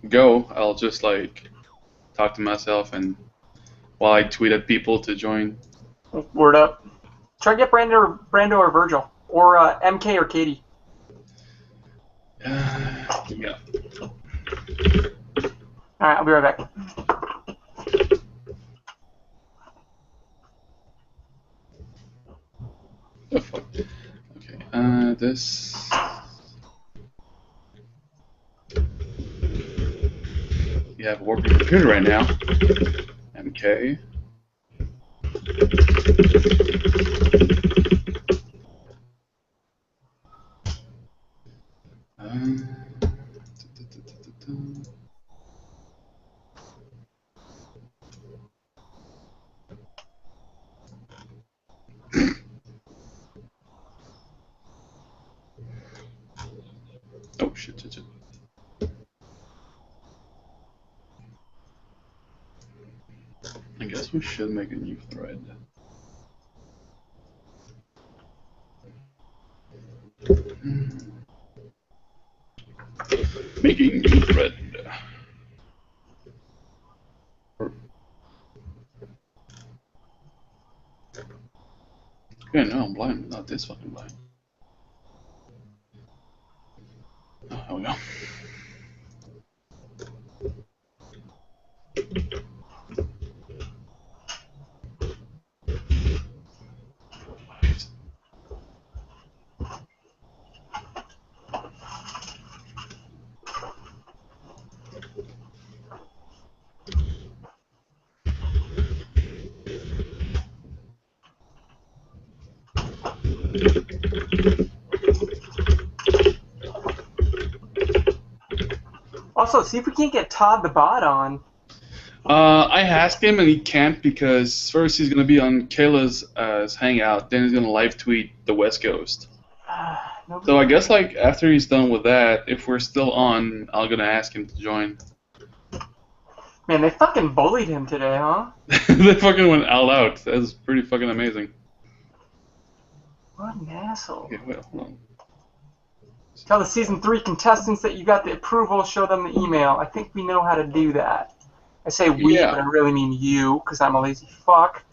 go, I'll just like talk to myself and while I tweet at people to join. Word up. Try to get Brando or Virgil. Or MK or Katie. Yeah. Alright, I'll be right back. Oh, fuck. Okay, this... You have a working computer right now. MK. Oh, shit. I guess we should make a new thread. Making new thread. Okay, no, I'm blind, but not this fucking blind. Oh, there we go. Also, see if we can't get Todd the bot on. I asked him and he can't because first he's gonna be on Kayla's hangout, then he's gonna live tweet the West Coast. So I guess like after he's done with that, if we're still on, I'm gonna ask him to join. Man, they fucking bullied him today, huh? They fucking went all out. That was pretty fucking amazing. What an asshole. Okay, wait, hold on. Tell the season 3 contestants that you got the approval, show them the email. I think we know how to do that. I say we, Yeah. but I really mean you, because I'm a lazy fuck.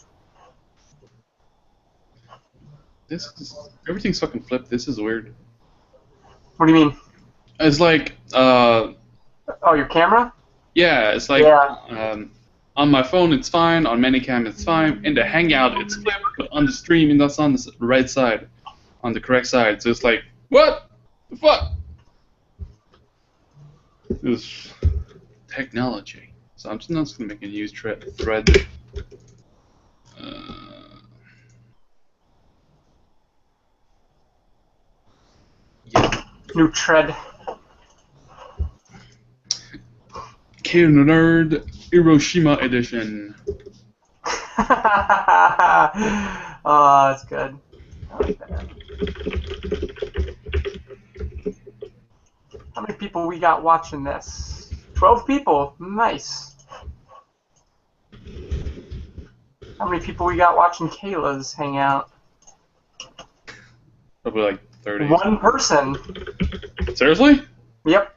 This is, everything's fucking flipped. This is weird. What do you mean? It's like, Oh, your camera? yeah, it's like, Yeah. on my phone it's fine, on Manicam it's fine, in the Hangout it's flipped, but on the stream that's on the right side, on the correct side. So it's like, what the fuck? This technology. So I'm just not gonna make a new thread. Yeah. New tread. Kid Nerd Hiroshima edition. Oh, that's good. I like that. How many people we got watching this? 12 people. Nice. How many people we got watching Kayla's hangout? Probably like 30. One person. Seriously? Yep.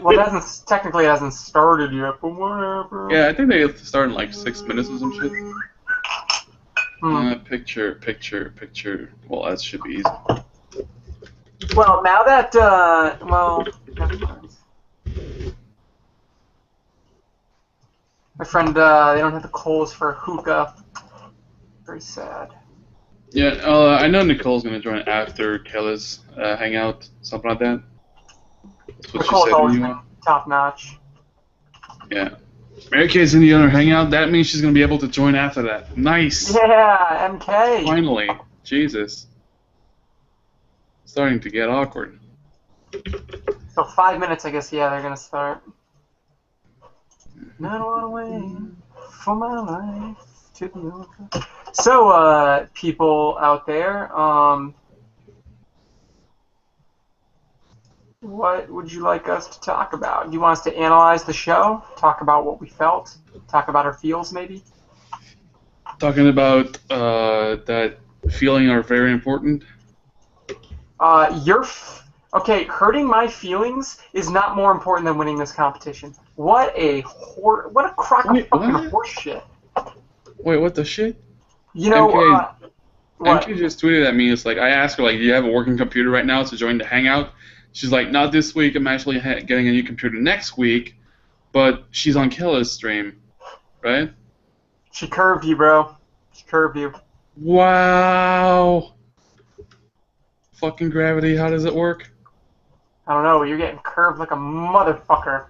Well, technically it hasn't started yet, but whatever. Yeah, I think they start in like 6 minutes or some shit. Picture. Well, that should be easy. Well, now that, well, never mind. My friend, they don't have the coals for a hookah. Very sad. Yeah, I know Nicole's gonna join after Kayla's hangout, something like that. That's what Nicole's she said always to been you. top notch. Yeah. Mary Kay's in the other hangout. That means she's gonna be able to join after that. Nice. Yeah, MK. Finally. Jesus. Starting to get awkward. So 5 minutes, I guess. Yeah, they're gonna start. Not a lot of way for my life to be over. So, people out there, what would you like us to talk about? Do you want us to analyze the show? Talk about what we felt? Talk about our feels, maybe? Talking about that feeling are very important. Okay, hurting my feelings is not more important than winning this competition. What a crock of fucking what? horse shit. Wait, what the shit? You know, MK what? MK just tweeted at me. It's like I asked her like, "Do you have a working computer right now to join the Hangout?" She's like, "Not this week. I'm actually getting a new computer next week." But she's on Killa's stream, right? She curved you, bro. She curved you. Wow. Fucking gravity. How does it work? I don't know, you're getting curved like a motherfucker.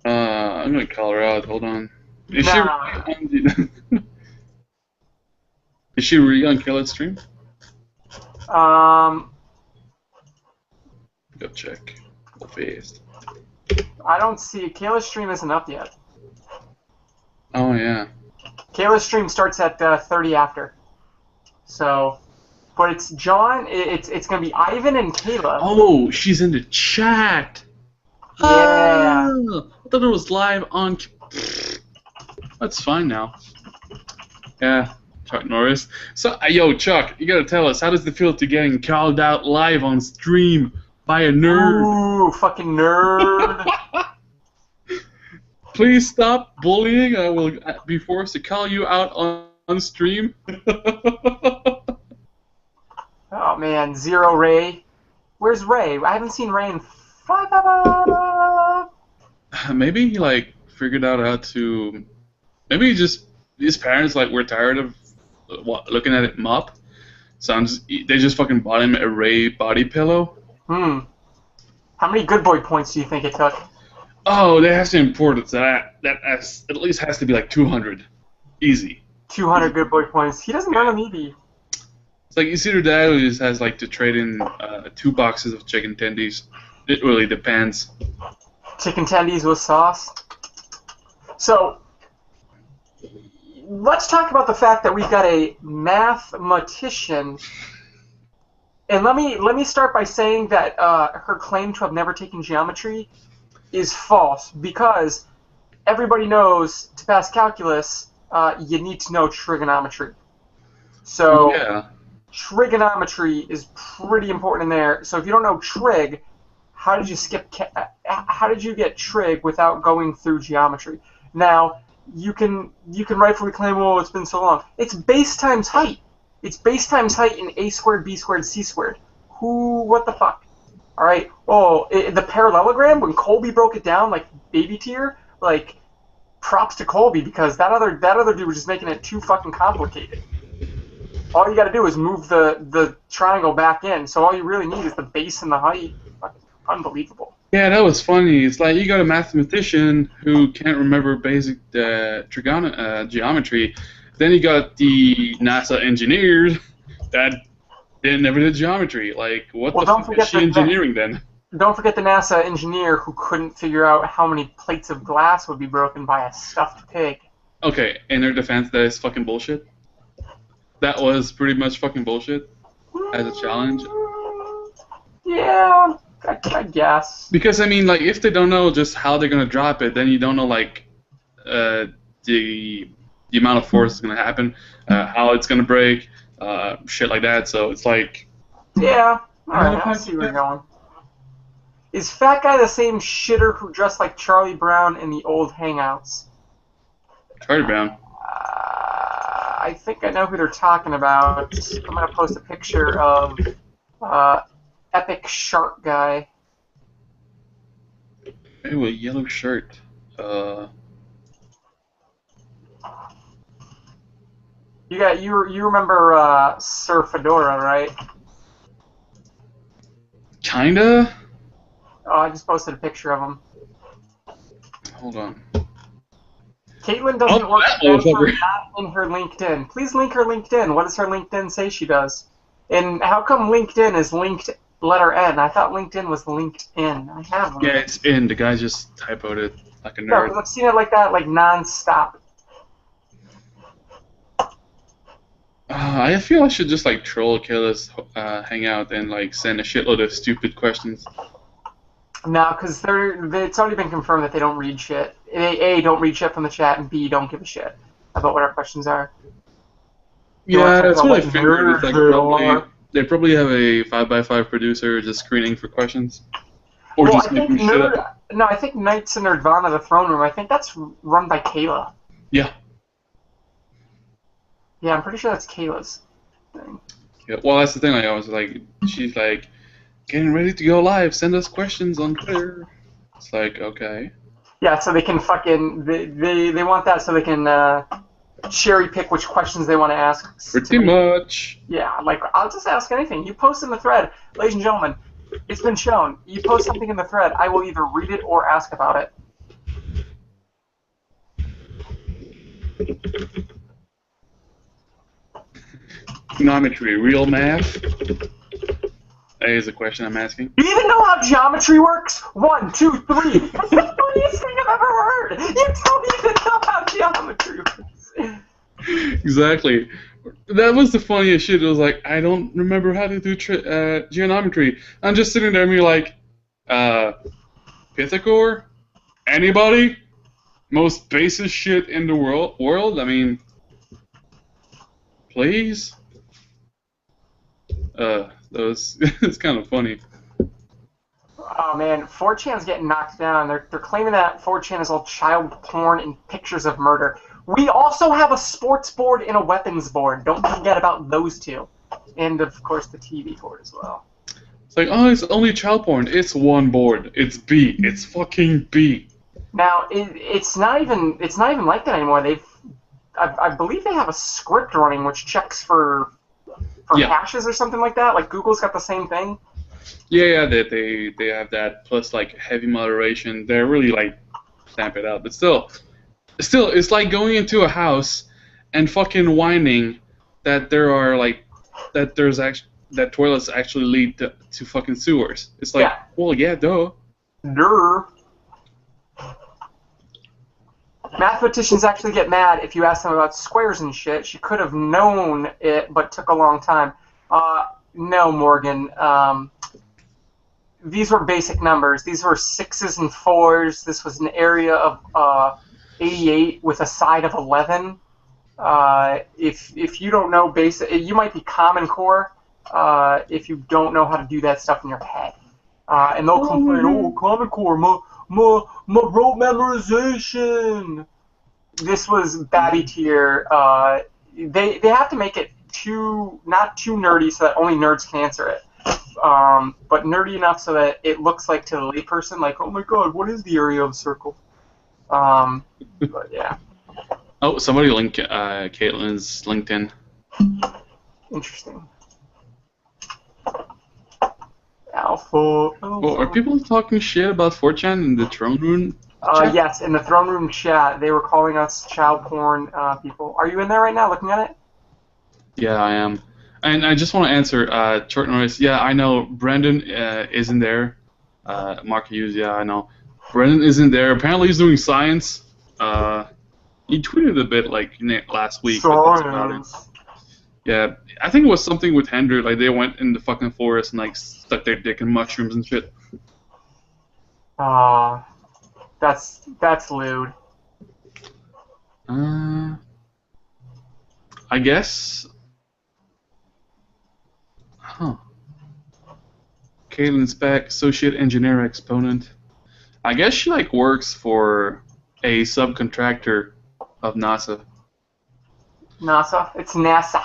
I'm gonna call her out. Hold on. Is Nah. she really on Killa's stream? Um, Go check. Go fast. I don't see Kayla's stream isn't up yet. Oh yeah. Kayla's stream starts at 30 after. So, but it's John. It's gonna be Ivan and Kayla. Oh, she's in the chat. Yeah. Oh, I thought it was live on. That's fine now. Yeah, Chuck Norris. So, yo, Chuck, you gotta tell us, how does it feel to getting called out live on stream by a nerd? Ooh, fucking nerd. Please stop bullying. I will be forced to call you out on stream. Oh man, Zero Ray. Where's Ray? I haven't seen Ray in Maybe he like figured out how to. Maybe he just his parents like were tired of looking at him up, so they just fucking bought him a Ray body pillow. How many good boy points do you think it took? Oh, they have to import it. That at least has to be like 200, easy. 200 good boy points. He doesn't earn them easy. It's like you see their dad who just has like to trade in 2 boxes of chicken tendies. It really depends. Chicken tendies with sauce. So, let's talk about the fact that we've got a mathematician. And let me start by saying that her claim to have never taken geometry is false, because everybody knows to pass calculus, you need to know trigonometry. So, yeah. Trigonometry is pretty important in there. So if you don't know trig, how did you get trig without going through geometry? Now, you can rightfully claim, oh, it's been so long. It's base times height. It's base times height in a squared, b squared, c squared. What the fuck? All right. Oh, the parallelogram, when Colby broke it down like baby tier, like props to Colby, because that other dude was just making it too fucking complicated. All you got to do is move the triangle back in. So all you really need is the base and the height. Fucking unbelievable. Yeah, that was funny. It's like you got a mathematician who can't remember basic geometry. Then you got the NASA engineers that never did geometry. Like, what the fuck is she engineering then? Don't forget the NASA engineer who couldn't figure out how many plates of glass would be broken by a stuffed pig. Okay, in their defense, that is fucking bullshit. That was pretty much fucking bullshit as a challenge. Yeah, I guess. Because, I mean, like, if they don't know just how they're going to drop it, then you don't know, like, the amount of force that's going to happen, how it's going to break, shit like that. So it's like... Yeah, alright, I see where you're going. Is Fat Guy the same shitter who dressed like Charlie Brown in the old Hangouts? Charlie Brown? I think I know who they're talking about. I'm going to post a picture of Epic Shark Guy. Ooh, a yellow shirt. You remember Sir Fedora, right? Kinda? Oh, I just posted a picture of him. Hold on. Caitlin doesn't work in her LinkedIn. Please link her LinkedIn. What does her LinkedIn say she does? And how come LinkedIn is linked letter N? I thought LinkedIn was LinkedIn. I have one. Yeah, it's in. The guy just typoed it like a nerd. No, because I've seen it like that, like non-stop. I feel I should just like troll Kayla's hangout and like send a shitload of stupid questions. No, because it's already been confirmed that they don't read shit. A, don't read shit from the chat, and B, don't give a shit. about what our questions are. You want to Yeah, talk that's about what I what figured. It's nerds like they probably are? they probably have a 5x5 producer just screening for questions, or Well, I just think making shit up. No, I think Knights of Nerdvana, the throne room. I think that's run by Kayla. Yeah. Yeah, I'm pretty sure that's Kayla's thing. Yeah. Well, that's the thing. Like, I was like, she's like, getting ready to go live. Send us questions on Twitter. It's like, okay. Yeah, so they can fucking they want that so they can cherry pick which questions they want to ask. Pretty much. Yeah, like I'll just ask anything. You post in the thread, ladies and gentlemen. It's been shown. You post something in the thread, I will either read it or ask about it. Geometry, real math? That is a question I'm asking. Do you even know how geometry works? 1, 2, 3. That's the funniest thing I've ever heard. You don't even know how geometry works. Exactly. That was the funniest shit. It was like, I don't remember how to do geometry. I'm just sitting there and be like, Pythagore? Anybody? Most basic shit in the world? I mean, please? It's kind of funny. Oh man, 4chan's getting knocked down. They're claiming that 4chan is all child porn and pictures of murder. We also have a sports board and a weapons board. Don't forget about those two. And of course the TV board as well. It's like, oh, it's only child porn. It's one board. It's B. It's fucking B. Now it's not even like that anymore. I believe they have a script running which checks for hashes or something like that. Like Google's got the same thing. Yeah, they have that plus like heavy moderation. They're really like stamp it out, but still, it's like going into a house and fucking whining that that toilets actually lead to fucking sewers. It's like, Yeah. well, yeah, duh. Durr. Mathematicians actually get mad if you ask them about squares and shit. She could have known it, but took a long time. No, Morgan. These were basic numbers. These were 6s and 4s. This was an area of 88 with a side of 11. If you don't know basic, you might be Common Core if you don't know how to do that stuff in your head. And they'll complain, oh, Common Core, my rote memorization. This was Babby tier. They have to make it not too nerdy so that only nerds can answer it. But nerdy enough so that it looks like to the layperson, like, oh my god, what is the area of a circle? But yeah. Oh, somebody link Caitlin's LinkedIn. Interesting. Alpha. Oh, are people talking shit about 4chan in the throne room? Yes, in the throne room chat, they were calling us child porn people. Are you in there right now looking at it? Yeah, I am. And I just want to answer short notice. Yeah, I know Brendan isn't there. Mark Hughes, yeah, I know. Brendan isn't there. Apparently he's doing science. He tweeted a bit like last week. But that's about it. Yeah, I think it was something with Hendry. Like they went in the fucking forest and like stuck their dick in mushrooms and shit. That's lewd. I guess. Huh. Caitlin's back, associate engineer exponent. I guess she like works for a subcontractor of NASA. NASA? It's NASA.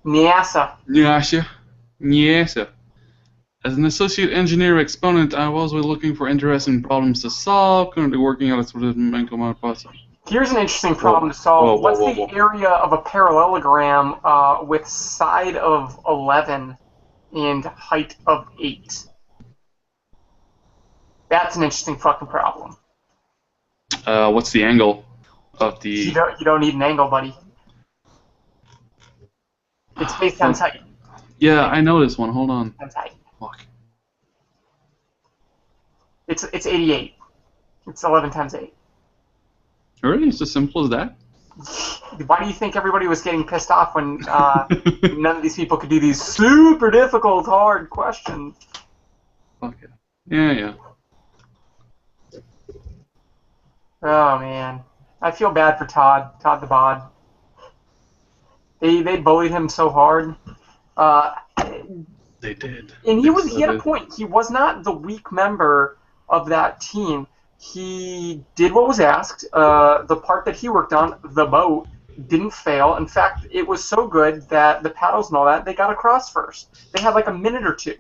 NASA. NASA. As an associate engineer exponent, I was looking for interesting problems to solve, currently working on a sort of mental process. Here's an interesting problem to solve. What's the area of a parallelogram with side of 11 and height of 8? That's an interesting fucking problem. What's the angle of the... You don't need an angle, buddy. It's based on height. Yeah, I know this one. Hold on. Times height. Fuck. It's 88. It's 11 times 8. Really? It's as simple as that? Why do you think everybody was getting pissed off when none of these people could do these super difficult, hard questions? Fuck it. Yeah. Oh, man. I feel bad for Todd the Bod. They bullied him so hard. They did. And he had a point. He was not the weak member of that team. He did what was asked. The part that he worked on, the boat, didn't fail. In fact, it was so good that the paddles and all that, they got across first. They had like a minute or two.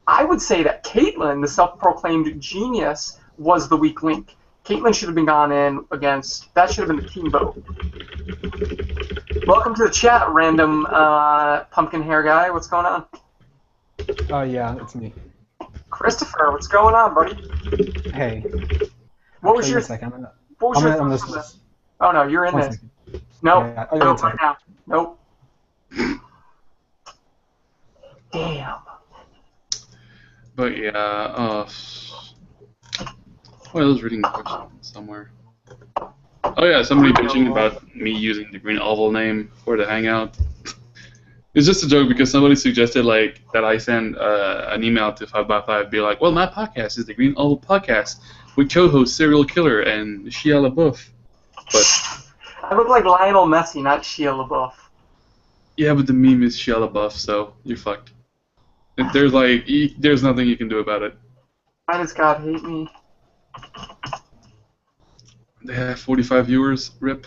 I would say that Caitlin, the self-proclaimed genius, was the weak link. Caitlin should have been gone in against. That should have been the team boat. Welcome to the chat, random pumpkin hair guy. What's going on? Oh, yeah, it's me. Christopher, what's going on, buddy? Hey. What was your thoughts on this? Oh, no, you're in this. Nope. Yeah, no, right now. Nope. Damn. But yeah, well, I was reading the question somewhere. Oh yeah, somebody bitching about me using the green oval name for the hangout. It's just a joke because somebody suggested like that I send an email to 5x5, be like, well, my podcast is the Green Oval Podcast with co-host Serial Killer and Shia Leboeuf. But I look like Lionel Messi, not Shia LaBeouf. yeah, but the meme is Shia LaBeouf, so you're fucked. There's nothing you can do about it. Why does God hate me? They have 45 viewers, rip.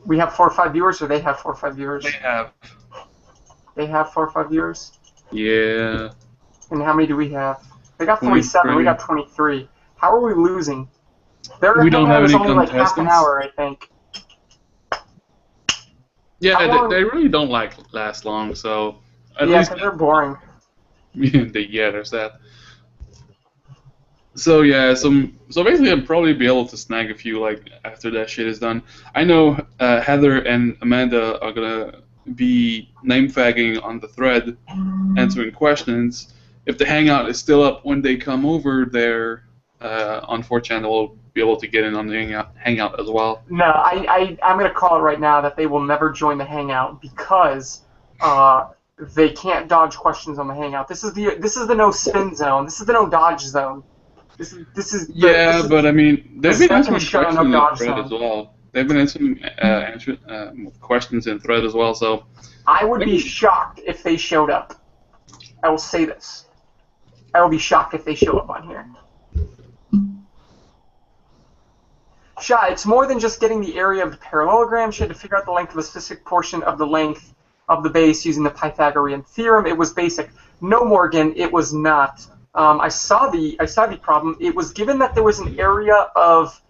We have 4 or 5 viewers, or they have 4 or 5 viewers? They have. They have 4 or 5 viewers? Yeah. And how many do we have? They got 47, we got 23. How are we losing? We don't have any only like half contestants. an hour, I think. Yeah, they really don't last long, so at yeah, least because they're boring. yeah, there's that. So yeah, so basically I'll probably be able to snag a few like after that shit is done. I know Heather and Amanda are gonna be name fagging on the thread, answering questions. If the hangout is still up when they come over there on 4chan, they'll be able to get in on the hangout as well. No, I'm gonna call it right now that they will never join the hangout because they can't dodge questions on the hangout. This is the no spin zone. This is the no dodge zone. But I mean, they've been answering questions in no thread as well. They've been answering questions in thread as well. So I would be shocked if they showed up. I will say this. I will be shocked if they show up on here. Shia, it's more than just getting the area of the parallelogram. She had to figure out the length of a specific portion of the length of the base using the Pythagorean theorem. It was basic. No, Morgan, it was not. I saw the problem. It was given that there was an area of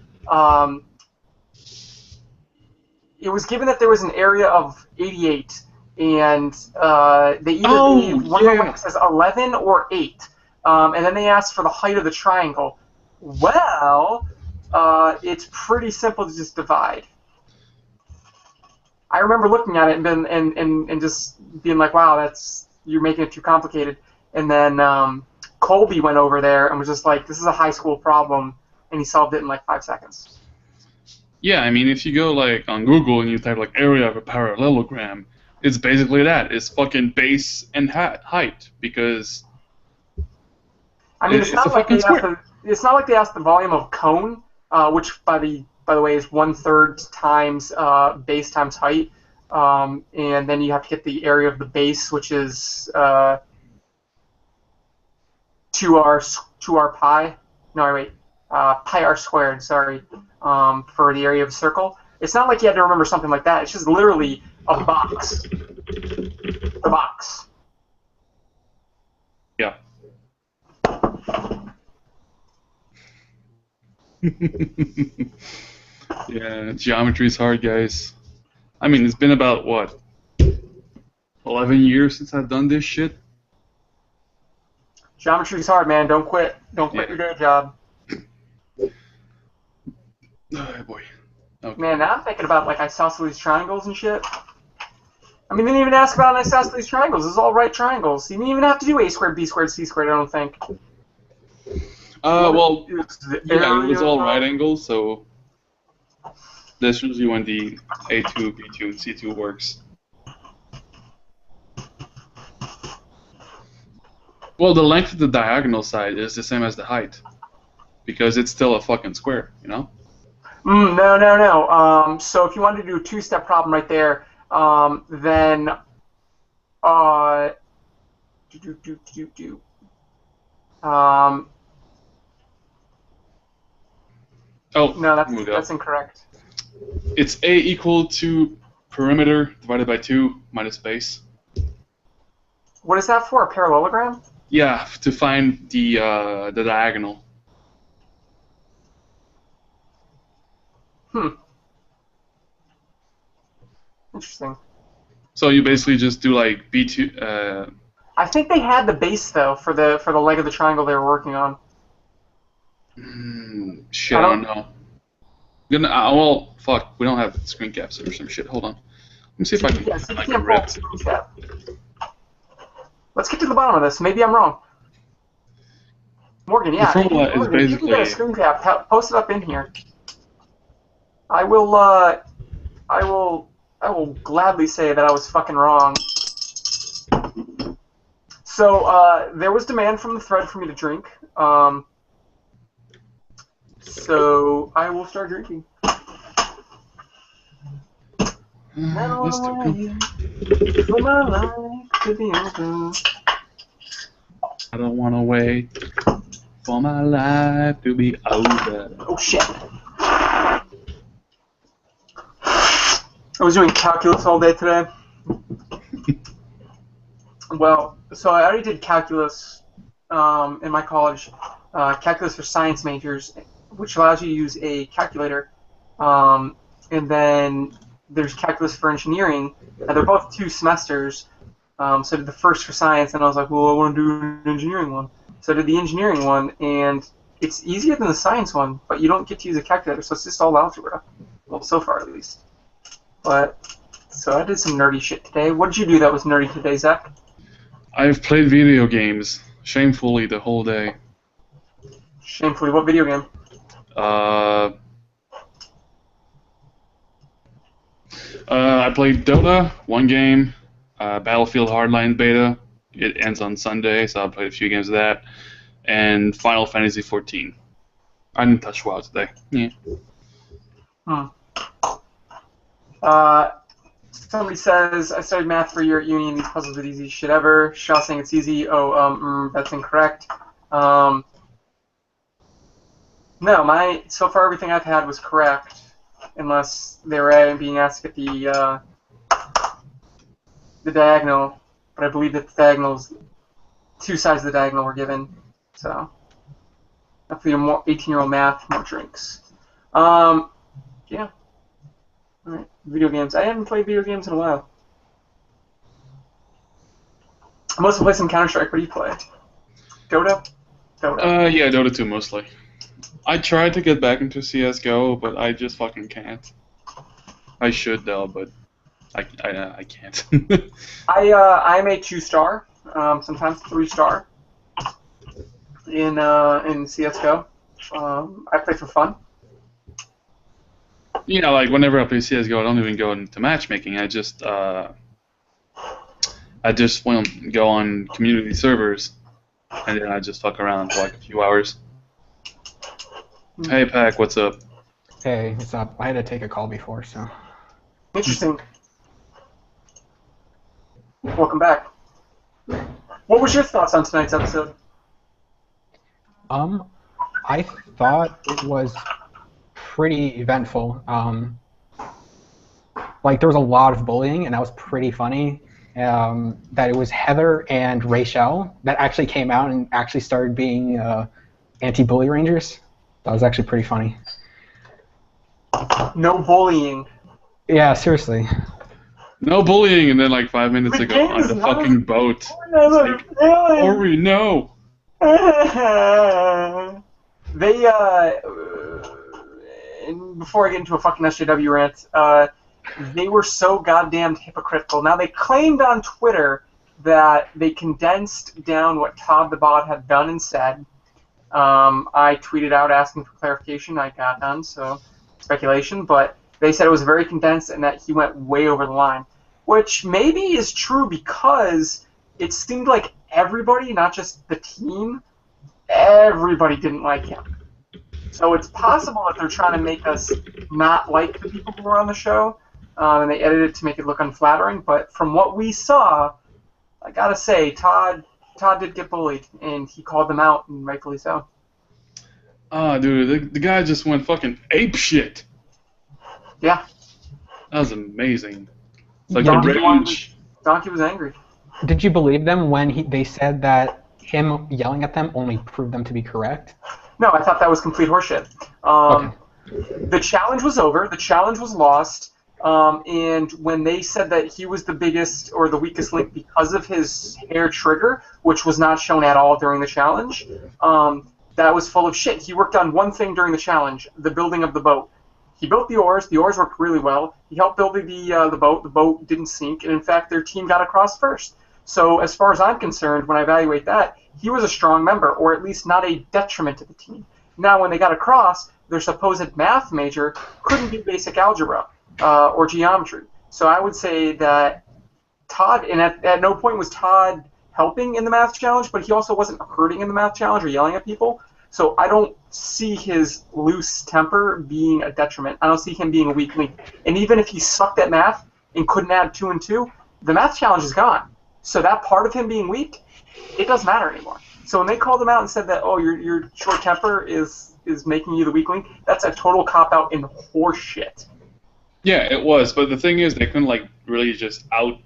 88, and they either gave one of them says 11 or 8, and then they asked for the height of the triangle. Well, it's pretty simple to just divide. I remember looking at it and just being like, wow, you're making it too complicated. And then Colby went over there and was just like, this is a high school problem, and he solved it in like 5 seconds. yeah, I mean, if you go like on Google and you type like area of a parallelogram, it's basically that. It's fucking base and height because. I mean, it's not like they asked the volume of cone, which by the way is 1/3 times base times height, and then you have to get the area of the base, which is 2r pi. No, wait, pi r squared. Sorry, for the area of a circle. It's not like you had to remember something like that. It's just literally a box. The box. Yeah. Yeah, geometry's hard, guys. I mean, it's been about, what, 11 years since I've done this shit? Geometry's hard, man. Don't quit. Don't quit your day job. Oh, boy. Okay. Man, now I'm thinking about, like, isosceles triangles and shit. I mean, they didn't even ask about isosceles triangles. This is all right triangles. You didn't even have to do a squared, b squared, c squared, I don't think. Well, yeah, it was all right angles, so this shows you when the A2, B2, and C2 works. Well, the length of the diagonal side is the same as the height, because it's still a fucking square, you know? No. So if you wanted to do a two-step problem right there, Then Oh, no, here we go. that's incorrect. It's A equal to perimeter divided by 2 minus base. What is that for? A parallelogram? Yeah, to find the diagonal. Interesting. So you basically just do like B2. I think they had the base though for the leg of the triangle they were working on. Shit, I don't know. Well, fuck, we don't have screen caps or some shit. Hold on. Let me see if I can. Yes, you I can't can rip. screen cap. Let's get to the bottom of this. Maybe I'm wrong. Morgan, yeah. formula is Morgan, if you can get a basically- screen cap, post it up in here. I will gladly say that I was fucking wrong. So there was demand from the thread for me to drink. So I will start drinking. Let's do For my life to be over. I don't want to wait for my life to be over. Oh shit. I was doing calculus all day today. Well, so I already did calculus in my college, calculus for science majors, which allows you to use a calculator. And then there's calculus for engineering, and they're both 2 semesters. So I did the first for science, and I was like, well, I want to do an engineering one. So I did the engineering one, and it's easier than the science one, but you don't get to use a calculator, so it's just all algebra. Well, so far at least. But, so I did some nerdy shit today. What did you do that was nerdy today, Zach? I've played video games shamefully the whole day. Shamefully, what video game? I played Dota, one game, Battlefield Hardline beta. It ends on Sunday, so I played a few games of that, and Final Fantasy 14. I didn't touch WoW today. Yeah. Somebody says, I studied math for a year at uni and these puzzles are the easiest shit ever. Shia saying it's easy. Oh, that's incorrect. No, so far everything I've had was correct, unless they were being asked to get the diagonal, but I believe that the diagonals, 2 sides of the diagonal were given, so hopefully more 18-year-old math, more drinks. Yeah. Alright, video games. I haven't played video games in a while. I mostly play some Counter-Strike. What do you play? Dota? Dota. Yeah, Dota 2 mostly. I tried to get back into CSGO, but I just fucking can't. I should though, but I can't. I'm a 2-star, sometimes 3-star in CSGO. I play for fun. You know, like whenever I play CSGO, I don't even go into matchmaking. I just want to go on community servers, and then I just fuck around for like a few hours. Hey, Pac, what's up? Hey, what's up? I had to take a call before, so. Interesting. Welcome back. What was your thoughts on tonight's episode? I thought it was pretty eventful. Like there was a lot of bullying, and that was pretty funny. That it was Heather and Rachel that actually came out and actually started being anti-bully rangers. That was actually pretty funny. No bullying. Yeah, seriously. No bullying, and then like 5 minutes ago on the fucking boat. Ori, no! They, before I get into a fucking SJW rant, they were so goddamn hypocritical. Now, they claimed on Twitter that they condensed down what Todd the Bot had done and said. I tweeted out asking for clarification. I got none, so speculation. But they said it was very condensed and that he went way over the line, which maybe is true because it seemed like everybody, not just the team, everybody didn't like him. So it's possible that they're trying to make us not like the people who were on the show. and they edited it to make it look unflattering. But from what we saw, I gotta say, Todd did get bullied, and he called them out, and rightfully so. Ah, dude, the guy just went fucking ape shit. Yeah. That was amazing. Like Yeah, the rage. Donkey was angry. Did you believe them when they said that him yelling at them only proved them to be correct? No, I thought that was complete horseshit. Okay. The challenge was over. The challenge was lost. And when they said that he was the biggest or the weakest link because of his hair trigger, which was not shown at all during the challenge, that was full of shit. He worked on one thing during the challenge, the building of the boat. He built the oars. The oars worked really well. He helped build the boat. The boat didn't sink. And in fact, their team got across first. So as far as I'm concerned, when I evaluate that, he was a strong member, or at least not a detriment to the team. Now, when they got across, their supposed math major couldn't do basic algebra or geometry. So I would say that Todd, and at no point was Todd helping in the math challenge, but he also wasn't hurting in the math challenge or yelling at people. So I don't see his loose temper being a detriment. I don't see him being a weak link. And even if he sucked at math and couldn't add 2 and 2, the math challenge is gone. So that part of him being weak, it doesn't matter anymore. So when they called him out and said that, oh, your short temper is making you the weak link, that's a total cop-out and horseshit. Yeah, it was. But the thing is, they couldn't like really just out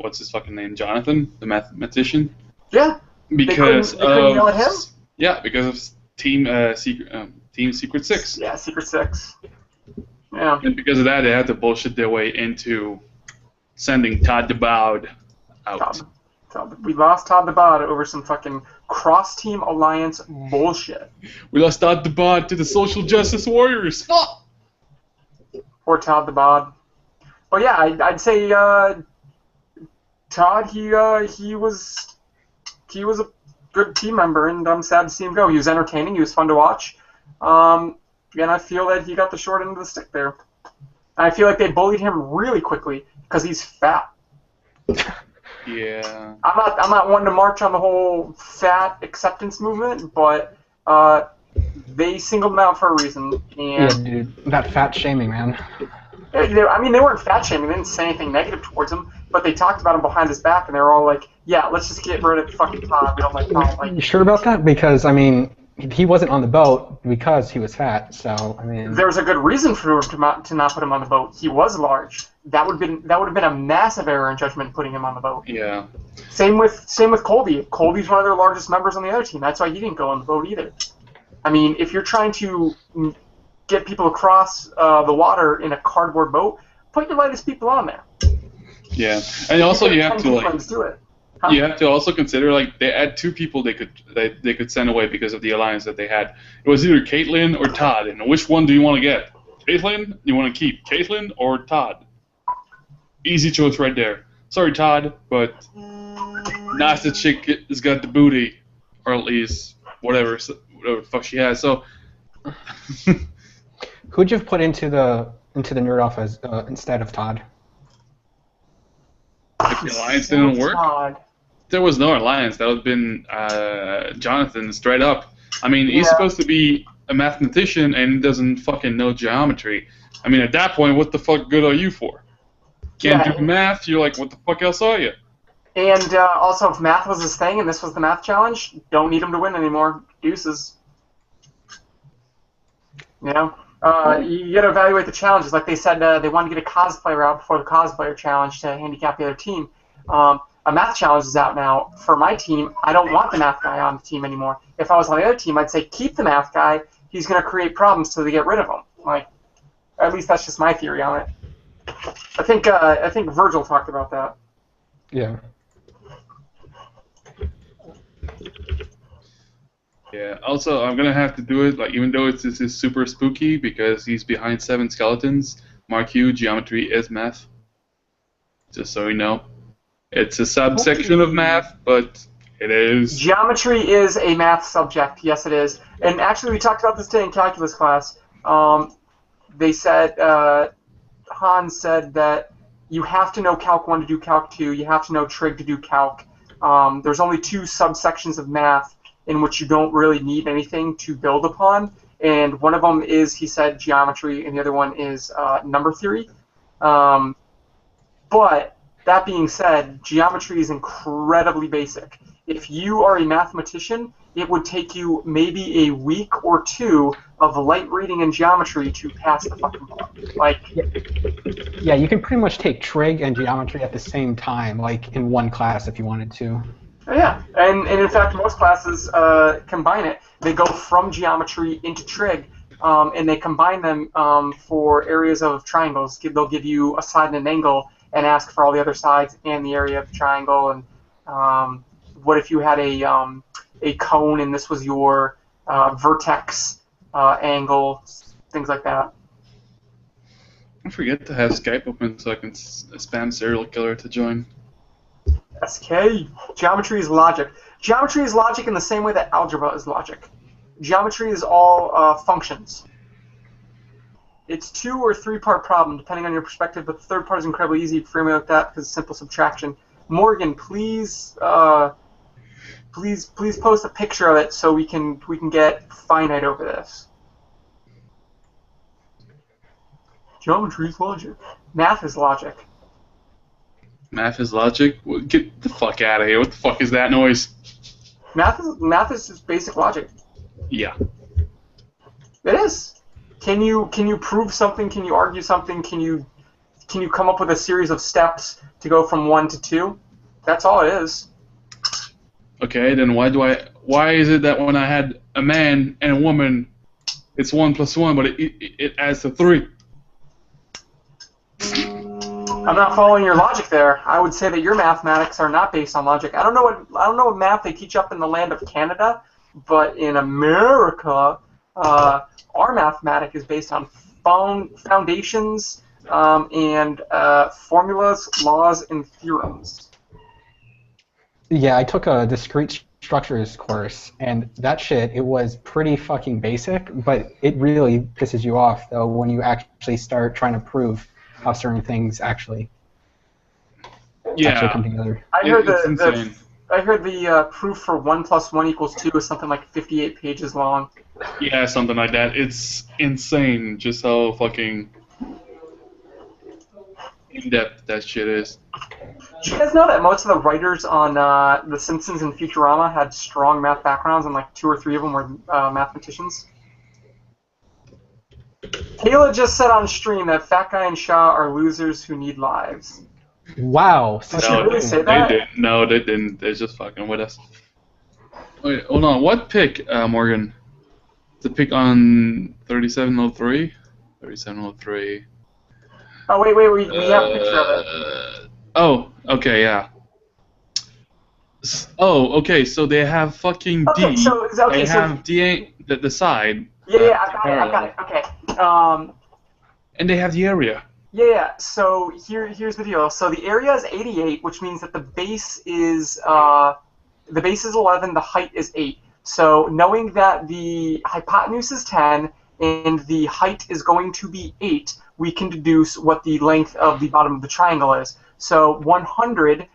what's his fucking name, Jonathan, the mathematician. Yeah. Because they couldn't yell at him. Yeah, because of Team Secret 6. Yeah, Secret 6. Yeah. And because of that, they had to bullshit their way into sending Todd DeBoud out. We lost Todd DeBoud over some fucking cross-team alliance bullshit. We lost Todd DeBoud to the social justice warriors. Fuck! Poor Todd DeBoud. But yeah, I'd say Todd, he was a good team member, and I'm sad to see him go. He was entertaining. He was fun to watch. And I feel that he got the short end of the stick there. And I feel like they bullied him really quickly because he's fat. Yeah. I'm not one to march on the whole fat acceptance movement, but they singled him out for a reason. And Yeah, dude, that fat shaming, man. I mean, they weren't fat shaming. They didn't say anything negative towards him, but they talked about him behind his back, and they were all like, "Yeah, let's just get rid of fucking Todd. We don't like Todd." You sure about that? Because I mean, he wasn't on the boat because he was fat. So I mean, There was a good reason for him to not put him on the boat. He was large. That would have been a massive error in judgment putting him on the boat. Yeah. Same with Colby. Colby's one of their largest members on the other team. That's why he didn't go on the boat either. I mean, if you're trying to get people across the water in a cardboard boat, put your lightest people on there. Yeah, and also you have to like. Do it. Huh? You have to also consider like they had 2 people they could send away because of the alliance that they had. It was either Caitlyn or Todd, and which one do you want to get? Caitlyn? You want to keep Caitlyn or Todd? Easy choice right there. Sorry, Todd, but Nasta chick has got the booty, or at least whatever the fuck she has. So. who'd you have put into the nerd off as instead of Todd? If the alliance didn't work, Todd. there was no alliance. That would have been Jonathan straight up. I mean, he's supposed to be a mathematician and he doesn't fucking know geometry. I mean, at that point, what the fuck good are you for? Can't do math, you're like, what the fuck else are you? And also, if math was his thing and this was the math challenge, don't need him to win anymore. Deuces. You know? You got to evaluate the challenges. Like they said, they wanted to get a cosplayer out before the cosplayer challenge to handicap the other team. A math challenge is out now. For my team, I don't want the math guy on the team anymore. If I was on the other team, I'd say keep the math guy. He's going to create problems so they get rid of him. Like, at least that's just my theory on it. I think Virgil talked about that. Yeah. Yeah. Also, I'm gonna have to do it. Like, even though this is super spooky because he's behind 7 skeletons. Mark you, geometry is math. Just so you know, it's a subsection of math, but it is. Geometry is a math subject. Yes, it is. And actually, we talked about this today in calculus class. They said Hans said that you have to know Calc 1 to do Calc 2. You have to know Trig to do Calc. There's only 2 subsections of math in which you don't really need anything to build upon. And one of them is, he said, geometry, and the other one is number theory. But that being said, geometry is incredibly basic. If you are a mathematician, it would take you maybe a week or two of light reading and geometry to pass the fucking bar. Like, Yeah, you can pretty much take trig and geometry at the same time, like in one class if you wanted to. yeah, and in fact, most classes combine it. They go from geometry into trig, and they combine them for areas of triangles. They'll give you a side and an angle and ask for all the other sides and the area of the triangle. And what if you had a cone and this was your vertex angle, things like that. I forget to have Skype open so I can spam serial killer to join. SK. Geometry is logic. Geometry is logic in the same way that algebra is logic. Geometry is all functions. It's 2 or 3 part problem, depending on your perspective, but the third part is incredibly easy to frame it like that because it's simple subtraction. Morgan, please post a picture of it so we can get finite over this. Geometry is logic. Math is logic. Math is logic? Well, get the fuck out of here. What the fuck is that noise? Math is just basic logic. Yeah. It is. Can you prove something? Can you argue something? Can you come up with a series of steps to go from 1 to 2? That's all it is. Okay, then why is it that when I had a man and a woman, it's 1 plus 1, but it adds to 3? I'm not following your logic there. I would say that your mathematics are not based on logic. I don't know what math they teach up in the land of Canada, but in America, our mathematics is based on foundations and formulas, laws, and theorems. Yeah, I took a discrete structures course, and that shit, it was pretty fucking basic, but it really pisses you off, though, when you actually start trying to prove how certain things actually come together. I heard the proof for 1 plus 1 equals 2 is something like 58 pages long. Yeah, something like that. It's insane just how fucking in-depth that shit is. Did you guys know that most of the writers on The Simpsons and Futurama had strong math backgrounds, and like 2 or 3 of them were mathematicians? Kayla just said on stream that Fat Guy and Shia are losers who need lives. Wow. Did she really say that? They didn't. No, they didn't. They're just fucking with us. Wait, hold on. What pick, Morgan? The pick on 3703? 3703. Oh, wait, we have a picture of it. Oh, okay, yeah. Oh, okay, so they have fucking D. They have D, the side. Yeah, I got it. Okay. And they have the area. Yeah, so here's the deal. So the area is 88, which means that the base is 11, the height is 8. So knowing that the hypotenuse is 10 and the height is going to be 8, we can deduce what the length of the bottom of the triangle is. So 100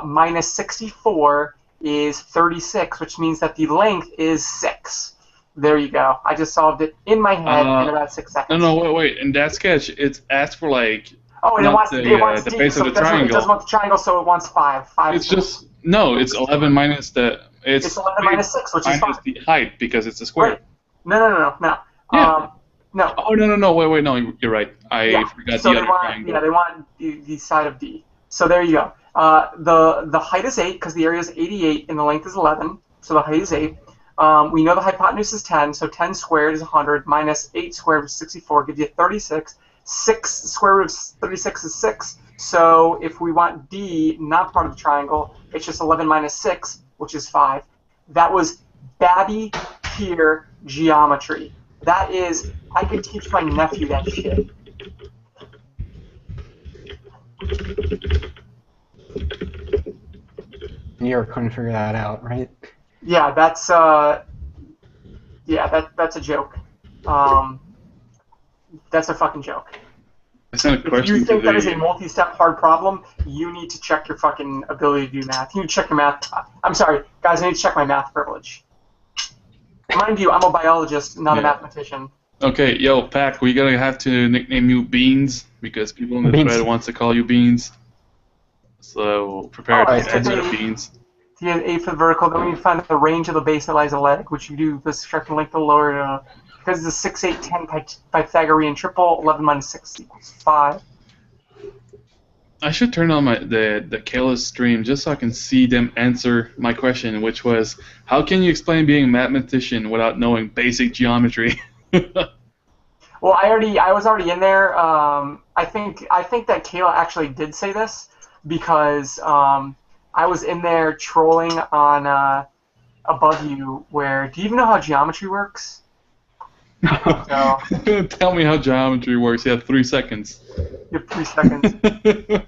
minus 64 is 36, which means that the length is 6. There you go. I just solved it in my head in about 6 seconds. No, wait. In that sketch, it's asked for like. Oh, and it wants the D, base so of the triangle. It doesn't want the triangle, so it wants 5. 5. It's just no. It's 11 minus the. It's 11 minus 6, which is 5. The height because it's a square. Right. No. Yeah. No. Oh no. Wait. No, you're right. I forgot so the other triangle. Yeah, they want the side of D. So there you go. The height is 8 because the area is 88 and the length is 11. So the height is 8. We know the hypotenuse is 10, so 10 squared is 100, minus 8 squared, which is 64, gives you 36. 6 square root of 36 is 6, so if we want D, not part of the triangle, it's just 11 minus 6, which is 5. That was Babby Pier geometry. That is, I could teach my nephew that shit. You couldn't figure that out, right? Yeah, that's a joke. That's a fucking joke. If you think that is a multi-step hard problem, you need to check your fucking ability to do math. You need to check your math. I'm sorry, guys, I need to check my math privilege. Mind you, I'm a biologist, not a mathematician. Okay, yo, Pac, we gotta have to nickname you Beans because people in the Beans. thread wants to call you Beans. So prepare Oh, to it's just answer a Beans. A for the vertical. Then we need to find the range of the base that lies a leg, which you do this construction length of the lower. Because it's a 6, 8, 10 Pythagorean triple. 11 minus 6 equals 5. I should turn on the Kayla's stream just so I can see them answer my question, which was, how can you explain being a mathematician without knowing basic geometry? Well, I was already in there. I think that Kayla actually did say this because I was in there trolling on above you. Where do you even know how geometry works? So Tell me how geometry works. You have 3 seconds. you have 3 seconds.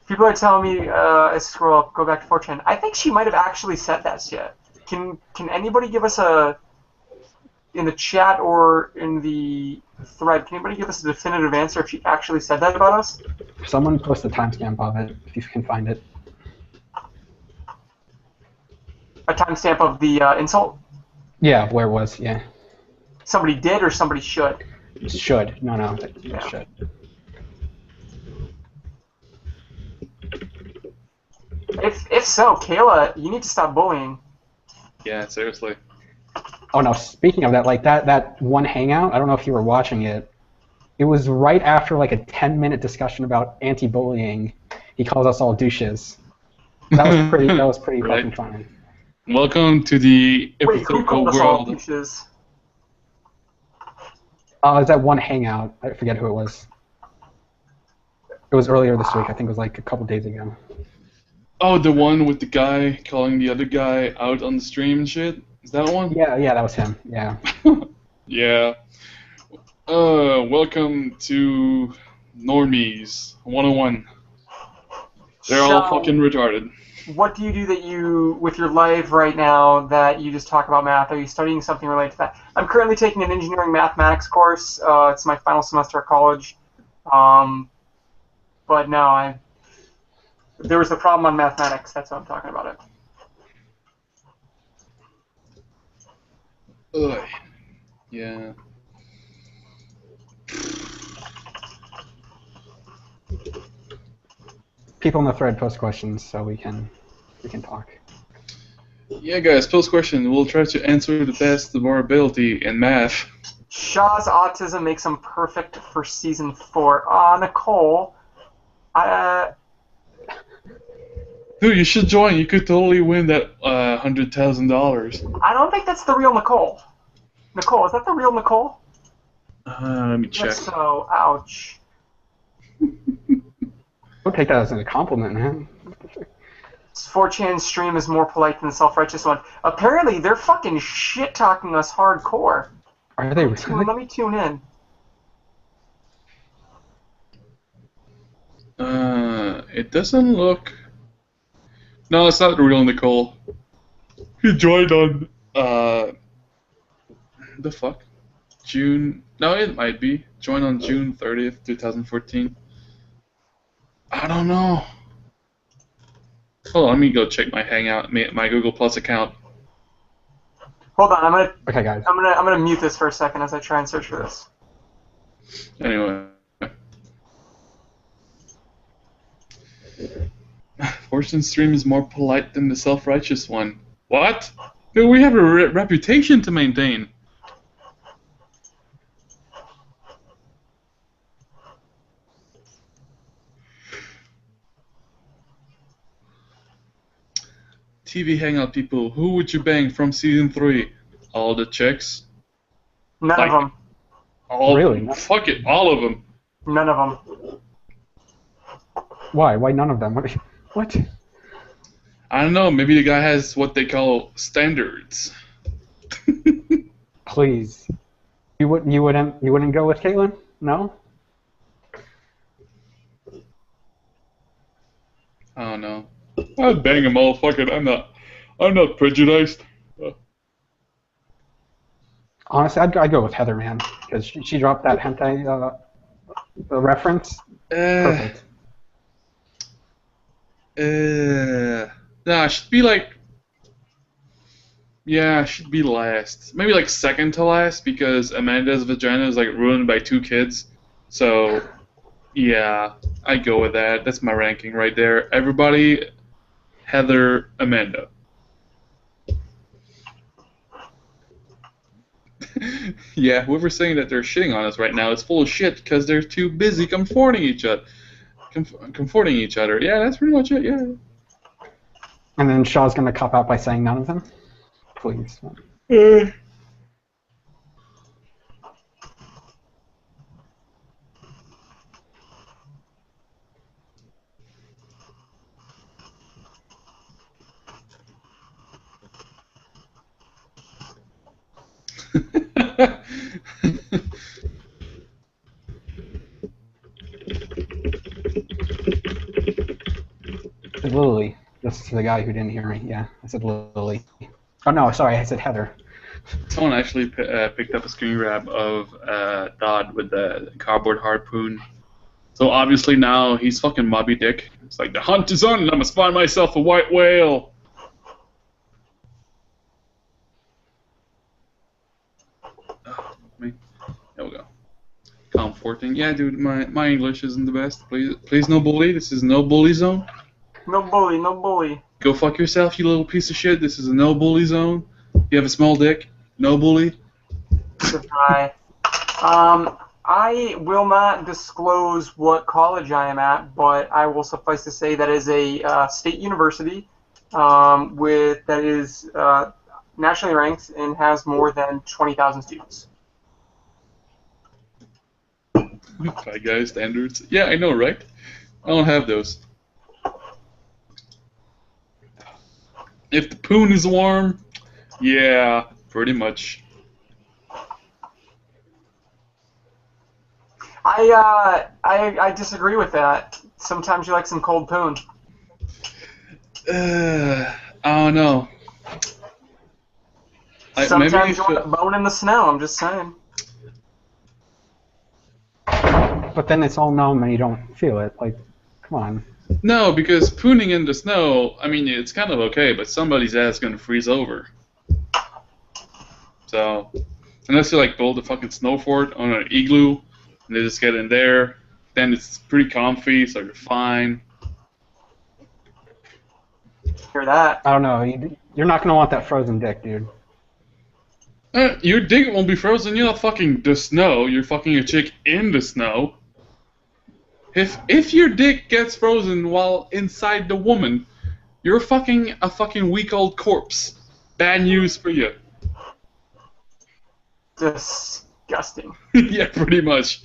People are telling me, I scroll up, go back to 4chan. I think she might have actually said that yet. Can anybody give us in the chat or in the thread, can anybody give us a definitive answer if she actually said that about us? Someone post a timestamp of it if you can find it. A timestamp of the insult? Yeah, where it was. Yeah, Somebody did or somebody should? should. No, Yeah. should. If so, Kayla, you need to stop bullying. Yeah, seriously. Oh no, speaking of that, like that one hangout, I don't know if you were watching it. It was right after like a 10-minute discussion about anti-bullying. He calls us all douches. That was pretty Right. fucking funny. Welcome to the Wait, who hypothetical called us all world. douches? It was that one hangout. I forget who it was. It was earlier this week. I think it was like a couple days ago. Oh, the one with the guy calling the other guy out on the stream and shit? Is that one? Yeah, that was him. Yeah. Yeah. Welcome to Normies 101. They're all fucking retarded. What do you do that you, with your life right now, that you just talk about math? Are you studying something related to that? I'm currently taking an engineering mathematics course. It's my final semester at college. But no, there was a problem on mathematics. That's what I'm talking about it. Ugh. Yeah. People in the thread post questions so we can talk. Yeah, guys, post question. We'll try to answer the best of our ability in math. Shaw's autism makes him perfect for season 4. Nicole, Dude, you should join. You could totally win that $100,000. I don't think that's the real Nicole. Nicole, is that the real Nicole? Let me check. If so, ouch. We'll take that as a compliment, man. 4chan's stream is more polite than the self-righteous one. Apparently, they're fucking shit-talking us hardcore. Are they really? Let me tune in. It doesn't look... No, it's not the real Nicole. He joined on, the fuck? June... No, it might be. Joined on June 30th, 2014. I don't know. Hold on, let me go check my Hangout, my Google Plus account. Hold on, Okay, guys. I'm gonna mute this for a second as I try and search for this. Anyway. Fortune's stream is more polite than the self-righteous one. What? Dude, we have a reputation to maintain. TV Hangout people, who would you bang from season 3? All the chicks? None Like, of them. All Really? Fuck it, all of them. None of them. Why? Why none of them? What? I don't know, maybe the guy has what they call standards. Please. You wouldn't go with Caitlin? No? I don't know. I'd bang them all, fuck it, I'm not prejudiced. Honestly, I'd go with Heather, man, because she dropped that hentai reference. Perfect. Nah, she'd be like... Yeah, she'd be last. Maybe like second to last because Amanda's vagina is like ruined by 2 kids. So, yeah, I go with that. That's my ranking right there. Everybody, Heather, Amanda. Yeah, whoever's saying that they're shitting on us right now is full of shit because they're too busy comforting each other. Comforting each other. Yeah, that's pretty much it. Yeah. And then Shaw's gonna cop out by saying none of them. Please. Lily. This is the guy who didn't hear me. Yeah, I said Lily. Oh no, sorry, I said Heather. Someone actually picked up a screen grab of Dodd with the cardboard harpoon. So obviously now he's fucking Moby Dick. It's like, the hunt is on and I must find myself a white whale. Oh, me. There we go. Comforting. Yeah, dude, my English isn't the best. Please no bully. This is no bully zone. No bully, no bully. Go fuck yourself, you little piece of shit. This is a no bully zone. You have a small dick. No bully. Goodbye. I will not disclose what college I am at, but I will suffice to say that is a state university that is nationally ranked and has more than 20,000 students. By guy standards. Yeah, I know, right? I don't have those. If the poon is warm, yeah, pretty much. I disagree with that. Sometimes you like some cold poon. I don't know. Sometimes you want a bone in the snow, I'm just saying. But then it's all numb and you don't feel it. Like, come on. No, because pooning in the snow, I mean, it's kind of okay, but somebody's ass is going to freeze over. So, unless you, like, build a fucking snow fort on an igloo, and they just get in there, then it's pretty comfy, so you're fine. Hear that? I don't know. You're not going to want that frozen dick, dude. Your dick won't be frozen. You're not fucking the snow. You're fucking a chick in the snow. If your dick gets frozen while inside the woman, you're fucking a fucking week-old corpse. Bad news for you. Disgusting. Yeah, pretty much.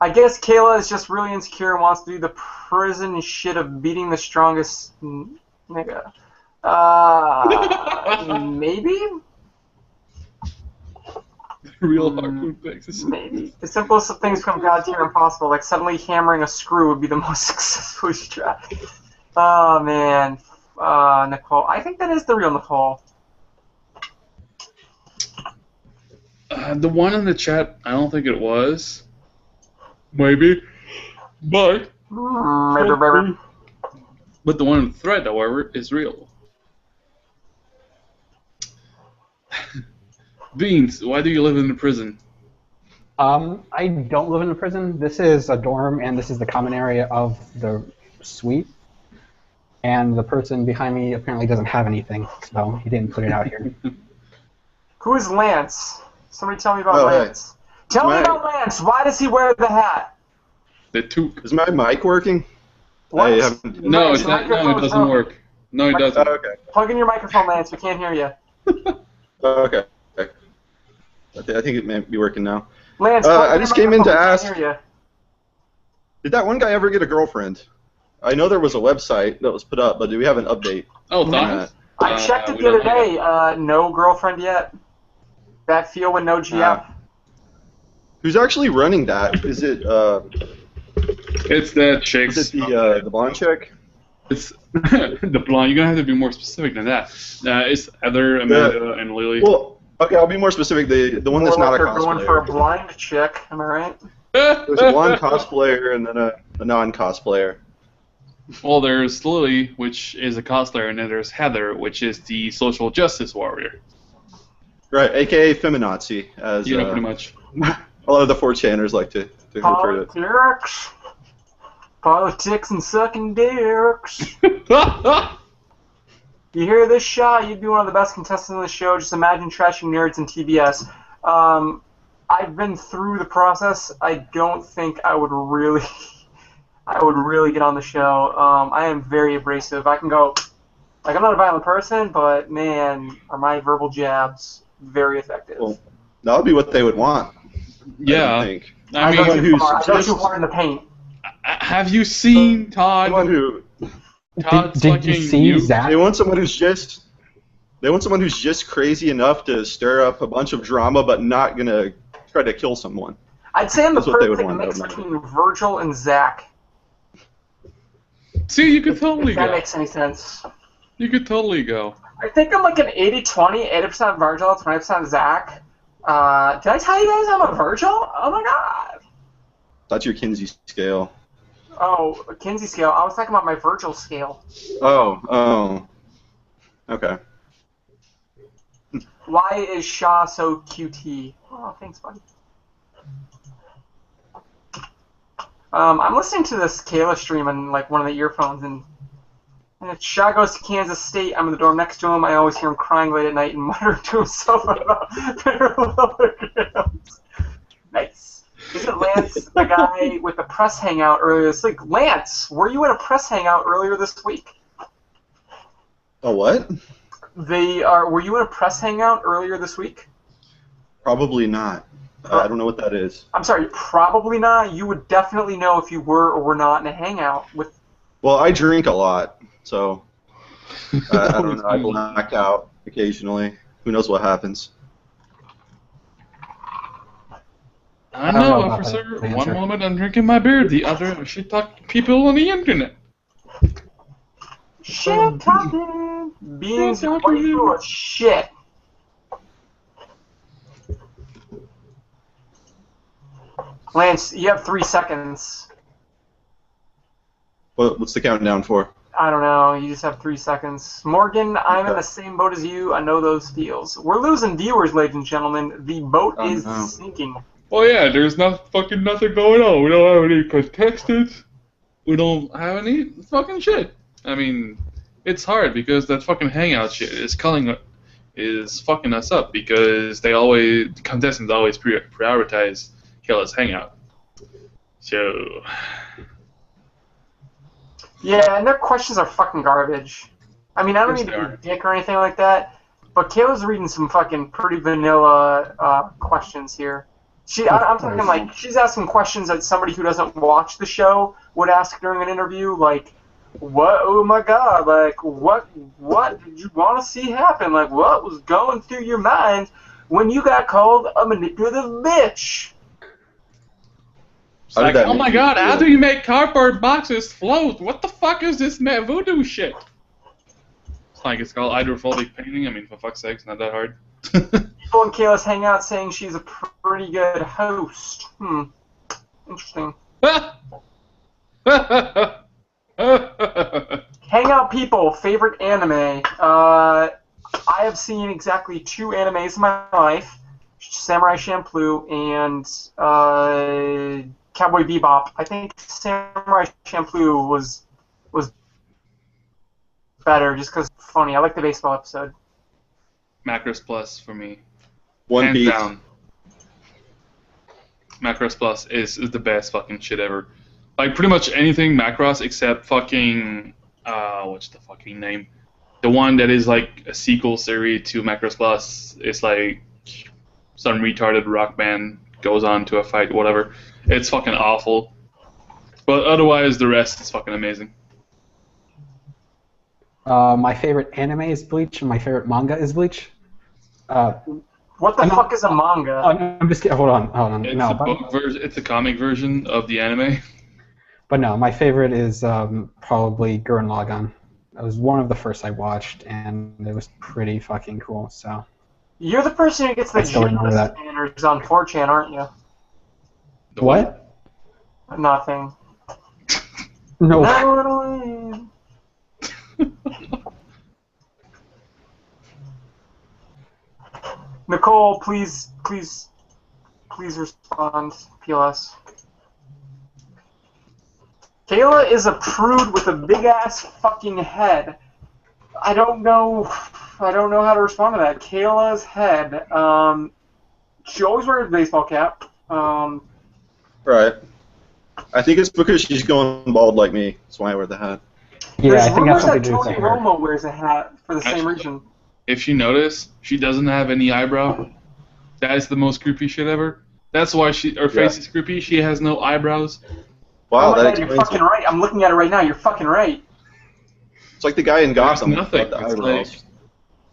I guess Kayla is just really insecure and wants to do the prison shit of beating the strongest nigga. Maybe? Real harpoon picks. Maybe. The simplest of things become God tier impossible, like suddenly hammering a screw would be the most successful strat. Oh, man. Nicole. I think that is the real Nicole. The one in the chat, I don't think it was. Maybe. But... Maybe. But the one in the thread, however, is real. Beans, why do you live in a prison? I don't live in a prison. This is a dorm, and this is the common area of the suite. And the person behind me apparently doesn't have anything, so he didn't put it out here. Who is Lance? Somebody tell me about Lance. Hey. Tell me about Lance. Why does he wear the hat? The toque. Is my mic working? What? No, it's not. No, it doesn't work. No, it doesn't. Oh, okay. Plug in your microphone, Lance. We can't hear you. Okay. I think it may be working now. Lance, I just came in to ask, hear you. Did that one guy ever get a girlfriend? I know there was a website that was put up, but do we have an update? Oh, Thomas? I checked it the other day. No girlfriend yet. That feel with no GF. Who's actually running that? Is it? It's that chick. Is it the blonde chick? It's the blonde. You're gonna have to be more specific than that. It's Heather, Amanda, and Lily. Well, okay, I'll be more specific. The one that's not a cosplayer. Going for a blind chick. Am I right? There's a blonde cosplayer and then a non-cosplayer. Well, there's Lily, which is a cosplayer, and then there's Heather, which is the social justice warrior. Right, aka feminazi, as You know, pretty much. a lot of the 4chaners like to refer to it. Politics and sucking dicks. You hear this, Shia? You'd be one of the best contestants on the show. Just imagine trashing nerds in TBS. I've been through the process. I don't think I would really get on the show. I am very abrasive. I can go, like, I'm not a violent person, but man, are my verbal jabs very effective. Well, that would be what they would want. Yeah. I think. I go mean, too far in the paint. have you seen Todd? Someone who Did you see Zach? they want someone who's just crazy enough to stir up a bunch of drama, but not gonna try to kill someone. I'd say I'm the That's what they would perfect want, mix though. between Virgil and Zach. See, you could totally If that go. makes any sense. You could totally go. I think I'm like an 80-20, 80% Virgil, 20% Zach. Did I tell you guys I'm a Virgil? Oh my god. That's your Kinsey scale. Oh, Kinsey scale. I was talking about my Virgil scale. Oh. Okay. Why is Shia so QT? Oh, thanks, buddy. I'm listening to this Kayla stream on like one of the earphones, and if Shia goes to Kansas State, I'm in the dorm next to him. I always hear him crying late at night and muttering to himself about parallelograms. Nice. Isn't Lance the guy with the press hangout earlier this week? Lance, were you at a press hangout earlier this week? A what? Were you in a press hangout earlier this week? Probably not. I don't know what that is. I'm sorry, probably not. You would definitely know if you were or were not in a hangout with. Well, I drink a lot, so I don't know. I black out occasionally. Who knows what happens? I don't know know, about officer. that answer. One moment I'm drinking my beer, the other I should talk to people on the internet. Shit talking. Beans, you're way full of shit. Lance, you have 3 seconds. What's the countdown for? I don't know. You just have 3 seconds. Morgan, I'm in the same boat as you. I know those feels. We're losing viewers, ladies and gentlemen. The boat is no. sinking. Well, yeah, there's nothing going on. We don't have any contestants. We don't have any fucking shit. I mean, it's hard because that fucking hangout shit is fucking us up because contestants always prioritize Kayla's hangout. So. Yeah, and their questions are fucking garbage. I mean, I don't Yes, need they to be are. a dick or anything like that, but Kayla's reading some fucking pretty vanilla questions here. I'm talking like she's asking questions that somebody who doesn't watch the show would ask during an interview, like, "What? Oh my God! Like, what did you want to see happen? Like, what was going through your mind when you got called a manipulative bitch?" It's How did like, that oh make my you god, feel? how do you make cardboard boxes float? What the fuck is this voodoo shit? It's like it's called hydrophobic painting. I mean, for fuck's sake, it's not that hard. People in Kayla's hangout saying she's a pretty good host. Interesting. Hangout people, favorite anime. I have seen exactly 2 animes in my life: Samurai Champloo and Cowboy Bebop. I think Samurai Champloo was better just because it's funny. I like the baseball episode. Macross Plus for me. One Hands Piece. down. Macross Plus is the best fucking shit ever. Like, pretty much anything Macross except fucking... what's the fucking name? The one that is like a sequel series to Macross Plus. It's like some retarded rock band goes on to a fight, whatever. It's fucking awful. But otherwise, the rest is fucking amazing. My favorite anime is Bleach, and my favorite manga is Bleach. What the fuck is a manga? I'm just kidding. Hold on. It's No, a book it's a comic version of the anime. but no, my favorite is probably Gurren Lagann. That was one of the first I watched, and it was pretty fucking cool. So. You're the person who gets the I still remember Jesus that. banners on 4chan, aren't you? The What? Nothing. No. Not really. Nicole, please respond. PLS. Kayla is a prude with a big ass fucking head. I don't know how to respond to that. Kayla's head. She always wears a baseball cap. Right. I think it's because she's going bald like me. That's why I wear the hat. Yeah, There's I think that's rumors something that to do with Tony the hair. Romo wears a hat for the same Actually- reason. If you notice, she doesn't have any eyebrow. That is the most creepy shit ever. That's why her face is creepy. She has no eyebrows. Wow, Oh my that god, you're explains fucking it. right. I'm looking at it right now. You're fucking right. It's like the guy in Gotham There's nothing. without the It's eyebrows. like-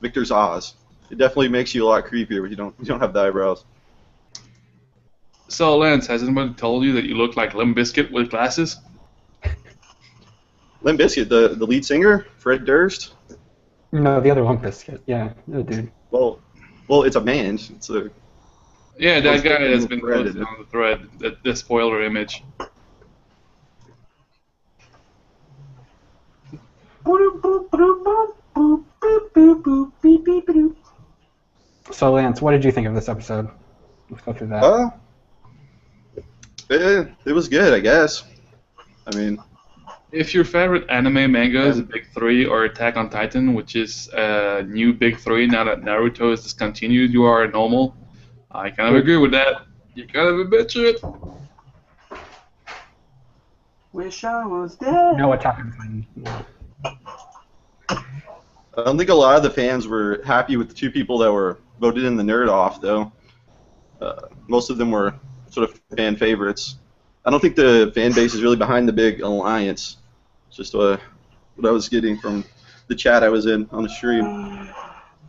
Victor's Oz. It definitely makes you a lot creepier when you don't have the eyebrows. So, Lance, has anybody told you that you look like Limp Bizkit with glasses? Limp Bizkit, the lead singer, Fred Durst. No, the other Limp Bizkit. Yeah, the dude. Well, it's a band. It's a Yeah, that guy that's been Thread. posted on the thread, the spoiler image. So, Lance, what did you think of this episode? Let's go through that. It was good, I guess. I mean, If your favorite anime manga is Big 3 or Attack on Titan, which is a new Big 3 now that Naruto is discontinued, you are normal. I kind of agree with that. You kind of a bitch it. Wish I was dead. No Attack on Titan. No. I don't think a lot of the fans were happy with the two people that were voted in the nerd off, though. Most of them were sort of fan favorites. I don't think the fan base is really behind the big alliance. It's just what I was getting from the chat I was in on the stream.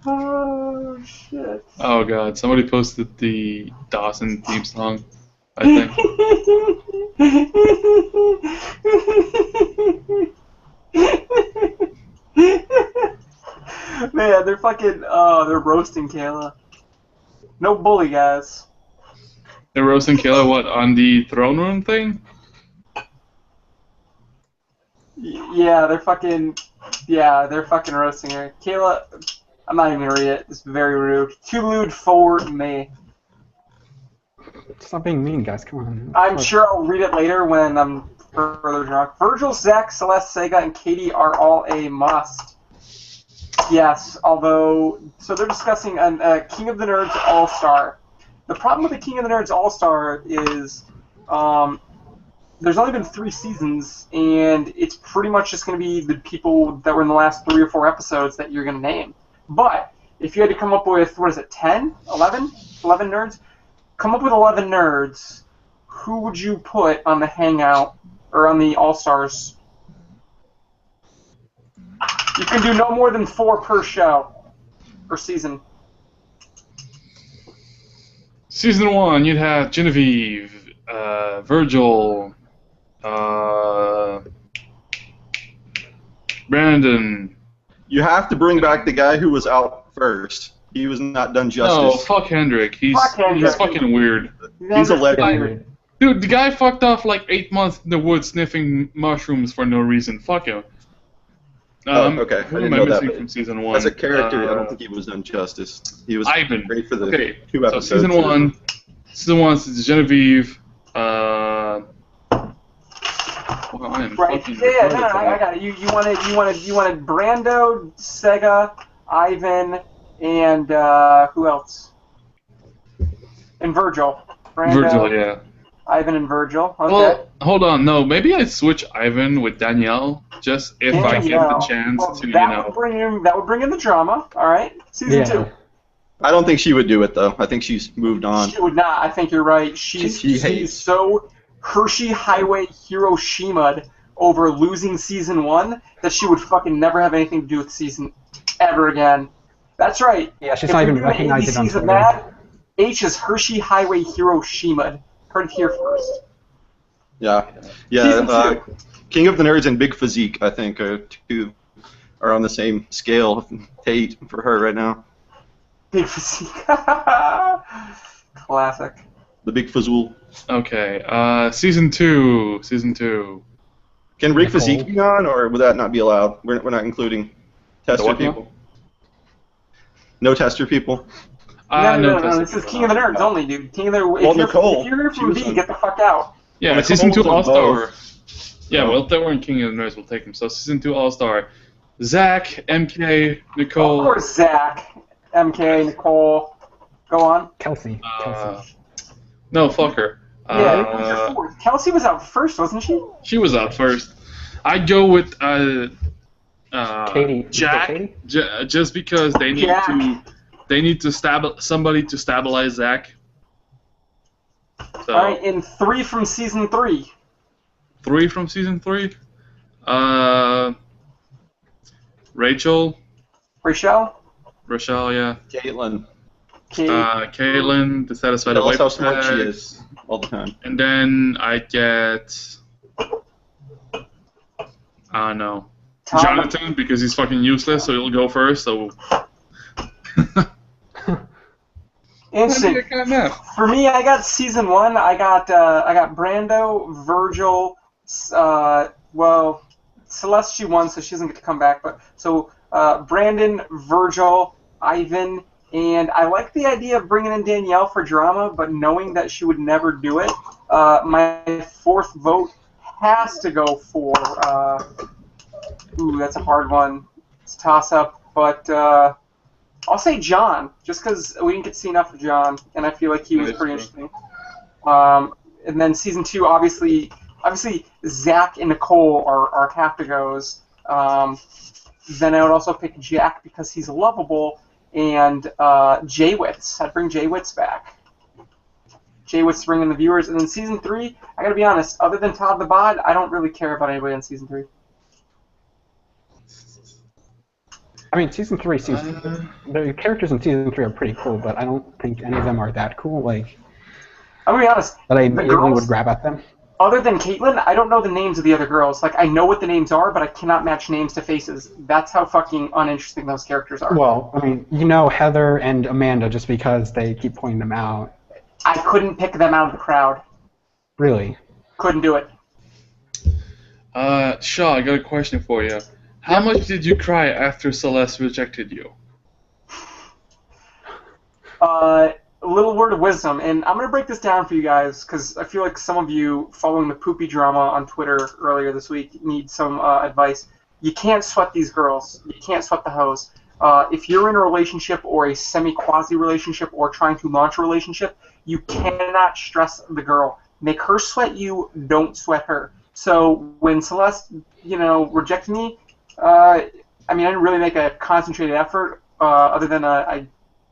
Oh shit. Oh god, somebody posted the Dawson theme song, I think. Man, they're fucking. Oh, they're roasting Kayla. No bully, guys. They're roasting Kayla, what, on the throne room thing? Yeah, they're fucking. Yeah, they're fucking roasting her. Kayla, I'm not even gonna read it. It's very rude. Too lewd for me. Stop being mean, guys. Come on. I'm sure I'll read it later when I'm further drunk. Virgil, Zach, Celeste, Sega, and Katie are all a must. Yes, although, so they're discussing a King of the Nerds All-Star. The problem with the King of the Nerds All-Star is there's only been 3 seasons, and it's pretty much just going to be the people that were in the last 3 or 4 episodes that you're going to name. But if you had to come up with, 10? 11? 11 nerds? Come up with 11 nerds. Who would you put on the Hangout, or on the All-Stars? You can do no more than 4 per show, per season. Season 1, you'd have Genevieve, Virgil, Brandon. You have to bring back the guy who was out first. He was not done No, justice. fuck Hendrick. He's Hendrick. fucking weird. He's a legend. Weird. Dude, the guy fucked off like 8 months in the woods sniffing mushrooms for no reason. Fuck him. Okay. I Who didn't am I know that, missing but from season 1? As a character, I don't think he was done justice. He was Ivan. great for the Okay, 2 so episodes. season 1 is Genevieve. Well, I am Right. fucking Yeah, no, retarded I got it. You wanted Brando, Sega, Ivan, and who else? And Virgil. Brando, Virgil, yeah. Ivan, and Virgil. Okay. Well, hold on. No, maybe I'd switch Ivan with Danielle, just if I get the Danielle. chance Well, to, that would bring in the drama. All right. Season 2. I don't think she would do it, though. I think she's moved on. She would not. I think you're right. She She's hates. so Hershey Highway Hiroshima over losing season 1 that she would fucking never have anything to do with season ever again. That's right. Yeah, she's If not we're even doing recognized on ABCs of Twitter. that, H is Hershey Highway Hiroshima. Heard it here first. Yeah. Season Yeah. 2. King of the Nerds and Big Physique, I think, are on the same scale. Tate for her right now. Big physique. Classic. The Big Fazul. Okay, season 2. Can Big Nicole. Physique be on, or would that not be allowed? We're not including tester what now? people. No tester people. No. This is King of the Nerds only, dude. King of the. If Nicole. you're here from She V, was get the fuck out. Yeah, Well, season 2 Nicole was on All-Star. both. Yeah, well, if they were in King of the Nerds, we'll take him. So season 2 All-Star. Zach, MK, Nicole. Of course, Zach, MK, Nicole. Go on. Kelsey. No, fuck her. Yeah, Kelsey was out first, wasn't she? She was out first. I'd go with Katie. Jack, Katie? just because they need somebody to stabilize Zach. So, All right, and 3 from season 3. 3 from season 3. Rachel, yeah. Caitlin. Caitlin, to satisfy the Tell us wife how smart she tag. is all the time. And then I get, I don't know, Tom. Jonathan, because he's fucking useless, so he'll go first. So. Interesting. For me, I got season 1. I got Brando, Virgil. Well, Celeste, she won, so she doesn't get to come back. But so Brandon, Virgil, Ivan, and I like the idea of bringing in Danielle for drama, but knowing that she would never do it. My 4th vote has to go for. Ooh, that's a hard one. It's a toss-up, but I'll say John, just because we didn't get to see enough of John, and I feel like he was pretty interesting. And then season 2, obviously, Zach and Nicole are have-to-goes. Then I would also pick Jack because he's lovable, and Jaywitz. I'd bring Jaywitz back. Jaywitz to bring in the viewers. And then season 3, I gotta be honest, other than Todd the Bod, I don't really care about anybody in season 3. I mean, season 3, the characters in season 3 are pretty cool, but I don't think any of them are that cool. Like, I'm gonna be honest. that I the immediately girls, would grab at them. Other than Caitlyn, I don't know the names of the other girls. Like, I know what the names are, but I cannot match names to faces. That's how fucking uninteresting those characters are. Well, I mean, you know Heather and Amanda just because they keep pointing them out. I couldn't pick them out of the crowd. Really? Couldn't do it. Shaw, I got a question for you. How much did you cry after Celeste rejected you? A little word of wisdom, and I'm going to break this down for you guys, because I feel like some of you, following the poopy drama on Twitter earlier this week, need some advice. You can't sweat these girls. You can't sweat the hoes. If you're in a relationship or a semi-quasi relationship or trying to launch a relationship, you cannot stress the girl. Make her sweat you, don't sweat her. So when Celeste, rejected me, I didn't really make a concentrated effort, other than I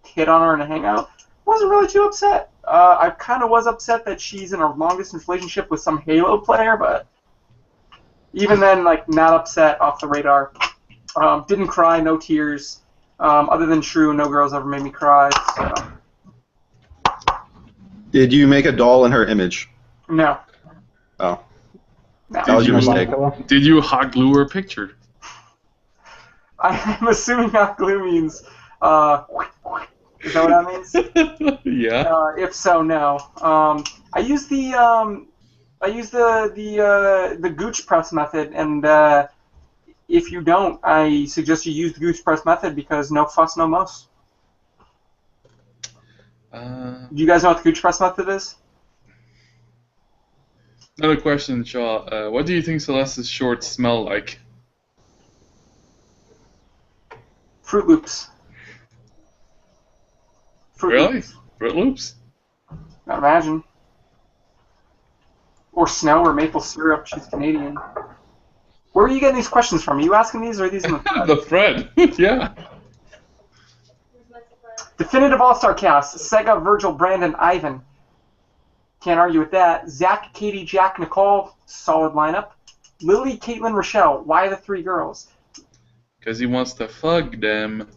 hit on her in a hangout. Wasn't really too upset. I kind of was upset that she's in a long-distance relationship with some Halo player, but even then, not upset off the radar. Didn't cry, no tears. Other than Shrew, no girls ever made me cry. So. Did you make a doll in her image? No. Oh. No. That was your mistake. Did you hot glue her picture? I'm assuming hot glue means. Is that what that means? Yeah. If so, no. I use the Gooch press method, and if you don't, I suggest you use the Gooch press method because no fuss, no muss. Do you guys know what the Gooch press method is? Another question, Shaw. What do you think Celeste's shorts smell like? Fruit Loops. Really? Fruit Loops? I imagine. Or snow or maple syrup. She's Canadian. Where are you getting these questions from? Are you asking these or are these in the thread? The thread. Yeah. Definitive All-Star cast. Sega, Virgil, Brandon, Ivan. Can't argue with that. Zach, Katie, Jack, Nicole. Solid lineup. Lily, Caitlin, Rochelle. Why the 3 girls? Because he wants to fuck them.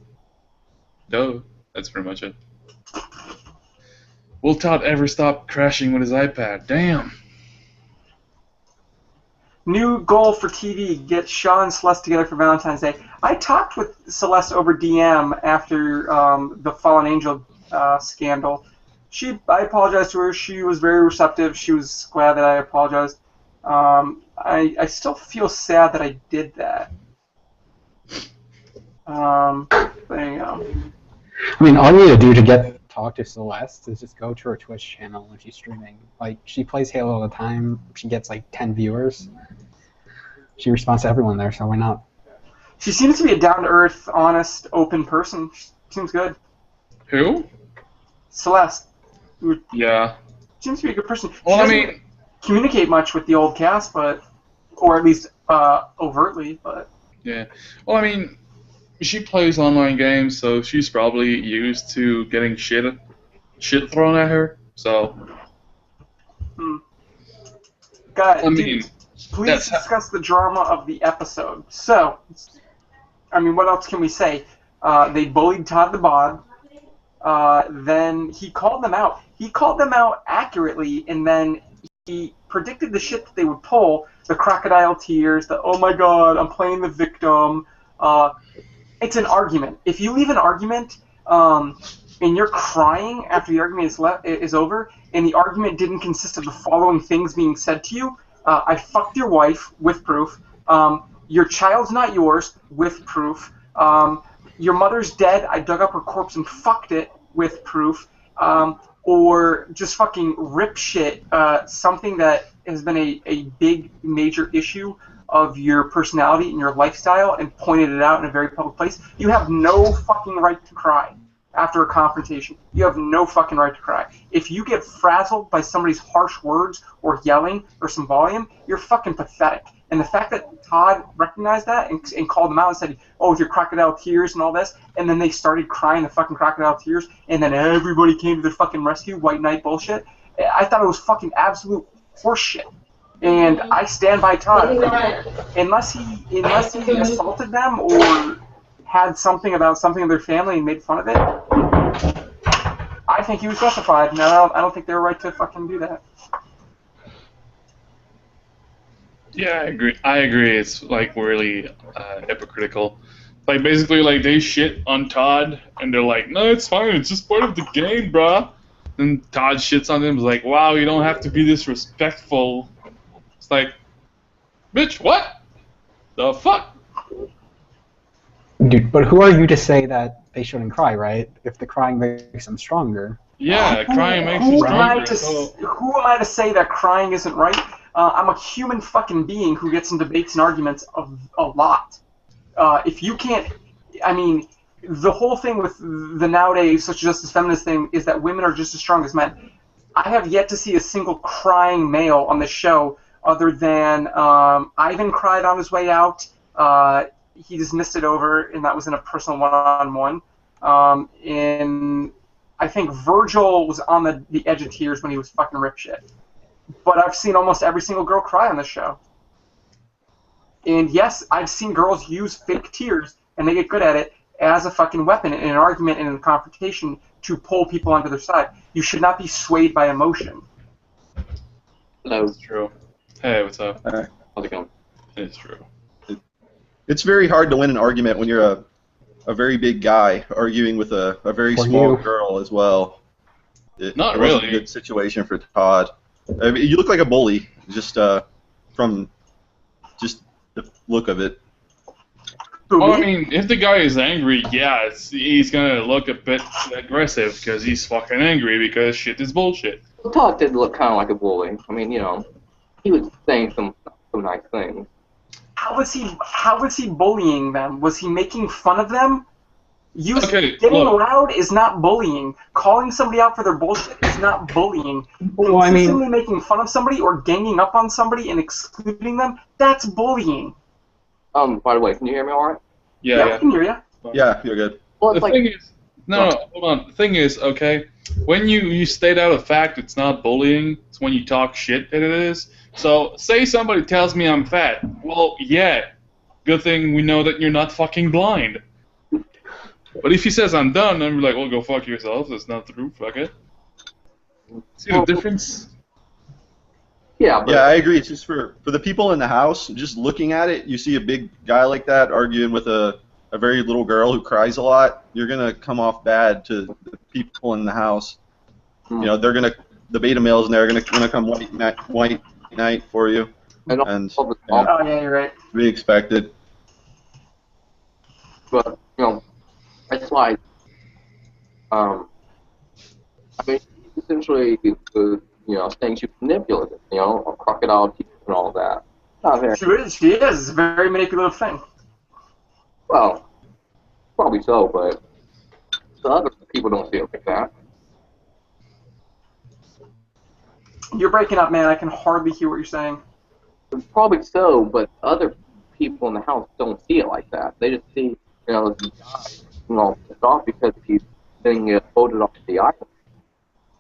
Duh. That's pretty much it. Will Todd ever stop crashing with his iPad? Damn. New goal for TV, get Shaw and Celeste together for Valentine's Day. I talked with Celeste over DM after the Fallen Angel scandal. I apologized to her. She was very receptive. She was glad that I apologized. I still feel sad that I did that. There you go. I mean, all you need to do to get talk to Celeste is just go to her Twitch channel when she's streaming. Like, she plays Halo all the time. She gets like 10 viewers. She responds to everyone there, so why not? She seems to be a down-to-earth, honest, open person. She seems good. Who? Celeste. Yeah. Seems to be a good person. Well, She I doesn't mean, communicate much with the old cast, or at least overtly, but... yeah. Well, I mean, she plays online games, so she's probably used to getting shit thrown at her. So. God, I mean, dude, please discuss the drama of the episode. So, I mean, what else can we say? They bullied Todd the Bod. Then he called them out. He called them out accurately, and then he predicted the shit that they would pull, the crocodile tears, the, oh my god, I'm playing the victim. It's an argument. If you leave an argument and you're crying after the argument is over, and the argument didn't consist of the following things being said to you, I fucked your wife, with proof. Your child's not yours, with proof. Your mother's dead, I dug up her corpse and fucked it, with proof. Or just fucking rip shit, something that has been a big, major issue of your personality and your lifestyle, and pointed it out in a very public place. You have no fucking right to cry after a confrontation. You have no fucking right to cry. If you get frazzled by somebody's harsh words or yelling or some volume, you're fucking pathetic. And the fact that Todd recognized that and called them out and said, oh, with your crocodile tears and all this, and then they started crying the fucking crocodile tears, and then everybody came to their fucking rescue, white knight bullshit, I thought it was fucking absolute horseshit. And I stand by Todd. Unless he assaulted them or had something about something of their family and made fun of it, I think he was justified. No, I don't think they were right to fucking do that. yeah, I agree. It's like really hypocritical. Like basically, like they shit on Todd, and they're like, "No, it's fine. It's just part of the game, bruh." Then Todd shits on them. Is like, "Wow, you don't have to be disrespectful." It's like, bitch, what? The fuck? Dude, but who are you to say that they shouldn't cry, right? If the crying makes them stronger. Yeah, crying makes you stronger. Who am I to say that crying isn't right? I'm a human fucking being who gets in debates and arguments a lot. If you can't, I mean, the whole thing with the nowadays social justice feminist thing is that women are just as strong as men. I have yet to see a single crying male on the show other than Ivan cried on his way out. He just missed it over, and that was in a personal one-on-one. And I think Virgil was on the edge of tears when he was fucking rip shit. But I've seen almost every single girl cry on this show. And yes, I've seen girls use fake tears, and they get good at it, as a fucking weapon in an argument and in a confrontation to pull people onto their side. You should not be swayed by emotion. That's true. Hey, what's up? How's it going? It's true. It's very hard to win an argument when you're a very big guy arguing with a very small girl as well. Not it really. wasn't a good situation for Todd. I mean, you look like a bully, just from just the look of it. Well, I mean, if the guy is angry, yeah, he's gonna look a bit aggressive because he's fucking angry because shit is bullshit. Well, Todd did look kind of like a bully. I mean, you know, he was saying some nice things. How was he bullying them? Was he making fun of them? Getting loud is not bullying. Calling somebody out for their bullshit is not bullying. Well, I mean, consistently making fun of somebody or ganging up on somebody and excluding them, that's bullying. By the way, can you hear me all right? Yeah, I can hear you. Yeah, you're good. Well, The thing is, hold on. The thing is, okay, when you state out a fact, it's not bullying. It's when you talk shit that it is. So, say somebody tells me I'm fat. Well, yeah, good thing we know that you're not fucking blind. But if he says I'm done, I'm like, well, go fuck yourself. That's not true. Fuck it. See the difference? Yeah, Yeah, I agree. It's just for the people in the house, just looking at it, you see a big guy like that arguing with a very little girl who cries a lot, you're going to come off bad to the people in the house. You know, they're going to, the beta males and they're going to come white knight for you. And oh, yeah, you're right. To be expected. But, you know, it's like, I mean, essentially, saying she's manipulative, a crocodile teeth and all that. Not very, She is. She is. It's a very manipulative thing. well, probably so, but the other people don't see it like that. You're breaking up, man. I can hardly hear what you're saying. Probably so, but other people in the house don't see it like that. They just see, the guy, pissed off because he's getting voted off the island.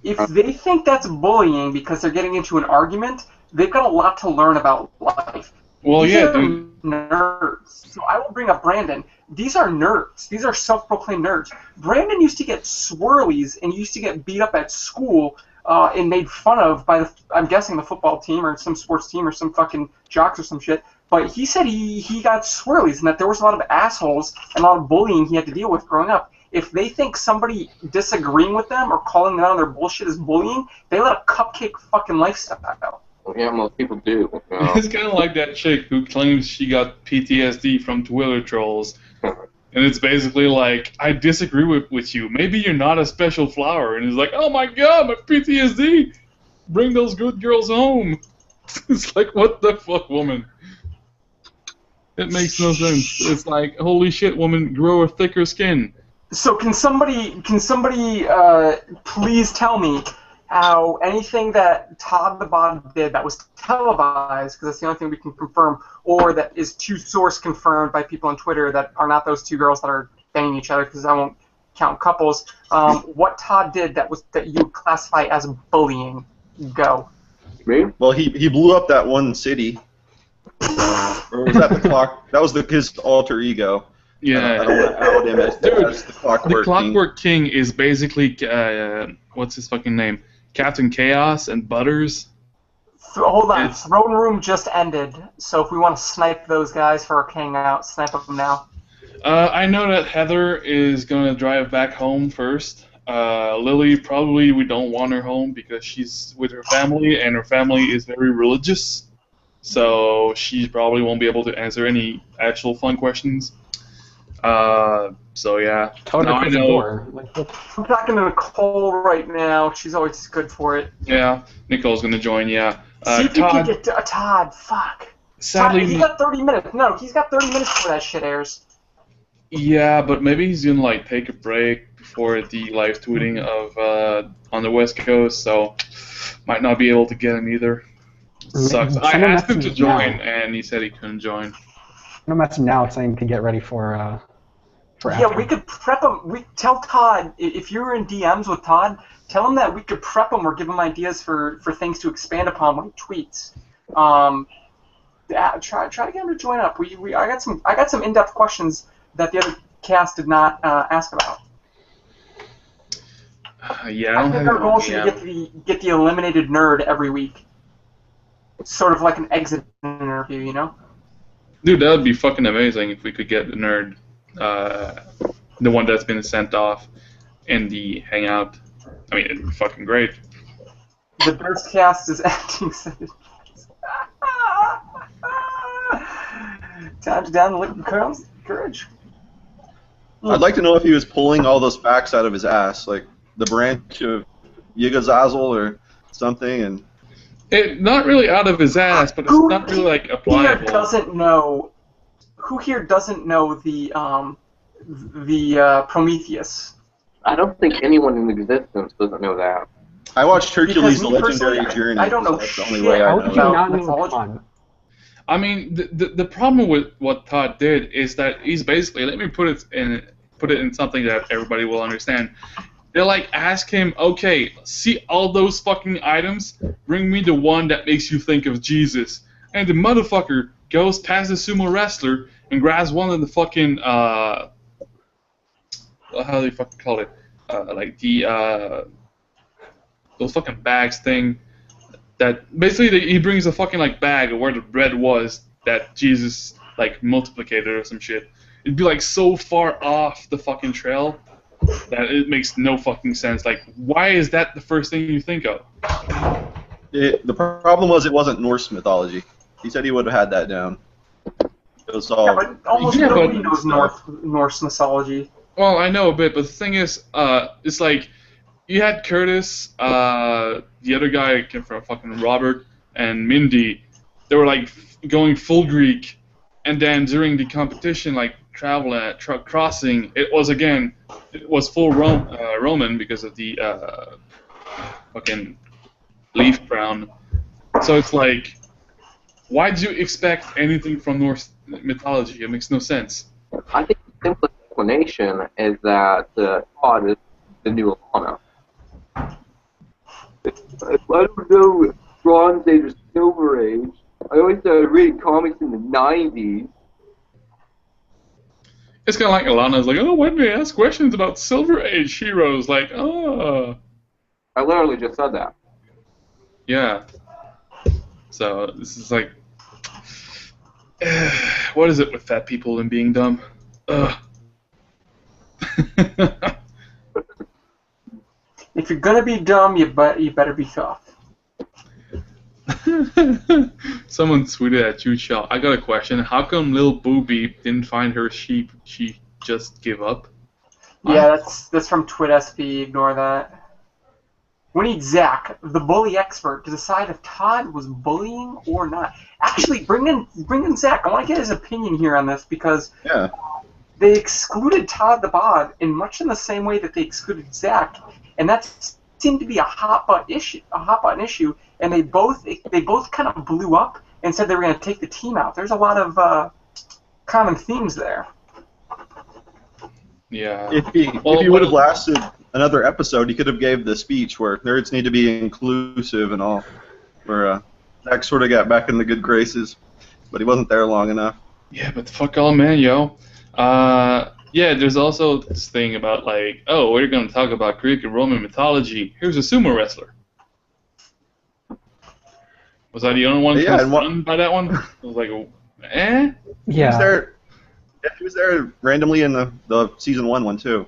If they think that's bullying because they're getting into an argument, they've got a lot to learn about life. Well, These yeah, are dude. nerds. So I will bring up Brandon. These are nerds. These are self-proclaimed nerds. Brandon used to get swirlies and used to get beat up at school and made fun of by I'm guessing the football team or some sports team or some fucking jocks or some shit. But he said he got swirlies and that there was a lot of assholes and a lot of bullying he had to deal with growing up. If they think somebody disagreeing with them or calling them out on their bullshit is bullying, they let a cupcake fucking lifestyle. Yeah, most people do. It's kind of like that chick who claims she got PTSD from Twitter trolls. And it's basically like, I disagree with you. Maybe you're not a special flower. And it's like, oh my god, my PTSD! Bring those good girls home. It's like, what the fuck, woman? It makes no sense. It's like, holy shit, woman, grow a thicker skin. So can somebody please tell me how anything that Todd the Bod did that was televised, because that's the only thing we can confirm, or that is to source confirmed by people on Twitter that are not those two girls that are banging each other, because I won't count couples, what Todd did that you would classify as bullying? Go. Me? Well, he blew up that one city. Or was that the clock? That was his alter ego. Yeah. I don't want to out him as the Clockwork King. The Clockwork King is basically, what's his fucking name? Captain Chaos and Butters. Hold on. Throne Room just ended, so if we want to snipe those guys for our hangout, snipe them now. I know that Heather is going to drive back home first. Lily, probably we don't want her home because she's with her family, and her family is very religious. So she probably won't be able to answer any actual fun questions. So yeah. Tell her to close the door. I'm talking to Nicole right now. She's always good for it. Yeah, Nicole's gonna join. Yeah. See if you can get Todd. Fuck. Sadly, Todd, he got 30 minutes. No, he's got 30 minutes before that shit airs. Yeah, but maybe he's gonna like take a break before the live tweeting of on the West Coast, so might not be able to get him either. Sucks. I asked him to join, and he said he couldn't join. I'm messaging now saying to get ready for Yeah, after. we could prep him. We tell Todd, if you're in DMs with Todd, tell him that we could prep him or give him ideas for things to expand upon when he tweets. Yeah, try to get him to join up. I got some in-depth questions that the other cast did not ask about. Yeah, I think our goal should be get the eliminated nerd every week. It's sort of like an exit interview, you know? Dude, that would be fucking amazing if we could get the nerd, the one that's been sent off, in the hangout. I mean, it'd be fucking great. The Burst cast is acting. Time to down the liquid courage. I'd like to know if he was pulling all those facts out of his ass, like the branch of Yigazazel or something, and. Not really out of his ass, but it's not really like applicable. Who here doesn't know the Prometheus? I don't think anyone in existence doesn't know that. I watched Hercules: The Because me Legendary personally, Journey. I don't know That's the only shit way I How know. would you about not know mythology. fun? I mean, the problem with what Todd did is that he's basically, let me put it in something that everybody will understand. They like ask him, okay, see all those fucking items? Bring me the one that makes you think of Jesus. And the motherfucker goes past the sumo wrestler and grabs one of the fucking how do you fucking call it? Like the those fucking bags thing. That basically he brings a fucking like bag of where the bread was that Jesus like multiplicated or some shit. It'd be like so far off the fucking trail that it makes no fucking sense. Like, why is that the first thing you think of? The problem was it wasn't Norse mythology. He said he would have had that down. It was all. Yeah, but almost nobody knows Norse mythology. Well, I know a bit, but the thing is, it's like you had Curtis, the other guy came from fucking Robert, and Mindy. They were like going full Greek, and then during the competition, like crossing, it was full Roman because of the fucking leaf crown. So it's like, why do you expect anything from Norse mythology? It makes no sense. I think the simplest explanation is that Todd is the new Alana. I don't know Bronze Age or Silver Age. I always started reading comics in the 90s. It's kind of like Alana's like, oh, when they ask questions about Silver Age heroes, like, oh. I literally just said that. Yeah. So this is like, what is it with fat people and being dumb? Ugh. If you're gonna be dumb, you better be tough. Someone tweeted at you, Shaw. I got a question. How come Lil Booby didn't find her sheep? She just gave up? Yeah, that's from TwitSP. Ignore that. We need Zach, the bully expert, to decide if Todd was bullying or not. Actually, bring in Zach. I want to get his opinion here on this because they excluded Todd the Bod in much in the same way that they excluded Zach, and that seemed to be a hot button issue. And they both kind of blew up and said they were going to take the team out. There's a lot of common themes there. Yeah. If he would have lasted another episode, he could have gave the speech where nerds need to be inclusive and all, where Zach sort of got back in the good graces, but he wasn't there long enough. Yeah, but fuck all, man, yo. Yeah, there's also this thing about like, oh, we're going to talk about Greek and Roman mythology. Here's a sumo wrestler. Was I the only one stunned by that one? I was like, eh? Yeah. He was there randomly in the season 1 one too.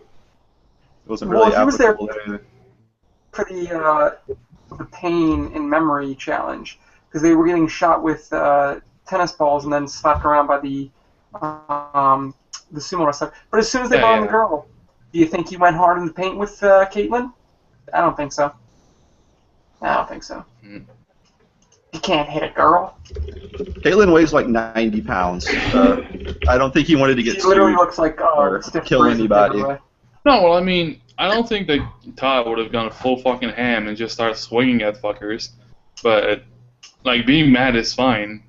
It wasn't really applicable there. For the pain and memory challenge, because they were getting shot with tennis balls and then slapped around by the sumo wrestler. But as soon as they brought in the girl, do you think he went hard in the paint with Caitlyn? I don't think so. You can't hit a girl. Caitlyn weighs like 90 pounds. I don't think he wanted to get She literally looks like or kill anybody. No, well, I mean, I don't think that Todd would have gone full fucking ham and just started swinging at fuckers. But, like, being mad is fine.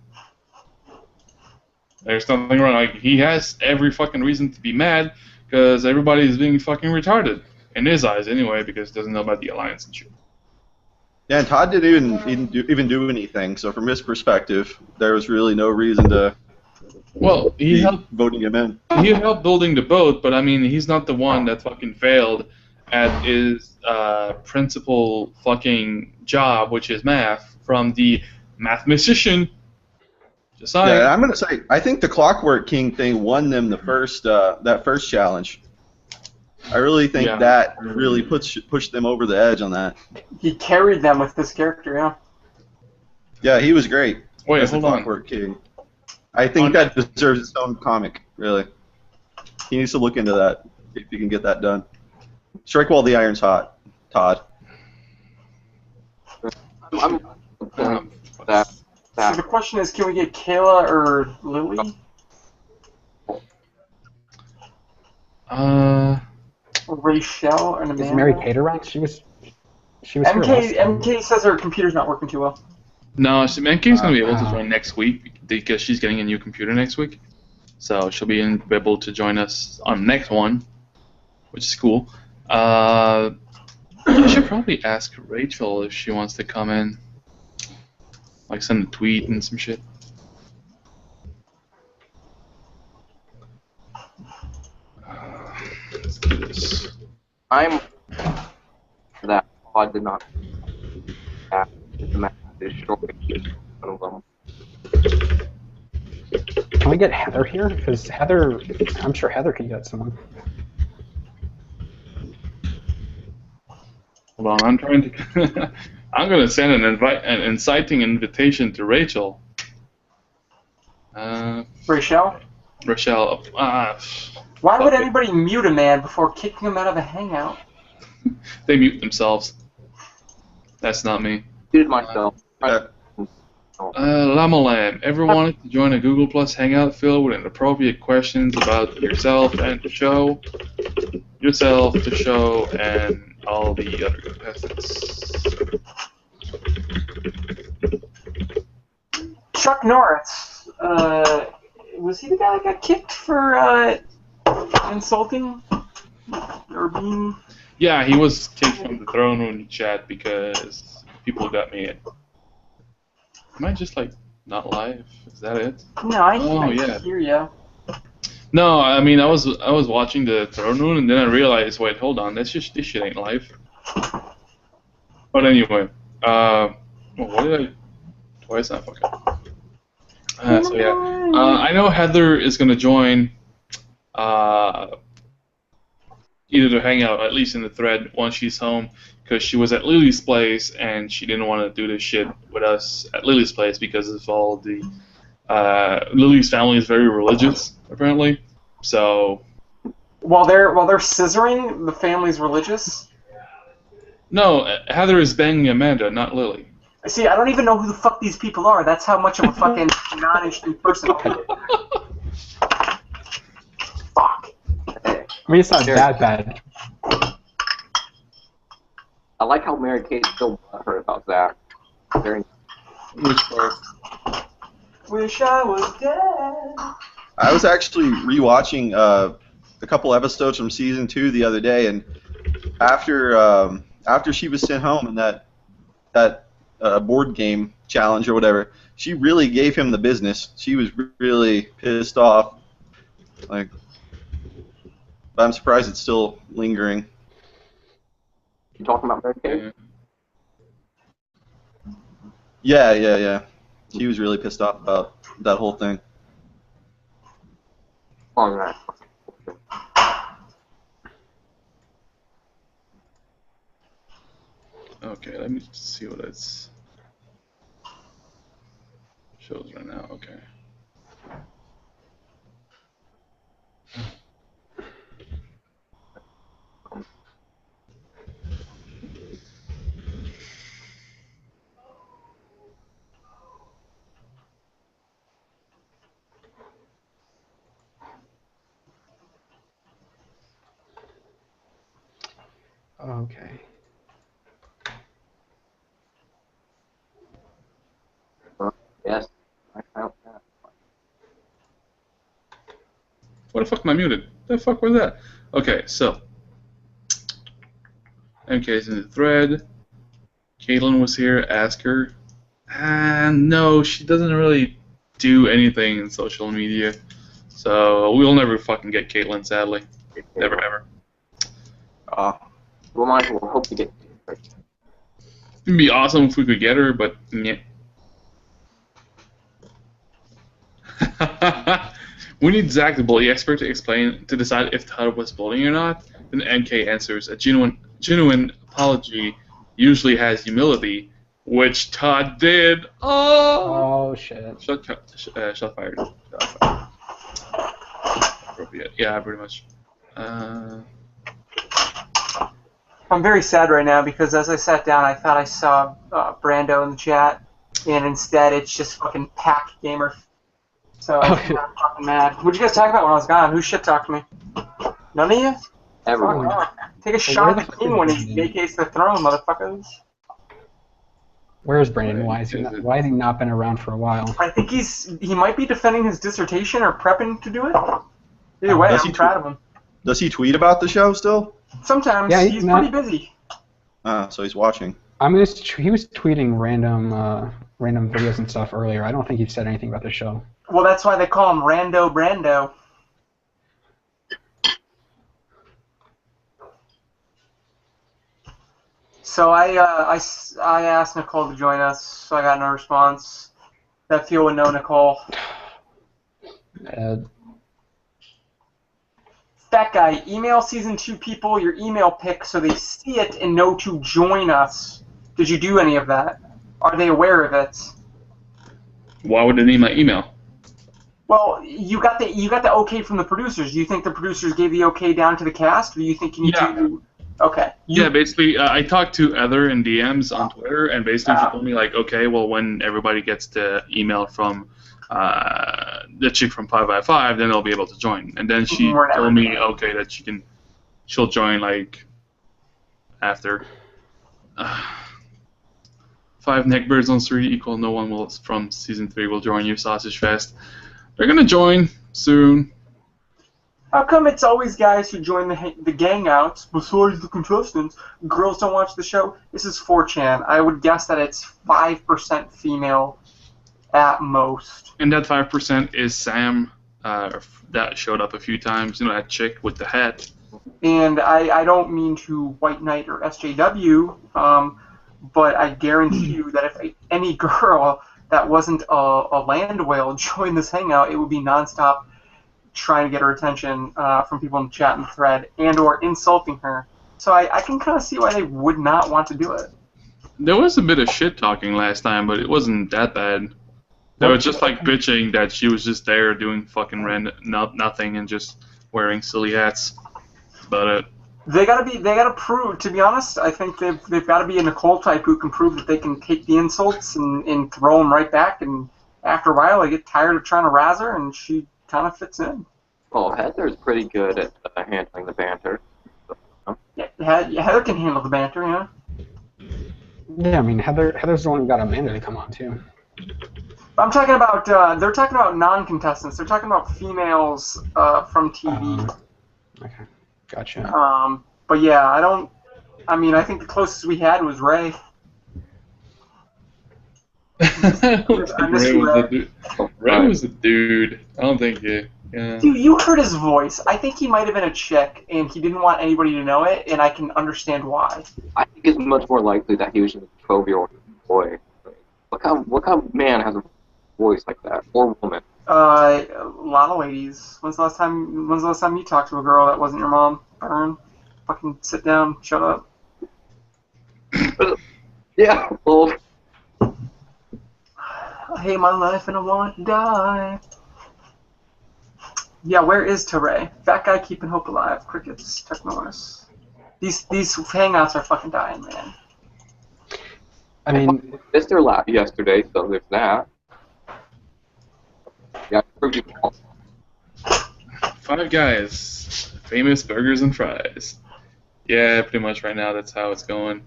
There's nothing wrong. Like, he has every fucking reason to be mad because everybody is being fucking retarded. In his eyes, anyway, because he doesn't know about the Alliance and shit. Yeah, and Todd didn't even do anything, so from his perspective, there was really no reason to he helped voting him in. He helped building the boat, but I mean, he's not the one that fucking failed at his principal fucking job, which is math, from the mathematician. Just saying. Yeah, I'm gonna say I think the Clockwork King thing won them the first that first challenge. I really think that really pushed them over the edge on that. He carried them with this character, yeah. Yeah, he was great. Wait, as the Clockwork King. I think that deserves its own comic, really. He needs to look into that, if he can get that done. Strike while the iron's hot, Todd. So the question is, can we get Kayla or Lily? Or Rachel and Amanda? Is Mary Kate around? She was MK says her computer's not working too well. No, MK's going to be able to join next week because she's getting a new computer next week. So she'll be able to join us on the next one, which is cool. I should probably ask Rachel if she wants to come in. Like send a tweet and some shit. Let's do this. I'm that Todd did not destroy one of them. Can we get Heather here? Because Heather, I'm sure Heather could get someone. Hold on, I'm trying to. I'm gonna send an inciting invitation to Rachel. Rachel? Rachel. Why would anybody mute a man before kicking him out of a hangout? They mute themselves. That's not me. Muted myself. Lamalam, ever wanted to join a Google Plus Hangout filled with inappropriate questions about yourself and the show? Yourself, the show, and all the other contestants. Chuck Norris. Was he the guy that got kicked for insulting or being? Yeah, he was kicked from the throne room chat because people got me in. Am I just like not live? Is that it? No, I can hear you. No, I mean I was watching the throne room and then I realized, wait, hold on, this shit ain't live. But anyway, what did I? Why is that fucking? So yeah, I know Heather is gonna join. Either to hang out, at least in the thread, once she's home, because she was at Lily's place and she didn't want to do this shit with us at Lily's place because of all the Lily's family is very religious apparently. So while they're scissoring, the family's religious. No, Heather is banging Amanda, not Lily. See, I don't even know who the fuck these people are. That's how much of a fucking non-interesting person I am. Fuck. I mean, it's not that bad. I like how Mary Kate still heard about that. Which part? Wish I was dead. I was actually rewatching a couple episodes from season 2 the other day, and after she was sent home in that board game challenge or whatever, she really gave him the business. She was really pissed off. Like, but I'm surprised it's still lingering. You talking about Mary Kate? Yeah. She was really pissed off about that whole thing. All right. Okay, let me see what it shows right now. Okay. Okay. Yes, I found that. What the fuck am I muted? The fuck was that? Okay, so MK's in the thread. Caitlin was here. Ask her. No, she doesn't really do anything in social media. So we'll never fucking get Caitlin, sadly. Never ever. We might as well hope to get. It'd be awesome if we could get her, but yeah. We need Zach, the bully expert, to decide if Todd was bullying or not. Then MK answers, a genuine apology usually has humility, which Todd did. Oh shit. Shot fired. Appropriate. Yeah, pretty much. I'm very sad right now because as I sat down, I thought I saw Brando in the chat, and instead it's just fucking Pack Gamer. So I'm fucking mad. What'd you guys talk about when I was gone? Who shit talked to me? None of you? Everyone. Take a shot at the king when he vacates the throne, motherfuckers. Where is Brandon? Why has he not been around for a while? I think he might be defending his dissertation or prepping to do it. Either way, I'm proud of him. Does he tweet about the show still? Sometimes. Yeah, he's pretty busy. So he's watching. I mean, he was tweeting random videos and stuff earlier. I don't think he said anything about the show. Well, that's why they call him Rando Brando. So I asked Nicole to join us, so I got no response. That feel would know Nicole. That guy, email season 2 people your email pic so they see it and know to join us. Did you do any of that? Are they aware of it? Why would they need my email? Well, you got the okay from the producers. Do you think the producers gave the okay down to the cast, or do you think you need to? Okay. Yeah, basically, I talked to Heather in DMs on Twitter, and basically she told me, like, okay, well, when everybody gets the email from the chick from 5x5, then they'll be able to join. And then she told me, okay, that she'll join, like, after. 5 neckbeards on 3 equal no one will from Season 3 will join you, Sausage Fest. They're going to join soon. How come it's always guys who join the gangouts besides the contestants? Girls don't watch the show? This is 4chan. I would guess that it's 5% female at most. And that 5% is Sam that showed up a few times, you know, that chick with the hat. And I don't mean to White Knight or SJW, but I guarantee you that if any girl that wasn't a land whale joined this hangout, it would be nonstop trying to get her attention from people in the chat and the thread, and or insulting her. So I can kind of see why they would not want to do it. There was a bit of shit talking last time, but it wasn't that bad. They were just like bitching that she was just there doing fucking nothing and just wearing silly hats. That's about it. They gotta prove. To be honest, I think they've got to be a Nicole type who can prove that they can take the insults and throw them right back. And after a while, they get tired of trying to razz her, and she kind of fits in. Well, Heather's pretty good at handling the banter. Yeah, Heather can handle the banter, yeah. Yeah, I mean, Heather's the one who got Amanda to come on, too. I'm talking about, they're talking about non-contestants. They're talking about females from TV. Okay, gotcha. But yeah, I think the closest we had was Ray. Ray was a dude. I don't think he... Yeah. Dude, you heard his voice. I think he might have been a chick, and he didn't want anybody to know it, and I can understand why. I think it's much more likely that he was just a 12-year-old boy. What kind of man has a voice like that, or woman? A lot of ladies. When's the last time you talked to a girl that wasn't your mom? Burn. Fucking sit down. Shut up. Yeah. Well. I hate my life and I want to die. Yeah, where is Teray? Fat guy keeping hope alive. Crickets. Technoris. These hangouts are fucking dying, man. I mean, Missed their lap yesterday, so there's that. Yeah, pretty cool. 5 Guys. Famous burgers and fries. Yeah, pretty much right now that's how it's going.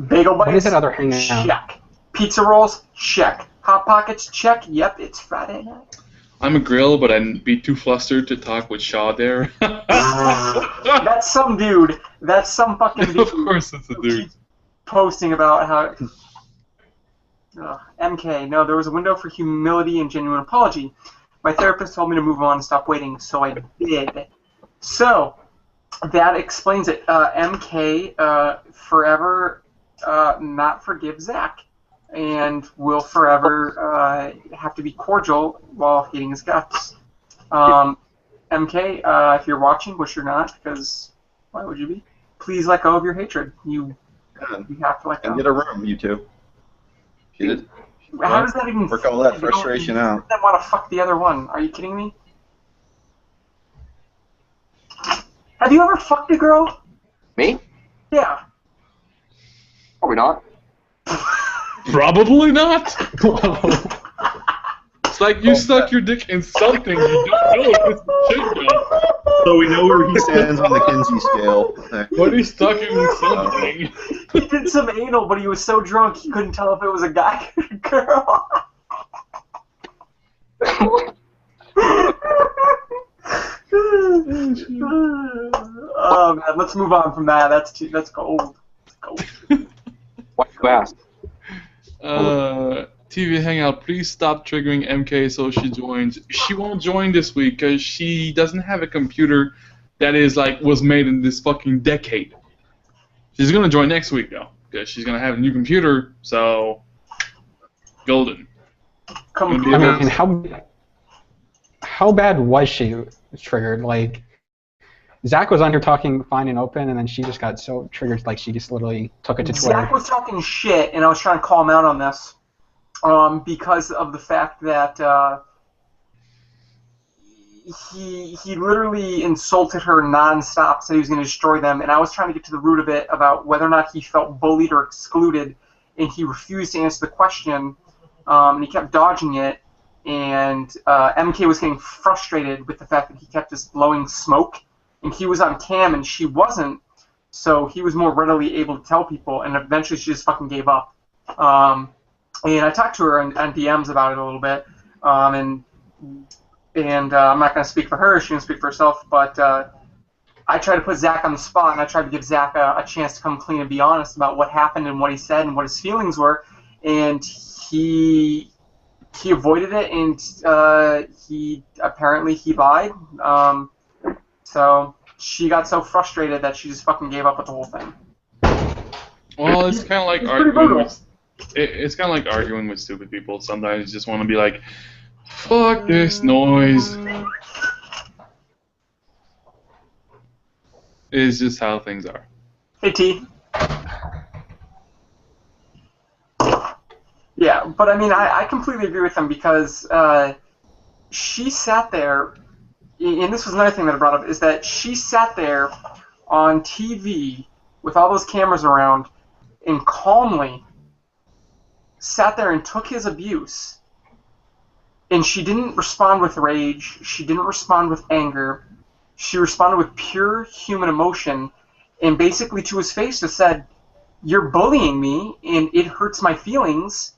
Bagel bites? What is that other hangout? Check. Pizza rolls? Check. Hot Pockets? Check. Yep, it's Friday night. I'm a grill, but I'd be too flustered to talk with Shaw there. That's some dude. That's some fucking dude. Of course it's a dude. Posting about how... MK, no, there was a window for humility and genuine apology. My therapist told me to move on and stop waiting, so I did. So, that explains it. MK forever not forgive Zach, and will forever have to be cordial while hating his guts. MK, if you're watching, which you're not, because why would you be? Please let go of your hatred. You have to let go. And get a room, you two. How does that even work all that frustration out? I want to fuck the other one. Are you kidding me? Have you ever fucked a girl? Me? Yeah. Probably not. Probably not. It's like you stuck your dick in something you don't know if it's a chick or not. So we know where he stands on the Kinsey scale. But he's stuck in something. He did some anal, but he was so drunk he couldn't tell if it was a guy or a girl. Oh man, let's move on from that. That's gold. Gold. Why you ask? TV Hangout, please stop triggering MK so she joins. She won't join this week because she doesn't have a computer that was made in this fucking decade. She's gonna join next week though, because she's gonna have a new computer. So, golden. I mean, how bad was she triggered? Like, Zach was on here talking fine and open, and then she just got so triggered, like she just literally took it to Twitter. Zach was talking shit, and I was trying to call him out on this. Because of the fact that he literally insulted her nonstop, said he was going to destroy them, and I was trying to get to the root of it about whether or not he felt bullied or excluded, and he refused to answer the question, and he kept dodging it, and MK was getting frustrated with the fact that he kept just blowing smoke, and he was on cam and she wasn't, so he was more readily able to tell people, and eventually she just fucking gave up. And I talked to her on DMs about it a little bit, and I'm not going to speak for her, she didn't speak for herself, but I tried to put Zach on the spot, and I tried to give Zach a chance to come clean and be honest about what happened and what he said and what his feelings were, and he avoided it, and he lied, so she got so frustrated that she just fucking gave up with the whole thing. Well, it's kind of like arguing with, it's kind of like arguing with stupid people. Sometimes you just want to be like, fuck this noise. It's just how things are. Hey, T. Yeah, but I mean, I completely agree with him because she sat there, and this was another thing that I brought up, is that she sat there on TV with all those cameras around and calmly sat there and took his abuse, and she didn't respond with rage, she didn't respond with anger, she responded with pure human emotion, and basically to his face just said, "You're bullying me, and it hurts my feelings.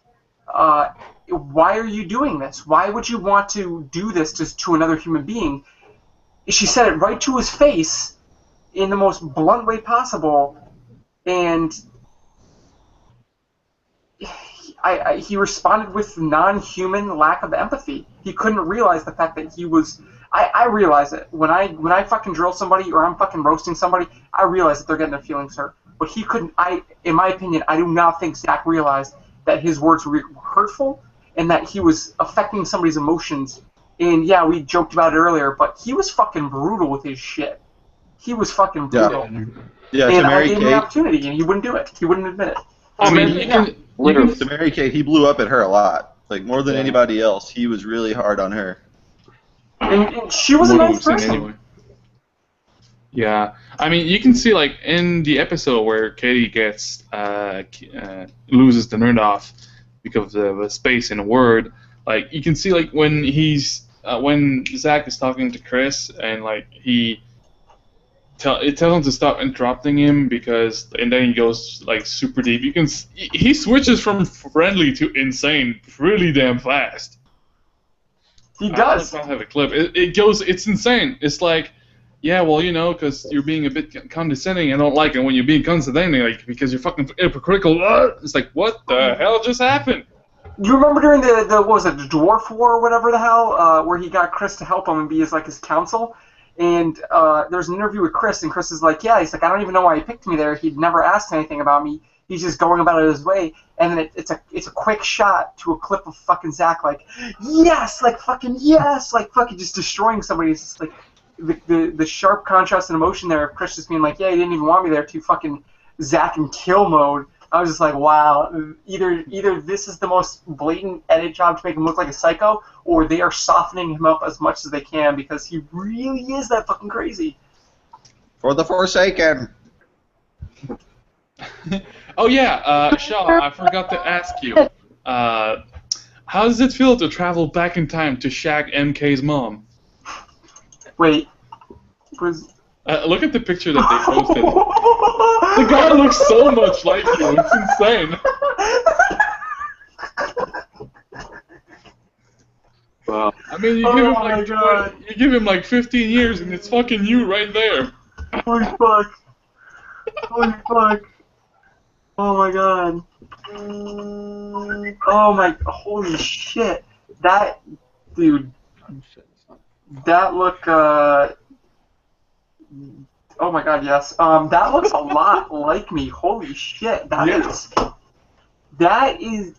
Why are you doing this? Why would you want to do this to another human being?" She said it right to his face in the most blunt way possible, and he responded with non-human lack of empathy. He couldn't realize the fact that he was... I realize it. When I fucking drill somebody or I'm fucking roasting somebody, I realize that they're getting their feelings hurt. But he couldn't... in my opinion, I do not think Zach realized that his words were hurtful and that he was affecting somebody's emotions. And yeah, we joked about it earlier, but he was fucking brutal with his shit. He was fucking brutal. Yeah, and to Mary I gave him Kate. the opportunity, and he wouldn't do it. He wouldn't admit it. I mean, To Mary Kate, he blew up at her a lot. Like, more than anybody else, he was really hard on her. And she was a nice person. Anyway. Yeah, I mean, you can see, like, in the episode where Katie gets loses the nerd off because of a space in a word, like, you can see, like, when he's when Zach is talking to Chris and, like, it tells him to stop interrupting him and then he goes, like, super deep. He switches from friendly to insane really damn fast. He does. I don't have a clip. It's insane. It's like, yeah, well, you know, because you're being a bit condescending. I don't like it when you're being condescending, like, because you're fucking hypocritical. It's like, what the hell just happened? You remember during the what was it, the Dwarf War or whatever the hell, where he got Chris to help him and be his counsel? And there's an interview with Chris, and Chris is like, yeah, he's like, I don't even know why he picked me there. He'd never asked anything about me. He's just going about it his way. And then it's a quick shot to a clip of fucking Zach, like, yes, like fucking yes, like fucking just destroying somebody. It's just like the sharp contrast and emotion there of Chris just being like, yeah, he didn't even want me there, to fucking Zach in kill mode. I was just like, wow, either this is the most blatant edit job to make him look like a psycho, or they are softening him up as much as they can because he really is that fucking crazy. For the Forsaken. Oh yeah, Shaw, I forgot to ask you. How does it feel to travel back in time to shag MK's mom? Wait, look at the picture that they posted. The guy looks so much like you. It's insane. Wow. I mean, you give him like 15 years, and it's fucking you right there. Holy fuck! Holy fuck! Oh my god! Oh my! Holy shit! That dude. That look. Oh my god, yes. That looks a lot like me. Holy shit, that is,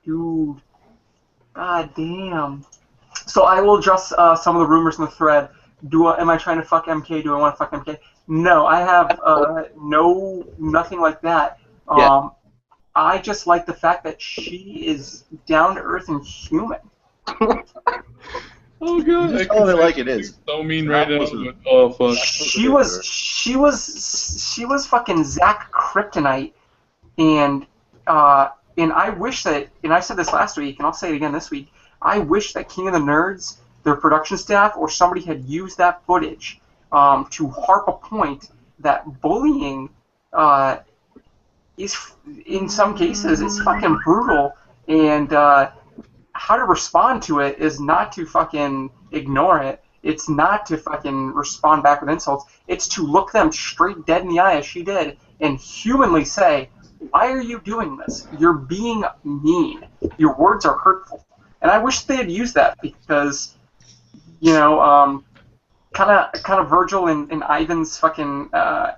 dude. God damn. So I will address some of the rumors in the thread. Am I trying to fuck MK? Do I want to fuck MK? No, I have nothing like that. I just like the fact that she is down to earth and human. Oh god, Just tell it like it is. So mean Zach right now. was a- But, oh fuck. She was fucking Zach Kryptonite, and I wish that, and I said this last week, and I'll say it again this week. I wish that King of the Nerds, their production staff, or somebody had used that footage to harp a point that bullying is, in some cases, it's fucking brutal, and how to respond to it is not to fucking ignore it. It's not to fucking respond back with insults. It's to look them straight dead in the eye, as she did, and humanly say, why are you doing this? You're being mean. Your words are hurtful. And I wish they had used that because, you know, kind of Virgil and Ivan's fucking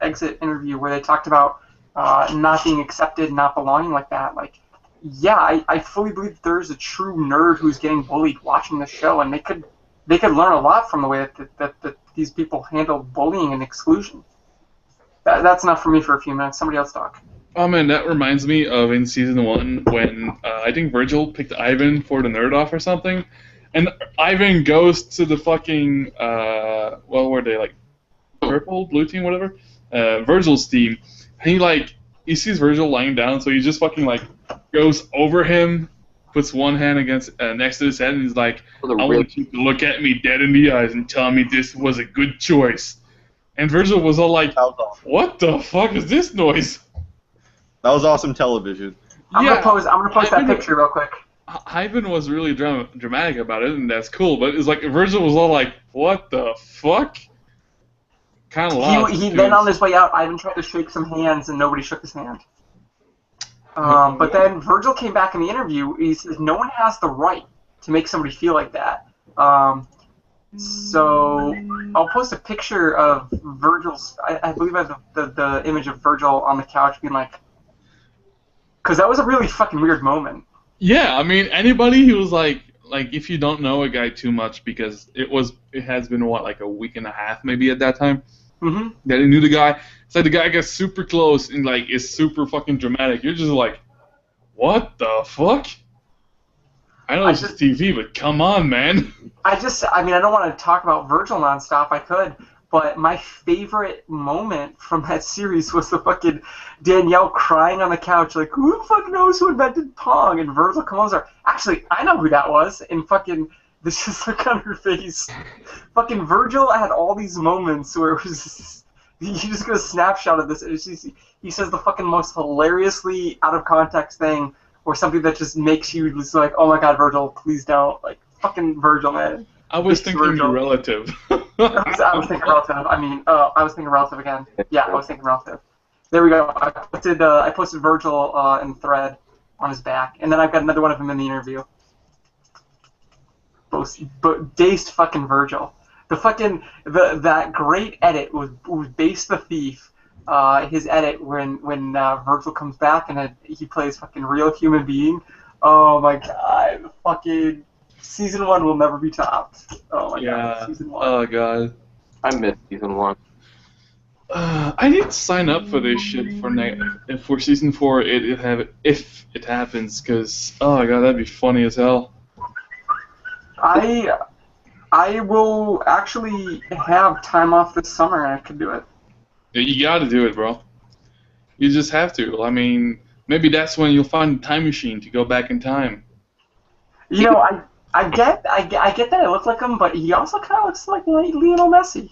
exit interview where they talked about not being accepted, not belonging like that. Like, yeah, I fully believe that there's a true nerd who's getting bullied watching the show, and they could learn a lot from the way that these people handle bullying and exclusion. That's enough for me for a few minutes. Somebody else talk. Oh man, that reminds me of in season 1 when I think Virgil picked Ivan for the nerd off or something, and Ivan goes to the fucking what were they, like purple, blue team, whatever, Virgil's team, and he sees Virgil lying down, so he just fucking like goes over him, puts one hand against next to his head, and he's like, I want you to look at me dead in the eyes and tell me this was a good choice. And Virgil was all like, what the fuck is this noise? That was awesome television. I'm gonna post that picture real quick. Ivan was really dramatic about it, and that's cool. But it's like Virgil was all like, "What the fuck?" Kind of lost. He then on his way out, Ivan tried to shake some hands, and nobody shook his hand. But then Virgil came back in the interview. He says no one has the right to make somebody feel like that. So I'll post a picture of Virgil's. I believe I have the image of Virgil on the couch being like. Because that was a really fucking weird moment. Yeah, I mean, anybody who was like if you don't know a guy too much, because it has been like a week and a half maybe at that time that he knew the guy. It's like the guy gets super close and like is super fucking dramatic. You're just like, what the fuck? I know it's just TV, but come on, man. I don't want to talk about Virgil nonstop. I could. But my favorite moment from that series was the fucking Danielle crying on the couch, like, who the fuck knows who invented Pong? And Virgil comes over. Actually, I know who that was. And fucking, this just look on her face. Fucking Virgil had all these moments where it was just, you just get a snapshot of this. And it's just, he says the fucking most hilariously out of context thing, or something that just makes you just like, oh my god, Virgil, please don't. Like, fucking Virgil, man. I was thinking relative. I was thinking relative. I was thinking relative again. Yeah, I was thinking relative. There we go. I posted Virgil in the thread on his back, and then I've got another one of him in the interview. But dazed fucking Virgil. The fucking that great edit was Base the Thief. His edit when Virgil comes back and he plays fucking real human being. Oh my god, fucking. Season 1 will never be topped. Oh my god, Season 1. Oh god. I missed Season 1. I need to sign up for this shit for Season 4 if it happens, because, oh my god, that'd be funny as hell. I will actually have time off this summer and I could do it. Yeah, you gotta do it, bro. You just have to. I mean, maybe that's when you'll find a time machine to go back in time. You know, I get that I look like him, but he also kind of looks like Lionel Messi.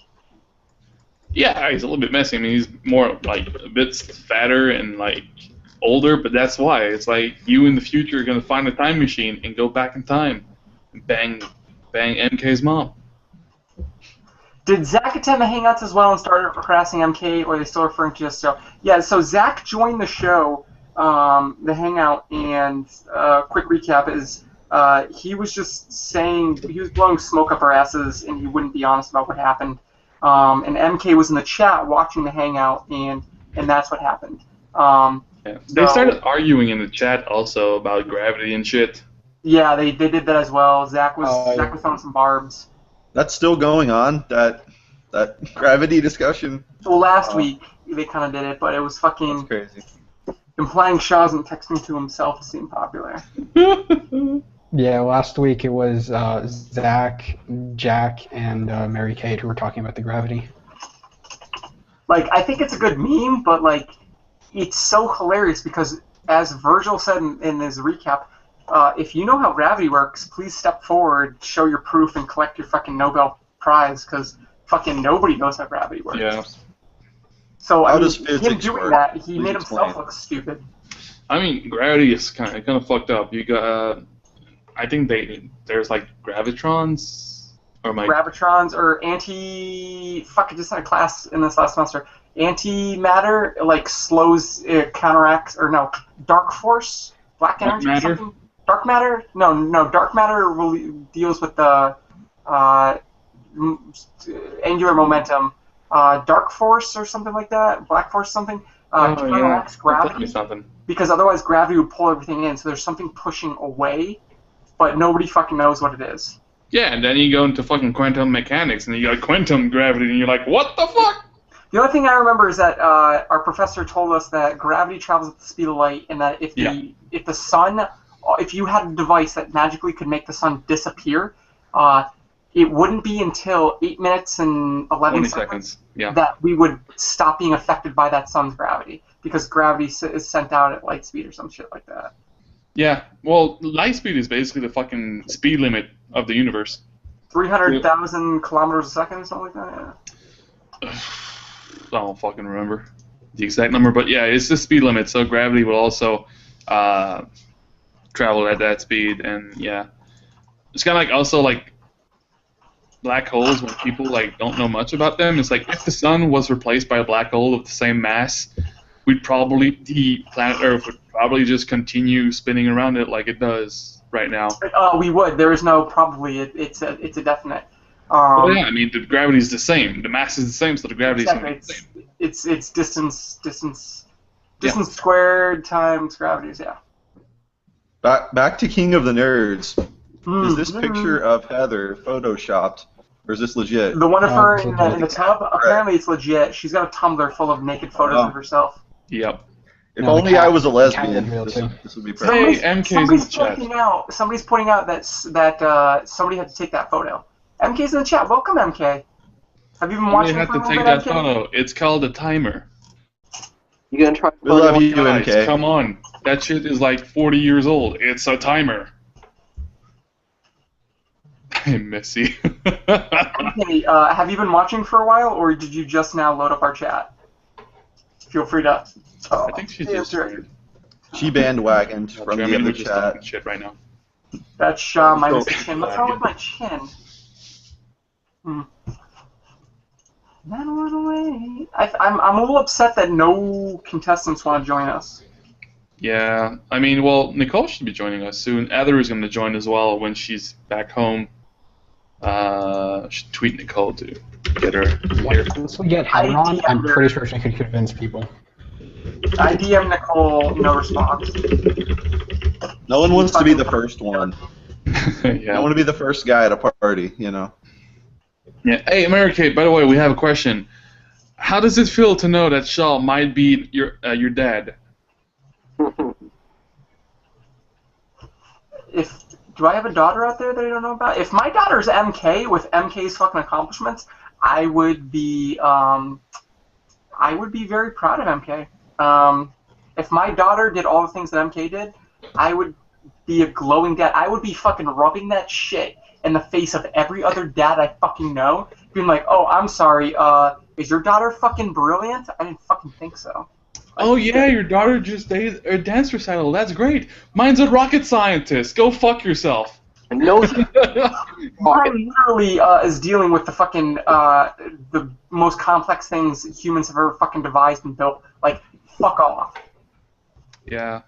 Yeah, he's a little bit messy. I mean, he's more like a bit fatter and like older, but that's why. It's like you in the future are gonna find a time machine and go back in time and bang MK's mom. Did Zach attend the Hangouts as well and started harassing MK, or are they still referring to just so? Yeah, so Zach joined the show, the Hangout, and quick recap is. He was just saying, he was blowing smoke up our asses, and he wouldn't be honest about what happened. And MK was in the chat watching the Hangout, and that's what happened. They started arguing in the chat also about gravity and shit. Yeah, they did that as well. Zach was throwing some barbs. That's still going on, that gravity discussion? Well, last week they kind of did it, but it was fucking... That's crazy. Implying Shaw isn't texting to himself to seem popular. Yeah, last week it was Zach, Jack, and Mary Kate who were talking about the gravity. Like, I think it's a good meme, but like, it's so hilarious because, as Virgil said in his recap, if you know how gravity works, please step forward, show your proof, and collect your fucking Nobel Prize, because fucking nobody knows how gravity works. Yeah. So How I mean, does him physics doing work? that, he Please made himself explain. look stupid. I mean, gravity is kind of fucked up. You got, I think there's like gravitrons, or my Gravitrons or fuck, I just had a class in this last semester. Antimatter, like, slows, counteracts, or no, dark force, black Dark energy, matter? something. Dark matter? No, dark matter deals with the angular momentum. Dark force or something like that, black force something, Oh yeah, counteracts tell me gravity, something. because otherwise gravity would pull everything in, so there's something pushing away, but nobody fucking knows what it is. Yeah, and then you go into fucking quantum mechanics, and you got quantum gravity, and you're like, what the fuck? The only thing I remember is that our professor told us that gravity travels at the speed of light, and that if the sun, if you had a device that magically could make the sun disappear, it wouldn't be until 8 minutes and 11 20 seconds Yeah. that we would stop being affected by that sun's gravity, because gravity is sent out at light speed or some shit like that. Yeah. Well, light speed is basically the fucking speed limit of the universe. 300,000 kilometers a second or something like that. Yeah. I don't fucking remember the exact number, but yeah, it's the speed limit. So gravity will also travel at that speed, and yeah, it's kind of like also like black holes when people like don't know much about them. It's like if the sun was replaced by a black hole of the same mass, the planet Earth would probably just continue spinning around it like it does right now. We would. There is no probably. It's a definite. Well, yeah, I mean the gravity is the same. The mass is the same, so the gravity is the same. It's distance squared times gravity. Yeah. Back to King of the Nerds. Is this picture of Heather photoshopped, or is this legit? The one of her in the tub? Apparently it's legit. She's got a Tumblr full of naked photos of herself. Yep. If only I was a lesbian, real this too. would be perfect. Hey, MK's in the chat. Somebody's pointing out that somebody had to take that photo. MK's in the chat. Welcome, MK. Have you been watching? You have to take that photo. It's called a timer. You gonna try? We love you, Guys, MK. come on. That shit is like 40 years old. It's a timer. I miss you. MK, have you been watching for a while, or did you just now load up our chat? Feel free to. I think she just started. She bandwagoned from the other just chat. talking shit right now. That's minus the chin. What's wrong with my chin? That went away. I'm a little upset that no contestants want to join us. Yeah, I mean, well, Nicole should be joining us soon. Heather is going to join as well when she's back home. Should tweet Nicole to get her here. Once we get Heather on, I'm pretty sure she could convince people. I DM Nicole, no response. No one wants to be the first one. I Yeah. want to be the first guy at a party, you know. Yeah. Hey, Mary Kate, by the way, we have a question. How does it feel to know that Shaw might be your dad? Do I have a daughter out there that I don't know about? If my daughter's MK with MK's fucking accomplishments, I would be very proud of MK. If my daughter did all the things that MK did, I would be a glowing dad. I would be fucking rubbing that shit in the face of every other dad I fucking know, being like, "Oh, I'm sorry. Is your daughter fucking brilliant? I didn't fucking think so." Oh yeah, your daughter just did a dance recital. That's great. Mine's a rocket scientist. Go fuck yourself. No. Mine literally is dealing with the fucking the most complex things humans have ever fucking devised and built. Like, fuck off. Yeah,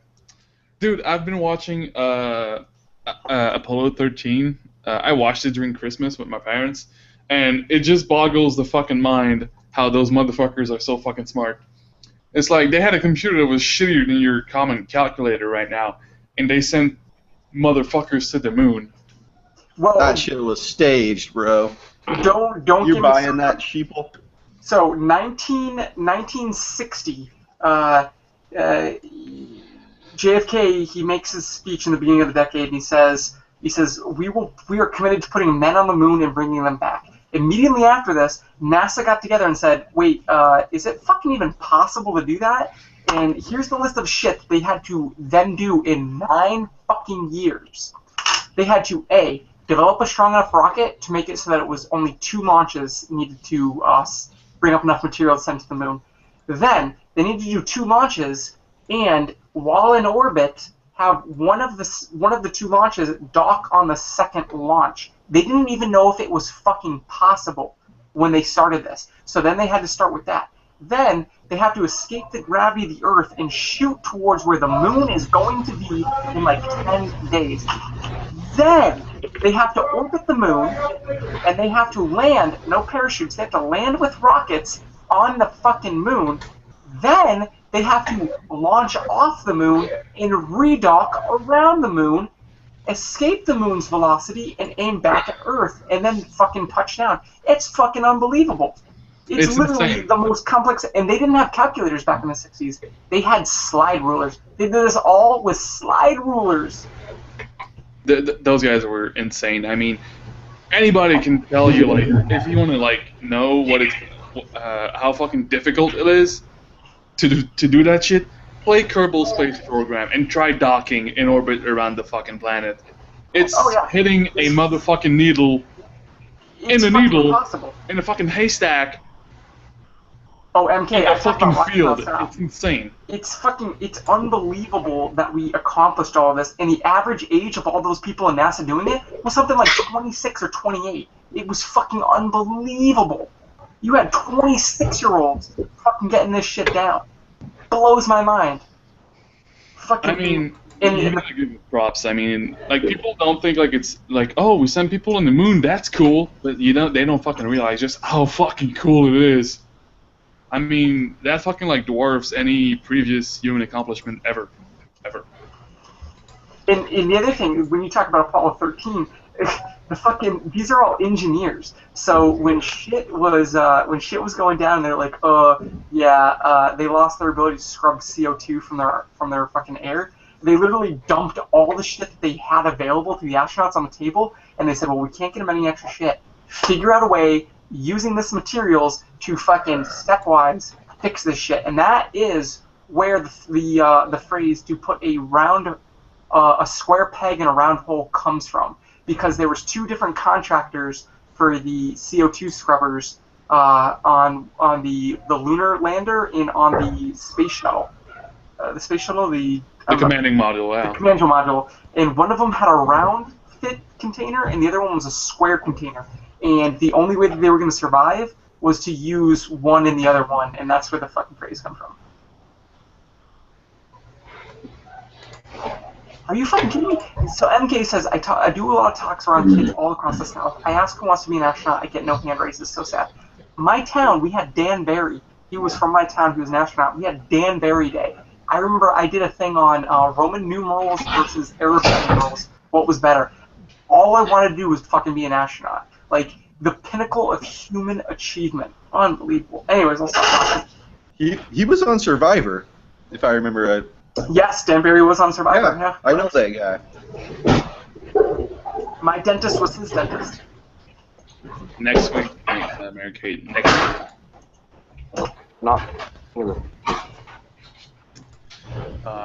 dude, I've been watching Apollo 13. I watched it during Christmas with my parents, and it just boggles the fucking mind how those motherfuckers are so fucking smart. It's like they had a computer that was shittier than your common calculator right now, and they sent motherfuckers to the moon. Well, That shit was staged, bro. don't You give buying me that, sheeple? So 1960, JFK, he makes his speech in the beginning of the decade, and he says, He says, we are committed to putting men on the moon and bringing them back. Immediately after this, NASA got together and said, wait, is it fucking even possible to do that? And here's the list of shit that they had to then do in 9 fucking years. They had to, A, develop a strong enough rocket to make it so that it was only 2 launches needed to bring up enough material to send to the moon. Then, they needed to do 2 launches, and while in orbit, have one of the 2 launches dock on the second launch. They didn't even know if it was fucking possible when they started this. So then they had to start with that. Then they have to escape the gravity of the Earth and shoot towards where the moon is going to be in like 10 days. Then they have to orbit the moon, and they have to land, no parachutes, they have to land with rockets on the fucking moon. Then they have to launch off the moon and redock around the moon, escape the moon's velocity, and aim back at Earth, and then fucking touch down. It's fucking unbelievable. It's literally insane. the most complex, and they didn't have calculators back in the 60s. They had slide rulers. They did this all with slide rulers. Those guys were insane. I mean, anybody can tell you, like, if you want to, like, know what it's, how fucking difficult it is to do that shit, play Kerbal Space Program and try docking in orbit around the fucking planet. It's hitting a motherfucking needle in a needle Impossible. in a fucking haystack Oh, MK, in I a fucking field. now. It's insane. It's unbelievable that we accomplished all of this, and the average age of all those people in NASA doing it was something like 26 or 28. It was fucking unbelievable. You had 26-year-olds fucking getting this shit down. Blows my mind. Fucking. I mean, you gotta give it props. I mean, like, people don't think like it's like, oh, we send people on the moon, that's cool, but they don't fucking realize just how fucking cool it is. I mean, that fucking like dwarfs any previous human accomplishment ever. And the other thing, when you talk about Apollo 13, these are all engineers. So when shit was going down, they're like, they lost their ability to scrub CO2 from their fucking air. They literally dumped all the shit that they had available to the astronauts on the table, and they said, well, we can't get them any extra shit. Figure out a way, using this materials, to fucking stepwise fix this shit. And that is where the phrase "to put a square peg in a round hole" comes from, because there was 2 different contractors for the CO2 scrubbers on the lunar lander and on the space shuttle. The Commanding module, wow. The commanding module, and one of them had a round fit container, and the other one was a square container. And the only way that they were going to survive was to use one in the other one, and that's where the fucking phrase comes from. Are you fucking kidding me? So MK says, I do a lot of talks around kids all across the South. I ask who wants to be an astronaut, I get no hand raises. So sad. My town, we had Dan Barry. He was from my town, he was an astronaut. We had Dan Barry Day. I remember I did a thing on Roman numerals versus Arabic numerals. What was better? All I wanted to do was fucking be an astronaut. Like, the pinnacle of human achievement. Unbelievable. Anyways, I'll stop talking. He was on Survivor, if I remember right. Yes, Dan Barry was on Survivor. Yeah, I know that guy. My dentist was his dentist. Next week, Mary Kate. Next week. Not.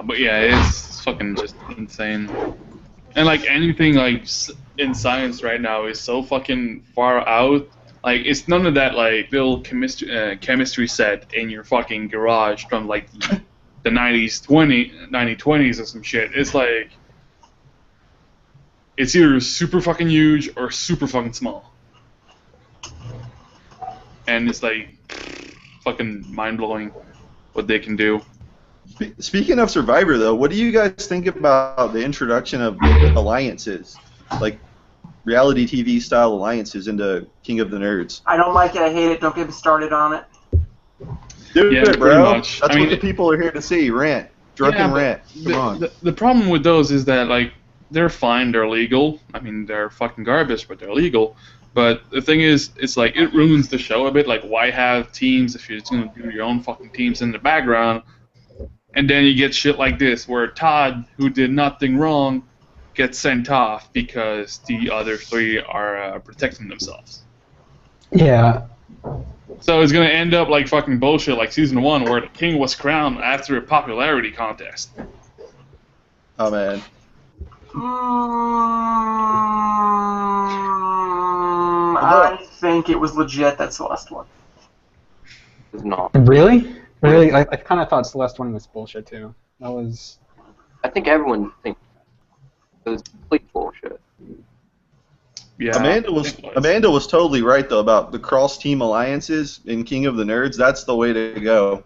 But yeah, it's fucking just insane. And like anything like in science right now is so fucking far out. Like, it's none of that like little chemistry set in your fucking garage from like the 1920s or some shit. It's like, it's either super fucking huge or super fucking small. And it's like fucking mind blowing what they can do. Speaking of Survivor, though, what do you guys think about the introduction of alliances, like reality TV style alliances into King of the Nerds? I don't like it. I hate it. Don't get me started on it. Do it, bro. Pretty much. That's what the people are here to see. Rant. Drunken rant. Come on. The problem with those is that, like, they're fine, they're legal. I mean, they're fucking garbage, but they're legal. But the thing is, it's like, it ruins the show a bit. Like, why have teams if you're just going to do your own fucking teams in the background? And then you get shit like this, where Todd, who did nothing wrong, gets sent off because the other three are protecting themselves. Yeah. So it's gonna end up like fucking bullshit, like season 1, where the king was crowned after a popularity contest. Oh man. I think it was legit that Celeste won. It's not. Really? Really? I kind of thought Celeste one was bullshit too. That was. I think everyone thinks it was complete bullshit. Yeah. Amanda was totally right though about the cross team alliances in King of the Nerds. That's the way to go.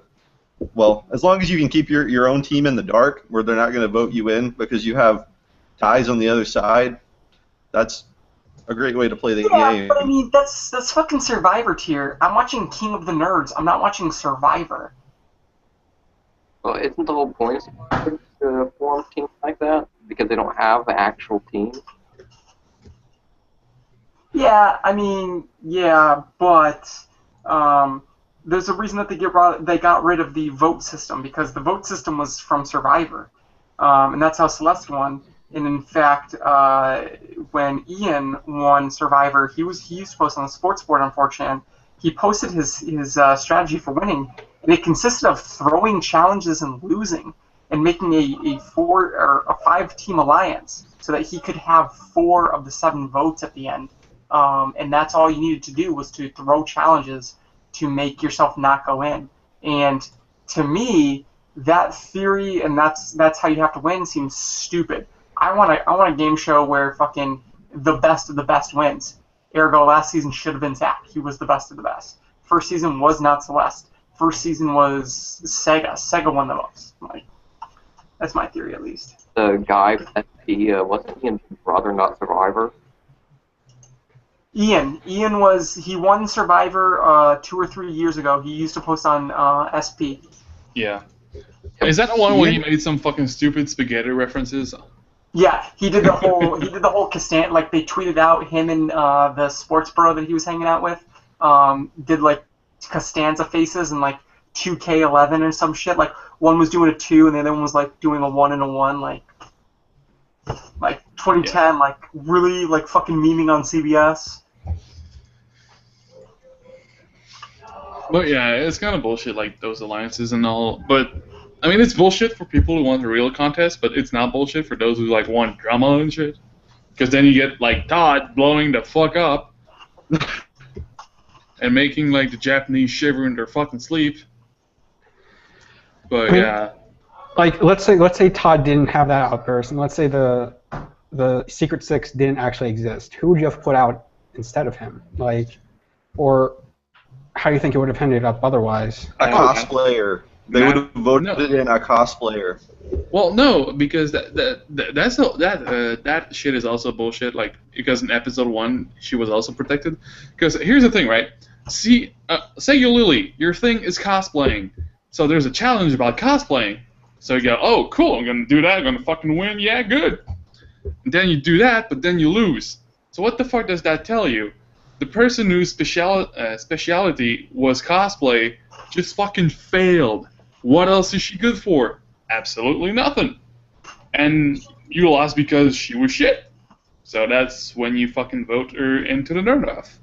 Well, as long as you can keep your own team in the dark, where they're not going to vote you in because you have ties on the other side, that's a great way to play the game. But I mean, that's fucking Survivor tier. I'm watching King of the Nerds. I'm not watching Survivor. Well, isn't the whole point of Survivor to form teams like that? Because they don't have an actual team? Yeah, I mean, yeah, but there's a reason that they got rid of the vote system, because the vote system was from Survivor, and that's how Celeste won. And in fact, when Ian won Survivor, he used to post on the sports board, unfortunately. He posted his strategy for winning, and it consisted of throwing challenges and losing, and making a 4 or a 5-team alliance so that he could have 4 of the 7 votes at the end. And that's all you needed to do, was to throw challenges to make yourself not go in. And to me, that theory and that's how you have to win seems stupid. I want a game show where fucking the best of the best wins. Ergo, last season should have been Zach. He was the best of the best. First season was not Celeste. First season was Sega. Sega won the most. Like, that's my theory, at least. The guy, SP, wasn't he in Brother Not Survivor? Ian won Survivor 2 or 3 years ago. He used to post on SP. Yeah. Is that the one where he made some fucking stupid spaghetti references? Yeah, he did the whole Costanza, like they tweeted out him and the sports bro that he was hanging out with, did like Costanza faces and like 2K11 or some shit. Like one was doing a 2 and the other one was like doing a 1 and a 1, like 2010, Yeah. like really like fucking memeing on CBS. But yeah, it's kind of bullshit, like those alliances and all. But I mean, it's bullshit for people who want a real contest, but it's not bullshit for those who like want drama and shit. Because then you get like Todd blowing the fuck up and making like the Japanese shiver in their fucking sleep. But yeah. Like let's say Todd didn't have that outburst, and let's say the Secret Six didn't actually exist. Who would you have put out instead of him? Like, or how do you think it would have ended up otherwise? A cosplayer. They would have voted in a cosplayer. Well, no, because that shit is also bullshit. Like, because in episode 1 she was also protected. Because here's the thing, right? See, say you're Lily, your thing is cosplaying. So there's a challenge about cosplaying. So you go, oh, cool, I'm gonna do that. I'm gonna fucking win. Yeah, good. And then you do that, but then you lose. So what the fuck does that tell you? The person whose speciality was cosplay just fucking failed. What else is she good for? Absolutely nothing. And you lost because she was shit. So that's when you fucking vote her into the Nerd-Off.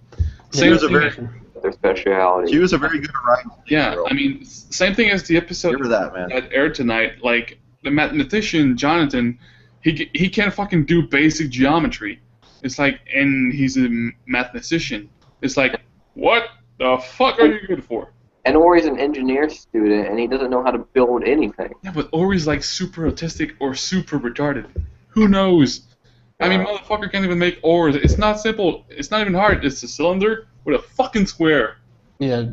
She was Their speciality. She was a very good writer. Yeah, girl. I mean, same thing as the episode Give her that, man. that aired tonight. Like, the mathematician, Jonathan, he can't fucking do basic geometry. It's like, and he's a mathematician. It's like, what the fuck are you good for? And Ori's an engineer student, and he doesn't know how to build anything. Yeah, but Ori's like super autistic or super retarded. Who knows? I mean, motherfucker can't even make ores. It's not simple. It's not even hard. It's a cylinder with a fucking square. Yeah.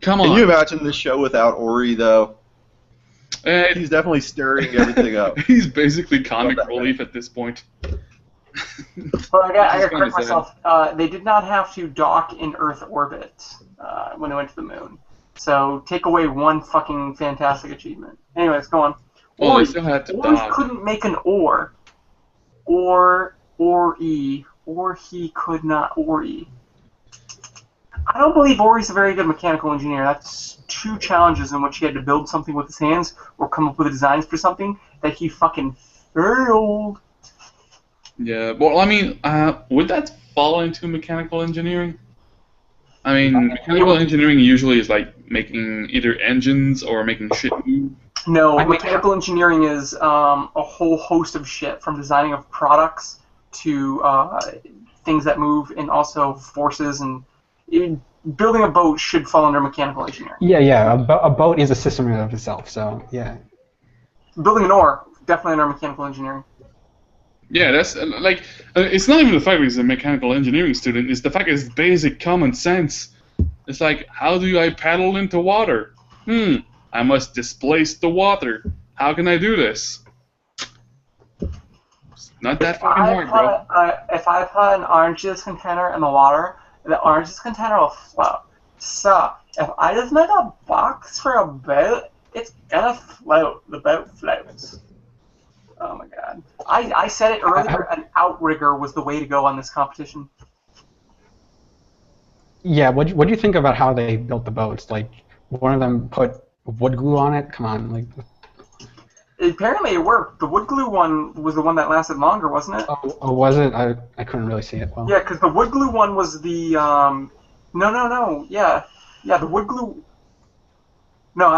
Come on. Can you imagine this show without Ori, though? He's definitely stirring everything up. He's basically comic relief at this point. But I gotta correct myself. They did not have to dock in Earth orbit when they went to the moon. So take away one fucking fantastic achievement. Anyways, go on. Well, they still had to dock. Couldn't make an ore. Or he could not Ori. I don't believe Ori's a very good mechanical engineer. That's 2 challenges in which he had to build something with his hands or come up with designs for something that he fucking failed. Yeah, well, I mean, would that fall into mechanical engineering? I mean, mechanical engineering usually is like making either engines or making shit move. No, mechanical engineering is a whole host of shit, from designing of products to things that move, and also forces, and building a boat should fall under mechanical engineering. Yeah. A boat is a system of itself, so yeah. Building an oar, definitely under mechanical engineering. Yeah, that's like, it's not even the fact that he's a mechanical engineering student, it's the fact that it's basic common sense. It's like, how do I paddle into water? I must displace the water. How can I do this? It's not that fucking hard, bro. If I put an orange juice container in the water, the orange juice container will float. So, if I just make a box for a boat, it's gonna float. The boat floats. Oh my god. I said it earlier, an outrigger was the way to go on this competition. Yeah, what do you think about how they built the boats? Like, one of them put wood glue on it? Come on, like... Apparently it worked. The wood glue one was the one that lasted longer, wasn't it? Oh, was it? I couldn't really see it well. Yeah, because the wood glue one was the, No, yeah, the wood glue... No,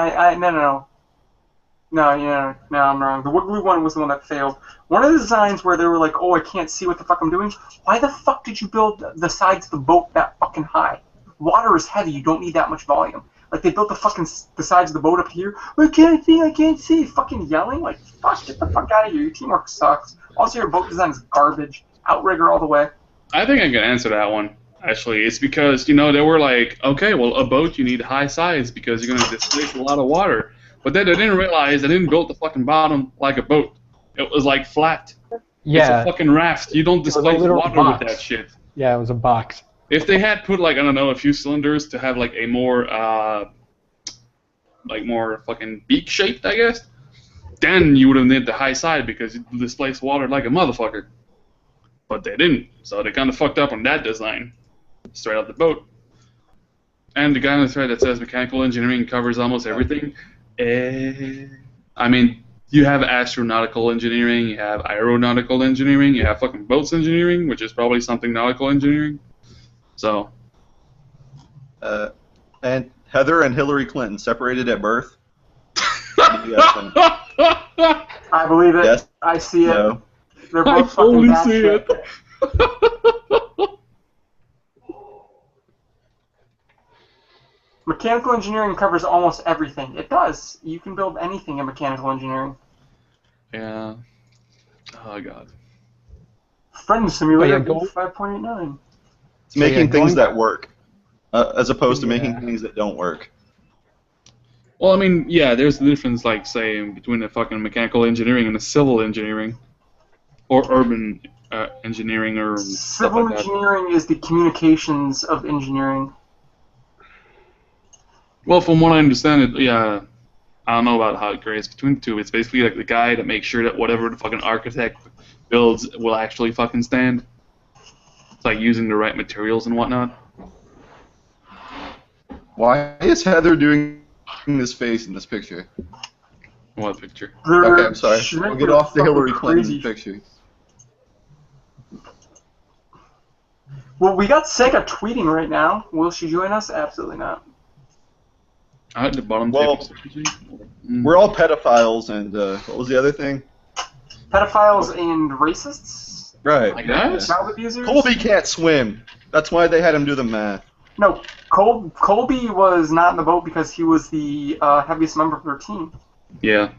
No, I'm wrong. The wood glue one was the one that failed. One of the designs where they were like, oh, I can't see what the fuck I'm doing. Why the fuck did you build the sides of the boat that fucking high? Water is heavy. You don't need that much volume. Like, they built the sides of the boat up here. I can't see. Fucking yelling. Like, fuck, get the fuck out of here. Your teamwork sucks. Also, your boat design is garbage. Outrigger all the way. I think I can answer that one. Actually, it's because, they were like, okay, well, a boat, you need high sides because you're going to displace a lot of water. But then they didn't realize they didn't build the fucking bottom like a boat. It was like flat. Yeah. It's a fucking raft. You don't displace water box. with that shit. Yeah, it was a box. If they had put, like, I don't know, a few cylinders to have, like, a more, more fucking beak shaped, I guess, then you would have needed the high side because you displace water like a motherfucker. But they didn't, so they kind of fucked up on that design. Straight out the boat. And the guy on the thread that says mechanical engineering covers almost everything. I mean, you have astronautical engineering, you have aeronautical engineering, you have fucking boats engineering, which is probably something nautical engineering. So. And Heather and Hillary Clinton separated at birth. I believe it. Yes. I see it. No. They're both I fucking totally bad see shit. it. Mechanical engineering covers almost everything. It does. You can build anything in mechanical engineering. Yeah. Oh, God. Friend Simulator go- 5.89. It's making things going- that work, as opposed to making things that don't work. Well, I mean, yeah, there's the difference, like, say, between a fucking mechanical engineering and a civil engineering. Or urban engineering or stuff Civil like that. engineering is the communications of engineering. Well, from what I understand, I don't know about how it grades between the two. It's basically like the guy that makes sure that whatever the fucking architect builds will actually fucking stand. It's like using the right materials and whatnot. Why is Heather doing this face in this picture? What picture? Okay, I'm sorry. We'll get off the Hillary Clinton picture. Well, we got Sega tweeting right now. Will she join us? Absolutely not. At the bottom. Well, we're all pedophiles, and what was the other thing? Pedophiles and racists? Right. Like that? Child abusers? Colby can't swim. That's why they had him do the math. No, Colby was not in the boat because he was the heaviest member of their team. Yeah.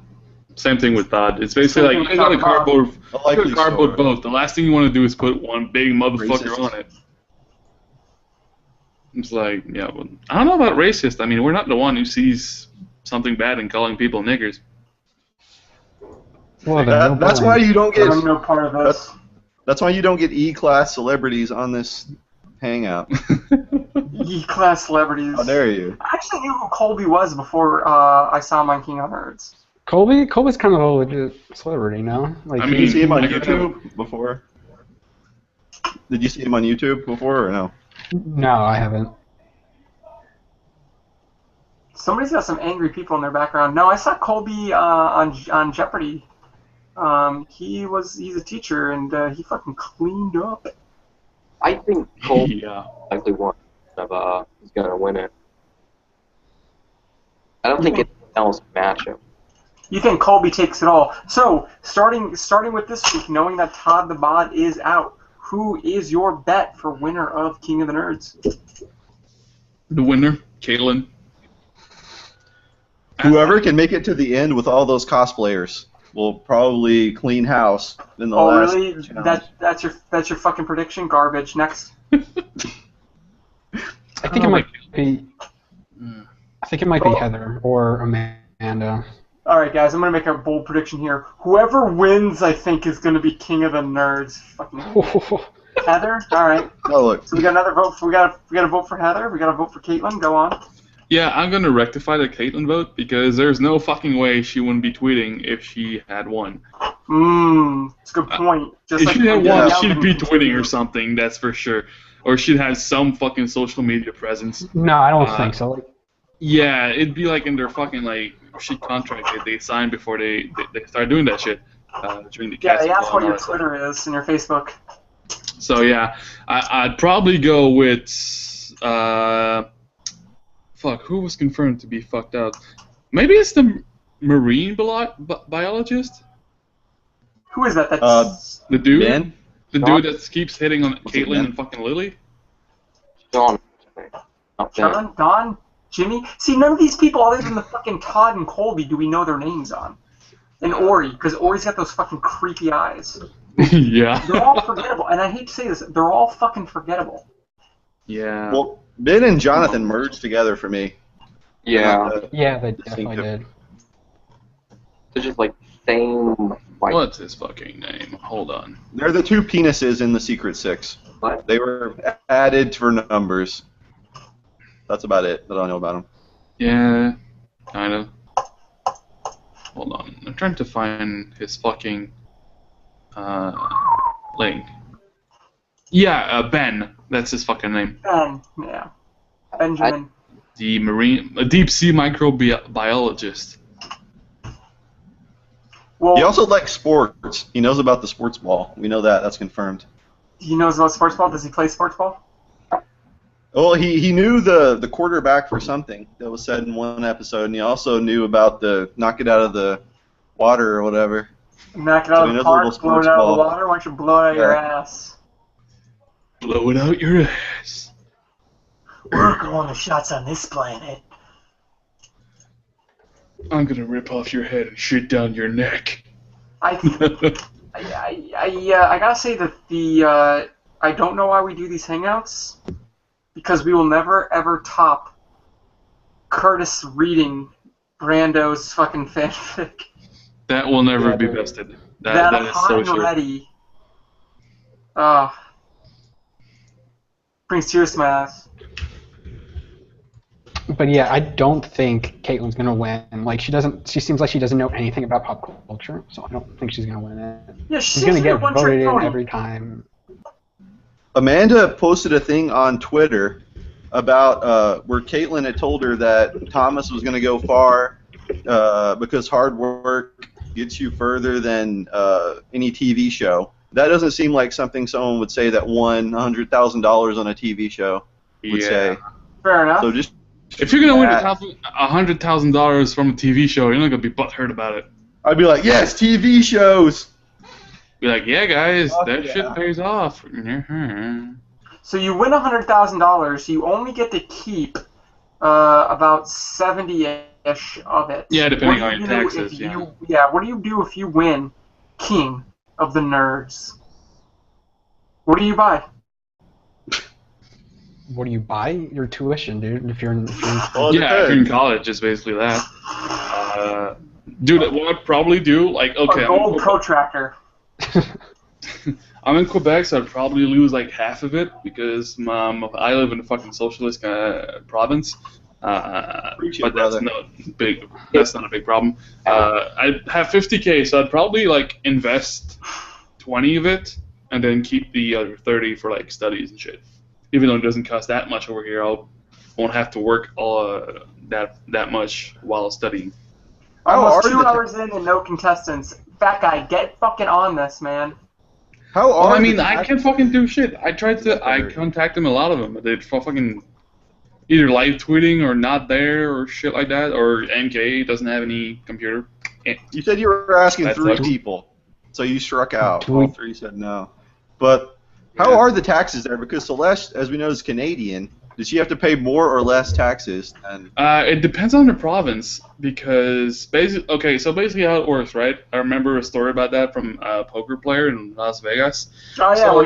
Same thing with Todd. It's basically Same like thing you got with a cardboard, A likely cardboard story. boat. The last thing you want to do is put one big motherfucker Racist. on it. It's like, yeah, well, I don't know about racist. I mean, we're not the one who sees something bad in calling people niggers. Well, then, That's why you don't I'm get. no part of this. That's why you don't get E-class celebrities on this hangout. E-class celebrities. Oh, there you. I actually knew who Colby was before I saw him on King of Nerds. Colby's kind of a legit celebrity now. Like, I Did mean, you see him on like, YouTube before? Did you see him on YouTube before or no? no, I haven't. Somebody's got some angry people in their background. No, I saw Colby on Jeopardy He's a teacher, and he fucking cleaned up. I think Cole Yeah. likely one of is gonna win it. I don't think anyone else can match him. You think Colby takes it all? So starting with this week, knowing that Todd the Bod is out, who is your bet for winner of King of the Nerds? The winner, Caitlin. Whoever can make it to the end with all those cosplayers will probably clean house in the last. Really? challenge. That's your fucking prediction? Garbage. Next. I think it might be. I think it might be Heather or Amanda. All right, guys. I'm gonna make a bold prediction here. Whoever wins, I think, is gonna be King of the Nerds. Fucking Heather. All right. Oh look, So we got another vote. We got to vote for Heather. We got to vote for Caitlin. Go on. Yeah, I'm gonna rectify the Caitlin vote because there's no fucking way she wouldn't be tweeting if she had won. It's a good point. Just If like she had we won, did she'd be Melvin. tweeting or something. That's for sure. Or she'd have some fucking social media presence. No, I don't think so. Like, Yeah, it'd be like in their fucking like shit contract that they signed before they start doing that shit during the Yeah, casting they asked call what and all your that stuff. Twitter is and your Facebook. So yeah, I'd probably go with fuck, who was confirmed to be fucked out? Maybe it's the marine biologist, Who is that? That's the dude, Ben? the dude that keeps hitting on Was it Caitlyn Ben? and fucking Lily. John. Not Ben. John, Don, Jimmy. See, none of these people, other than the fucking Todd and Colby, do we know their names on. And Ori, because Ori's got those fucking creepy eyes. Yeah. They're all forgettable, and I hate to say this, they're all fucking forgettable. Yeah. well, Ben and Jonathan merged together for me. Yeah. yeah, they definitely did. They're just like same. Like, What's his fucking name? Hold on. They're the two penises in the Secret Six. What? They were added for numbers. That's about it that I know about them. Yeah, kind of. Hold on. I'm trying to find his fucking link. Yeah, Ben. That's his fucking name. Ben, yeah. Benjamin. The marine, a deep sea microbiologist. Well, He also likes sports. He knows about the sports ball. We know that. That's confirmed. he knows about sports ball. Does he play sports ball? Well, he knew the quarterback for something that was said in one episode, and he also knew about the knock it out of the water or whatever. Knock it So out he of the knows a little park, blow it sports out of the ball. water. Why don't you blow it out your Yeah. ass? Blow it out your ass. We're calling the shots on this planet. I'm gonna rip off your head and shit down your neck. I gotta say that I don't know why we do these hangouts, because we will never ever top Curtis reading Brando's fucking fanfic. That will never Yeah, be dude. bested. That That is hot so and sure. ready. Brings tears to my eyes. But yeah, I don't think Caitlin's gonna win. Like she seems like she doesn't know anything about pop culture, so I don't think she's gonna win it. Yeah, She's gonna get one voted trick in pony. every time. Amanda posted a thing on Twitter about where Caitlin had told her that Thomas was going to go far because hard work gets you further than any TV show. That doesn't seem like something someone would say that won $100,000 on a TV show would say. Fair enough. So just If you're gonna win that- $100,000 from a TV show, you're not gonna be butthurt about it. I'd be like, yes, TV shows. Be like, yeah, guys, Fuck that yeah. shit pays off. So you win $100,000. You only get to keep about 70-ish of it. Yeah, depending What on do your you do taxes, if what do you do if you win King of the Nerds? What do you buy? What do you buy? Your tuition, dude. If you're in Well, it Yeah, if you're in depends. college, it's basically that. Dude, what I'd probably do, like, okay, A gold protractor. I'm in Quebec, so I'd probably lose like half of it because I live in a fucking socialist province. Preach it, But that's brother. not big. That's not a big problem. I'd have 50K, so I'd probably like invest 20 of it and then keep the other 30 for like studies and shit. Even though it doesn't cost that much over here, I won't have to work all that much while studying. Almost 2 hours in and no contestants. Fat guy, get fucking on this, man. How Well, are I mean, the I can't fucking do shit. I tried to. I contacted a lot of them, but they're fucking either live tweeting or not there or shit like that, or MK doesn't have any computer. You said you were asking That 3 sucks. people, so you struck out. Do All we- 3 said no. But how are the taxes there? Because Celeste, as we know, is Canadian. Does she have to pay more or less taxes? And It depends on the province because basically how it works, right? I remember a story about that from a poker player in Las Vegas. Oh yeah, So- when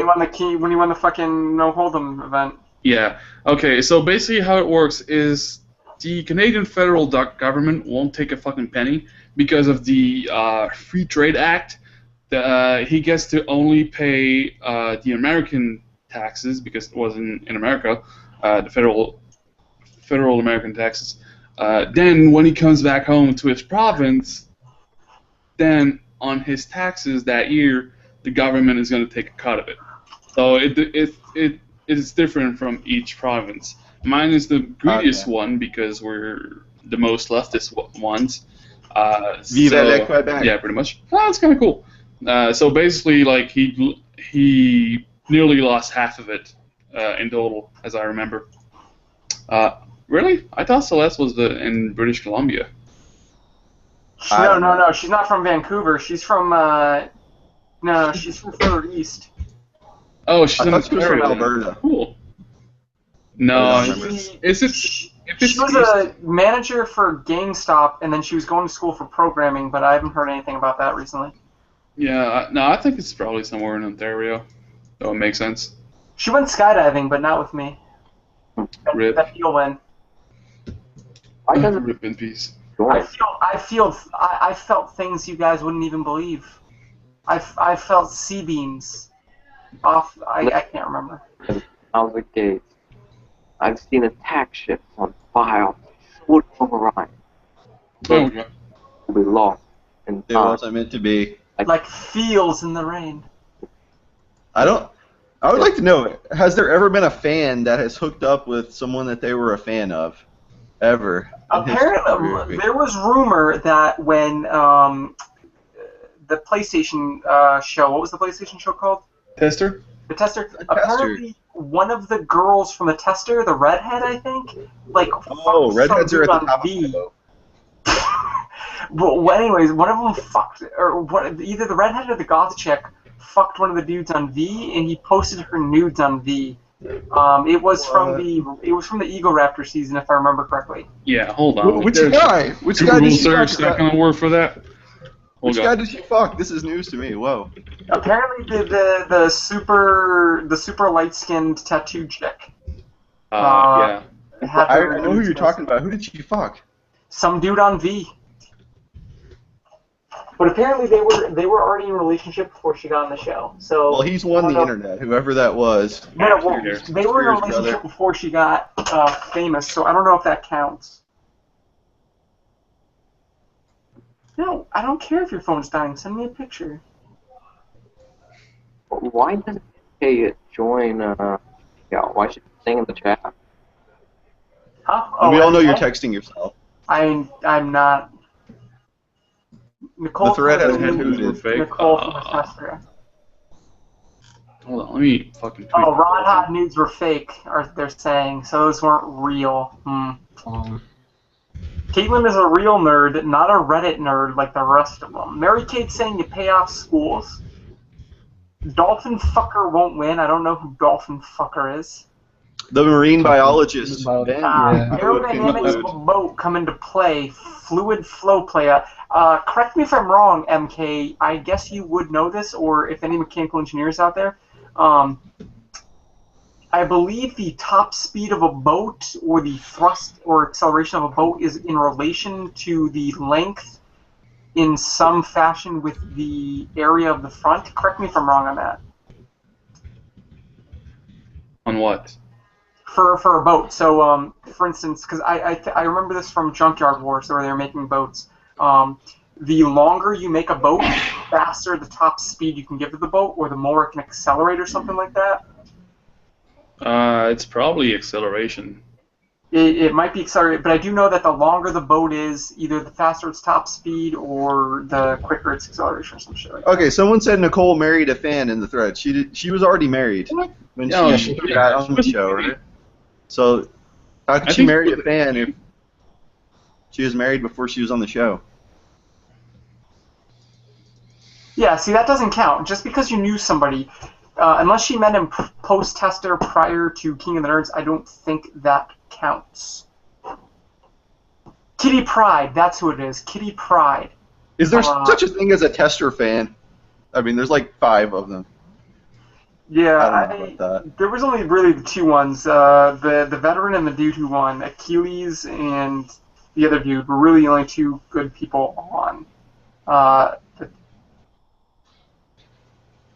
he won the fucking no hold'em event. Yeah. Okay. So basically, how it works is the Canadian federal government won't take a fucking penny because of the Free Trade Act. He gets to only pay the American taxes because it was in America, the federal American taxes. Then when he comes back home to his province, then on his taxes that year, the government is going to take a cut of it. So it's different from each province. Mine is the greediest one because we're the most leftist ones. Vive le Quebec. Yeah, pretty much. Oh, that's kind of cool. So basically, like he nearly lost half of it in total, as I remember. Really? I thought Celeste was in British Columbia. No. She's not from Vancouver. She's from she's from further east. Oh, she's I in thought she was from Ontario then. Alberta. Cool. No, She- is it? She If it's was a manager for GameStop, and then she was going to school for programming, but I haven't heard anything about that recently. Yeah, no, I think it's probably somewhere in Ontario. That would make sense. She went skydiving, but not with me. Rip. That you'll win. Why doesn't Rip in peace. I felt things you guys wouldn't even believe. I felt sea beams off. I can't remember. out the gates? I've seen attack ships on fire, swoop override. Oh, yeah. Will be lost in It time. wasn't meant to be. Like feels in the rain. I would like to know, has there ever been a fan that has hooked up with someone that they were a fan of? Ever? in history? Apparently, there was rumor that when the PlayStation show, what was the PlayStation show called? Tester? The Tester. The Tester. Apparently, one of the girls from the Tester, the redhead, I think, like Oh, fucked redheads some are at dude the on top of V. the boat. Well, anyways, one of them fucked, either the redhead or the goth chick fucked one of the dudes on V, and he posted her nudes on V. It was from the Eagle Raptor season, if I remember correctly. Yeah, hold on. Which There's guy? Which guy Google did she search fuck? not gonna work for that. Which Hold guy on. did she fuck? This is news to me. Whoa. Apparently, the super light skinned tattooed chick. Yeah. Had I her know who nudes you're posted. talking about. Who did she fuck? Some dude on V. But apparently they were already in a relationship before she got on the show. So Well, he's won I the don't know. internet, whoever that was. No, well, Cheers. they were in a Cheers, relationship brother. before she got famous, so I don't know if that counts. No, I don't care if your phone's dying. Send me a picture. Why doesn't he join? Why should he sing in the chat? Huh? And we all know you're okay. texting yourself. I'm not. Nicole. The thread has from- been hooted. Fake. Nicole from the Tester. Hold on, let me fucking tweet. Oh, Ron Hot nudes were fake, or they're saying, so those weren't real. Caitlyn is a real nerd, not a Reddit nerd like the rest of them. Mary Kate's saying you pay off schools. Dolphin Fucker won't win. I don't know who Dolphin Fucker is. The marine biologist. About- Ben. Yeah. Aerodynamics of a boat come into play. Fluid flow play. Correct me if I'm wrong, MK. I guess you would know this, or if any mechanical engineers out there. I believe the top speed of a boat, or the thrust or acceleration of a boat, is in relation to the length in some fashion with the area of the front. Correct me if I'm wrong on that. On what? For a boat. So, for instance, because I remember this from Junkyard Wars, where they were making boats. The longer you make a boat, the faster the top speed you can give to the boat, or the more it can accelerate, or something like that. It's probably acceleration. It might be accelerated, but I do know that the longer the boat is, either the faster its top speed or the quicker its acceleration or some shit like that. Okay, someone said Nicole married a fan in the thread. She was already married when she got on the show, right? So how could she marry a fan if she was married before she was on the show? Yeah, see, that doesn't count. Just because you knew somebody, unless she met him post-tester prior to King of the Nerds, I don't think that counts. Kitty Pryde, that's who it is. Kitty Pryde. Is there such a thing as a tester fan? I mean, there's like 5 of them. Yeah, I don't know about that. There was only really the 2 ones. The veteran and the dude who won. Achilles and the other dude were really the only 2 good people on.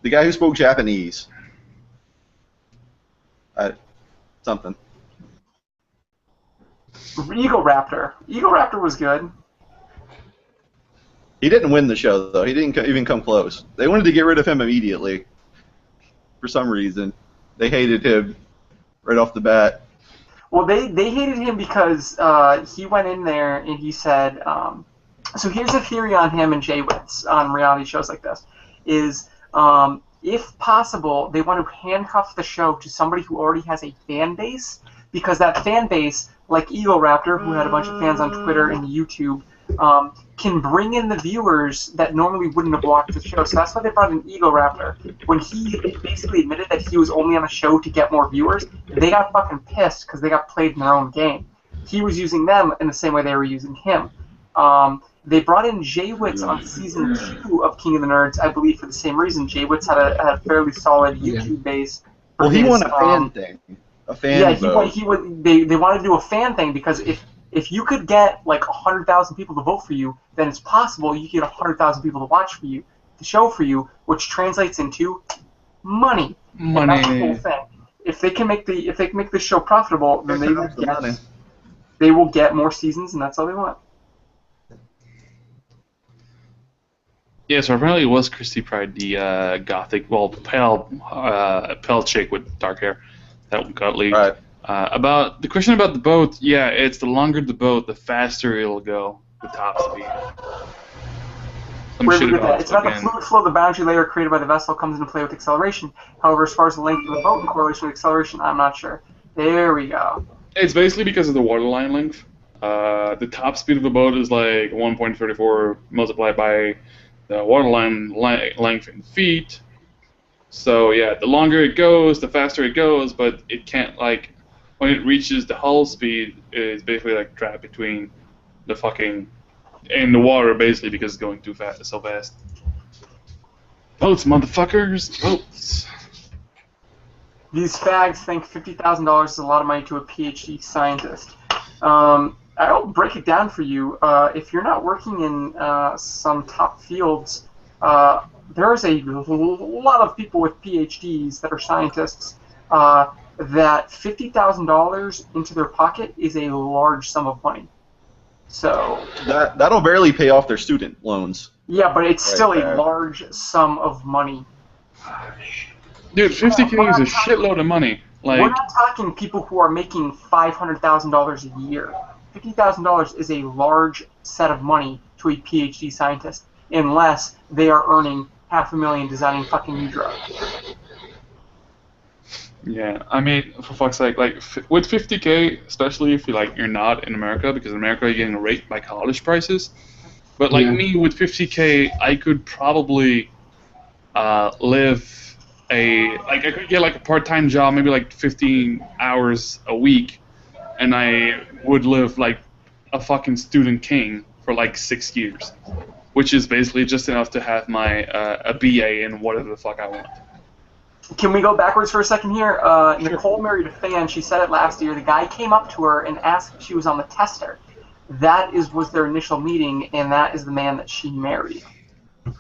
The guy who spoke Japanese. Something. Eagle Raptor. Eagle Raptor was good. He didn't win the show, though. He didn't even come close. They wanted to get rid of him immediately. For some reason. They hated him right off the bat. Well, they hated him because he went in there and he said, so here's a theory on him and Jay-Witz on reality shows like this, is if possible, they want to handcuff the show to somebody who already has a fan base, because that fan base, like Eagle Raptor, who had a bunch of fans on Twitter and YouTube, can bring in the viewers that normally wouldn't have watched the show. So that's why they brought in Eagle Raptor. When he basically admitted that he was only on the show to get more viewers, they got fucking pissed because they got played in their own game. He was using them in the same way they were using him. They brought in Jay-Witz on season 2 of King of the Nerds, I believe, for the same reason. Jay-Witz had a fairly solid YouTube base. Well, he won a fan thing. A fan vote. They wanted to do a fan thing because if you could get like 100,000 people to vote for you, then it's possible you could get 100,000 people to watch for you, the show for you, which translates into money. Money. And that's the whole thing. If they can make the show profitable, then they will get more seasons, and that's all they want. Yeah, so apparently it was Christy Pride, the gothic, pale chick with dark hair that got leaked. Right. About the question about the boat, yeah, it's the longer the boat, the faster it'll go, the top speed. It's about the fluid flow, the boundary layer created by the vessel comes into play with acceleration. However, as far as the length of the boat in correlation with acceleration, I'm not sure. There we go. It's basically because of the waterline length. The top speed of the boat is like 1.34 multiplied by the waterline length in feet. So yeah, the longer it goes, the faster it goes, but it can't, like, when it reaches the hull speed, it's basically like trapped between the fucking in the water, basically, because it's going too fast, so fast. Boats, motherfuckers, boats. These fags think $50,000 is a lot of money to a PhD scientist. I'll break it down for you. If you're not working in some top fields, there's a lot of people with PhDs that are scientists that $50,000 into their pocket is a large sum of money. So that'll barely pay off their student loans. Yeah, but it's still a large sum of money. Dude, 50K is a shitload of money. Like, we're not talking people who are making $500,000 a year. $50,000 is a large set of money to a PhD scientist, unless they are earning $500,000 designing fucking new drugs. Yeah, I mean, for fuck's sake, like with 50K, especially if you're not in America, because in America you're getting raped by college prices. But like me with 50K, I could probably I could get like a part-time job, maybe like 15 hours a week, and I would live like a fucking student king for like 6 years, which is basically just enough to have my a BA in whatever the fuck I want. Can we go backwards for a second here? Nicole married a fan. She said it last year. The guy came up to her and asked if she was on the tester. That was their initial meeting, and that is the man that she married.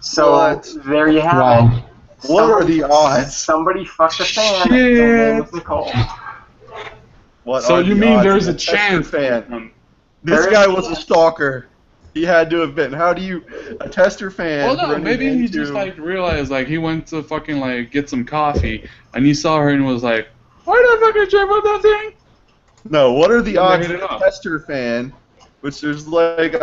So there you have it. What are the odds? Somebody fucked a fan. Their name was Nicole. So you mean there's a chance? Fan. This guy was a stalker. He had to have been. How do you, a tester fan? Well, no, maybe he just like realized, like, he went to fucking like get some coffee, and he saw her and was like, "Why the fuck did you put that thing?" No, what are the They odds hit that it a off. tester fan, which there's like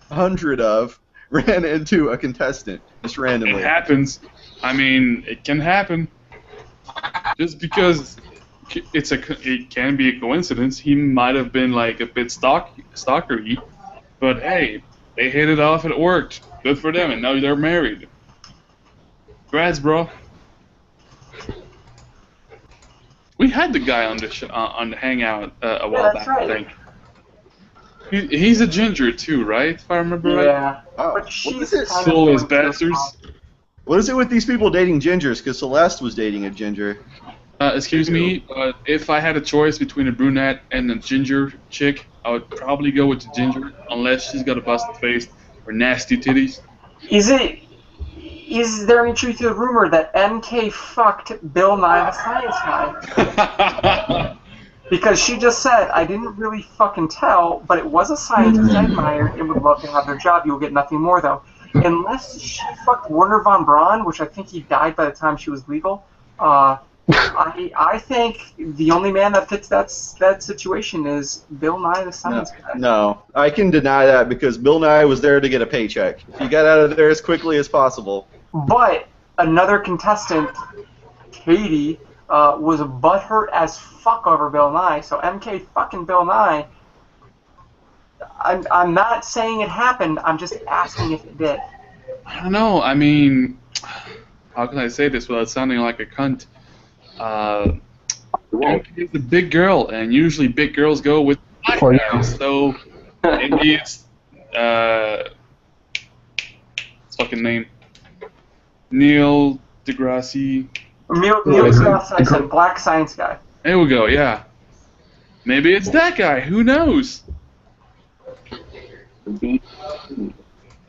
100 of, ran into a contestant just It randomly? happens. I mean, it can happen. Just because it can be a coincidence. He might have been like a bit stalkery, but hey, they hit it off and it worked. Good for them, and now they're married. Congrats, bro. We had the guy on on the hangout a while that's back, I right. think. He's a ginger too, right? If I remember right. Yeah. Oh, But what she's is it? kind Soulless of going through a bastards. What is it with these people dating gingers? Because Celeste was dating a ginger. Excuse me, but if I had a choice between a brunette and a ginger chick, I would probably go with the ginger, unless she's got a busted face or nasty titties. Is there any truth to the rumor that MK fucked Bill Nye the Science Guy? Because she just said, I didn't really fucking tell, but it was a scientist I admired and would love to have their job. You'll get nothing more, though. Unless she fucked Werner von Braun, which I think he died by the time she was legal, I think the only man that fits that situation is Bill Nye the Science Guy. No, I can deny that because Bill Nye was there to get a paycheck. He got out of there as quickly as possible. But another contestant, Katie, was butthurt as fuck over Bill Nye. So MK fucking Bill Nye. I'm not saying it happened. I'm just asking if it did. I don't know. I mean, how can I say this without sounding like a cunt? Is a big girl, and usually big girls go with black For you. guys. So maybe it's his fucking name, Neil deGrasse. Neil is it? deGrasse Tyson, black science guy. There we go. Yeah, maybe it's that guy. Who knows?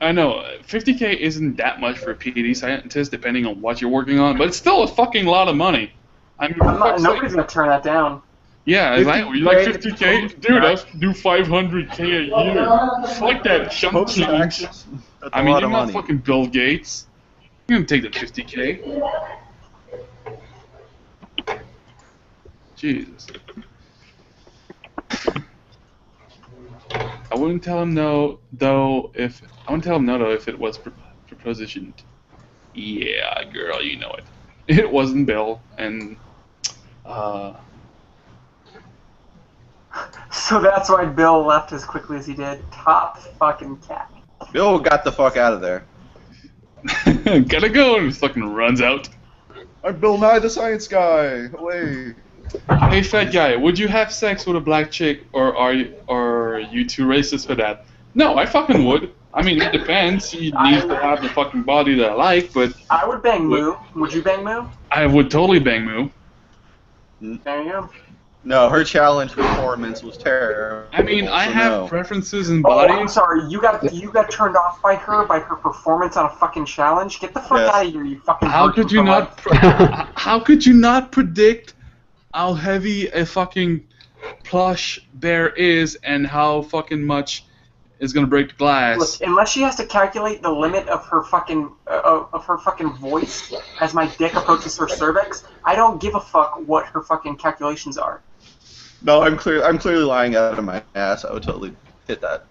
I know 50K isn't that much for a PhD scientist, depending on what you're working on, but it's still a fucking lot of money. I mean, for fuck's sake. Nobody's gonna turn that down. Yeah, it's like, you like 50K? Dude, I do 500K a year. Fuck that chunk Post change. taxes, that's I a mean, lot you're of not money. fucking Bill Gates. You're gonna take the 50K. Jesus. I wouldn't tell him no, though. If it was propositioned. Yeah, girl, you know it. It wasn't Bill, and So that's why Bill left as quickly as he did. Top fucking cat. Bill got the fuck out of there. gotta go, and he fucking runs out. I'm Bill Nye the Science Guy. Away. Hey, fat guy, would you have sex with a black chick, or are you too racist for that? No, I fucking would. I mean, it depends. He needs to have the fucking body that I like, but I would bang Moo. Would you bang Moo? I would totally bang Moo. There you go. No, her challenge performance was terrible. I mean, I so have no. preferences in Oh, I'm bodies. sorry. You got turned off by her performance on a fucking challenge. Get the fuck Yes. out of here, you fucking. How virgin could you for not? life. How could you not predict how heavy a fucking plush bear is and how fucking much is gonna break the glass? Look, unless she has to calculate the limit of her fucking voice as my dick approaches her cervix, I don't give a fuck what her fucking calculations are. No, I'm clearly lying out of my ass. I would totally hit that.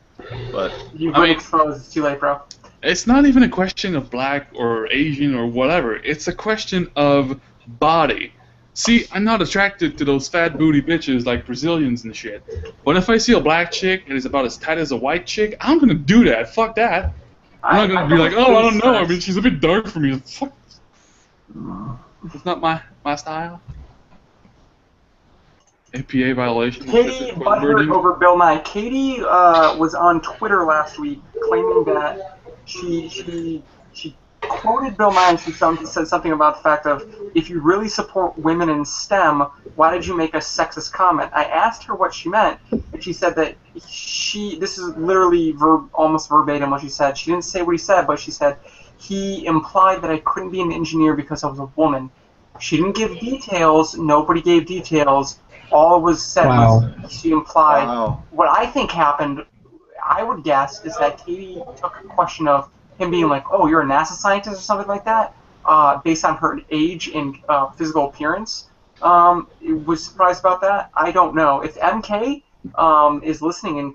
But You've I been mean- exposed. It's too late, bro. It's not even a question of black or Asian or whatever. It's a question of body. See, I'm not attracted to those fat booty bitches like Brazilians and shit. But if I see a black chick and is about as tight as a white chick, I'm gonna do that. Fuck that. I'm not gonna be like, oh, I don't know. I mean, she's a bit dark for me. Fuck. It's not my style. APA violation. Katie butthurt over Bill Nye. Katie was on Twitter last week claiming that she quoted Bill Nye and she said something about the fact of, if you really support women in STEM, why did you make a sexist comment? I asked her what she meant, and she said that this is literally almost verbatim what she said. She didn't say what he said, but she said, he implied that I couldn't be an engineer because I was a woman. She didn't give details. Nobody gave details. All was said was she implied. Wow. What I think happened, I would guess, is that Katie took a question of him being like, oh, you're a NASA scientist or something like that, based on her age and physical appearance. Was surprised about that. I don't know. If MK is listening and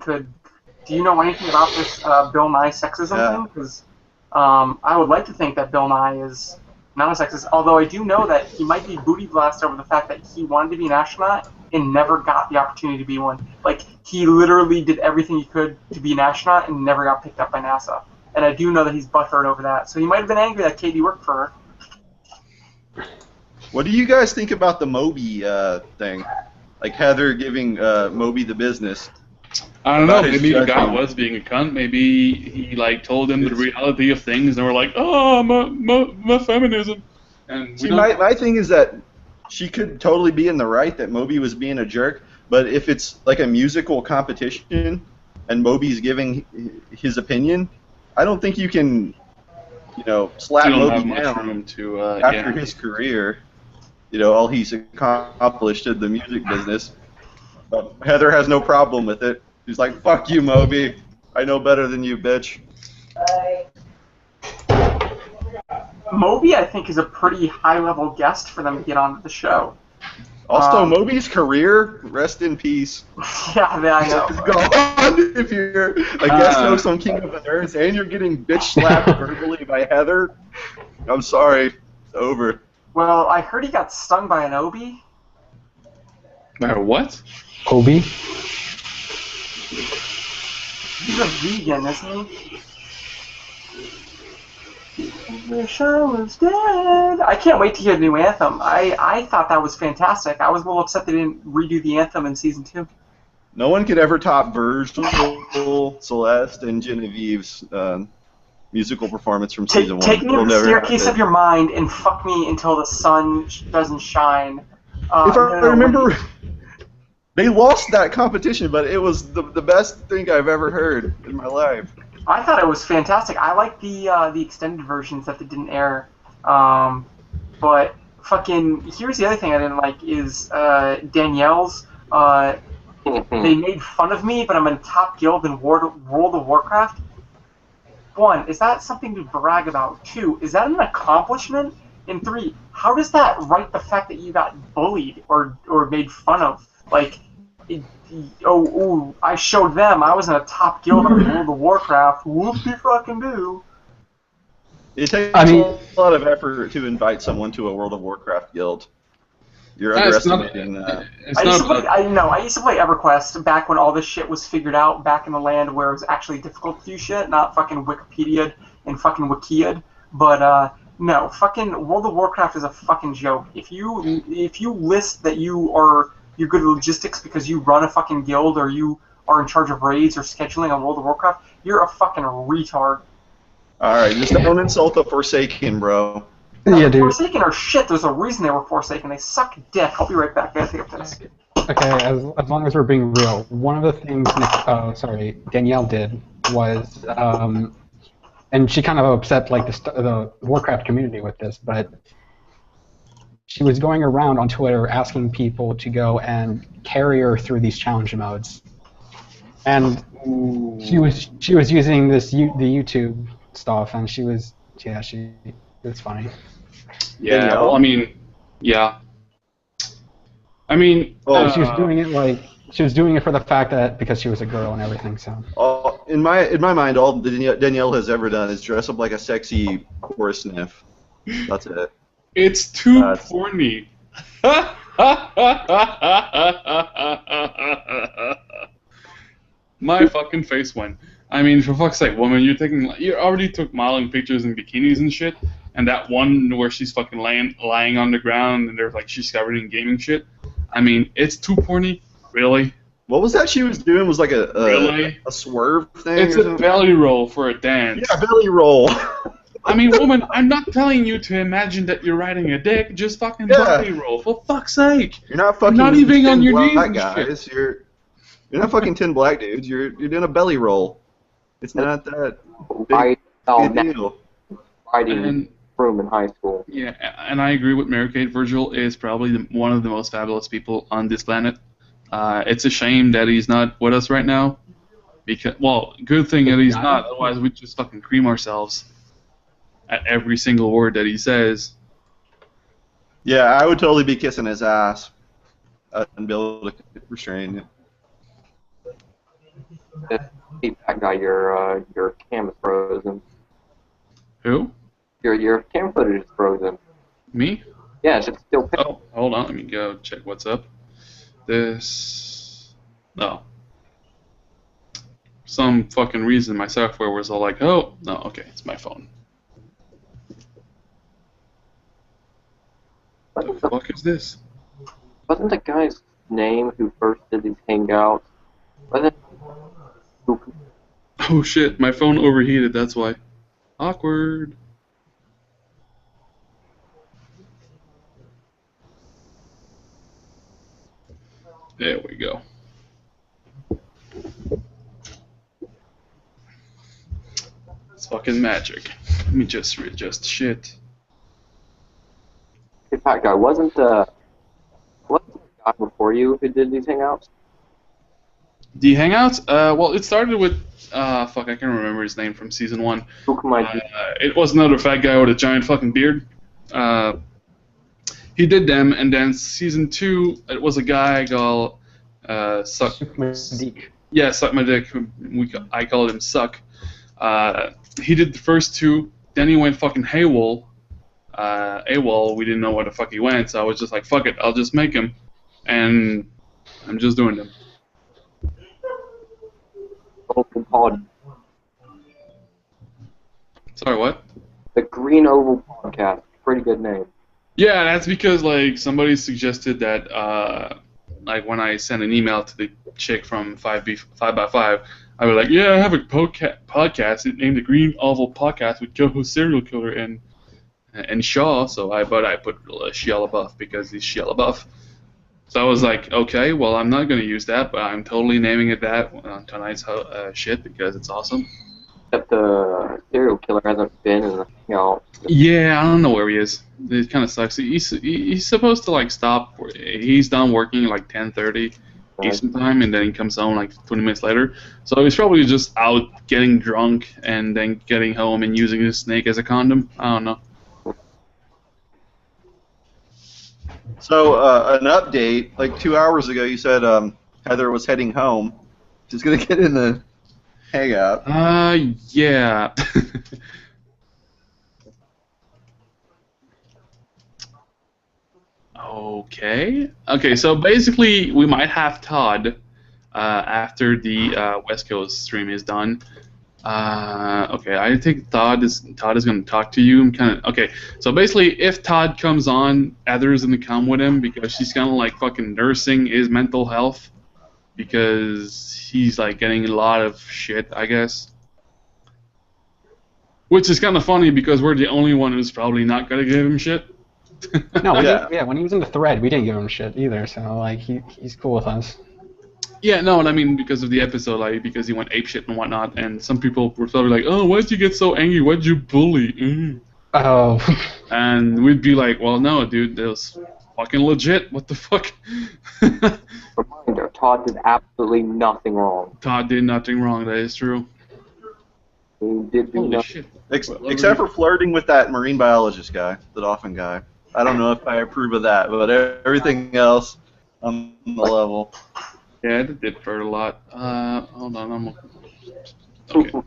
do you know anything about this Bill Nye sexism thing? Because I would like to think that Bill Nye is not a sexist, although I do know that he might be booty blasted over the fact that he wanted to be an astronaut and never got the opportunity to be one. Like, he literally did everything he could to be an astronaut and never got picked up by NASA. And I do know that he's butthurt over that. So he might have been angry that Katie worked for her. What do you guys think about the Moby thing? Like Heather giving Moby the business. I don't know. About his Maybe the guy judgment. was being a cunt. Maybe he like told them the reality of things, and they were like, "Oh, my feminism." And See, my thing is that she could totally be in the right that Moby was being a jerk, but if it's like a musical competition and Moby's giving his opinion, I don't think you can, slap you don't Moby have much down room to after his career. All he's accomplished in the music business. But Heather has no problem with it. She's like, "Fuck you, Moby. I know better than you, bitch." Moby, I think, is a pretty high-level guest for them to get onto the show. Also, Moby's career, rest in peace. Yeah, I know. It's gone if you're a guest host on King of the Nerds and you're getting bitch slapped verbally by Heather. I'm sorry. It's over. Well, I heard he got stung by an Obi. What? Obi? He's a vegan, isn't he? Wish I was dead. I can't wait to hear the new anthem. I thought that was fantastic. I was a little upset they didn't redo the anthem in season 2. No one could ever top Virgil, Celeste, and Genevieve's musical performance from season 1. Take me It'll up the never staircase happen. of your mind and fuck me until the sun doesn't shine. If I remember, they lost that competition, but it was the best thing I've ever heard in my life. I thought it was fantastic. I like the extended versions that they didn't air. But fucking, here's the other thing I didn't like is Danielle's. They made fun of me, but I'm in top guild in World of Warcraft. 1, is that something to brag about? 2, is that an accomplishment? And 3, how does that right the fact that you got bullied or made fun of? Like, I showed them I was in a top guild in World of Warcraft. Whoop-de-fucking-do. It takes a lot of effort to invite someone to a World of Warcraft guild. You're underestimating that. I used to play EverQuest back when all this shit was figured out back in the land where it was actually difficult to do shit, not fucking Wikipedia and fucking Wikiad. But no, fucking World of Warcraft is a fucking joke. If you list that you're good at logistics because you run a fucking guild or you are in charge of raids or scheduling on World of Warcraft, you're a fucking retard. Alright, just don't insult the Forsaken, bro. Yeah, dude. Forsaken are shit. There's a reason they were Forsaken. They suck dick. I'll be right back. I gotta take up this. Okay, as long as we're being real, one of the things Danielle did was, and she kind of upset like the Warcraft community with this, but she was going around on Twitter asking people to go and carry her through these challenge modes, and she was using the YouTube stuff, and it's funny. Yeah, well, I mean, yeah. I mean, she was doing it for the fact that because she was a girl and everything. So. In my mind, all Danielle has ever done is dress up like a sexy horse sniff. That's it. It's too porny. My fucking face went. I mean, for fuck's sake, woman, you already took modeling pictures in bikinis and shit, and that one where she's fucking lying on the ground and there's like she's covered in gaming shit. I mean, it's too porny, really. What was that she was doing? Was like a swerve thing? It's a belly roll for a dance. Yeah, belly roll. I mean, woman, I'm not telling you to imagine that you're riding a dick. Just fucking belly roll, for fuck's sake. You're not fucking. Not even on your knees black and guys. shit. You're not fucking 10 black dudes. You're doing a belly roll. It's not that big a deal. Riding room in high school. Yeah, and I agree with Mary Kate. Virgil is probably one of the most fabulous people on this planet. It's a shame that he's not with us right now. Good thing that he's not. Otherwise, we'd just fucking cream ourselves at every single word that he says. Yeah, I would totally be kissing his ass and be able to restrain him. Hey, that guy, your cam is frozen. Who? Your cam footage is frozen. Me? Yeah, it's just still. Oh, hold on. Let me go check what's up. This. No. Some fucking reason my software was all like, oh, no, okay, it's my phone. The fuck is this? Wasn't the guy's name who first did these hangouts? Wasn't who? Oh shit, my phone overheated, that's why. Awkward. There we go. It's fucking magic. Let me just readjust shit. Hey, Pat guy, wasn't the guy before you who did these hangouts? The Hangouts? Well, it started with, fuck, I can't remember his name from season 1. Who can I do? It was another fat guy with a giant fucking beard. He did them, and then season 2, it was a guy called, Suck. Yeah, Suck My Dick. I called him Suck. He did the first 2, then he went fucking AWOL. AWOL, we didn't know where the fuck he went, so I was just like, fuck it, I'll just make him. And I'm just doing them. Open Pod. Sorry, what? The Green Oval Podcast. Pretty good name. Yeah, that's because like somebody suggested that like when I sent an email to the chick from 5x5, I was like, yeah, I have a podcast named the Green Oval Podcast with co-host Serial Killer and Shaw. So I put Shia Leboeuf because he's Shia Leboeuf. So I was like, okay, well I'm not gonna use that, but I'm totally naming it that on tonight's shit because it's awesome. Except the serial killer hasn't been in the hangout. Yeah, I don't know where he is. It kind of sucks. He's supposed to like stop. He's done working at like 10:30 Eastern time, and then he comes home like 20 minutes later. So he's probably just out getting drunk and then getting home and using his snake as a condom. I don't know. So, an update, like 2 hours ago, you said Heather was heading home. She's going to get in the hangout. Yeah. Okay, so basically, we might have Todd after the West Coast stream is done. Okay, I think Todd is going to talk to you. I'm kind of okay. So basically, if Todd comes on, Heather's going to come with him because she's kind of like fucking nursing his mental health because he's like getting a lot of shit, I guess. Which is kind of funny because we're the only one who's probably not going to give him shit. No, when he was in the thread, we didn't give him shit either. So like he's cool with us. Yeah, no, I mean because of the episode, like because he went apeshit and whatnot, and some people were probably like, "Oh, why'd you get so angry? Why'd you bully?" Oh. And we'd be like, "Well, no, dude, that was fucking legit. What the fuck?" Reminder: Todd did absolutely nothing wrong. Todd did nothing wrong. That is true. He did do Holy nothing. shit! Except for flirting with that marine biologist guy, the dolphin guy. I don't know if I approve of that, but everything else on the level. Yeah, it did hurt a lot. Hold on, okay.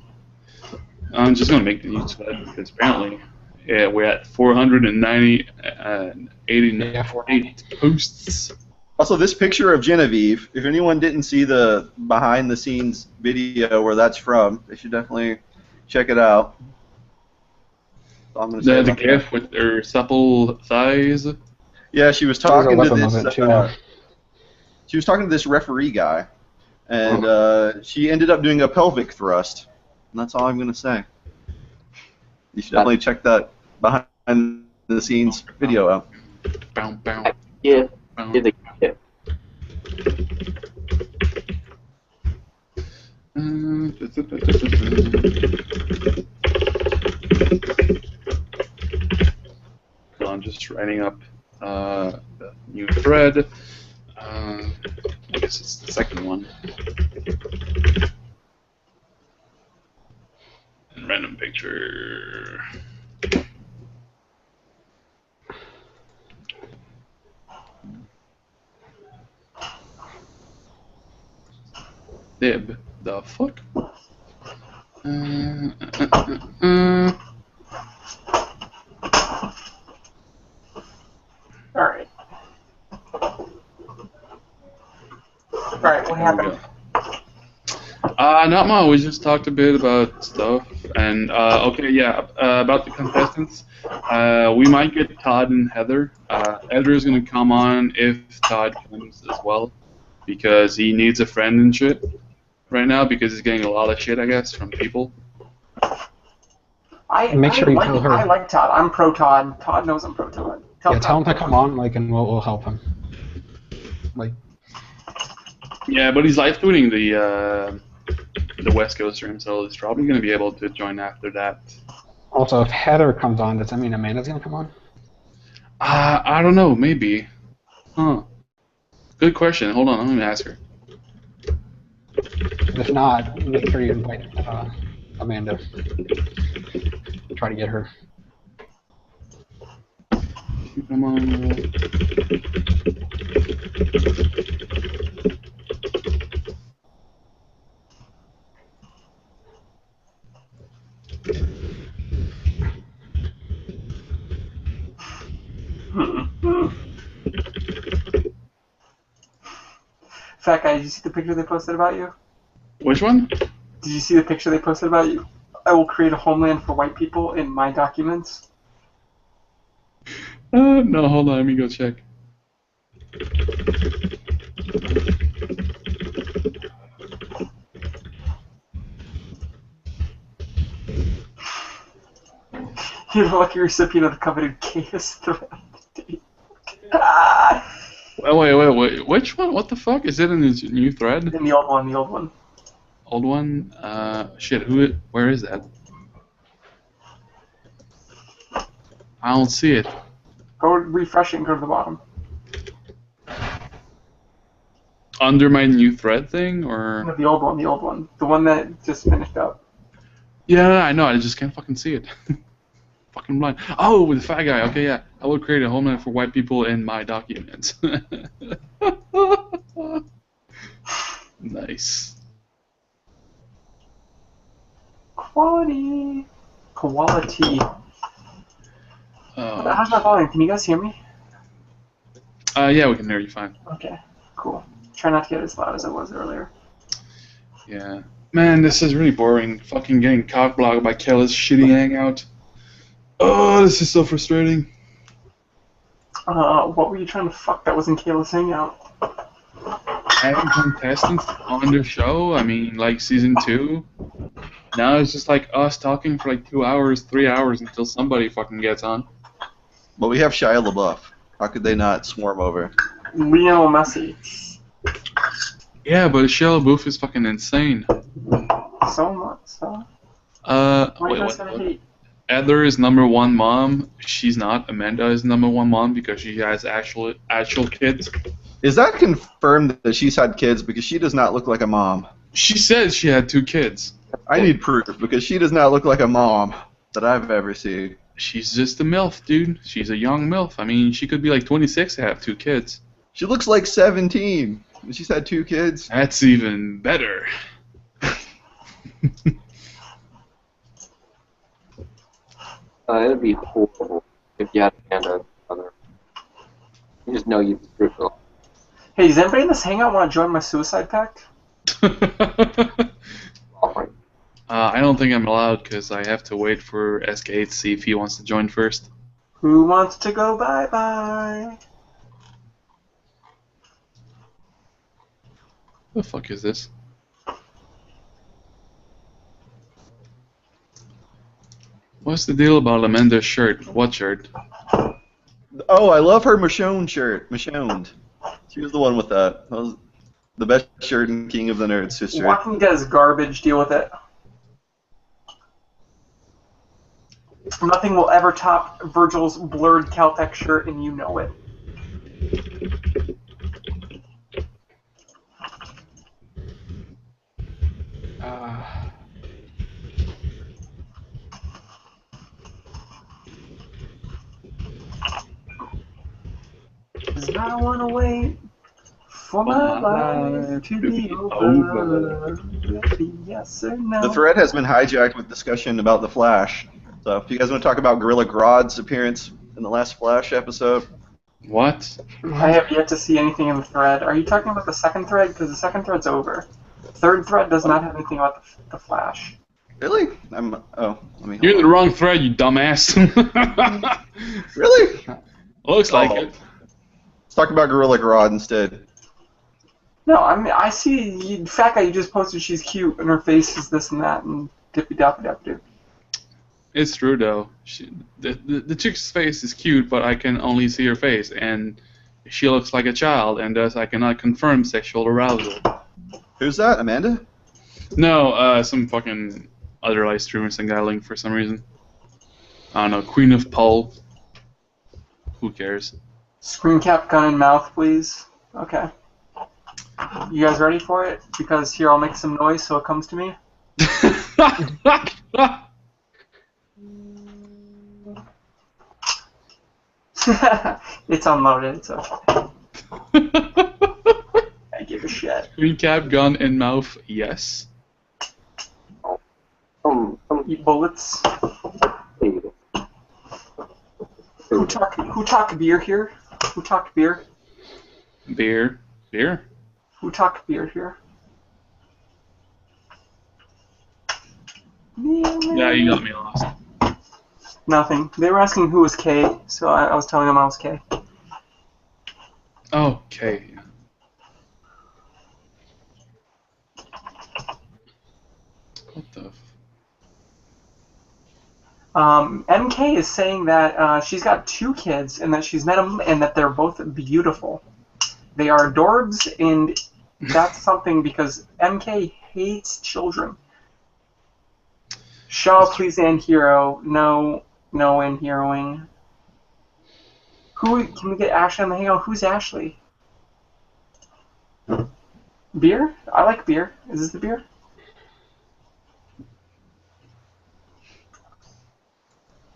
I'm just gonna make the news thread because apparently, yeah, we're at 488 posts. Also, this picture of Genevieve, if anyone didn't see the behind-the-scenes video where that's from, they should definitely check it out. So I'm gonna say The gif with her supple thighs. Yeah, she was talking to this. She was talking to this referee guy, and she ended up doing a pelvic thrust. And that's all I'm gonna say. You should definitely check that behind-the-scenes video out. Bow, bow. Yeah, bow. is a gift. So I'm just writing up the new thread. I guess it's the second one. And random picture. Dib. The fuck? Uh. Alright. Alright, what happened? Not much. We just talked a bit about stuff, and okay, yeah, about the contestants. We might get Todd and Heather. Heather is gonna come on if Todd comes as well, because he needs a friend and shit right now because he's getting a lot of shit, I guess, from people. Make sure you tell her. I like Todd. I'm pro Todd. Todd knows I'm pro Todd. Tell him to come on, like, and we'll help him. Like. Yeah, but he's live tweeting the West Coast stream, so he's probably gonna be able to join after that. Also, if Heather comes on, does that mean Amanda's gonna come on? I don't know. Maybe. Huh. Good question. Hold on. I'm gonna ask her. If not, make sure you invite Amanda. Try to get her. Come on. Fat guy, did you see the picture they posted about you? Which one? Did you see the picture they posted about you? I will create a homeland for white people in my documents. No, hold on. Let me go check. You're the lucky recipient of the coveted KS3. Wait. Which one? What the fuck? Is it in his new thread? In the old one, Old one? Shit, where is that? I don't see it. Go refresh it and go to the bottom. Under my new thread thing, or? No, the old one. The one that just finished up. Yeah, I know, I just can't fucking see it. Fucking blind. Oh, with the fat guy. Okay, yeah. I will create a homeland for white people in my documents. Nice. Quality. Oh, How's my volume? Can you guys hear me? yeah, we can hear you fine. Okay, cool. Try not to get as loud as I was earlier. Yeah. Man, this is really boring. Fucking getting cockblocked by Kelly's shitty hangout. Oh, this is so frustrating. What were you trying to fuck that was in Kayla's hangout? Having contestants on the show, I mean, like season 2. Now it's just like us talking for like 2 hours, 3 hours until somebody fucking gets on. But we have Shia Leboeuf. How could they not swarm over? Lionel Messi. Yeah, but Shia Leboeuf is fucking insane. So much, so. Wait, What? what? Heather is #1 mom. She's not. Amanda is #1 mom because she has actual kids. Is that confirmed that she's had kids? Because she does not look like a mom. She said she had 2 kids. I need proof, because she does not look like a mom that I've ever seen. She's just a MILF, dude. She's a young MILF. I mean, she could be like 26 and have 2 kids. She looks like 17. And she's had 2 kids. That's even better. It'd be horrible if you had Amanda brother. You just know you'd be screwed up. Hey, does anybody in this hangout want to join my suicide pact? I don't think I'm allowed because I have to wait for SK to see if he wants to join first. Who wants to go bye-bye? The fuck is this? What's the deal about Amanda's shirt? What shirt? Oh, I love her Michonne shirt. Michonne. She was the one with that. That was the best shirt in King of the Nerds history. Walking Dead is garbage. Deal with it. Nothing will ever top Virgil's blurred Caltech shirt, and you know it. Does not want to wait For my life to be over. Yes or no? The thread has been hijacked with discussion about the Flash. So if you guys want to talk about Gorilla Grodd's appearance in the last Flash episode. What? I have yet to see anything in the thread. Are you talking about the second thread? Because the second thread's over. The third thread does not have anything about the Flash. Really? Let me You're in the wrong thread, you dumbass. Really? Looks like it. Let's talk about Gorilla Grodd instead. No, I mean, I see fat guy you just posted she's cute and her face is this and that and dippy dappy dappy dip. It's true though. The chick's face is cute, but I can only see her face, and she looks like a child, and thus I cannot confirm sexual arousal. Who's that, Amanda? No, some fucking other live streamer some guy linked for some reason. I don't know, Queen of Pole. Who cares? Screen cap, gun in mouth, please. Okay. You guys ready for it? Because here, I'll make some noise so it comes to me. It's unloaded, it's okay. I give a shit. Screen cap, gun in mouth, yes. Eat bullets. Who talked beer here? Who talked beer? Beer. Beer? Who talked beer here? Yeah, you got me lost. Nothing. They were asking who was K, so I was telling them I was K. Okay. What the MK is saying that she's got 2 kids and that she's met them and that they're both beautiful. They are adorbs, and that's something because MK hates children. Shaw, please end hero. No end heroing. Who can we get Ashley on the hangout? Who's Ashley? Beer? I like beer. Is this the beer?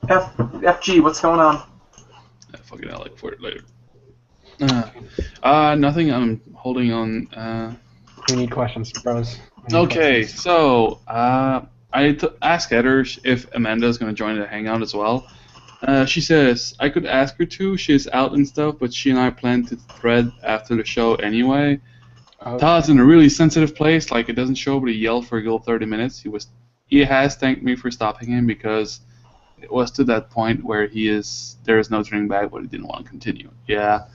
FG, what's going on? Fucking I'll look for it later. Nothing. I'm holding on. We need questions, bros. Okay, so I asked Heather if Amanda's gonna join the hangout as well. She says I could ask her to. She's out and stuff, but she and I plan to thread after the show anyway. Okay. Todd's in a really sensitive place. Like, it doesn't show, but he yelled for a good 30 minutes. He has thanked me for stopping him because it was to that point where there is no turning back, but he didn't want to continue. Yeah.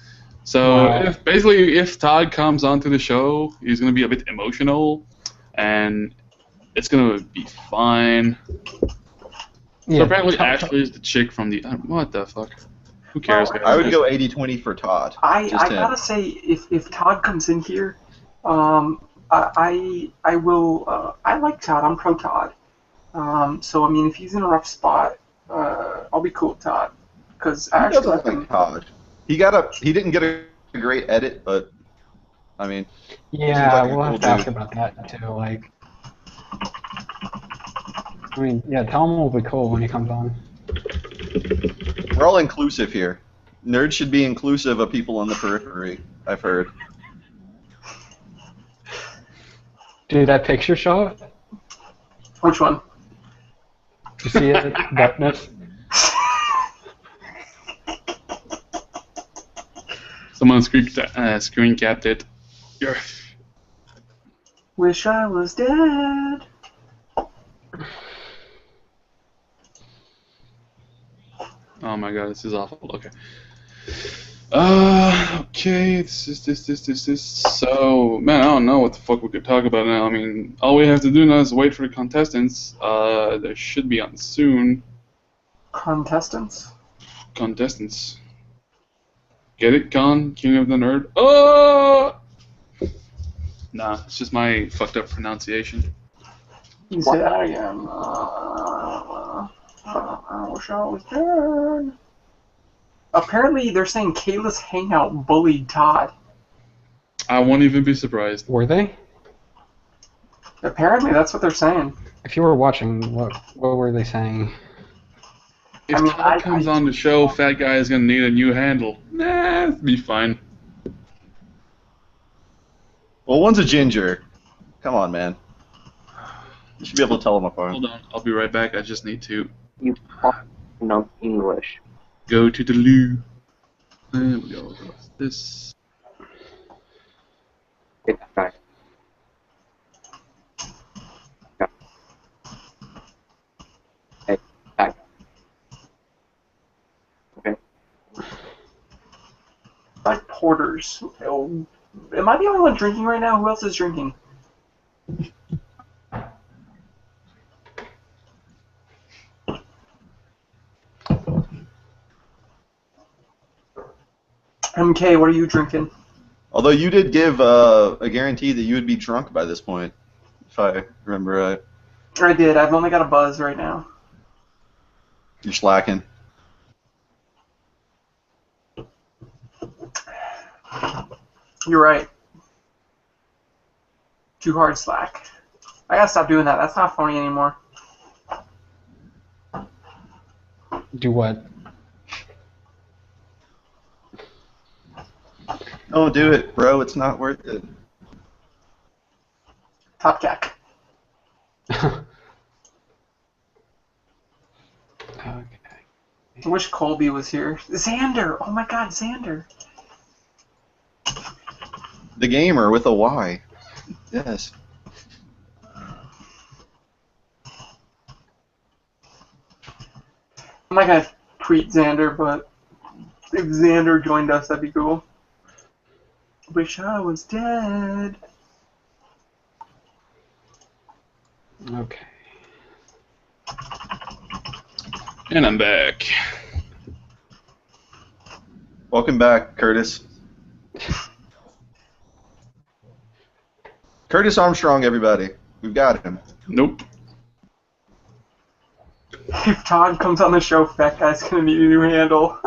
So Wow. if Todd comes onto the show, he's gonna be a bit emotional, and it's gonna be fine. Yeah, So apparently Ashley is the chick from the what the fuck? Who cares? Well, guys? I would go 80-20 for Todd. I Just him. gotta say, if Todd comes in here, I will. I like Todd. I'm pro Todd. So I mean, if he's in a rough spot, I'll be cool with Todd. Because He actually, doesn't like Todd. He didn't get a great edit, but I mean. Yeah, like a we'll cool have to ask dude. about that too. Like, I mean, yeah, tell him it'll be cool when he comes on. We're all inclusive here. Nerds should be inclusive of people on the periphery, I've heard. Did that picture show it? which one? Did you see it? Darkness. Someone screen capped it. Yeah. Wish I was dead. Oh my god, this is awful. Okay. Okay, this. So, man, I don't know what the fuck we could talk about now. I mean, all we have to do now is wait for the contestants. They should be on soon. Contestants? Contestants. Get it, Con? King of the Nerd? Oh! Nah, it's just my fucked up pronunciation. You say that again. I wish I was dead. Apparently, they're saying Kayla's hangout bullied Todd. I won't even be surprised. Were they? Apparently, that's what they're saying. If you were watching, what were they saying? If I mean, Todd comes on the show, Fat Guy is gonna need a new handle. Nah, it'll be fine. Well, one's a ginger. Come on, man. You should be able to tell them apart. Hold on, I'll be right back. I just need to You fucking know English. go to the loo. There we go. This. Get that back. Yeah. Hey, back. Okay. Like porters. Oh, am I the only one drinking right now? Who else is drinking? MK, what are you drinking? Although you did give a guarantee that you would be drunk by this point, if I remember right. I did. I've only got a buzz right now. You're slacking. You're right. Too hard slack. I gotta stop doing that. That's not funny anymore. Do what? Don't do it, bro. It's not worth it. Top cack. Okay. I wish Colby was here. Xander! Oh my god, Xander! The gamer with a Y. Yes. I'm not gonna tweet Xander, but if Xander joined us, that'd be cool. Wish I was dead. Okay. And I'm back. Welcome back, Curtis. Curtis Armstrong, everybody. We've got him. Nope. If Todd comes on the show, Fat Guy's gonna need a new handle.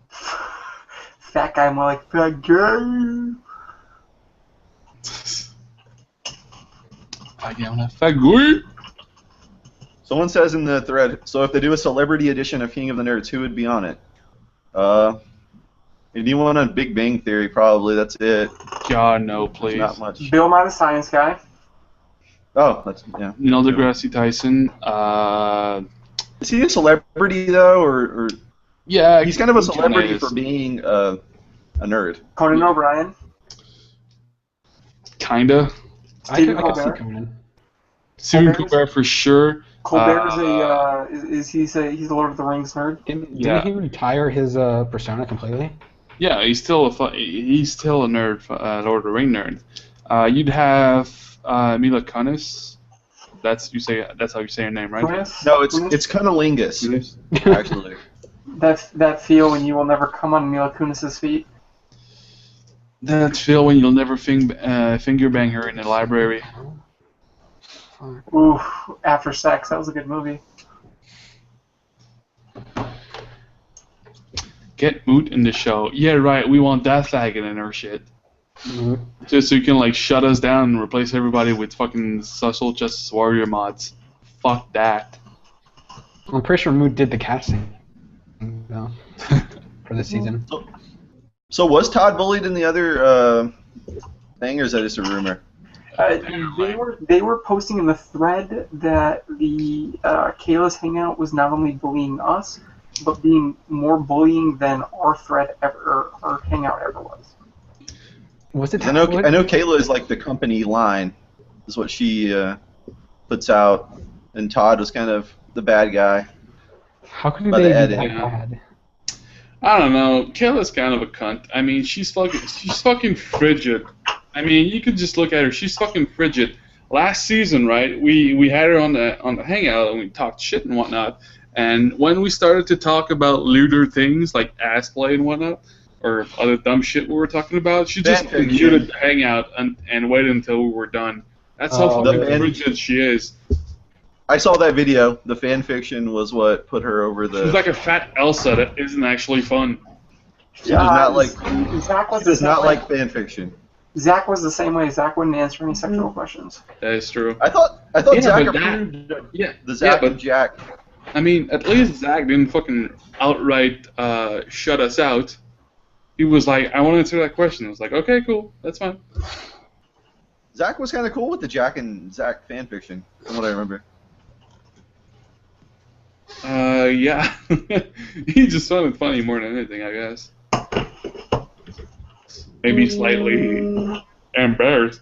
Fat Guy, more like Fat Guy. I am a faggot. Someone says in the thread, so if they do a celebrity edition of King of the Nerds, who would be on it? Anyone on Big Bang Theory, probably. That's it. God, no, please. Not much. Bill Nye the Science Guy. Oh, that's, yeah. Neil deGrasse Tyson. Is he a celebrity, though, or Yeah, he's kind of a John celebrity is. for being a nerd. Conan O'Brien. Kinda. I could see Colbert. Conan. Stephen Colbert's- Colbert for sure. Colbert is he's a Lord of the Rings nerd. Didn't Yeah. he retire his persona completely? Yeah, he's still a nerd, Lord of the Ring nerd. You'd have Mila Kunis. That's how you say her name, right? Kunis? No, it's Kunis? cunnilingus, Kunis. actually. That feel when you will never come on Mila Kunis's feet. That's Phil when you'll never finger bang her in the library. Ooh, After Sex, that was a good movie. Get Moot in the show. Yeah, right. We want that faggot in our shit. Mhm. Just so you can like shut us down and replace everybody with fucking social justice warrior mods. Fuck that. I'm pretty sure Mood did the casting for this season. So was Todd bullied in the other thing, or is that just a rumor? They were posting in the thread that the Kayla's Hangout was not only bullying us, but being more bullying than our thread ever, or our Hangout ever was. Was it? I know Kayla is like the company line, is what she puts out, and Todd was kind of the bad guy. How could by they the be edit. that bad? I don't know. Kayla's kind of a cunt. I mean, she's fucking frigid. I mean, you could just look at her. She's fucking frigid. Last season, right? We had her on the Hangout and we talked shit and whatnot. And when we started to talk about lewder things like ass play and whatnot, or other dumb shit we were talking about, she just Fanfiction. muted the Hangout and waited until we were done. That's how Oh, fucking the fan- frigid she is. I saw that video. The fan fiction was what put her over the. She's like a fat Elsa that isn't actually fun. She does not like. Zach was She the does same not way. like fan fiction. Zach was the same way. Zach wouldn't answer any sexual questions. That is true. I thought Yeah, Zach but that- approved Yeah, the Zach but and Jack I mean, at least Zach didn't fucking outright shut us out. He was like, I want to answer that question. I was like, okay, cool, that's fine. Zach was kind of cool with the Jack and Zach fanfiction, from what I remember. Yeah. He just found it funny more than anything, I guess. Maybe slightly embarrassing,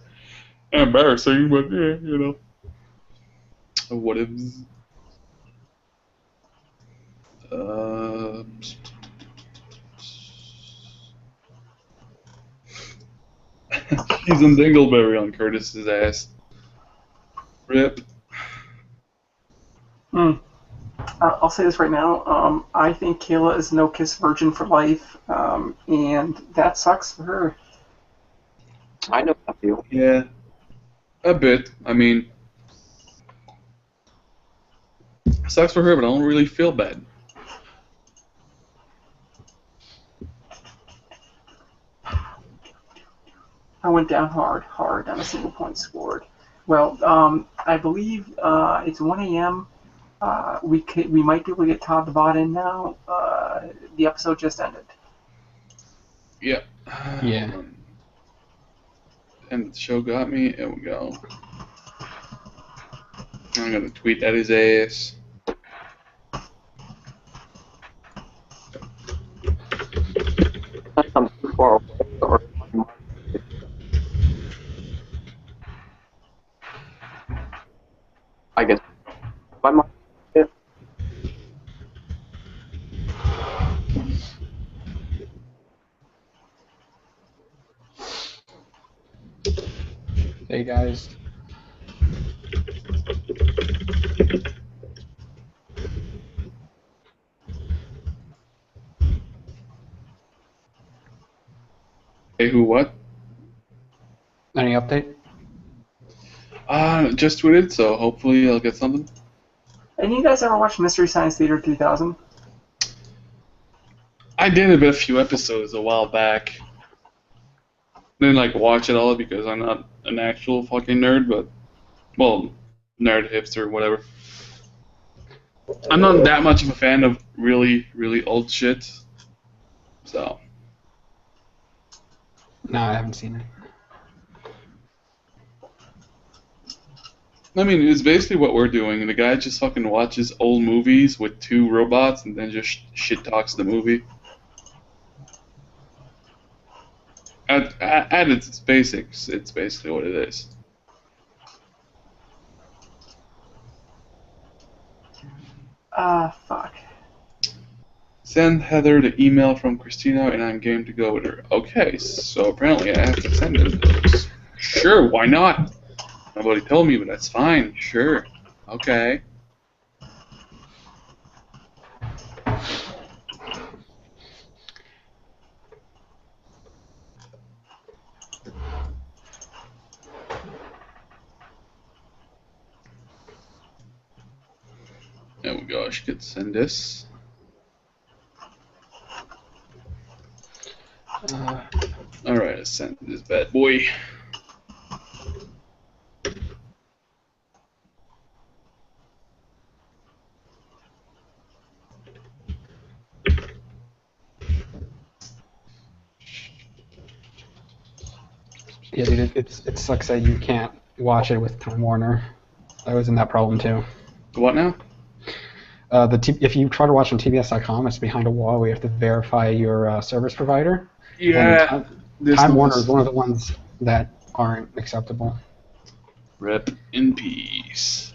but yeah, you know. What if? He's in Dingleberry on Curtis's ass. Rip. I'll say this right now. I think Kayla is no kiss virgin for life, and that sucks for her. I know that feel. Yeah, a bit. I mean, sucks for her, but I don't really feel bad. I went down hard, on a single point scored. Well, I believe it's 1 a.m. We might be able to get Todd the Bot in now. The episode just ended. Yeah. Yeah. And the show got me. There we go. I'm gonna tweet at his ass. I'm too far away. Or I guess my mind. Yeah. Hey guys. Hey, who? What? Any update? Just tweeted, so hopefully I'll get something. Any of you guys ever watch Mystery Science Theater 3000? I did a few episodes a while back. Didn't like watch it all because I'm not an actual fucking nerd, but well, nerd, hipster, whatever. I'm not that much of a fan of really, really old shit. So. No, I haven't seen it. I mean, it's basically what we're doing. The guy just fucking watches old movies with two robots and then just shit talks the movie. At its basics, it's basically what it is. Fuck. Send Heather the email from Christina and I'm game to go with her. Okay, so apparently I have to send it. Sure, why not? Nobody told me, but that's fine. Sure. Okay. There we go. I should send this. Alright, I sent this bad boy. Yeah, dude, it sucks that you can't watch it with Time Warner. I was in that problem too. What now? If you try to watch on TBS.com, it's behind a wall where you have to verify your service provider. Yeah. Time Warner is one of the ones that aren't acceptable. Rip in peace.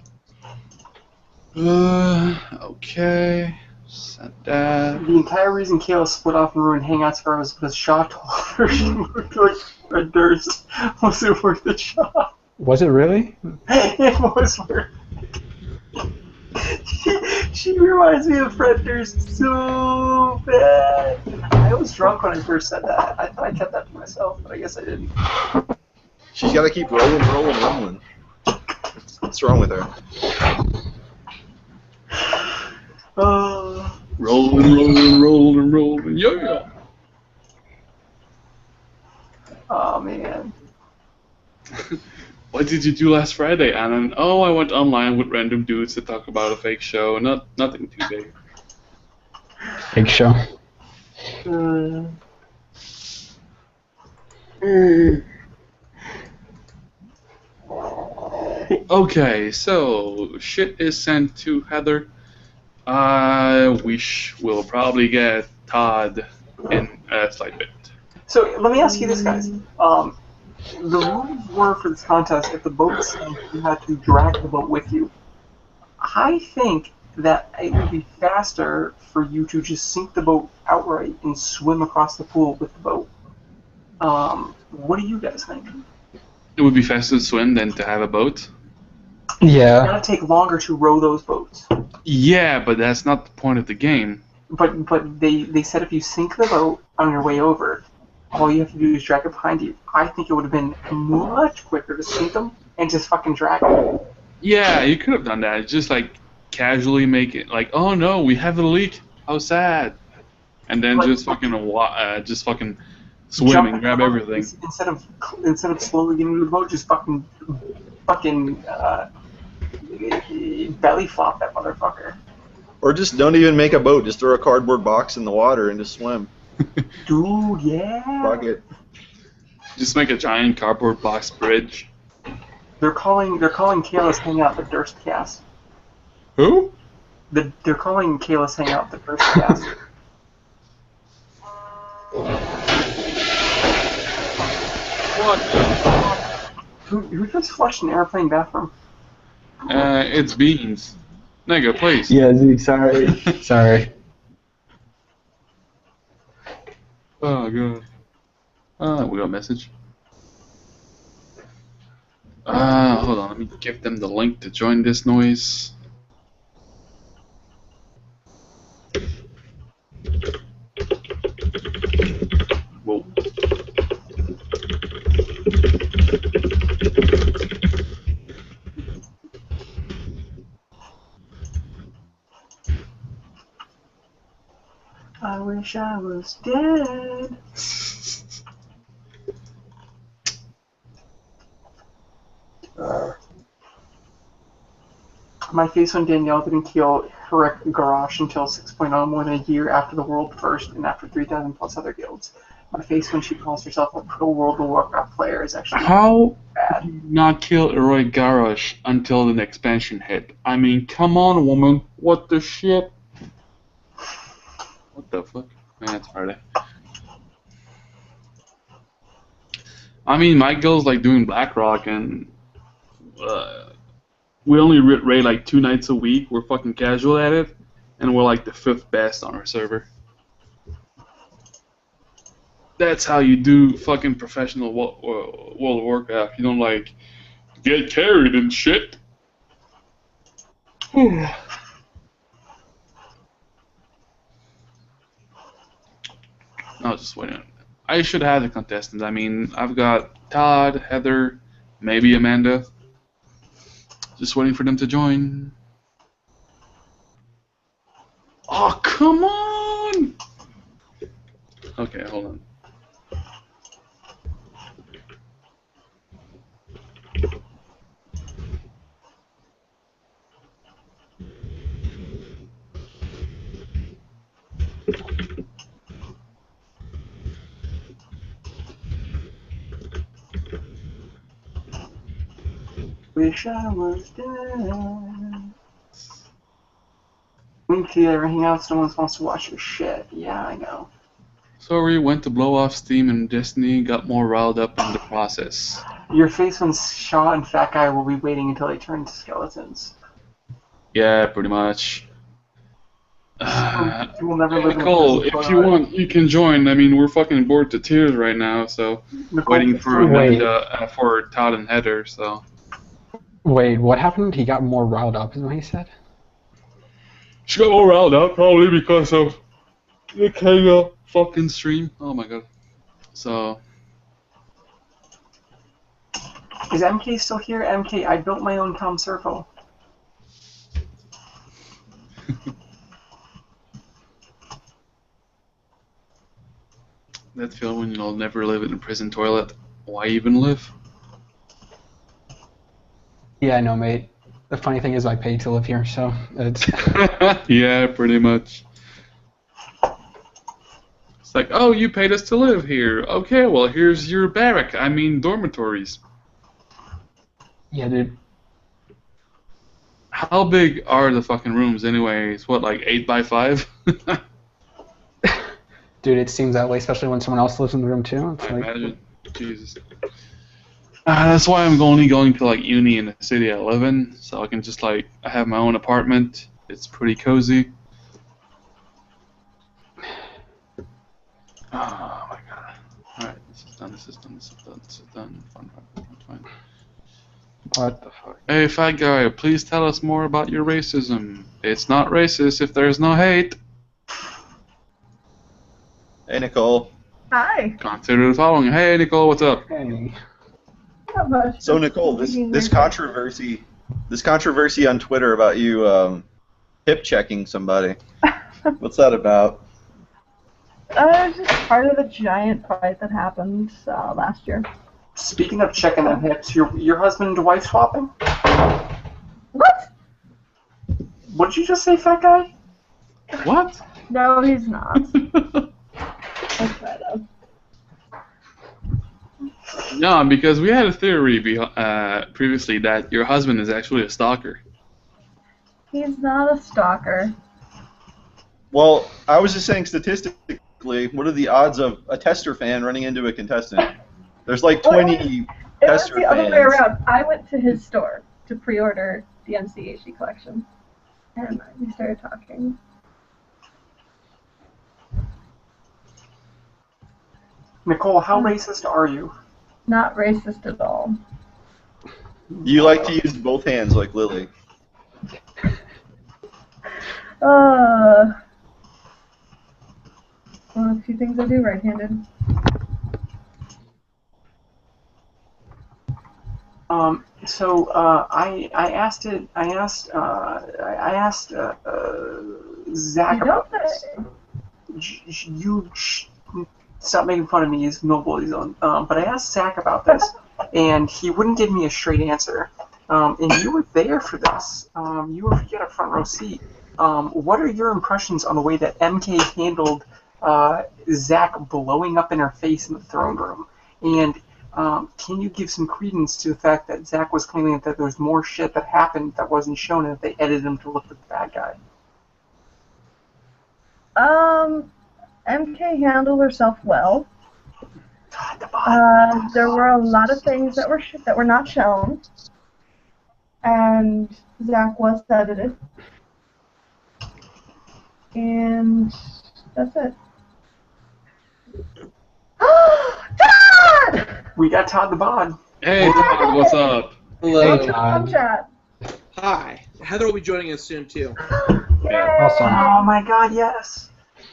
Okay. Sent that. The entire reason Kayla split off and ruined Hangouts for her was because Shaw told her she looked like Fred Durst. Was it worth the shot? Was it really? It was worth it. She reminds me of Fred Durst so bad. I was drunk when I first said that. I thought I kept that to myself, but I guess I didn't. She's got to keep rolling. What's wrong with her? Rolling, yeah. Oh man. what did you do last Friday, Alan? Oh, I went online with random dudes to talk about a fake show. Nothing too big. Big show. Okay, so shit is sent to Heather. We'll probably get Todd in a slight bit. So let me ask you this, guys. The rules were for this contest: if the boat sank, you had to drag the boat with you. I think that it would be faster for you to just sink the boat outright and swim across the pool with the boat. What do you guys think? It would be faster to swim than to have a boat. It's Yeah. gonna take longer to row those boats. Yeah, but that's not the point of the game. But they said if you sink the boat on your way over, all you have to do is drag it behind you. I think it would have been much quicker to sink them and just fucking drag them. Yeah, you could have done that. Just like casually make it like, oh no, we have a leak. How sad. And then Like- just fucking swim Jump and in grab the boat everything. instead of slowly getting into the boat, just fucking belly flop that motherfucker. Or just don't even make a boat. Just throw a cardboard box in the water and just swim. Dude, yeah. Fuck it. Just make a giant cardboard box bridge. They're calling Kayla's Hangout the Durst Cast. Who? They're calling Kayla's Hangout the Durst Cast. What? Who just flushed an airplane bathroom? It's Beans. Nigga, please. Yeah, Zeke, sorry. Sorry. Oh god. We got a message. Hold on, let me give them the link to join this noise. Whoa. I wish I was dead. My face when Danielle didn't kill Herrick Garrosh until 6.0, more than a year after the world first and after 3,000 plus other guilds. My face when she calls herself a pro World of Warcraft player is actually How bad. did you not kill Eroy Garrosh until the expansion hit? I mean, come on, woman. What the shit? What the fuck? Man, it's Friday. I mean, my guild's like doing Blackrock, and we only raid like 2 nights a week. We're fucking casual at it, and we're like the 5th best on our server. That's how you do fucking professional World of Warcraft. You don't like get carried and shit. I was just waiting. I should have the contestants. I mean, I've got Todd, Heather, maybe Amanda. Just waiting for them to join. Oh, come on! Okay, hold on. Wish I was dead. Link to the Hangout, someone wants to watch your shit. Yeah, I know. Sorry, went to blow off steam and Destiny got more riled up in the process. Your face when Shaw and Fat Guy will be waiting until they turn into skeletons. Yeah, pretty much. You will never live in a Nicole, prison if you want, you can join. I mean, we're fucking bored to tears right now, so Nicole, waiting for Wait. Amanda, for Todd and Heather. So Wait, what happened? He got more riled up, is what he said? she got more riled up, probably because of the Kayla fucking stream. Oh my god. So Is MK still here? MK, I built my own Tom Circle. that feeling when you'll never live in a prison toilet. Why even live? Yeah, I know, mate. The funny thing is I paid to live here, so it's... Yeah, pretty much. It's like, oh, you paid us to live here. Okay, well, here's your barrack. I mean, dormitories. Yeah, dude. How big are the fucking rooms, anyways? What, like 8 by 5? Dude, it seems that way, especially when someone else lives in the room, too. It's I like... imagine. Jesus. That's why I'm only going to like uni in the city I live in, so I can just like I have my own apartment. It's pretty cozy. Oh my god! All right, this is done. This is done. This is done. This is done. Fine. What the fuck? Hey, fat guy, please tell us more about your racism. It's not racist if there's no hate. Hey, Nicole. Hi. Consider the following. Hey, Nicole, what's up? Hey. Not much. So Nicole, this controversy on Twitter about you hip checking somebody. What's that about? It's just part of the giant fight that happened last year. Speaking of checking on hips, your husband and wife swapping? What? What did you just say, fat guy? What? No, he's not. I tried to. No, because we had a theory previously that your husband is actually a stalker. He's not a stalker. Well, I was just saying statistically, what are the odds of a tester fan running into a contestant? There's like 20 It was tester the other way fans. around. I went to his store to pre-order the NCHD collection, and we started talking. Nicole, how racist are you? Not racist at all. You like to use both hands like Lily. One of the few things I do right-handed. I asked Zach You about don't this. say. Stop making fun of me. It's no bully zone. But I asked Zach about this, and he wouldn't give me a straight answer. And you were there for this. You had a front row seat. What are your impressions on the way that MK handled Zach blowing up in her face in the throne room? And can you give some credence to the fact that Zach was claiming that there was more shit that happened that wasn't shown and that they edited him to look like the bad guy? MK handled herself well. There were a lot of things that were not shown, and Zach was edited, and that's it. Todd! We got Todd the Bod. Hey, Todd, what's up? Hello. Hey, Todd. Chat. Hi. Heather will be joining us soon, too. Awesome. Oh my god, yes.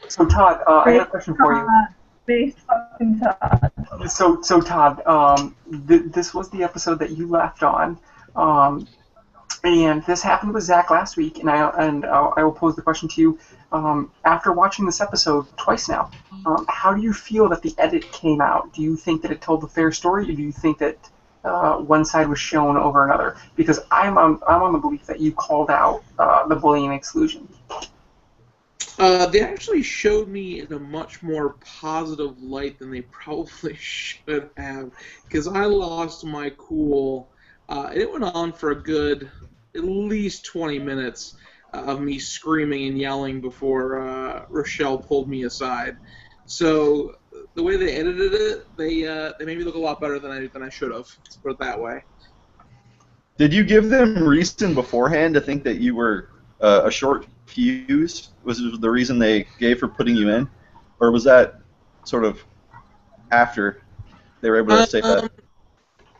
So Todd, I got a question for you. Based fucking Todd. So Todd, this was the episode that you left on, and this happened with Zach last week, and I will pose the question to you. After watching this episode twice now, how do you feel that the edit came out? Do you think that it told the fair story, or do you think that one side was shown over another? Because I'm on the belief that you called out the bullying exclusion. They actually showed me in a much more positive light than they probably should have, because I lost my cool. It went on for a good at least 20 minutes of me screaming and yelling before Rochelle pulled me aside. So the way they edited it, they made me look a lot better than I should have. Let's put it that way. Did you give them reason beforehand to think that you were a short fuse? Was it the reason they gave for putting you in? Or was that sort of after they were able to say that?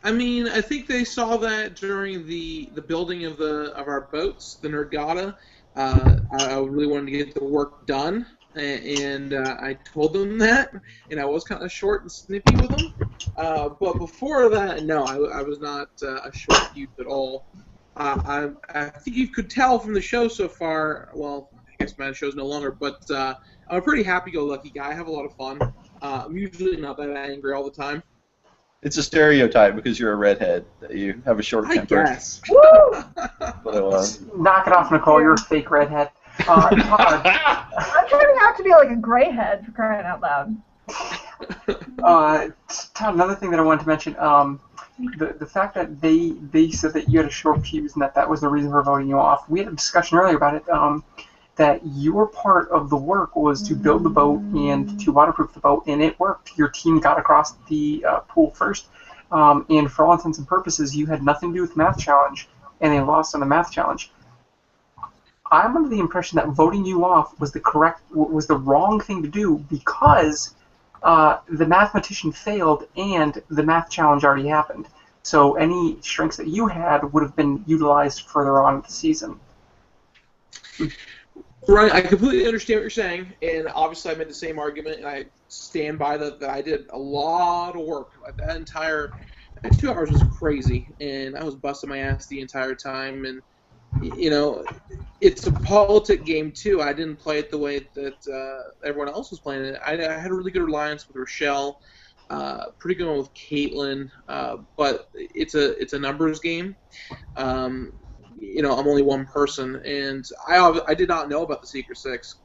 I mean, I think they saw that during the building of our boats, the Nergata. I really wanted to get the work done, and I told them that, and I was kind of short and snippy with them. But before that, no, I was not a short fuse at all. I think you could tell from the show so far. Well, I guess my show's no longer, but I'm a pretty happy-go-lucky guy. I have a lot of fun. I'm usually not that angry all the time. It's a stereotype because you're a redhead that you have a short I temper. guess. Woo! So, Knock it off, Nicole. You're a fake redhead. Todd, I'm turning out to be like a gray head for crying out loud. Todd, another thing that I wanted to mention, the fact that they said that you had a short fuse and that was the reason for voting you off. We had a discussion earlier about it, that your part of the work was to build the boat and to waterproof the boat, and it worked. Your team got across the pool first, and for all intents and purposes, you had nothing to do with the math challenge, and they lost on the math challenge. I'm under the impression that voting you off was the wrong thing to do because the mathematician failed and the math challenge already happened. So any strengths that you had would have been utilized further on in the season. Right, I completely understand what you're saying, and obviously I made the same argument, and I stand by that I did a lot of work. Like that 2 hours was crazy, and I was busting my ass the entire time, and it's a politic game too. I didn't play it the way that everyone else was playing it. I had a really good alliance with Rochelle, pretty good one with Caitlin, but it's a numbers game. I'm only one person, and I did not know about the Secret Six.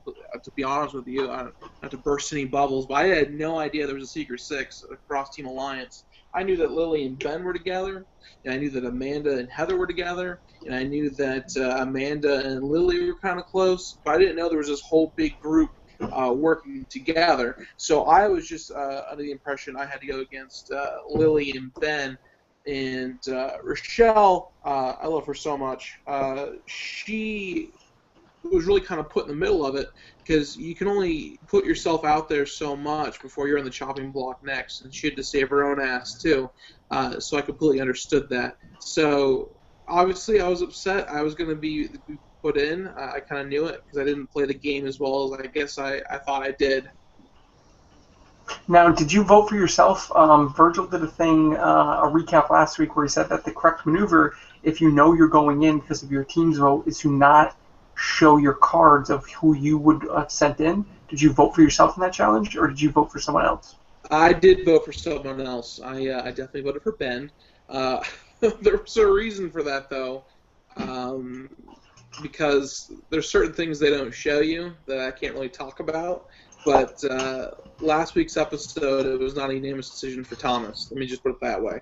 To be honest with you, not to burst any bubbles, but I had no idea there was a Secret Six across Team Alliance. I knew that Lily and Ben were together, and I knew that Amanda and Heather were together, and I knew that Amanda and Lily were kind of close, but I didn't know there was this whole big group working together. So I was just under the impression I had to go against Lily and Ben. And Rochelle, I love her so much. She was really kind of put in the middle of it because you can only put yourself out there so much before you're on the chopping block next, and she had to save her own ass too. So I completely understood that. So obviously I was upset. I was going to be put in. I kind of knew it because I didn't play the game as well as I guess I thought I did. Now, did you vote for yourself? Virgil did a recap last week where he said that the correct maneuver, if you know you're going in because of your team's vote, is to not show your cards of who you would have sent in. Did you vote for yourself in that challenge, or did you vote for someone else? I did vote for someone else. I definitely voted for Ben. There was a reason for that, though, because there's certain things they don't show you that I can't really talk about. But last week's episode, it was not a unanimous decision for Thomas. Let me just put it that way.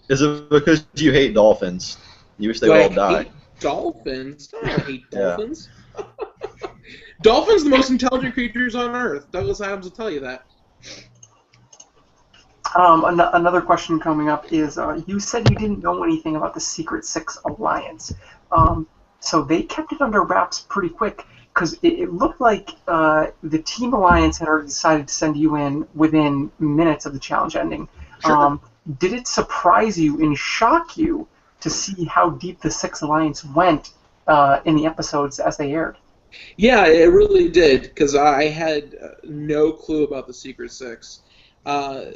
is it because you hate dolphins? You wish they would all die. Hate dolphins? I don't hate dolphins. Yeah. Dolphins, the most intelligent creatures on Earth. Douglas Adams will tell you that. Another question coming up is, you said you didn't know anything about the Secret Six Alliance. So they kept it under wraps pretty quick. Because it looked like the Team Alliance had already decided to send you in within minutes of the challenge ending. Sure. Did it surprise you and shock you to see how deep the Six Alliance went in the episodes as they aired? Yeah, it really did, because I had no clue about the Secret Six. And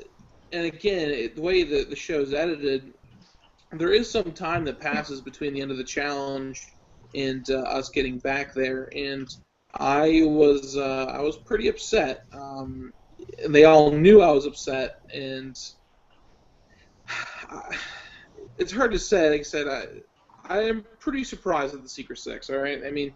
again, the way that the show's edited, there is some time that passes between the end of the challenge and us getting back there, and I was pretty upset, and they all knew I was upset, and it's hard to say. Like I said, I am pretty surprised at the Secret Six. All right, I mean,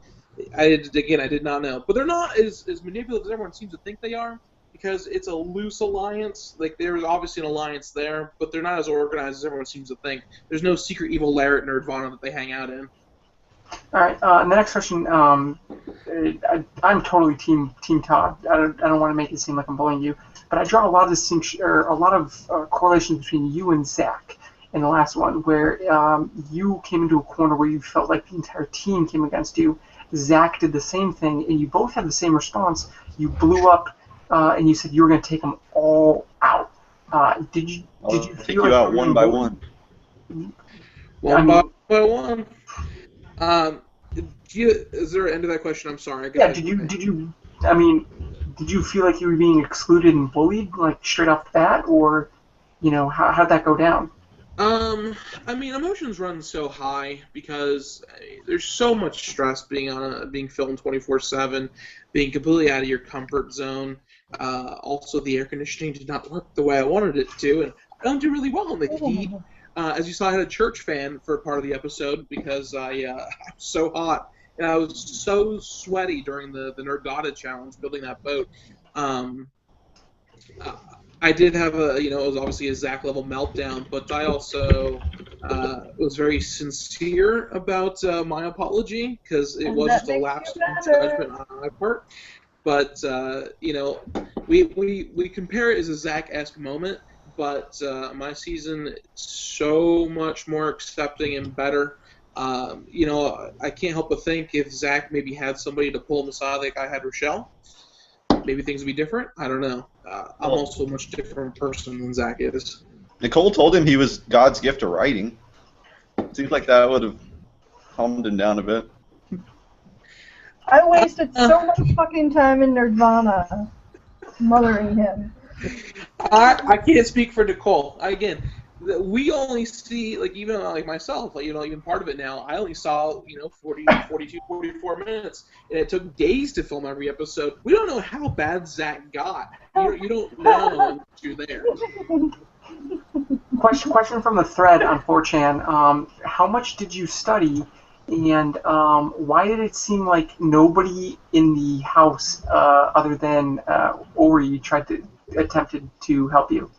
I did not know, but they're not as manipulative as everyone seems to think they are, because it's a loose alliance. Like, there's obviously an alliance there, but they're not as organized as everyone seems to think. There's no secret evil lair at Nerdvana that they hang out in. All right. And the next question, I'm totally team Todd. I don't want to make it seem like I'm bullying you, but I draw a lot of correlations between you and Zach in the last one, where you came into a corner where you felt like the entire team came against you. Zach did the same thing, and you both had the same response. You blew up, and you said you were going to take them all out. Did you take you out one by one? One by one. Is there an end to that question? I'm sorry. Did you feel like you were being excluded and bullied, like, straight off the bat, or, how'd that go down? I mean, emotions run so high because there's so much stress being filmed 24/7, being completely out of your comfort zone. Also, the air conditioning did not work the way I wanted it to, and I don't do really well in the heat. As you saw, I had a church fan for part of the episode because I was so hot and I was so sweaty during the Nergata challenge building that boat. I did have it was obviously a Zach level meltdown, but I also was very sincere about my apology because it And was that just a makes lapse you in better. judgment on my part. But we compare it as a Zach-esque moment, but my season is so much more accepting and better. I can't help but think if Zach maybe had somebody to pull him aside like I had Rochelle, maybe things would be different. I don't know. I'm also a much different person than Zach is. Nicole told him he was God's gift to writing. Seems like that would have calmed him down a bit. I wasted so much fucking time in Nerdvana mothering him. I can't speak for Nicole. We only see, like, even like myself, like, even part of it now, I only saw, 40, 42, 44 minutes, and it took days to film every episode. We don't know how bad Zach got. You don't know unless you're there. Question from the thread on 4chan. How much did you study, and why did it seem like nobody in the house other than Ori attempted to help you?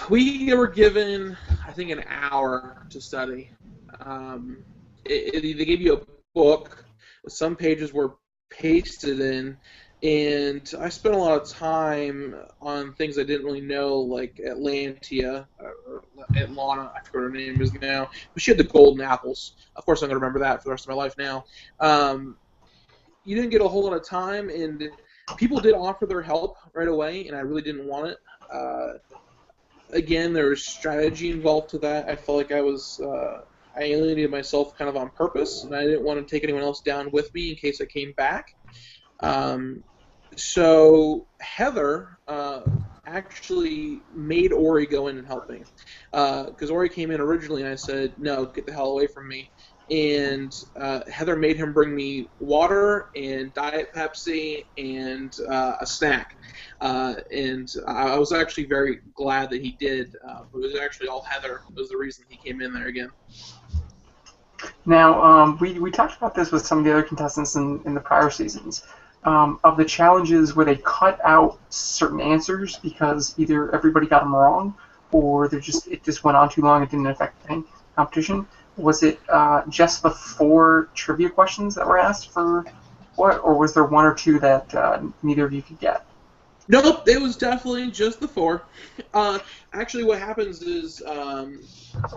We were given, I think, an hour to study. They gave you a book. Some pages were pasted in, and I spent a lot of time on things I didn't really know, like Atlantia, or Atlanta, I forget what her name is now. But she had the golden apples. Of course, I'm going to remember that for the rest of my life now. You didn't get a whole lot of time, and people did offer their help right away, and I really didn't want it. Again, there was strategy involved to that. I felt like I alienated myself kind of on purpose, and I didn't want to take anyone else down with me in case I came back. So Heather actually made Ori go in and help me. Because Ori came in originally, and I said, no, get the hell away from me. And Heather made him bring me water and Diet Pepsi and a snack. And I was actually very glad that he did. It was actually all Heather was the reason he came in there again. Now, we talked about this with some of the other contestants in the prior seasons. Of the challenges where they cut out certain answers because either everybody got them wrong or it just went on too long and didn't affect the competition. Was it just the 4 trivia questions that were asked for what, or was there 1 or 2 that neither of you could get? Nope, it was definitely just the 4. Actually, what happens is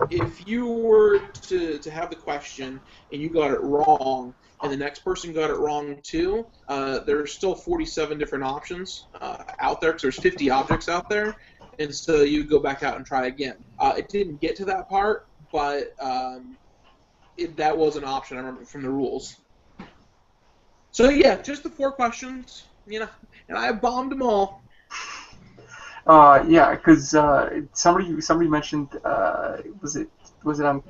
if you were to have the question and you got it wrong, and the next person got it wrong too, there's still 47 different options out there because there's 50 objects out there, and so you go back out and try again. It didn't get to that part, but that was an option, I remember, from the rules. So yeah, just the 4 questions, and I bombed them all. Yeah, because somebody mentioned was it on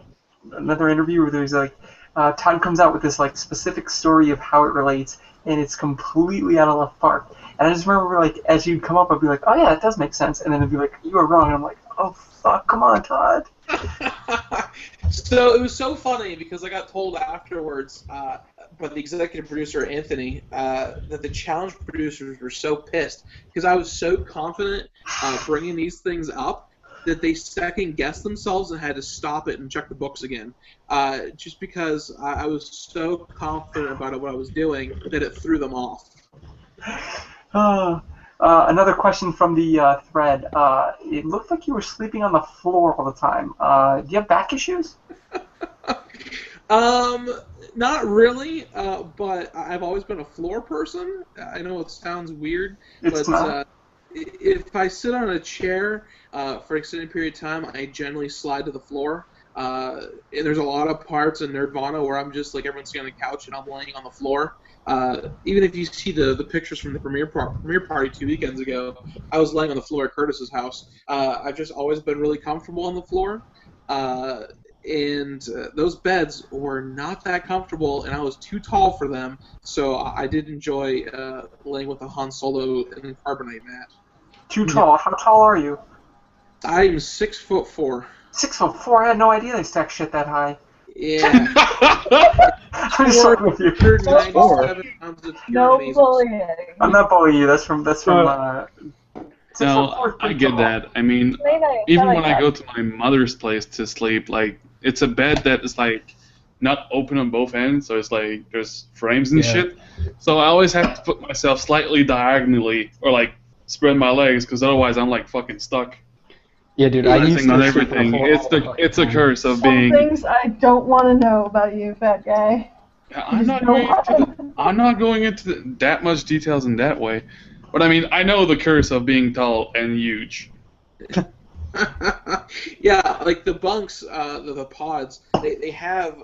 another interview where there's like Todd comes out with this like specific story of how it relates, and it's completely out of left park. And I just remember like as you'd come up, I'd be like, oh yeah, it does make sense, and then it'd be like, you were wrong, and I'm like, oh fuck, come on, Todd. So it was so funny because I got told afterwards by the executive producer, Anthony, that the challenge producers were so pissed because I was so confident bringing these things up that they second-guessed themselves and had to stop it and check the books again. Just because I was so confident about what I was doing that it threw them off. Another question from the thread. It looked like you were sleeping on the floor all the time. Do you have back issues? Not really, but I've always been a floor person. I know it sounds weird, but if I sit on a chair for an extended period of time, I generally slide to the floor. And there's a lot of parts in Nerdvana where I'm just like everyone's sitting on the couch and I'm laying on the floor. Even if you see the pictures from the premiere party 2 weekends ago, I was laying on the floor at Curtis's house. I've just always been really comfortable on the floor. And those beds were not that comfortable, and I was too tall for them, so I did enjoy laying with a Han Solo and carbonite mat. Too tall? How tall are you? I'm 6'4". 6'4". I had no idea they stack shit that high. Yeah. I'm just fucking with you. 197 pounds of pure No amazing. bullying. I'm not bullying you. That's from. No, 6'4" is I pretty get tall. that. I mean, even when I go to my mother's place to sleep, like, it's a bed that is, like, not open on both ends, so it's like there's frames and shit. So I always have to put myself slightly diagonally, or, like, spread my legs, because otherwise I'm, like, fucking stuck. Yeah, dude, I used to on sleep everything. before It's all the the fucking it's a time. curse of Some being. things I don't want to know about you, fat guy. I'm not going into that much details in that way, but I mean I know the curse of being tall and huge. Yeah, like the bunks, the pods, they have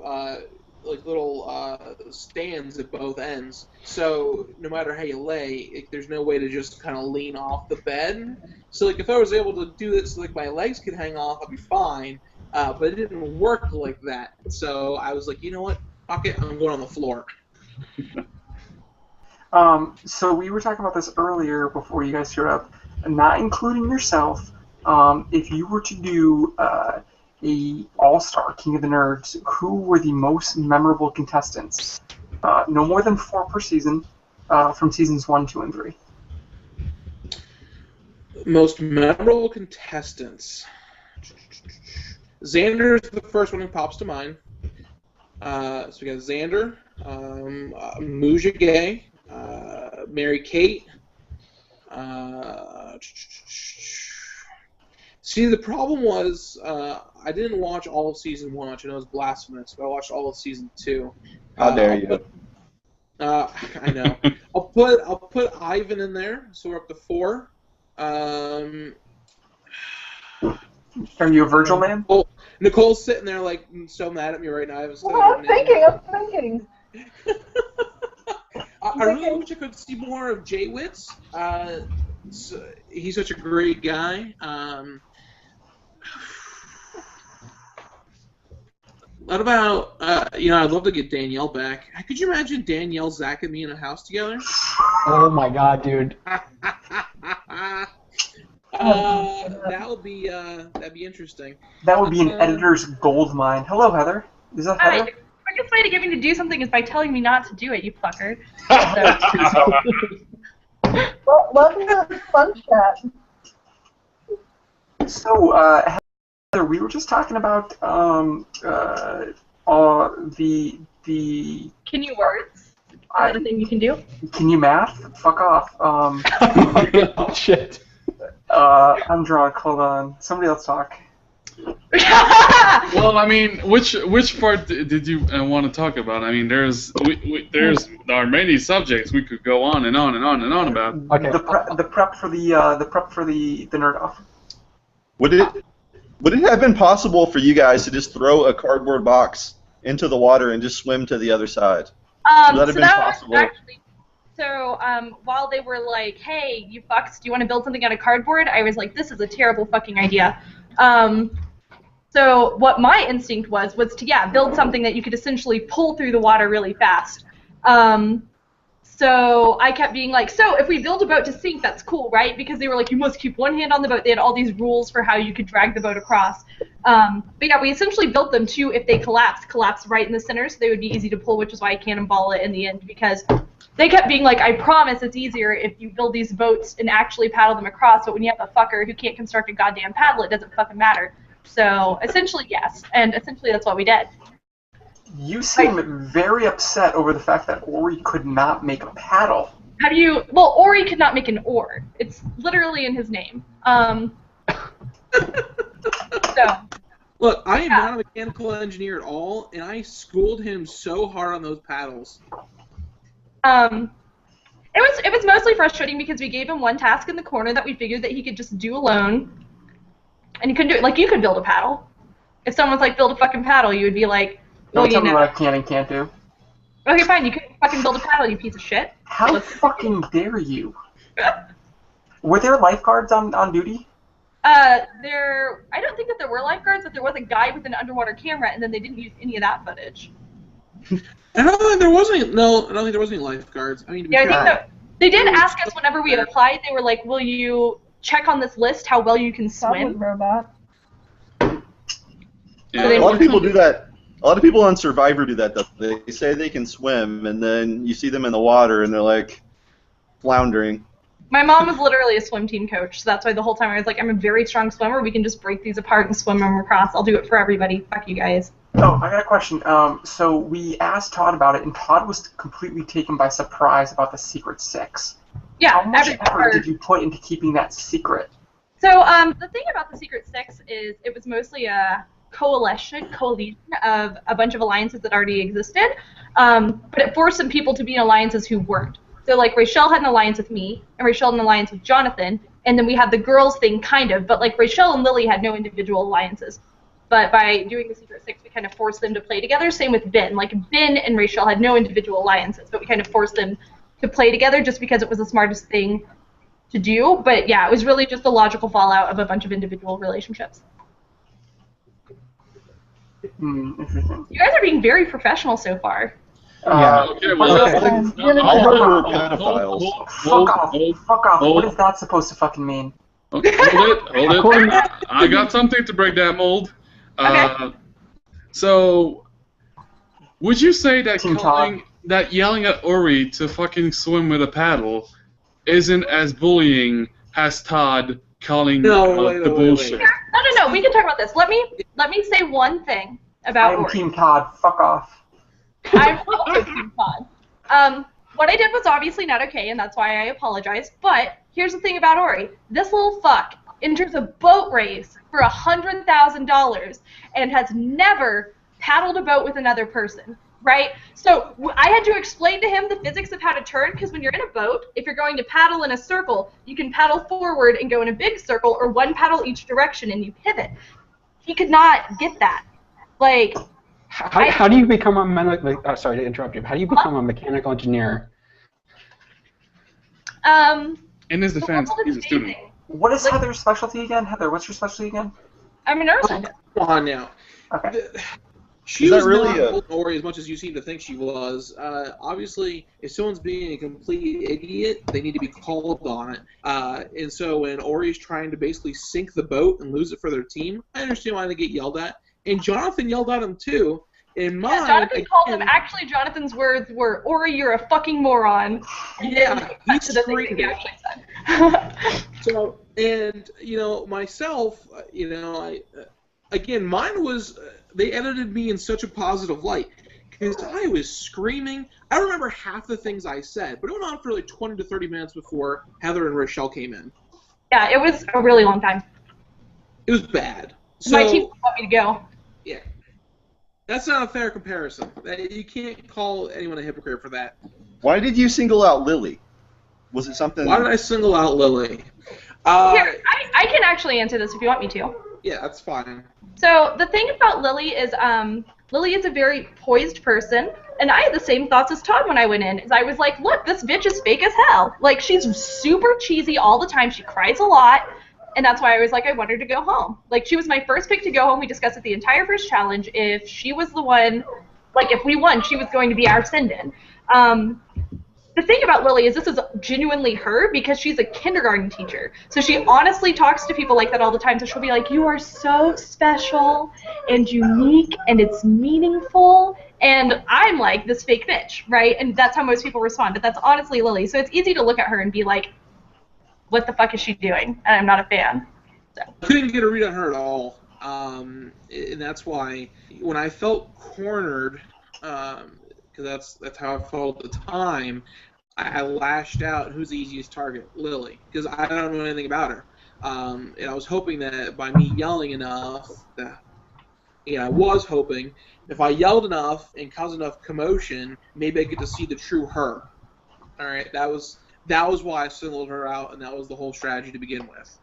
like little stands at both ends. So no matter how you lay, there's no way to just kind of lean off the bed. So like if I was able to do this, like my legs could hang off, I'd be fine. But it didn't work like that. So I was like, you know what? Fuck it, I'm going on the floor. So we were talking about this earlier before you guys showed up, not including yourself. If you were to do a All-Star King of the Nerds, who were the most memorable contestants? No more than 4 per season, from seasons 1, 2, and 3. Most memorable contestants. Xander is the first one who pops to mind. So we got Xander, Muja Gay, Mary Kate. See, the problem was I didn't watch all of season 1, which I know is blasphemous, but I watched all of season 2. How dare you? I know. I'll put Ivan in there, so we're up to 4. Are you a Virgil man? Oh, Nicole's sitting there like so mad at me right now. I'm thinking. I really wish I could see more of Jaywitz. He's such a great guy. What about, I'd love to get Danielle back. Could you imagine Danielle, Zach, and me in a house together? Oh my god, dude. That'd be interesting. That would be an editor's gold mine. Hello, Heather. Is that Heather? The quickest way to get me to do something is by telling me not to do it, you fucker. Well, welcome to the fun chat. So, Heather, we were just talking about the. Can you words? Is that a thing you can do? Can you math? Fuck off. Oh shit. I'm drunk. Hold on. Somebody else talk. Well, I mean, which part did you want to talk about? I mean, there are many subjects we could go on and on and on and on about. Okay. The prep for the nerd off. Would it have been possible for you guys to just throw a cardboard box into the water and just swim to the other side? Would that have been possible? So while they were like, hey, you fucks, do you want to build something out of cardboard? I was like, this is a terrible fucking idea. So what my instinct was to build something that you could essentially pull through the water really fast. So I kept being like, so if we build a boat to sink, that's cool, right? Because they were like, you must keep one hand on the boat. They had all these rules for how you could drag the boat across. But yeah, we essentially built them to, if they collapse right in the center, so they would be easy to pull, which is why I cannonball it in the end, because they kept being like, I promise it's easier if you build these boats and actually paddle them across, but when you have a fucker who can't construct a goddamn paddle, it doesn't fucking matter. So essentially, yes, and essentially that's what we did. You seem very upset over the fact that Ori could not make a paddle. Well, Ori could not make an oar. It's literally in his name. So. Look, I am not a mechanical engineer at all, and I schooled him so hard on those paddles. It was mostly frustrating because we gave him one task in the corner that we figured that he could just do alone, and he couldn't do it. Like, you could build a paddle. If someone's like, build a fucking paddle, you would be like, Don't tell me what I can and can't do. Okay, fine, you couldn't fucking build a paddle, you piece of shit. How fucking dare you? Were there lifeguards on duty? I don't think that there were lifeguards, but there was a guy with an underwater camera, and then they didn't use any of that footage. I don't think there was any lifeguards. I mean, to be fair. I think that they did ask us whenever we applied. They were like, "Will you check on this list how well you can That was swim. robot. Yeah. they A lot of people were- do that. A lot of people on Survivor do that. Though. They say they can swim, and then you see them in the water, and they're like floundering. My mom was literally a swim team coach, so that's why the whole time I was like, I'm a very strong swimmer. We can just break these apart and swim them across. I'll do it for everybody. Fuck you guys. Oh, I got a question. So we asked Todd about it, and Todd was completely taken by surprise about the Secret Six. Yeah, How much every effort did you put into keeping that secret? So the thing about the Secret Six is it was mostly a coalition of a bunch of alliances that already existed, but it forced some people to be in alliances who weren't. So like Rachel had an alliance with me, and Rachel had an alliance with Jonathan, and then we had the girls thing kind of, but like Rachel and Lily had no individual alliances. But by doing the Secret Six, we kind of forced them to play together. Same with Ben. Like Ben and Rachel had no individual alliances, but we kind of forced them to play together just because it was the smartest thing to do. But yeah, it was really just the logical fallout of a bunch of individual relationships. Interesting. You guys are being very professional so far. Yeah. Okay, well, what is that's that- Give it I a heard shot. we're pedophiles. Fuck off. hold. What is that supposed to fucking mean? Okay, hold it. According- I got something to break that mold. Okay. So, would you say that Team that yelling at Ori to fucking swim with a paddle isn't as bullying as Todd calling No, wait, the wait, bullshit? wait. No. We can talk about this. Let me say one thing about I am Ori. Team Todd. Fuck off. I'm also Team Todd. What I did was obviously not okay, and that's why I apologized. But here's the thing about Ori: this little fuck enters a boat race for $100,000 and has never paddled a boat with another person. Right? So I had to explain to him the physics of how to turn, because when you're in a boat, if you're going to paddle in a circle, you can paddle forward and go in a big circle, or one paddle each direction and you pivot. He could not get that. Like, How do you become a sorry to interrupt you. How do you become a mechanical engineer? In his the defense, world he's a is student. amazing. What is Heather's specialty again? Heather, what's your specialty again? I'm a neuroscientist. Come on now. Okay. She Is was that really not Ori as much as you seem to think she was. Obviously, if someone's being a complete idiot, they need to be called on it. And so when Ori's trying to basically sink the boat and lose it for their team, I understand why they get yelled at. And Jonathan yelled at him too. In mine, Yeah, Jonathan called him. again, Actually, Jonathan's words were, "Ori, you're a fucking moron." Yeah, he To the thing that screamed he it. actually said. So, and myself, again, mine was they edited me in such a positive light because I was screaming. I don't remember half the things I said, but it went on for like 20 to 30 minutes before Heather and Rochelle came in. Yeah, it was a really long time. It was bad. My team So, didn't want me to go. yeah, that's not a fair comparison. You can't call anyone a hypocrite for that. Why did you single out Lily? Was it something? Why did I single out Lily? Here, I can actually answer this if you want me to. Yeah, that's fine. So the thing about Lily is a very poised person, and I had the same thoughts as Todd when I went in. Is I was like, look, this bitch is fake as hell. Like, she's super cheesy all the time. She cries a lot, and that's why I was like, I want her to go home. Like, she was my first pick to go home. We discussed it the entire first challenge. If she was the one, like, if we won, she was going to be our send-in. The thing about Lily is this is genuinely her because she's a kindergarten teacher. So she honestly talks to people like that all the time. So she'll be like, you are so special and unique and it's meaningful. And I'm like this fake bitch, right? And that's how most people respond. But that's honestly Lily. So it's easy to look at her and be like, what the fuck is she doing? And I'm not a fan. So. I couldn't get a read on her at all. And that's why when I felt cornered, because that's how I felt at the time, I lashed out. Who's the easiest target? Lily, because I don't know anything about her. And I was hoping that by me yelling enough, I was hoping if I yelled enough and caused enough commotion, maybe I get to see the true her. All right, that was why I singled her out, and that was the whole strategy to begin with.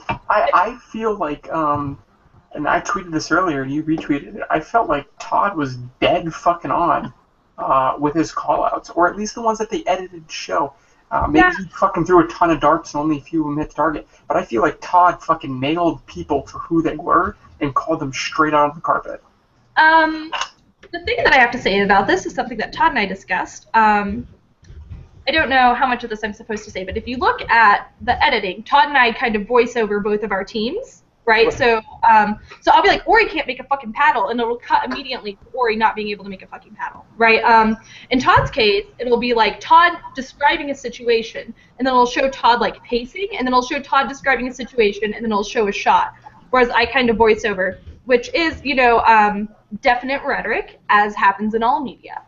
I feel like, and I tweeted this earlier, and you retweeted it, I felt like Todd was dead fucking on with his callouts, or at least the ones that they edited to show. Maybe he fucking threw a ton of darts and only a few of them hit the target, but I feel like Todd fucking nailed people for who they were and called them straight out of the carpet. The thing that I have to say about this is something that Todd and I discussed. I don't know how much of this I'm supposed to say, but if you look at the editing, Todd and I kind of voice over both of our teams, right? So I'll be like, Ori can't make a fucking paddle, and it'll cut immediately to Ori not being able to make a fucking paddle, right? In Todd's case, it'll be like Todd describing a situation, and then it'll show Todd like pacing, and then it'll show Todd describing a situation, and then it'll show a shot. Whereas I kind of voice over, which is, definite rhetoric, as happens in all media.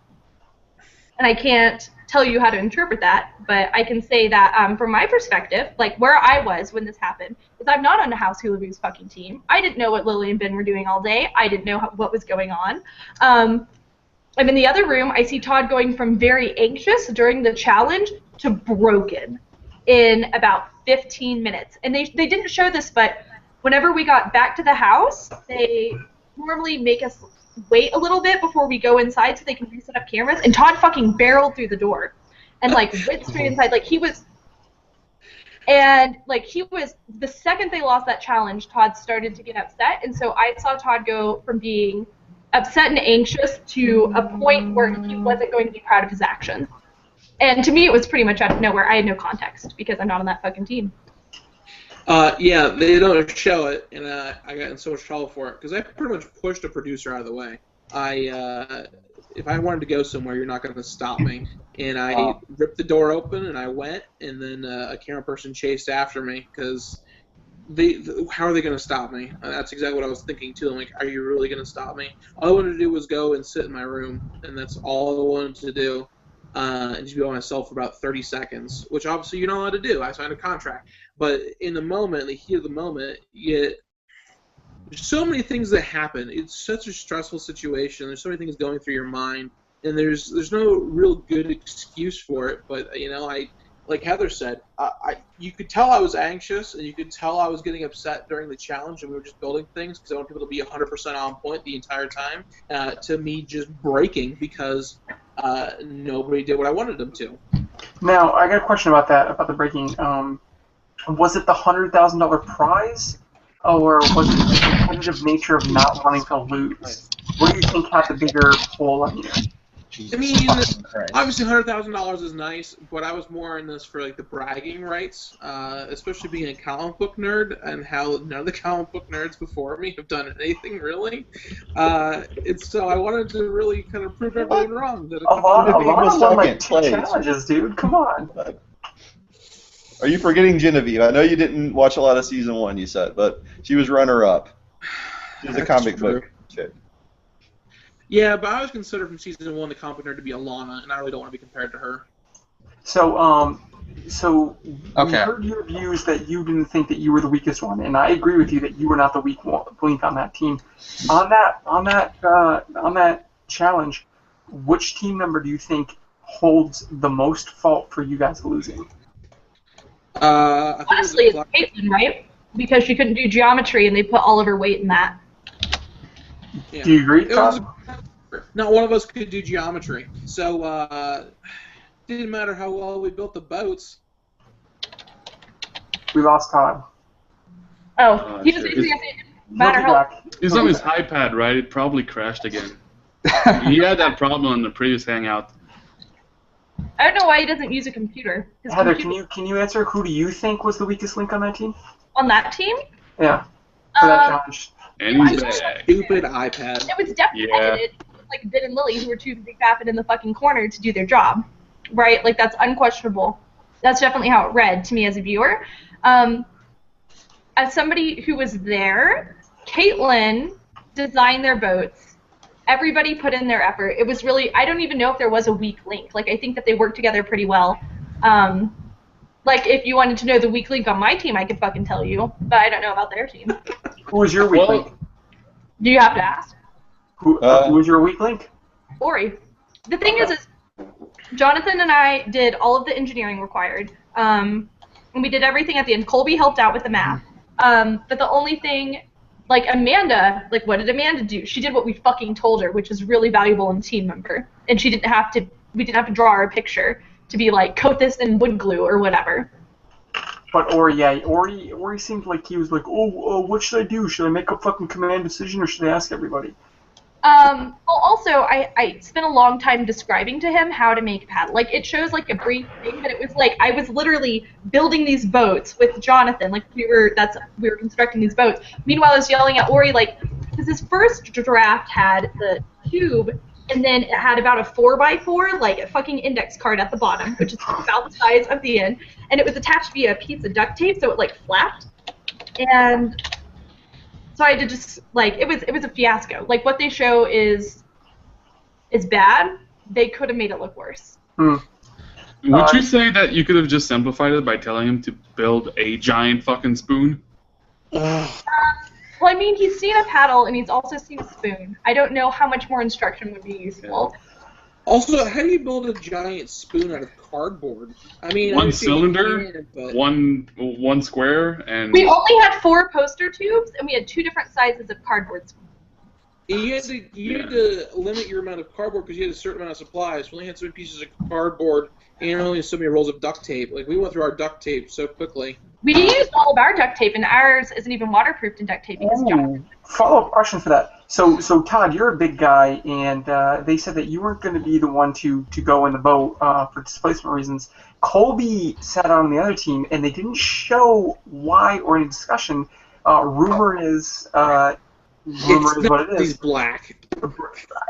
And I can't tell you how to interpret that, but I can say that from my perspective, like where I was when this happened, is I'm not on the House Hulagu's fucking team. I didn't know what Lily and Ben were doing all day. I didn't know what was going on. I'm in the other room. I see Todd going from very anxious during the challenge to broken in about 15 minutes. And they didn't show this, but whenever we got back to the house, they normally make us wait a little bit before we go inside so they can reset up cameras, and Todd fucking barreled through the door and like went straight inside. The second they lost that challenge, Todd started to get upset, and so I saw Todd go from being upset and anxious to a point where he wasn't going to be proud of his actions. And to me it was pretty much out of nowhere. I had no context because I'm not on that fucking team. Yeah, they don't show it, and I got in so much trouble for it because I pretty much pushed a producer out of the way. If I wanted to go somewhere, you're not going to stop me. And I ripped the door open, and I went, and then a camera person chased after me because how are they going to stop me? That's exactly what I was thinking too. I'm like, are you really going to stop me? All I wanted to do was go and sit in my room, and that's all I wanted to do. And just be by myself for about 30 seconds, which obviously you're not allowed to do. I signed a contract. But in the moment, in the heat of the moment, there's so many things that happen. It's such a stressful situation. There's so many things going through your mind, and there's no real good excuse for it. But, like Heather said, you could tell I was anxious, and you could tell I was getting upset during the challenge, and we were just building things because I want people to be 100% on point the entire time, to me just breaking because nobody did what I wanted them to. Now, I got a question about that, about the breaking. Was it the $100,000 prize, or was it the competitive nature of not wanting to lose? What do you think had the bigger pull on you? I mean, obviously $100,000 is nice, but I was more in this for like the bragging rights, especially being a comic book nerd, and how none of the comic book nerds before me have done anything really. So I wanted to really kind of prove everyone wrong. That a lot of them won like 2 challenges, dude. Come on. Are you forgetting Genevieve? I know you didn't watch a lot of season 1, you said, but she was runner-up. She was a comic book chick. Yeah, but I was considered from season 1 the comic nerd to be Alana, and I really don't want to be compared to her. So we heard your views that you didn't think that you were the weakest one, and I agree with you that you were not the weak link on that team. On that challenge, which team member do you think holds the most fault for you guys losing? Honestly, it's Caitlin, right? Because she couldn't do geometry, and they put all of her weight in that. Yeah. Do you agree, Todd? Not one of us could do geometry, so didn't matter how well we built the boats. We lost Todd. Oh, he doesn't matter how. He's on his iPad, right? It probably crashed again. He had that problem on the previous Hangout. I don't know why he doesn't use a computer. Heather, can you answer? Who do you think was the weakest link on that team? On that team? Yeah. For that challenge. And he's back. Stupid iPad. It was definitely edited, like Ben and Lily, who were too busy fapping in the fucking corner to do their job, right? Like, that's unquestionable. That's definitely how it read to me as a viewer. As somebody who was there, Caitlin designed their boats. Everybody put in their effort. It was really, I don't even know if there was a weak link. Like, I think that they worked together pretty well. Like, if you wanted to know the weak link on my team, I could fucking tell you, but I don't know about their team. Who was your weak link? Do you have to ask? Who was your weak link? Ori. The thing is Jonathan and I did all of the engineering required, and we did everything at the end. Colby helped out with the math, but the only thing, like Amanda, like what did Amanda do? She did what we fucking told her, which is really valuable in a team member, and we didn't have to draw her a picture to be like, coat this in wood glue or whatever. But Ori seemed like he was like, what should I do? Should I make a fucking command decision or should I ask everybody? Well, also, I spent a long time describing to him how to make a paddle. Like, it shows, like, a brief thing, but it was, like, I was literally building these boats with Jonathan. Like, we were constructing these boats. Meanwhile, I was yelling at Ori, like, because his first draft had the tube, and then it had about a 4x4, like, a fucking index card at the bottom, which is about the size of the end, and it was attached via a piece of duct tape, so it, like, flapped. And so I had to just, like, it was a fiasco. Like, what they show is bad. They could have made it look worse. Would you say that you could have just simplified it by telling him to build a giant fucking spoon? Well, I mean, he's seen a paddle, and he's also seen a spoon. I don't know how much more instruction would be useful. Also, how do you build a giant spoon out of cardboard? I mean, one cylinder, one square, and... We only had 4 poster tubes, and we had 2 different sizes of cardboard spoons. You had to limit your amount of cardboard because you had a certain amount of supplies. We only had so many pieces of cardboard and only so many rolls of duct tape. Like, we went through our duct tape so quickly. We used all of our duct tape, and ours isn't even waterproofed in duct tape because Follow-up question for that. So Todd, you're a big guy, and they said that you weren't going to be the one to go in the boat for displacement reasons. Colby sat on the other team, and they didn't show why or any discussion. Rumor is what it is. He's black.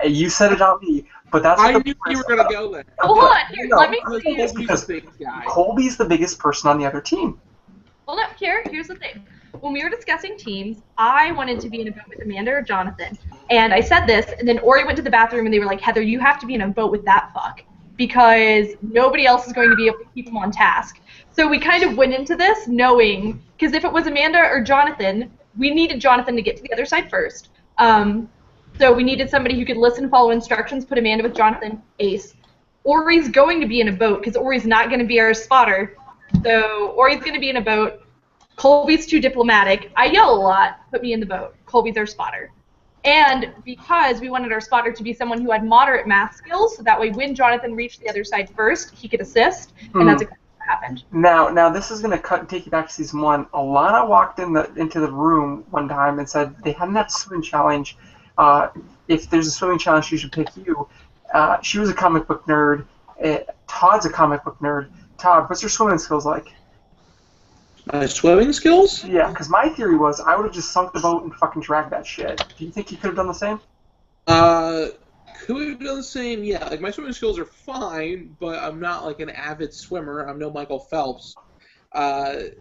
You said it on me, but that's I what knew you were going to go there. Hold on, here, let me see. Because Colby's the biggest person on the other team. Well, no, here's the thing. When we were discussing teams, I wanted to be in a boat with Amanda or Jonathan. And I said this, and then Ori went to the bathroom, and they were like, Heather, you have to be in a boat with that fuck, because nobody else is going to be able to keep him on task. So we kind of went into this knowing, because if it was Amanda or Jonathan, we needed Jonathan to get to the other side first. So we needed somebody who could listen, follow instructions, put Amanda with Jonathan, ace. Ori's going to be in a boat, because Ori's not going to be our spotter. So Ori's going to be in a boat. Colby's too diplomatic. I yell a lot. Put me in the boat. Colby's our spotter. And because we wanted our spotter to be someone who had moderate math skills, so that way when Jonathan reached the other side first, he could assist, and that's exactly what happened. Now this is going to take you back to season 1. Alana walked into the room one time and said they hadn't had a swimming challenge. If there's a swimming challenge, she should pick you. She was a comic book nerd. Todd's a comic book nerd. Todd, what's your swimming skills like? Swimming skills? Yeah, because my theory was I would have just sunk the boat and fucking dragged that shit. Do you think you could have done the same? Could we have done the same? Yeah, like, my swimming skills are fine, but I'm not, like, an avid swimmer. I'm no Michael Phelps. The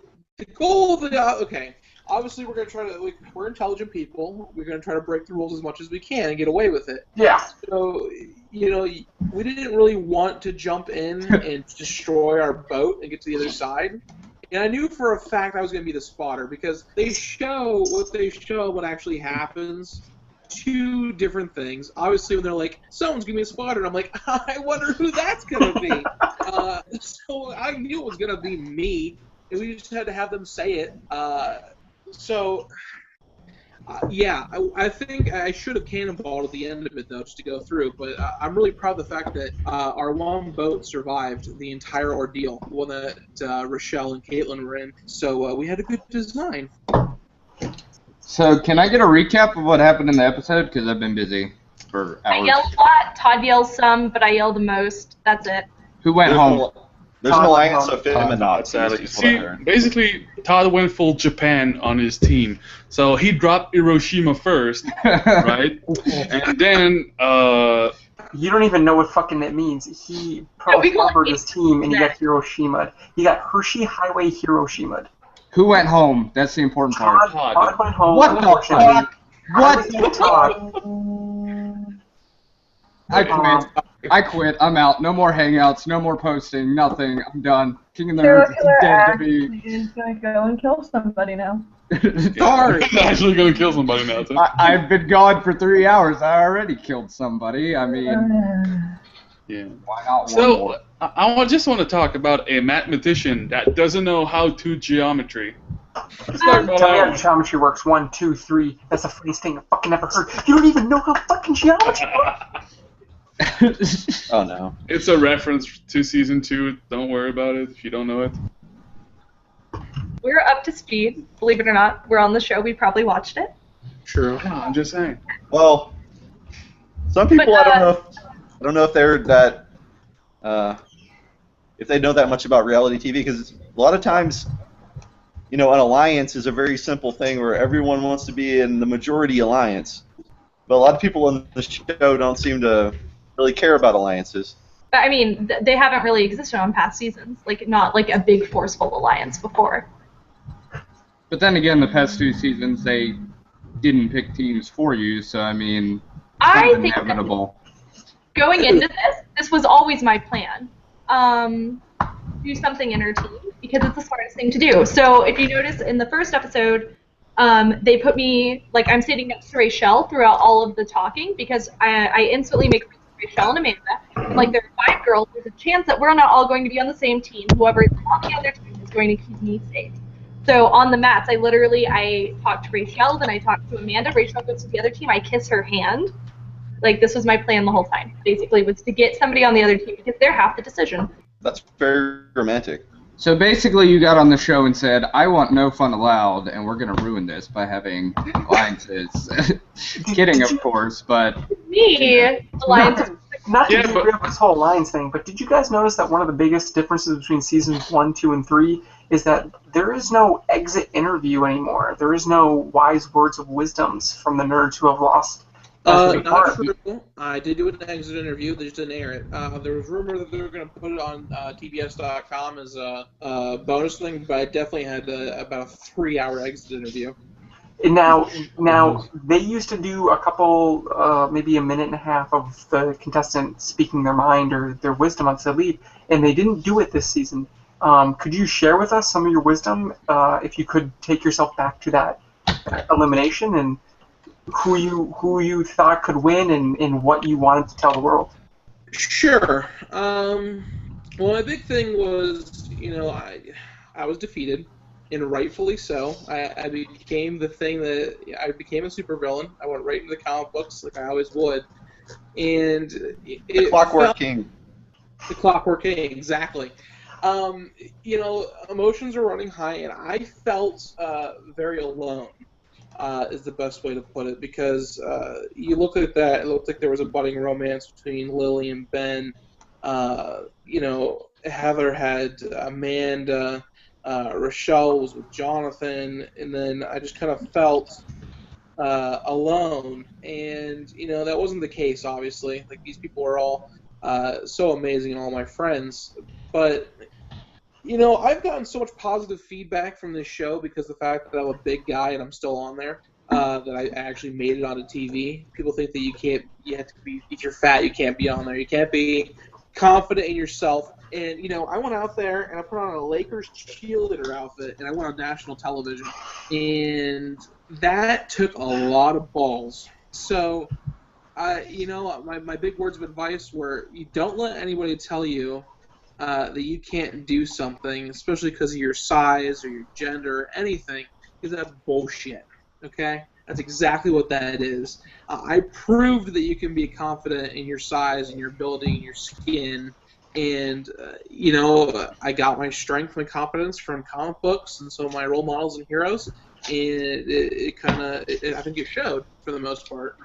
goal of the... okay, obviously we're going to try to... like, we're intelligent people. We're going to try to break the rules as much as we can and get away with it. Yeah. So, you know, we didn't really want to jump in and destroy our boat and get to the other side. And I knew for a fact I was going to be the spotter because they show what actually happens. 2 different things. Obviously, when they're like, someone's going to be a spotter, and I'm like, I wonder who that's going to be. So I knew it was going to be me, and we just had to have them say it. Yeah, I think I should have cannonballed at the end of it, though, just to go through. But I'm really proud of the fact that our one boat survived the entire ordeal, the one that Rochelle and Caitlin were in. So we had a good design. So can I get a recap of what happened in the episode? Because I've been busy for hours. I yelled a lot. Todd yells some, but I yell the most. That's it. Who went home? There's an alliance of feminazis. See, basically, Todd went full Japan on his team. So he dropped Hiroshima first, right? And then, You don't even know what fucking it means. He covered his team, and he got Hiroshima. He got Hershey Highway Hiroshima. Who went home? That's the important part. Todd went home. What the fuck? What? Todd. I quit. I'm out. No more hangouts. No more posting. Nothing. I'm done. King of the Nerds is dead to me. He's gonna go and kill somebody now. Sorry. He's actually gonna kill somebody now, too. I've been gone for 3 hours. I already killed somebody. I mean, yeah. Why not one So more? I just want to talk about a mathematician that doesn't know how to geometry. Let's talk about Tell me how geometry works. 1, 2, 3. That's the funniest thing I fucking ever heard. You don't even know how fucking geometry works. Oh no. It's a reference to season 2. Don't worry about it if you don't know it. We're up to speed. Believe it or not, we're on the show. We probably watched it. True. No, I'm just saying. Well, Some people, But, I don't know if they're that, if they know that much about reality TV, because a lot of times, an alliance is a very simple thing where everyone wants to be in the majority alliance. But a lot of people on the show don't seem to really care about alliances. I mean, they haven't really existed on past seasons. Like, not like a big forceful alliance before. But then again, the past 2 seasons, they didn't pick teams for you, so I mean, it's kind of inevitable. Going into this was always my plan. Do something inter-team, because it's the smartest thing to do. So if you notice in the first episode, they put me, like, I'm sitting next to Rachel throughout all of the talking, because I instantly make Rachel and Amanda. Like, there are 5 girls, there's a chance that we're not all going to be on the same team. Whoever is on the other team is going to keep me safe. So on the mats, I talked to Rachel, then I talked to Amanda. Rachel goes to the other team, I kiss her hand. Like, this was my plan the whole time, basically, was to get somebody on the other team, because they're half the decision. That's very romantic. So basically, you got on the show and said, "I want no fun allowed, and we're going to ruin this by having alliances." Kidding, of course, but alliances. Not to bring up this whole alliance thing, but did you guys notice that one of the biggest differences between seasons 1, 2, and 3 is that there is no exit interview anymore? There is no wise words of wisdoms from the nerds who have lost. Not true. I did do an exit interview. They just didn't air it. There was rumor that they were going to put it on TBS.com as a bonus thing, but I definitely had about a 3-hour exit interview. Now, they used to do a couple, maybe a minute and a half of the contestant speaking their mind or their wisdom on the lead, and they didn't do it this season. Could you share with us some of your wisdom, if you could take yourself back to that elimination, and who you thought could win, and what you wanted to tell the world? Sure. Well, my big thing was, I was defeated, and rightfully so. I became the thing that I became a supervillain. I went right into the comic books like I always would, and the Clockwork King. The Clockwork King, exactly. Emotions are running high, and I felt very alone. Is the best way to put it, because you look at that, it looked like there was a budding romance between Lily and Ben. Heather had Amanda, Rochelle was with Jonathan, and then I just kind of felt alone, and that wasn't the case, obviously. Like, these people are all so amazing, and all my friends, but I've gotten so much positive feedback from this show because of the fact that I'm a big guy and I'm still on there, that I actually made it onto TV. People think that you have to be, if you're fat, you can't be on there. You can't be confident in yourself. And, I went out there and I put on a Lakers cheerleader outfit and I went on national television. And that took a lot of balls. So, my big words of advice were, you don't let anybody tell you that you can't do something, especially because of your size or your gender or anything, because that's bullshit, okay? That's exactly what that is. I proved that you can be confident in your size and your ability and your skin, and, I got my strength and confidence from comic books and some of my role models and heroes, and I think it showed for the most part.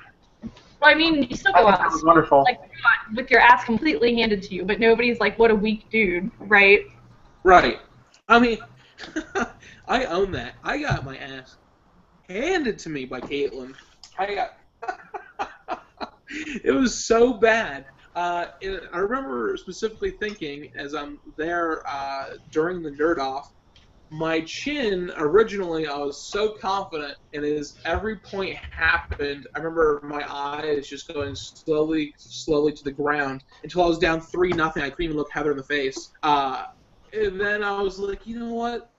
Well, I mean, you still go out. That was wonderful. Like, with your ass completely handed to you, but nobody's like, what a weak dude, right? Right. I mean, I own that. I got my ass handed to me by Caitlin. It was so bad. I remember specifically thinking, as I'm there during the nerd off, my chin, originally, I was so confident, and as every point happened, I remember my eyes just going slowly to the ground until I was down 3-0. I couldn't even look Heather in the face. And then I was like, you know what?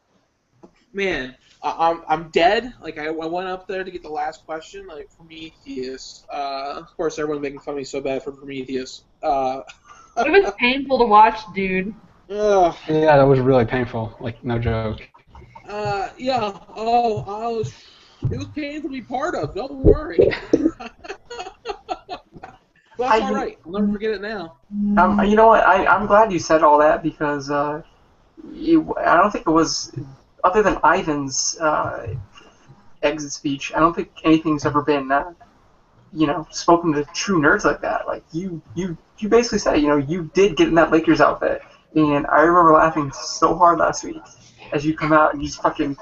Man, I'm dead. Like, I went up there to get the last question, like, Prometheus. Of course, everyone's making fun of me so bad for Prometheus. It was painful to watch, dude. Yeah, that was really painful. Like, no joke. Yeah. Oh, it was painful to be part of. Don't worry. That's all right. I'll never forget it now. You know what? I'm glad you said all that, because I don't think it was, other than Ivan's exit speech, I don't think anything's ever been spoken to true nerds like that. Like you basically said, you did get in that Lakers outfit, and I remember laughing so hard last week as you come out and you just fucking,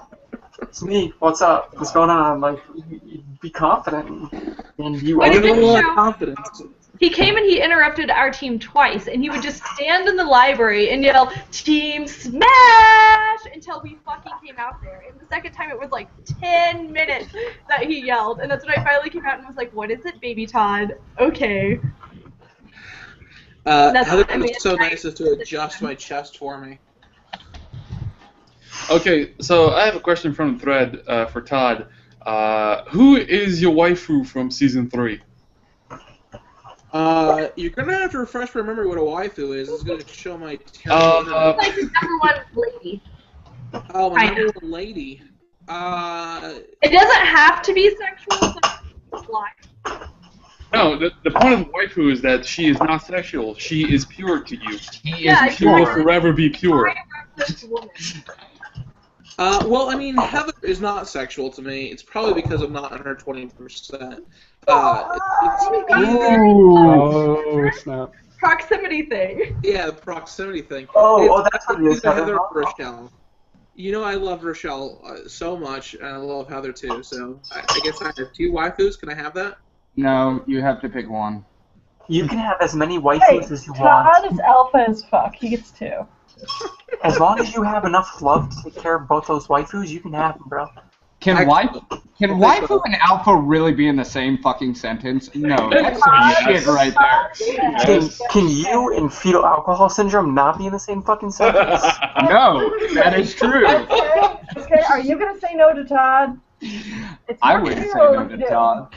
it's me. What's up? What's going on? Like, you be confident, and you. But I it got a didn't lot of show. confidence. He came and he interrupted our team twice, and he would just stand in the library and yell, "Team Smash!" until we fucking came out there. And the second time it was like 10 minutes that he yelled, and that's when I finally came out and was like, "What is it, baby Todd?" Okay. Heather I mean, was so it's nice as to adjust my chest for me. Okay, so I have a question from the thread for Todd. Who is your waifu from season 3? You're gonna have to refresh my memory what a waifu is. It's gonna show my terrible. like his #1 lady. Oh, my number one lady. It doesn't have to be sexual, but it's like. No, the point of the waifu is that she is not sexual. She is pure to you. She will forever be pure. Well, I mean, Heather is not sexual to me. It's probably because I'm not under 20%. Oh, snap. Proximity thing. Yeah, the proximity thing. That's what it is. Heather Rochelle. I love Rochelle so much, and I love Heather too. So I guess I have 2 waifus. Can I have that? No, you have to pick one. You can have as many waifus as you want. Todd is alpha as fuck. He gets 2. As long as you have enough love to take care of both those waifus, you can have them, bro. Can waifu and alpha really be in the same fucking sentence? No, that's some shit right there. Can you and fetal alcohol syndrome not be in the same fucking sentence? No, that is true. Okay, are you gonna say no to Todd? I would say no to Todd.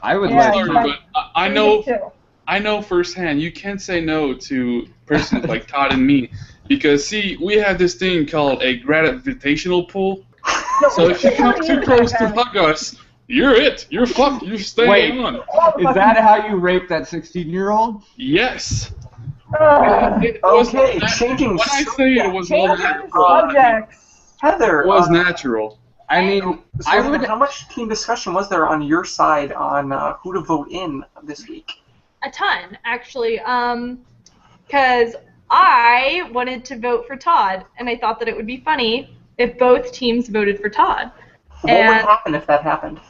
I would let Sorry, you. but I know firsthand you can't say no to persons like Todd and me because, see, we have this thing called a gravitational pull. So if you come too close to hug us, you're it. You're fucked. You're staying on. Is that how you raped that 16-year-old? Yes. Changing when I say it was all natural, subjects. Heather, it was natural. I mean, how much team discussion was there on your side on who to vote in this week? A ton, actually. Because I wanted to vote for Todd, and I thought that it would be funny if both teams voted for Todd. What would happen if that happened?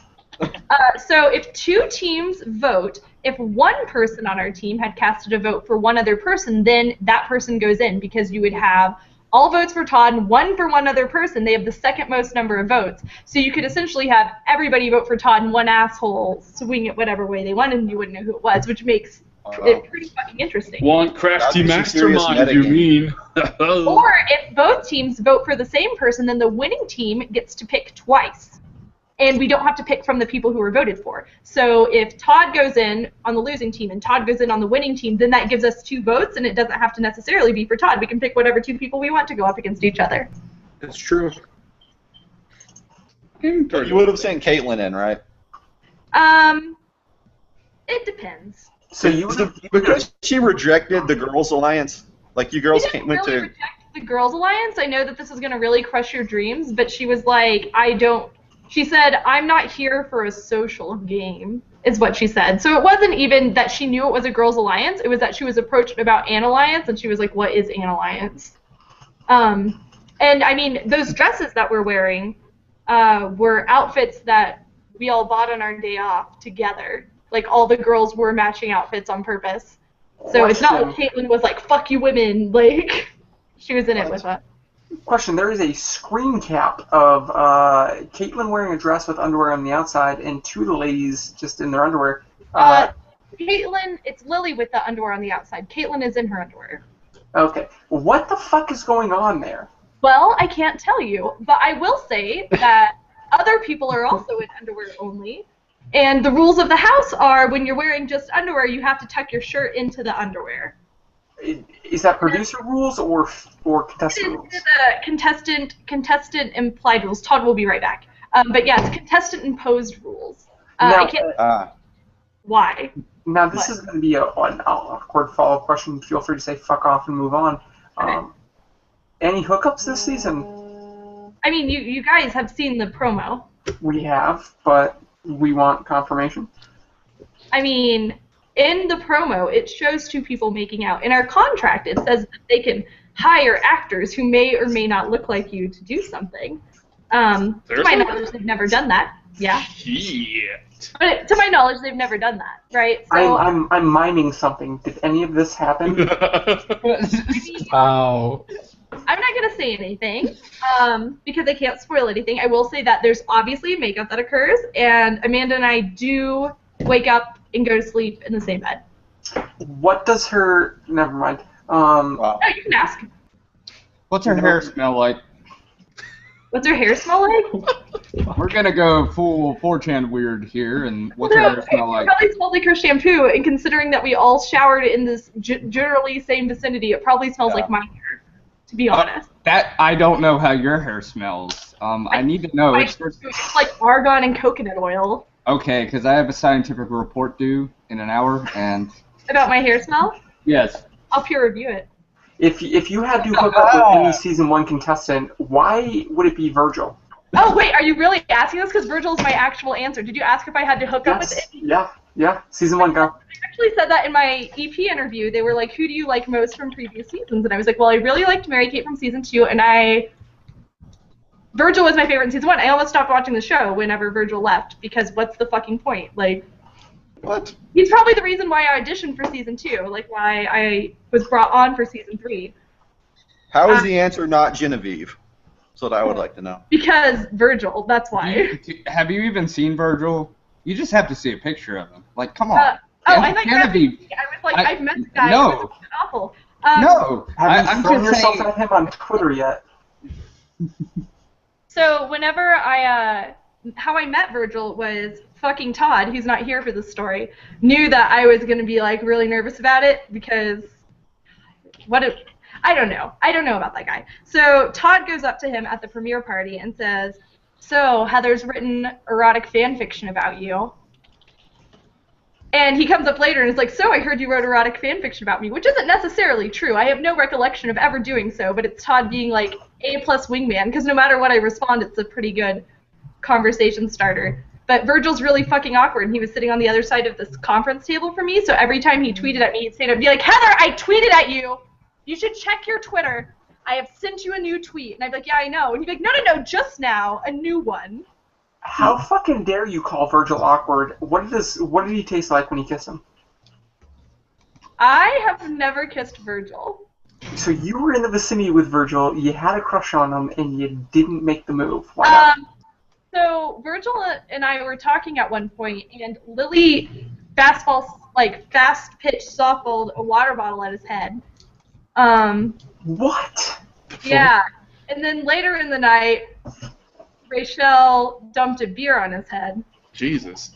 So if 2 teams vote, if one person on our team had casted a vote for one other person, then that person goes in because you would have all votes for Todd and 1 for one other person. They have the second most number of votes. So you could essentially have everybody vote for Todd and one asshole swing it whatever way they wanted and you wouldn't know who it was, which makes it pretty fucking interesting. One crafty mastermind, you mean? Or if both teams vote for the same person, then the winning team gets to pick twice. And we don't have to pick from the people who were voted for. So if Todd goes in on the losing team and Todd goes in on the winning team, then that gives us 2 votes, and it doesn't have to necessarily be for Todd. We can pick whatever 2 people we want to go up against each other. That's true. You would have sent Caitlyn in, right? It depends. So because she rejected the Girls Alliance, like you girls She didn't went really to. reject the Girls Alliance. I know that this is going to really crush your dreams, but she was like, she said, "I'm not here for a social game," is what she said. So it wasn't even that she knew it was a Girls Alliance. It was that she was approached about an alliance, and she was like, "What is an alliance?" And I mean, those dresses that we're wearing were outfits that we all bought on our day off together. Like, all the girls wore matching outfits on purpose. So it's not like Caitlyn was like, "Fuck you women," like, she was in it with us. Question, there is a screen cap of Caitlyn wearing a dress with underwear on the outside and 2 of the ladies just in their underwear. Caitlyn, it's Lily with the underwear on the outside. Caitlyn is in her underwear. Okay. What the fuck is going on there? Well, I can't tell you, but I will say that other people are also in underwear only. And the rules of the house are when you're wearing just underwear, you have to tuck your shirt into the underwear. Is that producer rules or contestant rules? It's contestant implied rules. Todd will be right back. But yeah, it's contestant imposed rules. I can't. Why? Now this is going to be an awkward follow-up question. Feel free to say fuck off and move on. Okay. Any hookups this season? I mean, you guys have seen the promo. We have, but we want confirmation. I mean, in the promo, it shows two people making out. In our contract, it says that they can hire actors who may or may not look like you to do something. To my knowledge, they've never done that. Yeah. Shit. But to my knowledge, they've never done that, right? So I'm mining something. Did any of this happen? Wow. I'm not gonna say anything because I can't spoil anything. I will say that there's obviously makeup that occurs, and Amanda and I do wake up and go to sleep in the same bed. What does her? Never mind. No, you can ask. What's her hair smell like? What's her hair smell like? We're gonna go full 4chan weird here, and what's her hair smell like? It probably smells like her shampoo, and considering that we all showered in this generally same vicinity, it probably smells like my hair, to be honest. That I don't know how your hair smells. I need to know. It's like argon and coconut oil. Okay, because I have a scientific report due in an hour, and... About my hair smell? Yes. I'll peer review it. If you had to hook up with any season 1 contestant, why would it be Virgil? Oh wait, are you really asking this? Because Virgil is my actual answer. Did you ask if I had to hook up with it? Yeah. Season 1, go. I actually said that in my EP interview. They were like, "Who do you like most from previous seasons?" And I was like, "Well, I really liked Mary-Kate from season 2, and Virgil was my favorite in season 1. I almost stopped watching the show whenever Virgil left because what's the fucking point? Like, What? he's probably the reason why I auditioned for season 2, like why I was brought on for season 3. How is the answer not Genevieve? That's what I would like to know. Because Virgil, that's why. Have you even seen Virgil? You just have to see a picture of him. Like, come on. I thought Genevieve. I was like, I've met the guy. No. It was awful. No. Have you I'm thrown just yourself saying. at him on Twitter yet? So whenever how I met Virgil was fucking Todd, who's not here for this story, knew that I was going to be like really nervous about it because I don't know. I don't know about that guy. So Todd goes up to him at the premiere party and says, "So Heather's written erotic fan fiction about you." And he comes up later and is like, "So I heard you wrote erotic fan fiction about me," which isn't necessarily true. I have no recollection of ever doing so, but it's Todd being like A+ wingman, because no matter what I respond, it's a pretty good conversation starter. But Virgil's really fucking awkward, and he was sitting on the other side of this conference table for me, so every time he tweeted at me, he'd stand up and be like, "Heather, I tweeted at you! You should check your Twitter. I have sent you a new tweet." And I'd be like, "Yeah, I know." And he'd be like, No, just now, a new one. How fucking dare you call Virgil awkward? What did he taste like when you kissed him? I have never kissed Virgil. So you were in the vicinity with Virgil, you had a crush on him, and you didn't make the move. Why not? So Virgil and I were talking at one point, and Lily fast-pitched softballed a water bottle at his head. What? Yeah. And then later in the night, Rachel dumped a beer on his head. Jesus.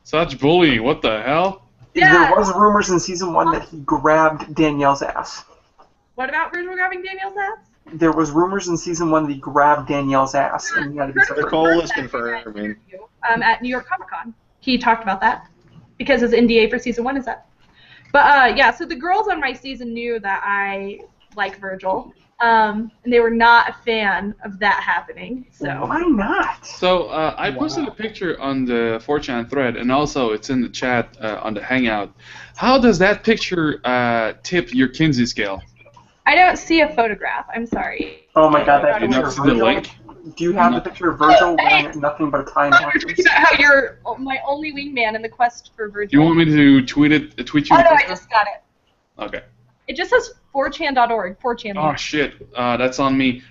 Such bullying. What the hell? Yeah. There was rumors in season 1 that he grabbed Danielle's ass. What about Virgil grabbing Danielle's ass? There was rumors in season 1 that he grabbed Danielle's ass, and he had to be separated. Nicole is confirming. At New York Comic Con, he talked about that because his NDA for season 1 is up. But yeah, so the girls on my season knew that I like Virgil, and they were not a fan of that happening. So why not? So I posted a picture on the 4chan thread, and also it's in the chat on the Hangout. How does that picture tip your Kinsey scale? I don't see a photograph. I'm sorry. Oh my god, that You picture not of see the Virgil. link? Do you have the picture of Virgil wearing nothing but a tie and boxers? How you're my only wingman in the quest for Virgil. Do you want me to tweet you? Oh no, I just got it. Okay. It just says 4chan.org. 4chan. Oh shit, that's on me.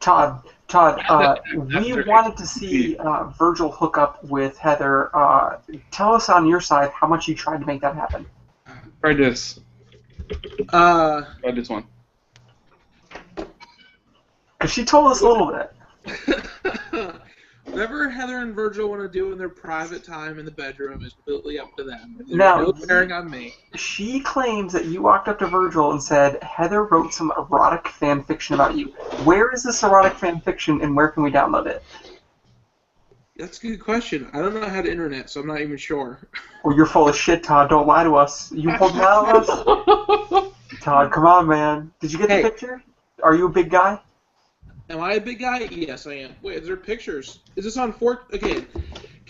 Todd, we wanted to see Virgil hook up with Heather. Tell us on your side how much you tried to make that happen. Try this. Try this one. Because she told us a little bit. Whatever Heather and Virgil want to do in their private time in the bedroom is completely up to them. There's Now, no bearing on me. She claims that you walked up to Virgil and said, Heather wrote some erotic fan fiction about you. Where is this erotic fan fiction, and where can we download it? That's a good question. I don't know how to internet, so I'm not even sure. Well, you're full of shit, Todd. Don't lie to us. You holding out on us? Todd, come on, man. Did you get the picture? Are you a big guy? Am I a big guy? Yes, I am. Wait, is there pictures? Is this on 4? Okay.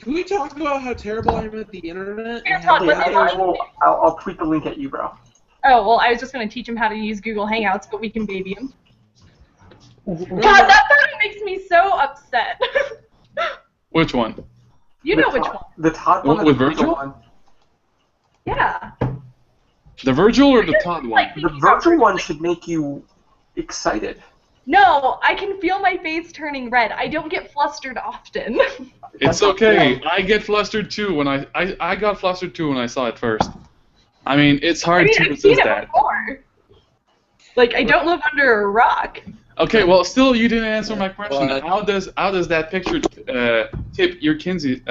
Can we talk about how terrible I am at the internet? Here, And how Todd, the let's others- I'll tweet the link at you, bro. Oh, well, I was just going to teach him how to use Google Hangouts, but we can baby him. God, that photo makes me so upset. Which one? You know which one. The Todd What, one. with or the Virgil Virgil? one? Yeah. The Virgil or the Todd one? The Virgil one should make you excited. No, I can feel my face turning red. I don't get flustered often. It's okay. I get flustered too when I got flustered too when I saw it first. I mean, it's hard to I've seen resist it that. before. Like, I don't live under a rock. Okay, well, still, you didn't answer my question. What? How does that picture tip your Kinsey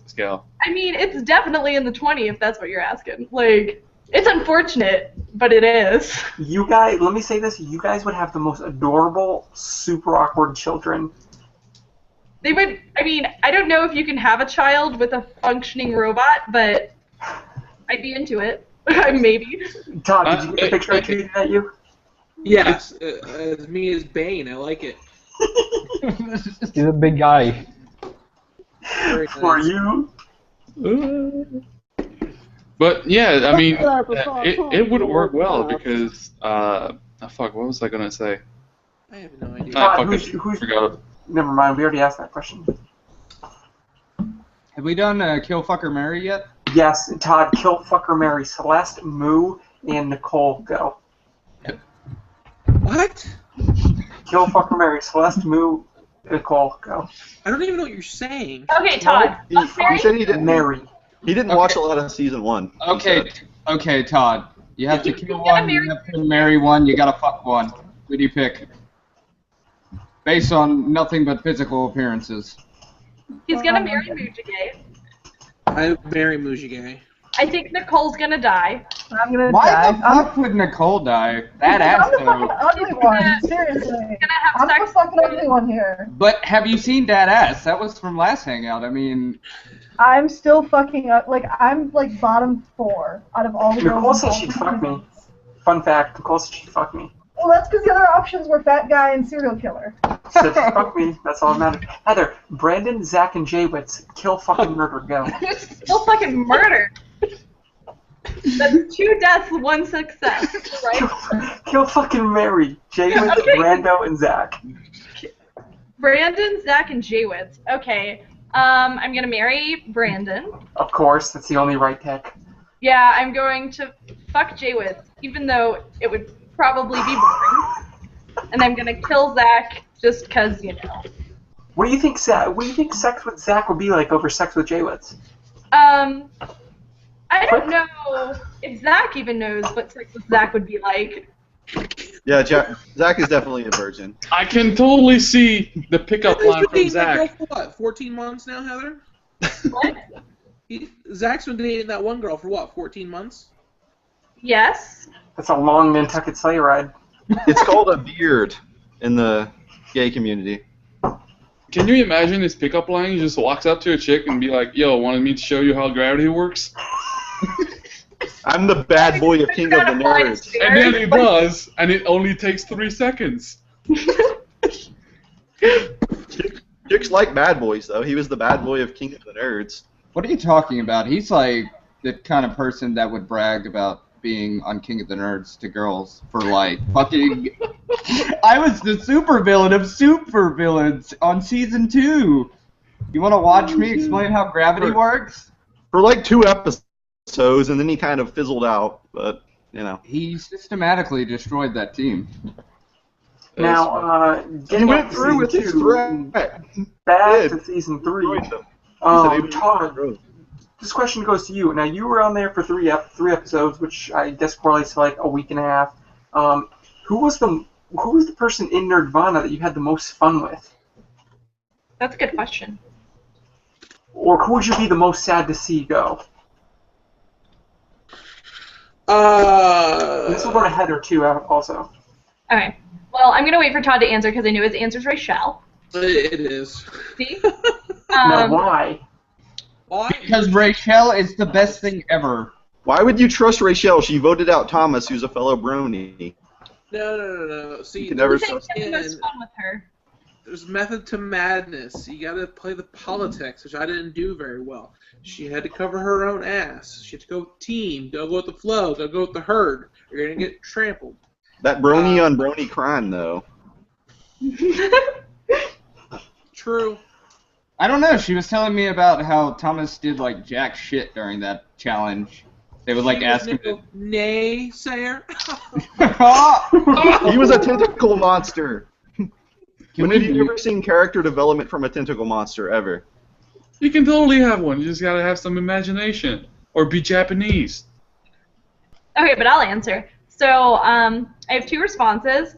scale? I mean, it's definitely in the 20 if that's what you're asking. Like, it's unfortunate, but it is. You guys, let me say this: you guys would have the most adorable, super awkward children. They would. I mean, I don't know if you can have a child with a functioning robot, but I'd be into it. Maybe. Todd, did you get the picture I tweeted at you? Yes, as me as Bane. I like it. He's a big guy. Very For nice. you. But yeah, I mean, it would work well because fuck, what was I gonna say? I have no idea. Todd, Fuck who's, it, who's, forgot. never mind, we already asked that question. Have we done Kill Fucker Mary yet? Yes, Todd, kill, fucker, Mary, Celeste, Moo, and Nicole, go. What? Kill, fucker, Mary, Celeste, Moo, Nicole, go. I don't even know what you're saying. Okay, Todd. He said he didn't. Mary. He didn't watch a lot of season 1. he Okay, said. okay, Todd. You have to You kill gotta one, marry- you have to marry one, you gotta fuck one. Who do you pick? Based on nothing but physical appearances. He's gonna marry Mujige. I marry Mujige. I think Nicole's gonna die. I'm gonna Why die. the fuck would Nicole die? That I'm the fucking ass ugly one. Seriously. Gonna have I'm the sex. fucking ugly one here. But have you seen that ass? That was from last hangout. I mean, I'm still fucking like I'm like bottom 4 out of all the girls. Nicole said involved she'd in fuck me. seasons. Fun fact, Nicole said she'd fuck me. Well, that's because the other options were fat guy and serial killer. Said fuck me, that's all that matters. Heather, Brandon, Zach, and Jaywitz, kill, fucking, murder, go. Still fucking murder. That's 2 deaths, 1 success, right? Kill, fucking, Mary, Jaywitz, Okay. Brando, and Zach. Brandon, Zach, and Jaywitz. Okay. I'm gonna marry Brandon. Of course, that's the only right pick. Yeah, I'm going to fuck Jaywitz, even though it would probably be boring. And I'm gonna kill Zach just cause, you know. What do you think, Zach? What do you think sex with Zach would be like over sex with Jaywitz? I don't know if Zach even knows what sex with Zach would be like. Yeah, Zach is definitely a virgin. I can totally see the pickup Heather's line been from dating that girl Zach. for what? 14 months now, Heather? What? Zach's been dating that one girl for what? 14 months? Yes. That's a long Nantucket sleigh ride. It's called a beard in the gay community. Can you imagine his pickup line? He just walks up to a chick and be like, "Yo, wanted me to show you how gravity works?" I'm the bad boy of King of the Nerds. And then he does, and it only takes 3 seconds. Chicks like bad boys, though. He was the bad boy of King of the Nerds. what are you talking about? He's like the kind of person that would brag about being on King of the Nerds to girls for like fucking. I was the supervillain of supervillains on season 2. You want to watch me explain how gravity works? For like 2 episodes, and then he kind of fizzled out, but, you know. He systematically destroyed that team. Now, He getting went back to through with his season 2, threat. back He to did. season 3. He said he would- Todd, this question goes to you. Now, you were on there for three episodes, which I guess correlates to like a week and a half. Who was the person in Nerdvana that you had the most fun with? That's a good question. Or who would you be the most sad to see go? This will go to Heather too, also. Okay. Well, I'm gonna wait for Todd to answer because I know his answer's Rachel. It is. See? Now, why? Why? Because Rachel is the best thing ever. Why would you trust Rachel? She voted out Thomas, who's a fellow brony. No. See, You can never Who thinks trust you have the most fun with her? there's method to madness. You got to play the politics, which I didn't do very well. She had to cover her own ass. She had to go with the team. Don't go with the flow. Don't go with the herd. You're gonna get trampled. That brony on brony crime, though. True. I don't know. She was telling me about how Thomas did like jack shit during that challenge. They would like ask him to... Naysayer. He was a tentacle monster. When have you ever seen character development from a tentacle monster, ever? You can totally have one. You just gotta have some imagination. Or be Japanese. Okay, but I'll answer. So, I have 2 responses,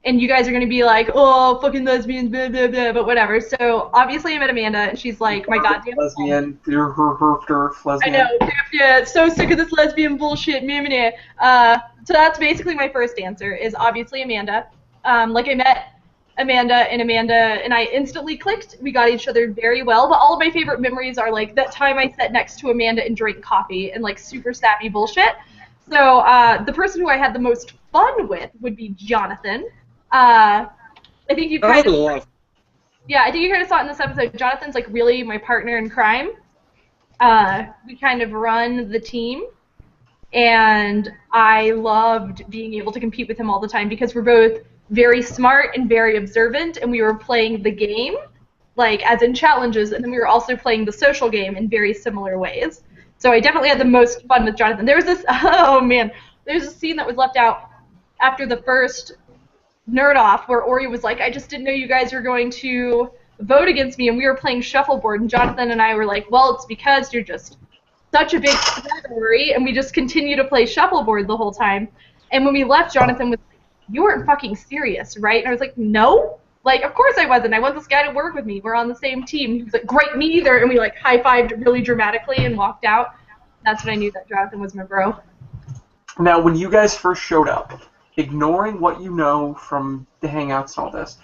and you guys are gonna be like, oh, fucking lesbians, blah, blah, blah, but whatever. So, obviously I met Amanda, and she's like, my goddamn... Lesbian. I know, yeah, so sick of this lesbian bullshit, meh, meh, meh. So that's basically my first answer, is obviously Amanda. Like, I met Amanda and I instantly clicked. We got each other very well, but all of my favorite memories are, like, that time I sat next to Amanda and drank coffee and, like, super sappy bullshit. So, the person who I had the most fun with would be Jonathan. I think you kind of... Yeah, I think you kind of saw it in this episode. Jonathan's, like, really my partner in crime. We kind of run the team, and I loved being able to compete with him all the time because we're both very smart and very observant, and we were playing the game, like, as in challenges, and then we were also playing the social game in very similar ways. So I definitely had the most fun with Jonathan. There was this, oh man, there's a scene that was left out after the first Nerd Off where Ori was like, I just didn't know you guys were going to vote against me, and we were playing shuffleboard, and Jonathan and I were like, well, it's because you're just such a big threat, Ori, and we just continue to play shuffleboard the whole time. And when we left, Jonathan was like, you weren't fucking serious, right? And I was like, no. Like, of course I wasn't. I want this guy to work with me. We're on the same team. He was like, great, me either. And we, like, high-fived really dramatically and walked out. That's when I knew that Jonathan was my bro. Now, when you guys first showed up, ignoring what you know from the Hangouts and all this,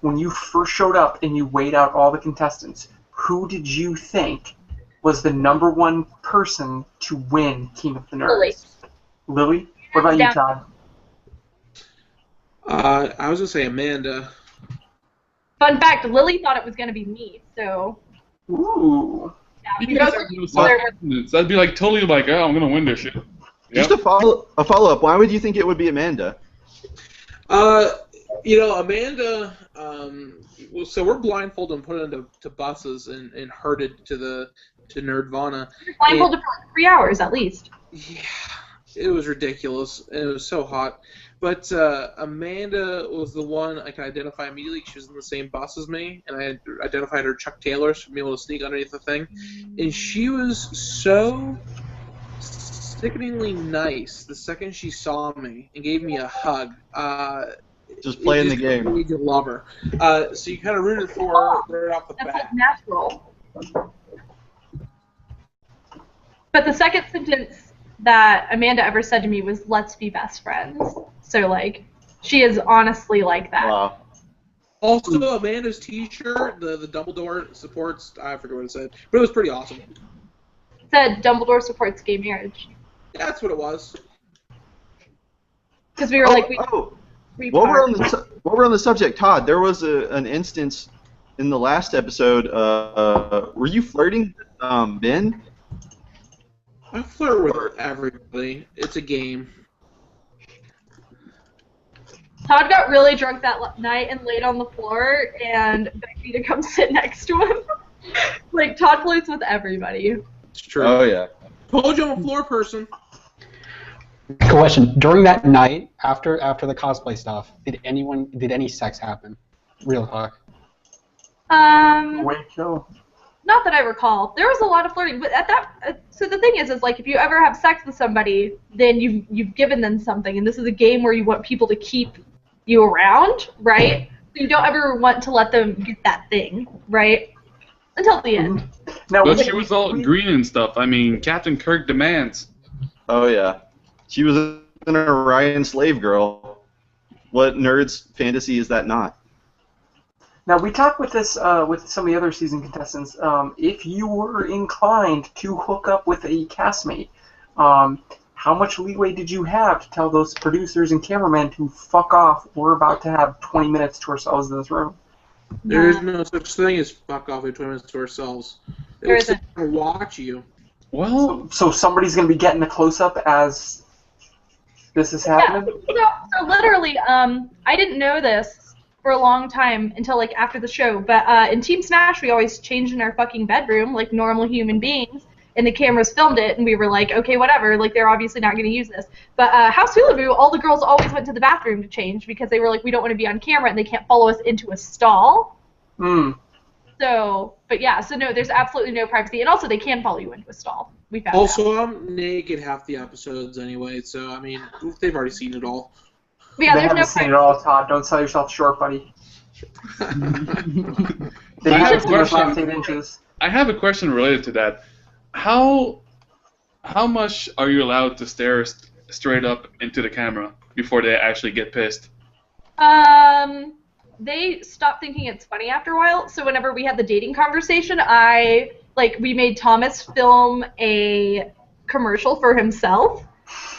when you first showed up and you weighed out all the contestants, who did you think was the #1 person to win King of the Nerds? Lily? What about you, Todd? I was going to say Amanda. Fun fact, Lily thought it was going to be me, so... Ooh. Yeah, You guys have no self-confidence. That'd be like totally like, oh, I'm gonna win this shit. Just a follow-up. Why would you think it would be Amanda? You know, Amanda. So we're blindfolded and put into buses and herded to Nerdvana. Blindfolded for 3 hours at least. Yeah, it was ridiculous. And it was so hot. But Amanda was the one I could identify immediately. She was in the same bus as me, and I identified her Chuck Taylors from being able to sneak underneath the thing. And she was so sickeningly nice the second she saw me and gave me a hug. Just playing the game. You could love her. So you kind of rooted for her right off the bat. That's natural. But the second sentence that Amanda ever said to me was, let's be best friends. So, like, she is honestly like that. Wow. Also, Amanda's t-shirt, the Dumbledore supports, I forget what it said, but it was pretty awesome. It said Dumbledore supports gay marriage. Yeah, that's what it was. Because we were like, while we're on the subject, Todd, there was an instance in the last episode. Were you flirting with Ben? I flirt with everybody. It's a game. Todd got really drunk that night and laid on the floor, and begged me to come sit next to him. Like, Todd flirts with everybody. It's true. Oh, yeah. Told you I'm a floor person. Question: during that night, after the cosplay stuff, did any sex happen? Real talk. Wait, no. Not that I recall. There was a lot of flirting, but at that. So the thing is like if you ever have sex with somebody, then you've given them something, and this is a game where you want people to keep you around, right? So you don't ever want to let them get that thing, right? Until the end. Now, But she was all green and stuff. I mean, Captain Kirk demands. Oh, yeah. She was an Orion slave girl. What nerd's fantasy is that not? Now, we talked with this with some of the other season contestants. If you were inclined to hook up with a castmate, how much leeway did you have to tell those producers and cameramen to fuck off? We're about to have 20 minutes to ourselves in this room. There is no such thing as fuck off. We have 20 minutes to ourselves. They There will sit isn't. and watch you. Well, So somebody's going to be getting a close-up as this is happening? So literally, I didn't know this for a long time until like after the show, but in Team Smash we always changed in our fucking bedroom like normal human beings, and the cameras filmed it, and we were like, okay, whatever, like they're obviously not going to use this. But House Hulabu, all the girls always went to the bathroom to change because they were like, we don't want to be on camera and they can't follow us into a stall. Hmm. So, but yeah, so no, there's absolutely no privacy, and also they can follow you into a stall. We found out. Also, I'm naked half the episodes anyway, so I mean, they've already seen it all. But yeah, They there's haven't no seen it all, Todd. Don't sell yourself short, buddy. They I have usually a see those last question. 8 inches. I have a question related to that. How much are you allowed to stare straight up into the camera before they actually get pissed? They stopped thinking it's funny after a while. So whenever we had the dating conversation, we made Thomas film a commercial for himself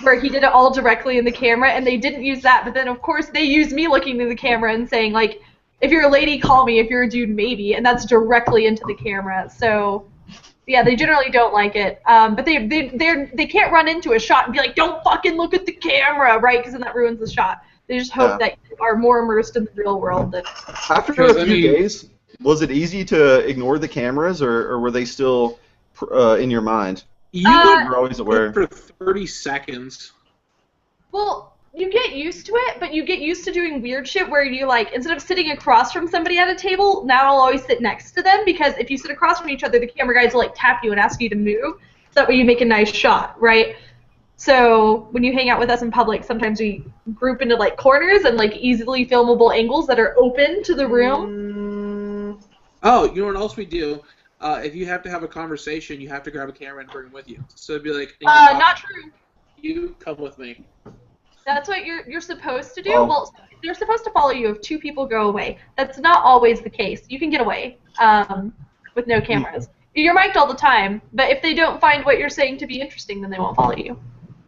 where he did it all directly in the camera, and they didn't use that. But then, of course, they used me looking in the camera and saying, like, if you're a lady, call me. If you're a dude, maybe. And that's directly into the camera. So, yeah, they generally don't like it. But they can't run into a shot and be like, don't fucking look at the camera, right? Because then that ruins the shot. They just hope that you are more immersed in the real world. After a few days, was it easy to ignore the cameras, or were they still in your mind? You were always aware. For 30 seconds. Well, you get used to it, but you get used to doing weird shit where you, like, instead of sitting across from somebody at a table, now I'll always sit next to them, because if you sit across from each other, the camera guys will, like, tap you and ask you to move, so that way you make a nice shot, right? So when you hang out with us in public, sometimes we group into, like, corners and, like, easily filmable angles that are open to the room. Oh, you know what else we do? If you have to have a conversation, you have to grab a camera and bring it with you. So it'd be like, not true. You come with me. That's what you're supposed to do. Oh. Well, they're supposed to follow you if 2 people go away. That's not always the case. You can get away with no cameras. You're mic'd all the time, but if they don't find what you're saying to be interesting, then they won't follow you.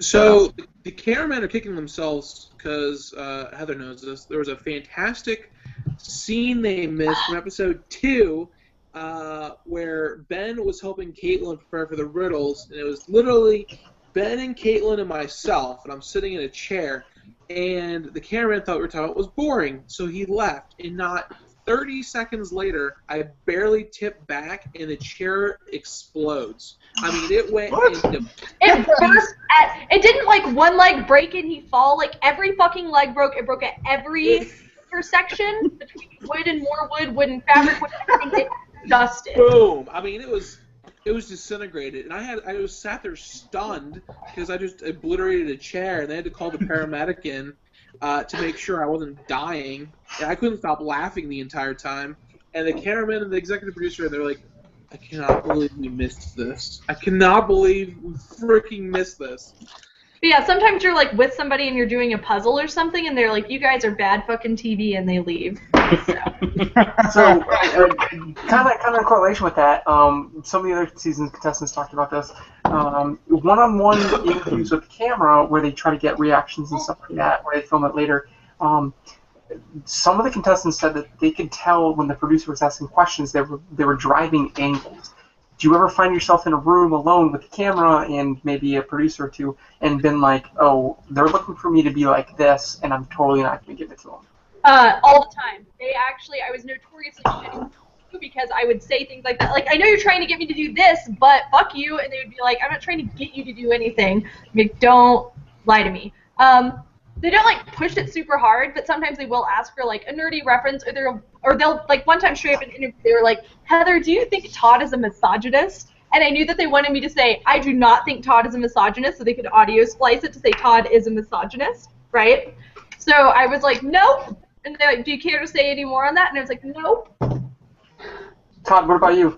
So the cameramen are kicking themselves because Heather knows this. There was a fantastic scene they missed from episode 2 where Ben was helping Caitlin prepare for the riddles, and it was literally Ben and Caitlin and myself, and I'm sitting in a chair, and the cameraman thought we were talking about was boring, so he left, and not 30 seconds later, I barely tip back, and the chair explodes. I mean, it went into... It burst it didn't, like, one leg break and he fall. Like, every fucking leg broke. It broke at every intersection between wood and more wood, wood and fabric, wood and everything. It dusted. Boom! I mean, it was disintegrated, and I was sat there stunned because I just obliterated a chair, and they had to call the paramedic in to make sure I wasn't dying, and I couldn't stop laughing the entire time. And the cameraman and the executive producer, they're like, I cannot believe we missed this. I cannot believe we freaking missed this. But yeah, sometimes you're, like, with somebody and you're doing a puzzle or something, and they're like, you guys are bad fucking TV, and they leave. So, kind of in correlation with that, some of the other season contestants talked about this. One-on-one interviews with the camera where they try to get reactions and stuff like that, where they film it later. Some of the contestants said that they could tell when the producer was asking questions they were driving angles. Do you ever find yourself in a room alone with the camera and maybe a producer or two and been like, oh, they're looking for me to be like this, and I'm totally not going to give it to them? All the time. I was notoriously shitty because I would say things like that. Like, I know you're trying to get me to do this, but fuck you. And they would be like, I'm not trying to get you to do anything. Like, don't lie to me. They don't, like, push it super hard, but sometimes they will ask for, like, a nerdy reference, or they'll, like, one time straight up in an interview, they were like, Heather, do you think Todd is a misogynist? And I knew that they wanted me to say, I do not think Todd is a misogynist, so they could audio splice it to say Todd is a misogynist, right? So I was like, nope. And they're like, do you care to say any more on that? And I was like, nope. Todd, what about you?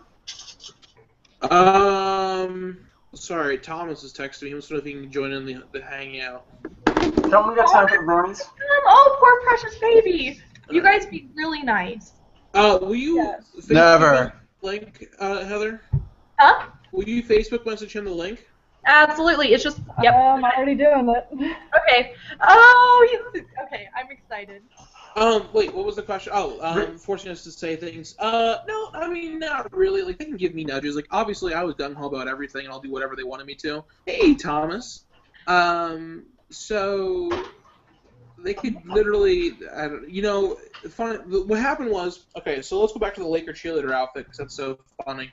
Sorry, Thomas is texting me. He wants to know if he can join in the hangout. Don't we got time for the bronies? Oh, poor precious baby. You guys be really nice. Will you Never. link, Heather? Huh? Will you Facebook message him the link? Absolutely. It's just, yep. I'm already doing it. Okay. Oh, okay. I'm excited. Wait, what was the question? Oh, forcing us to say things. No, I mean, not really. Like, they can give me nudges. Like, obviously, I was gung-ho about everything, and I'll do whatever they wanted me to. Hey, Thomas. So they could literally, funny. What happened was, okay, so let's go back to the Laker cheerleader outfit, because that's so funny.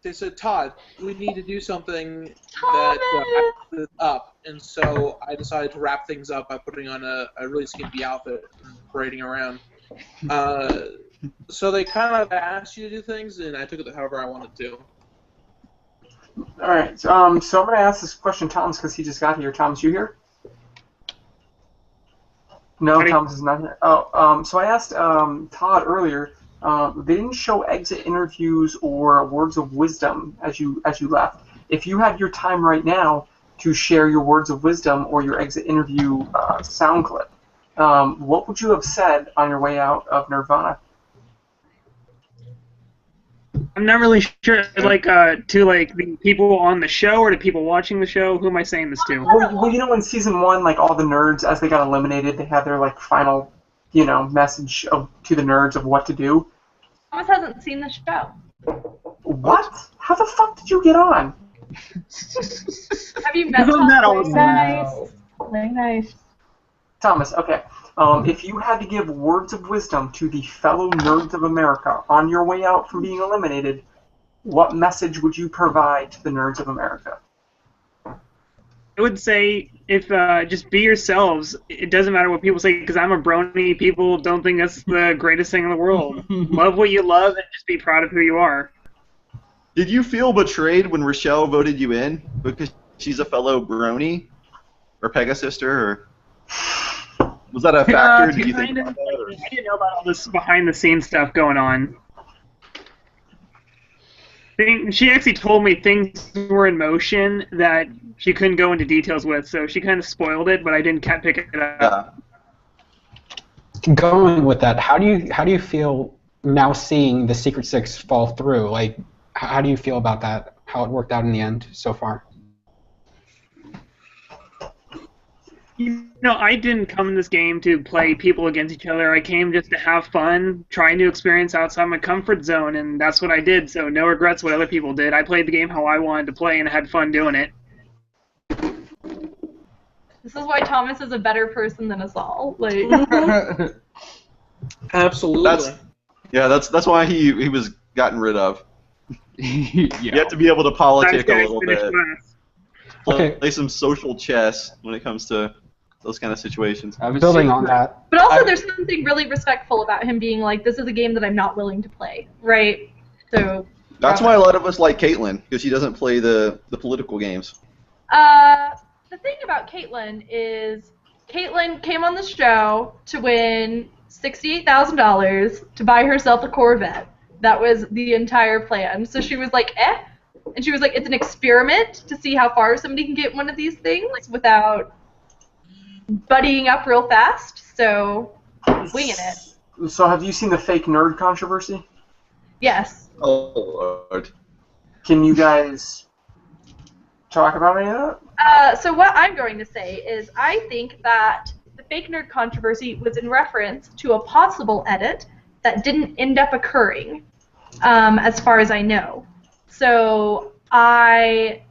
They said, Todd, we need to do something that wraps it up. And so I decided to wrap things up by putting on a really skimpy outfit and parading around. So they kind of asked you to do things, and I took it however I wanted to. All right. So I'm going to ask this question, Thomas, because he just got here. Thomas, you here? No, Thomas is not here. Oh, so I asked Todd earlier. They didn't show exit interviews or words of wisdom as you left. If you had your time right now to share your words of wisdom or your exit interview sound clip, what would you have said on your way out of Nirvana? I'm not really sure, to the people on the show or to people watching the show. Who am I saying this to? Well, you know, in season 1, like all the nerds, as they got eliminated, they had their final, message to the nerds of what to do. Thomas hasn't seen the show. What? How the fuck did you get on? Have you met Thomas? Nice. Thomas, okay. If you had to give words of wisdom to the fellow nerds of America on your way out from being eliminated, what message would you provide to the nerds of America? I would say, if just be yourselves. It doesn't matter what people say, because I'm a brony. People don't think that's the greatest thing in the world. Love what you love and just be proud of who you are. Did you feel betrayed when Rochelle voted you in because she's a fellow brony or Pegasister, or was that a factor? Did you think about that, or? I didn't know about all this behind-the-scenes stuff going on. She actually told me things were in motion that she couldn't go into details with, so she kind of spoiled it, but I didn't pick it up. Yeah. Going with that, how do you feel now seeing the Secret Six fall through? Like, how do you feel about that? How it worked out in the end so far? I didn't come in this game to play people against each other. I came just to have fun, trying to experience outside my comfort zone, and that's what I did, so no regrets what other people did. I played the game how I wanted to play and had fun doing it. This is why Thomas is a better person than us all. Absolutely. That's why he was gotten rid of. You have to be able to politic a little bit. Play some social chess when it comes to those kind of situations. I was building on that. But also, there's something really respectful about him being like, this is a game that I'm not willing to play, right? So that's why a lot of us like Caitlyn, because she doesn't play the political games. The thing about Caitlyn is Caitlyn came on the show to win $68,000 to buy herself a Corvette. That was the entire plan. So she was like, and she was like, it's an experiment to see how far somebody can get one of these things without buddying up real fast. So, winging it. So have you seen the fake nerd controversy? Yes. Oh, Lord. Can you guys talk about any of that? So what I'm going to say is I think that the fake nerd controversy was in reference to a possible edit that didn't end up occurring, as far as I know. So I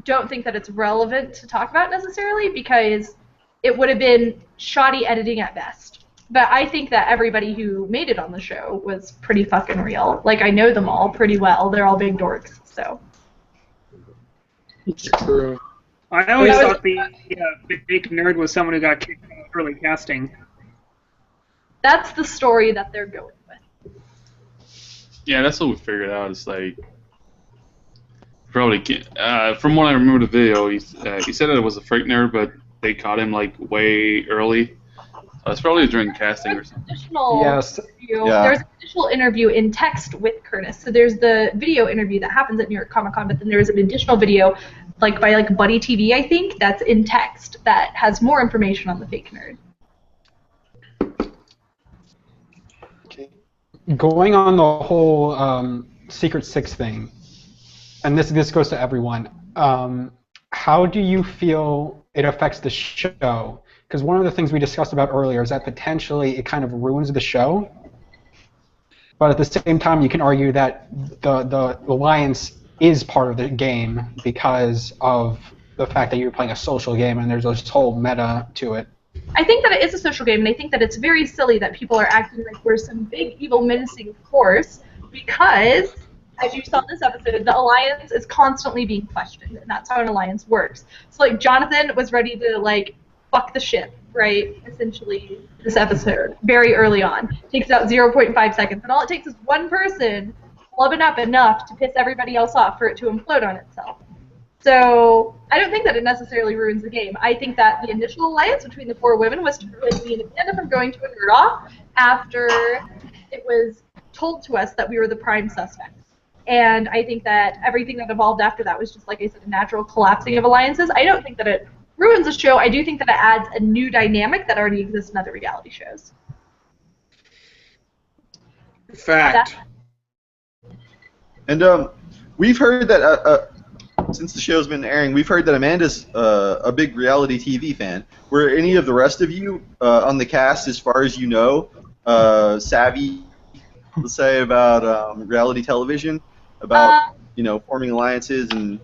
don't think that it's relevant to talk about necessarily because it would have been shoddy editing at best. But I think that everybody who made it on the show was pretty fucking real. Like, I know them all pretty well. They're all big dorks, so. It's true. I always thought the fake nerd was someone who got kicked out of early casting. That's the story that they're going with. Yeah, that's what we figured out. It's like, probably, from what I remember the video, he said that it was a fake nerd, but they caught him like way early. It's probably during casting or something. Yes. There's an additional interview in text with Curtis. So there's the video interview that happens at New York Comic Con, but then there's an additional video, like by like Buddy TV, I think, that's in text that has more information on the fake nerd. Going on the whole Secret Six thing, and this goes to everyone. How do you feel it affects the show. Because one of the things we discussed about earlier is that potentially it kind of ruins the show. But at the same time, you can argue that the alliance is part of the game because of the fact that you're playing a social game and there's this whole meta to it. I think that it is a social game, and I think that it's very silly that people are acting like we're some big, evil, menacing force because, as you saw in this episode, the alliance is constantly being questioned, and that's how an alliance works. So, like, Jonathan was ready to, like, fuck the ship, right, essentially, this episode, very early on. Takes out 0.5 seconds, and all it takes is one person flubbing up enough to piss everybody else off for it to implode on itself. So I don't think that it necessarily ruins the game. I think that the initial alliance between the 4 women was to prevent me and Amanda from going to a nerd off after it was told to us that we were the prime suspects. And I think that everything that evolved after that was just, like I said, a natural collapsing of alliances. I don't think that it ruins the show. I do think that it adds a new dynamic that already exists in other reality shows. Fact. And we've heard that since the show's been airing, we've heard that Amanda's a big reality TV fan. Were any of the rest of you on the cast, as far as you know, savvy, let's say, about reality television, about forming alliances and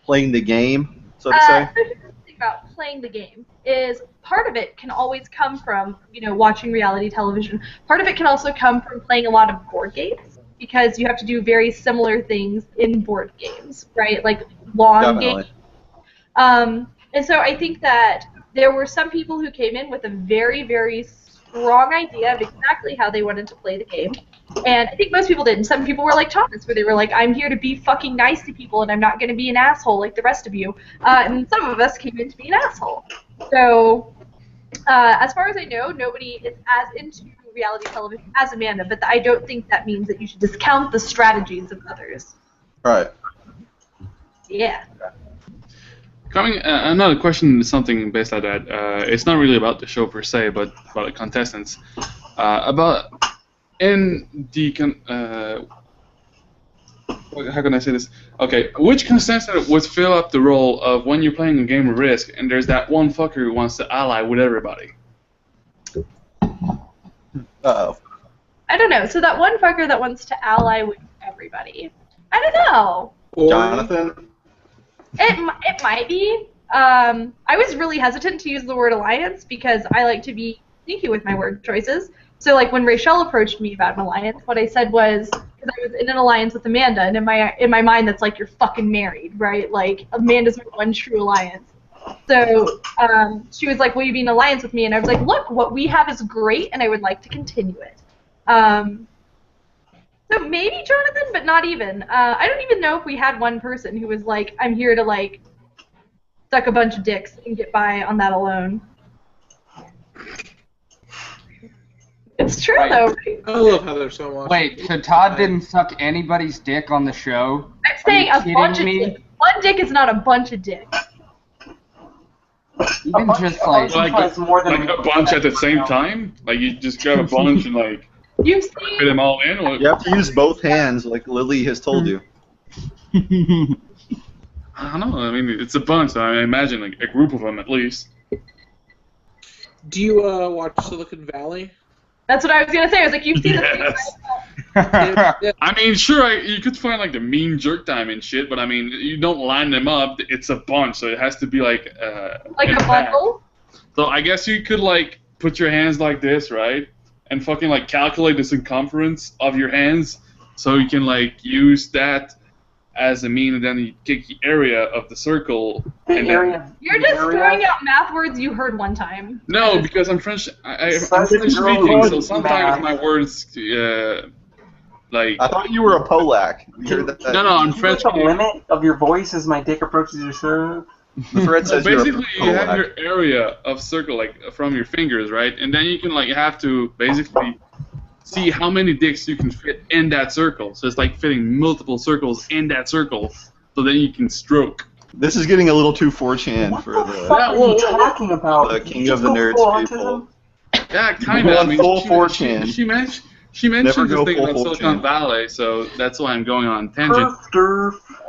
playing the game, so to say? The thing about playing the game is part of it can always come from watching reality television. Part of it can also come from playing a lot of board games, because you have to do very similar things in board games, right? Like long games. And so I think that there were some people who came in with a very, very strong idea of exactly how they wanted to play the game. And I think most people did. And some people were like Thomas, where they were like, I'm here to be fucking nice to people and I'm not going to be an asshole like the rest of you. And some of us came in to be an asshole. So as far as I know, nobody is as into reality television as Amanda, but I don't think that means that you should discount the strategies of others. Right. Yeah. Another question is something based on that. It's not really about the show per se, but about the contestants. About in the how can I say this? Okay, which contestant would fill up the role of when you're playing a game of Risk and there's that one fucker who wants to ally with everybody? Uh-oh. I don't know. So that one fucker that wants to ally with everybody. I don't know. Jonathan? It might be. I was really hesitant to use the word alliance because I like to be sneaky with my word choices. So like when Rachel approached me about an alliance, what I said was, because I was in an alliance with Amanda, and in my mind that's like you're fucking married, right? Like Amanda's my one true alliance. So she was like, will you be in an alliance with me? And I was like, look, what we have is great, and I would like to continue it. So maybe Jonathan, but not even. I don't even know if we had one person who was like, I'm here to like suck a bunch of dicks and get by on that alone. It's true, though. Right? I love Heather so much. Wait, so Todd didn't suck anybody's dick on the show? I'm saying a bunch of dicks. One dick is not a bunch of dicks. Even just like more than like a bunch at the same time? Like you just grab a bunch and like you've fit them all in? Or... You have to use both hands, like Lily has told you. I don't know. I mean, it's a bunch. So I imagine like a group of them at least. Do you watch Silicon Valley? That's what I was gonna say. I was like, you've seen Yes. Yeah. I mean, sure, you could find like the mean jerk time and shit, but I mean, you don't line them up. It's a bunch, so it has to be like like in a bundle. So I guess you could like put your hands like this, right, and fucking like calculate the circumference of your hands, so you can like use that as a mean, and then you take the area of the circle. You're just throwing out math words you heard one time. No, because I'm French. I'm French speaking, so sometimes my words, like. I thought you were a Polak. No, I'm French. The limit of your voice as my dick approaches your shirt. The thread says basically, you have your area of circle, like from your fingers, right? And then you can like have to basically see how many dicks you can fit in that circle. So it's like fitting multiple circles in that circle, so then you can stroke. This is getting a little too 4chan for the. What are you talking about? The king of the nerds people. Yeah, kind of. I mean, full 4chan. She mentioned this thing about Silicon Valley, so that's why I'm going on tangent.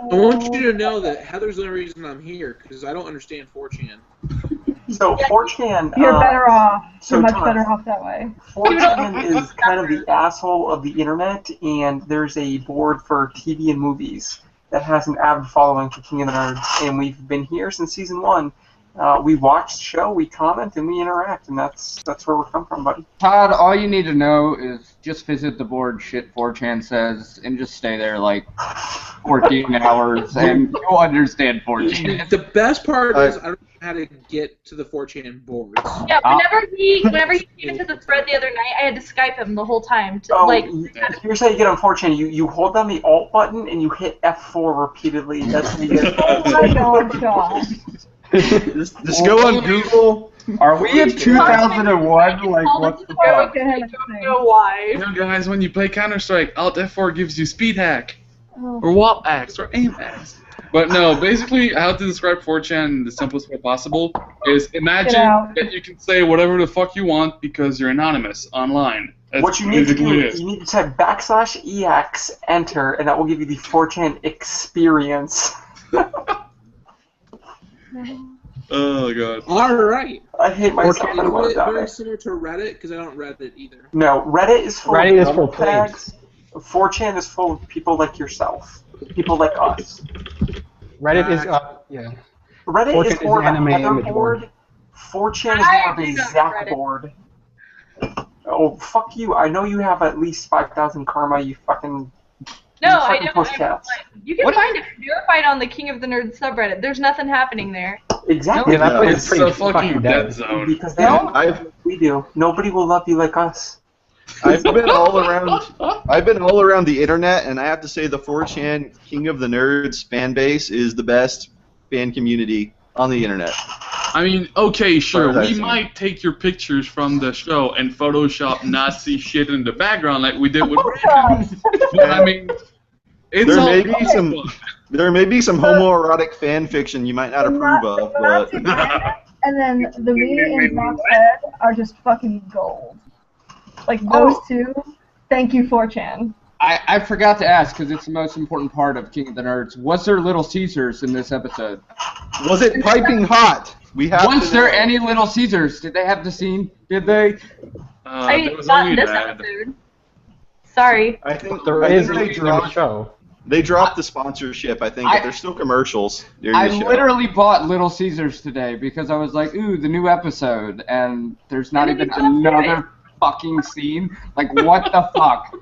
I want you to know that Heather's the only reason I'm here, because I don't understand 4chan. So 4chan. You're better off. You're much Thomas, better off that way. 4chan is kind of the asshole of the internet, and there's a board for TV and movies that has an avid following for King of the Nerds, and we've been here since season 1. We watch the show, we comment, and we interact, and that's where we come from, buddy. Todd, all you need to know is just visit the board shit 4chan says and just stay there like 14 hours and you'll understand 4chan. The best part is I don't know how to get to the 4chan boards. Yeah, whenever he came into the thread the other night, I had to Skype him the whole time. Here's how you get on 4chan. You hold down the Alt button and you hit F4 repeatedly. That's how you get. Oh my God. Just go on Google. Are we in 2001? Like, what the fuck? I don't know why. You know, guys, when you play Counter-Strike, Alt F4 gives you speed hack, or WAP axe, or aim axe. But no, basically, how to describe 4chan in the simplest way possible is imagine that you can say whatever the fuck you want because you're anonymous online. That's what you need to do is you need to type /EX, enter, and that will give you the 4chan experience. Oh god. All right. I hate myself. Is it very similar to Reddit? Because I don't Reddit either. No, Reddit is full Reddit of is full tags. 4chan is full of people like yourself, people like us. Reddit is yeah. Reddit 4chan is more is of an a anime Heather image board. board. 4chan is more of a Zach board. Oh, fuck you. I know you have at least 5,000 karma, you fucking... No, I don't. Push cats. You can find it verified on the King of the Nerds subreddit. There's nothing happening there. Exactly. Yeah, that place is It's pretty a fucking dead dead. zone. Because they don't love we do. Nobody will love you like us. I've been all around the internet, and I have to say the 4chan King of the Nerds fan base is the best fan community on the internet. I mean, okay, sure, Well, we might take your pictures from the show and Photoshop Nazi shit in the background like we did with Reagan. But I mean, it's There all may be there may be some homoerotic fan fiction you might not approve of, but And then the me and Zach's head are just fucking gold. Like those two. Thank you, 4chan. I forgot to ask because it's the most important part of King of the Nerds. Was there Little Caesars in this episode? was it piping hot? We have Was to there know. any Little Caesars? Did they have the scene? Did they? I mean, there was not only in this that. episode. Sorry. I think There I is think a they dropped, show. they dropped the sponsorship, I think, but there's still commercials during I the show. literally bought Little Caesars today because I was like, ooh, the new episode, and there's not even another fucking scene. Like, what the fuck?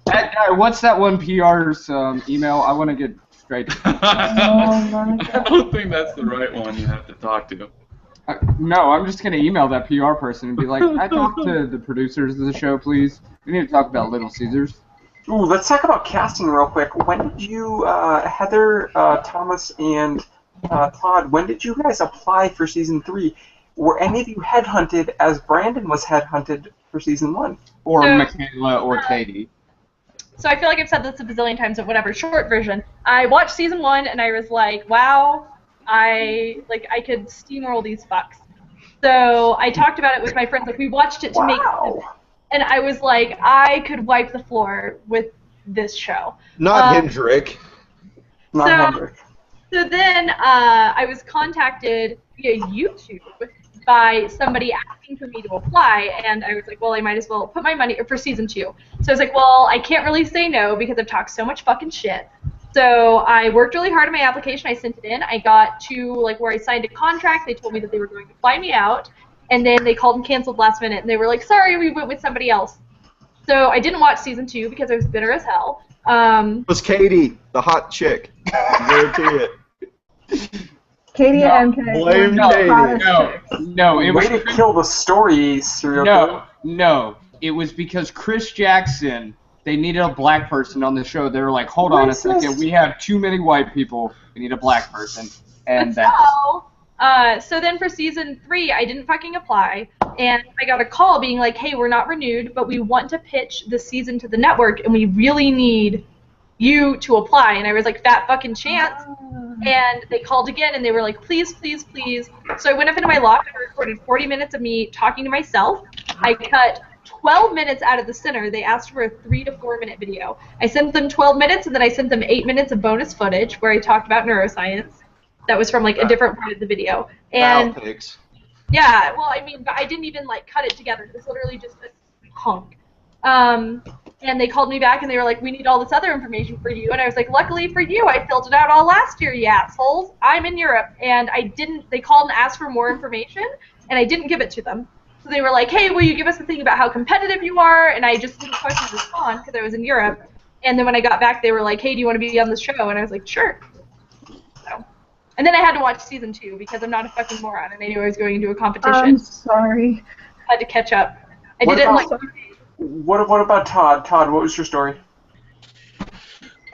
That guy, what's that one PR's email? I want to get straight. I don't think that's the right one you have to talk to. No, I'm just going to email that PR person and be like, I talked to the producers of the show, please. We need to talk about Little Caesars. Ooh, let's talk about casting real quick. When did you, Heather, Thomas, and Todd, when did you guys apply for Season 3? Were any of you headhunted as Brandon was headhunted for Season 1? Or No. Michaela or Katie. So I feel like I've said this a bazillion times, but whatever. Short version. I watched season 1 and I was like, wow, I could steamroll these fucks. So I talked about it with my friends. Like we watched it to make, and I was like, I could wipe the floor with this show. Not Hendrick. Hendrick. So then I was contacted via YouTube by somebody asking for me to apply, and I was like, well, I might as well put my money for season 2. So I was like, well, I can't really say no because I've talked so much fucking shit. So I worked really hard on my application. I sent it in. I got to like where I signed a contract. They told me that they were going to fly me out, and then they called and canceled last minute, and they were like, sorry, we went with somebody else. So I didn't watch season 2 because I was bitter as hell. It was Katie, the hot chick. Guarantee it. Katie and MK. Blame Katie. No, it was Way to kill the story, serial killer. No, it was because Chris Jackson, they needed a black person on the show. They were like, hold on a second, we have too many white people. We need a black person. And So then for season 3, I didn't fucking apply, and I got a call being like, hey, we're not renewed, but we want to pitch the season to the network, and we really need you to apply. And I was like, fat fucking chance. And they called again, and they were like, please, please, please. So I went up into my loft and recorded 40 minutes of me talking to myself. I cut 12 minutes out of the center, they asked for a 3 to 4 minute video. I sent them 12 minutes, and then I sent them 8 minutes of bonus footage where I talked about neuroscience. That was from like a different part of the video. And yeah, well, I mean, but I didn't even like cut it together. It was literally just a hunk. And they called me back and they were like, we need all this other information for you. And I was like, luckily for you, I filled it out all last year, you assholes. I'm in Europe. And they called and asked for more information, and I didn't give it to them. So they were like, hey, will you give us the thing about how competitive you are? And I just didn't question respond because I was in Europe. And then when I got back, they were like, hey, do you want to be on the show? And I was like, sure. So. And then I had to watch season 2 because I'm not a fucking moron, and I knew I was going into a competition. I'm sorry. I had to catch up. I did it in like... What about Todd? Todd, what was your story?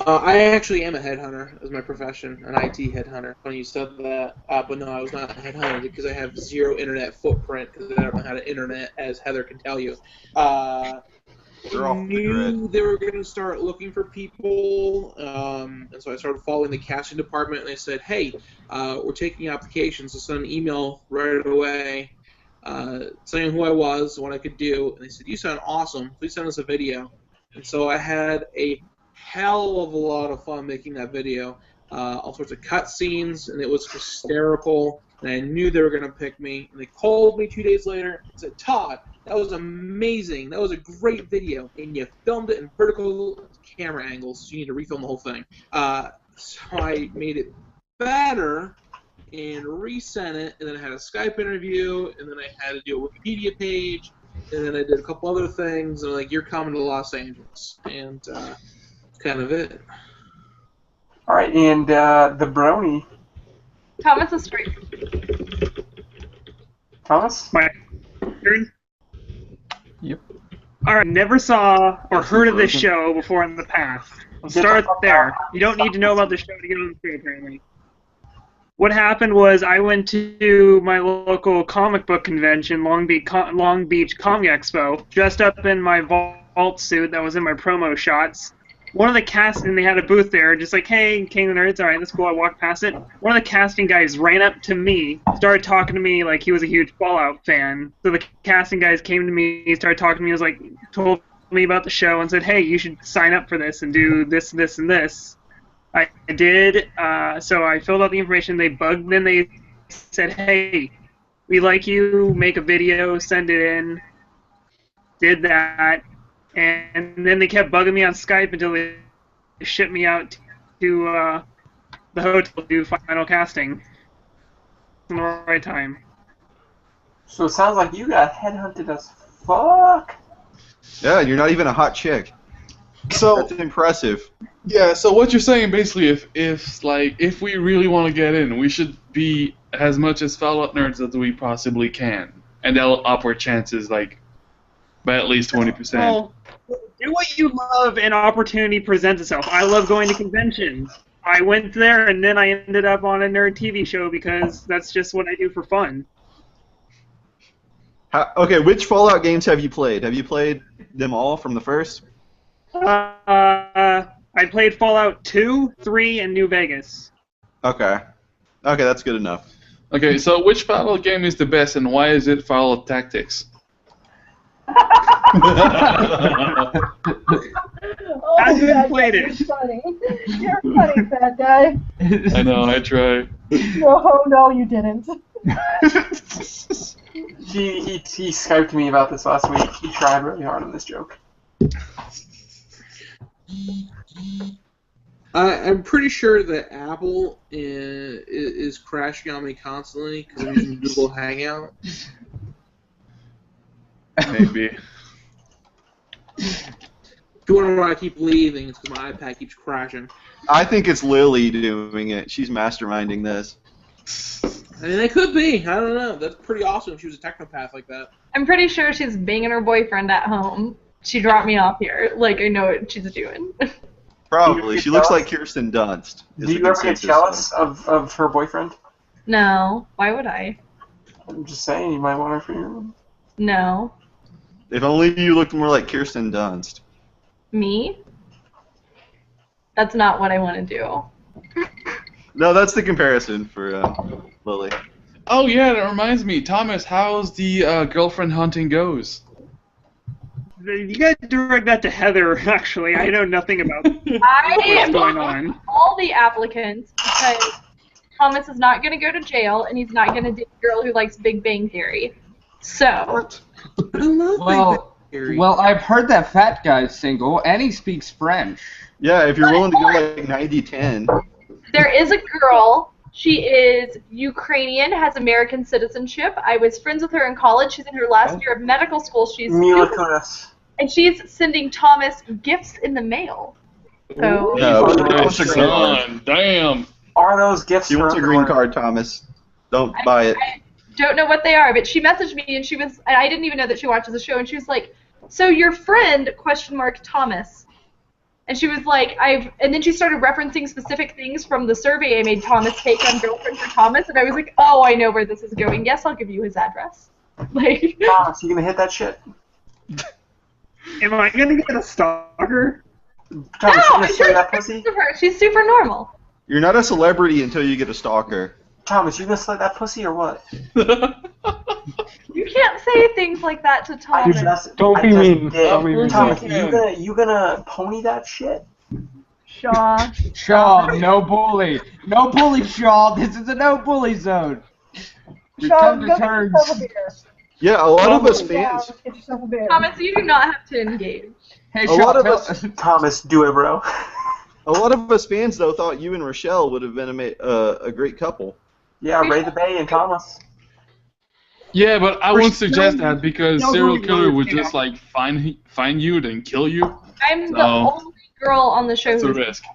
I actually am a headhunter as my profession, an IT headhunter. Funny you said that, but no, I was not a headhunter because I have zero internet footprint because I don't know how to internet, as Heather can tell you. I knew they were going to start looking for people, and so I started following the casting department, and they said, hey, we're taking applications, so send an email right away. Saying who I was, what I could do, and they said, you sound awesome, please send us a video. And so I had a hell of a lot of fun making that video, all sorts of cut scenes, and it was hysterical, and I knew they were going to pick me, and they called me 2 days later and said, Todd, that was amazing, that was a great video, and you filmed it in vertical camera angles, so you need to refilm the whole thing. So I made it better, and resent it, and then I had a Skype interview, and then I had to do a Wikipedia page, and then I did a couple other things, and like, you're coming to Los Angeles, and that's kind of it. All right, and the brony. Thomas is straight. Thomas? My turn? Yep. All right, never saw or heard of this show before in the past. I'll start there. You don't need to know about the show to get on the show, apparently. What happened was I went to my local comic book convention, Long Beach Comic Expo, dressed up in my vault suit that was in my promo shots. One of the and they had a booth there, just like, hey, King of the Nerds, all right, that's cool. I walked past it. One of the casting guys ran up to me, started talking to me like he was a huge Fallout fan. So the casting guys came to me, started talking to me, was like, told me about the show and said, hey, you should sign up for this and do this, this, and this. I did, so I filled out the information. They bugged, then they said, hey, we like you, make a video, send it in. Did that, and then they kept bugging me on Skype until they shipped me out to the hotel to do final casting in the right time. So it sounds like you got headhunted as fuck. Yeah, you're not even a hot chick. So that's impressive. Yeah, so what you're saying basically, if we really want to get in, we should be as much as Fallout nerds as we possibly can, and that'll up our chances like by at least 20%. Well, do what you love, and opportunity presents itself. I love going to conventions. I went there, and then I ended up on a nerd TV show because that's just what I do for fun. Okay, which Fallout games have you played? Have you played them all from the first? I played Fallout 2, 3, and New Vegas. Okay. Okay, that's good enough. Okay, so which Fallout game is the best, and why is it Fallout Tactics? Oh, I haven't played it. You're funny. You're funny, fat guy. I know, I try. No, you didn't. He Skyped me about this last week. He tried really hard on this joke. I'm pretty sure that Apple is crashing on me constantly because I'm using Google Hangout. Maybe. If you wonder why I keep leaving, it's because my iPad keeps crashing. I think it's Lily doing it. She's masterminding this. I mean, it could be. I don't know. That's pretty awesome if she was a technopath like that. I'm pretty sure she's banging her boyfriend at home. She dropped me off here. Like, I know what she's doing. Probably. She looks like Kirsten Dunst. Do you ever get jealous of her boyfriend? No. Why would I? I'm just saying, you might want her for your room. No. If only you looked more like Kirsten Dunst. Me? That's not what I want to do. No, that's the comparison for Lily. Oh yeah, that reminds me, Thomas. How's the girlfriend hunting goes? You gotta direct that to Heather, actually. I know nothing about I what's am going on. all the applicants because Thomas is not going to go to jail and he's not going to date a girl who likes Big Bang Theory. So. I love Big Bang Theory. Well, I've heard that fat guy's single, and he speaks French. Yeah, if you're willing to go like 90-10. There is a girl. She is Ukrainian, has American citizenship. I was friends with her in college. She's in her last year of medical school. She's Mila Kunis. and she's sending Thomas gifts in the mail. So. Damn. Are those gifts? She wants a green card, Thomas. Don't buy it. I don't know what they are, but she messaged me and she was. I didn't even know that she watches the show, and she was like, "So your friend ? Thomas." And she was like, and then she started referencing specific things from the survey I made Thomas take on Girlfriend for Thomas, and I was like, oh, I know where this is going. Yes, I'll give you his address. Like, Thomas, you gonna hit that shit? Am I gonna get a stalker? Thomas, you gonna no, slay that pussy? She's super normal. You're not a celebrity until you get a stalker. Thomas, you gonna slay that pussy or what? You can't say things like that to Thomas. Don't be mean. Don't be mean. Thomas, you gonna pony that shit? Shaw. Shaw, no bully. No bully, Shaw. This is a no bully zone. We've Shaw, come to go get terms. yourself a beer. Yeah, a lot of us Down, fans. get yourself a beer. Thomas, you do not have to engage. Hey, A Shaw, lot of tell- us. Thomas, do it, bro. A lot of us fans though thought you and Rochelle would have been a great couple. Yeah, Ray the Bay and Thomas. Yeah, but I wouldn't suggest that because no, serial who killer would knows, just like find you then kill you. I'm the No. only girl on the show It's a who's risk.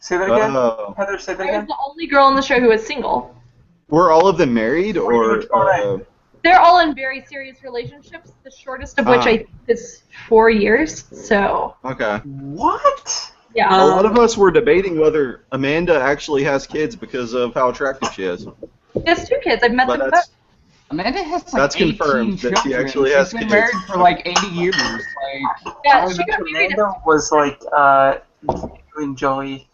Say that again. Oh. Heather, say that I was again. the only girl on the show who was single. Were all of them married or? They're all in very serious relationships, the shortest of which I think is 4 years. So, Okay. What? yeah. A lot of us were debating whether Amanda actually has kids because of how attractive she is. She has 2 kids. I've met But them that's both. Amanda has like That's 18 confirmed that she children. actually She's has been kids. married for like 80 years. Like, Yeah, she got married. Amanda was like doing Joey.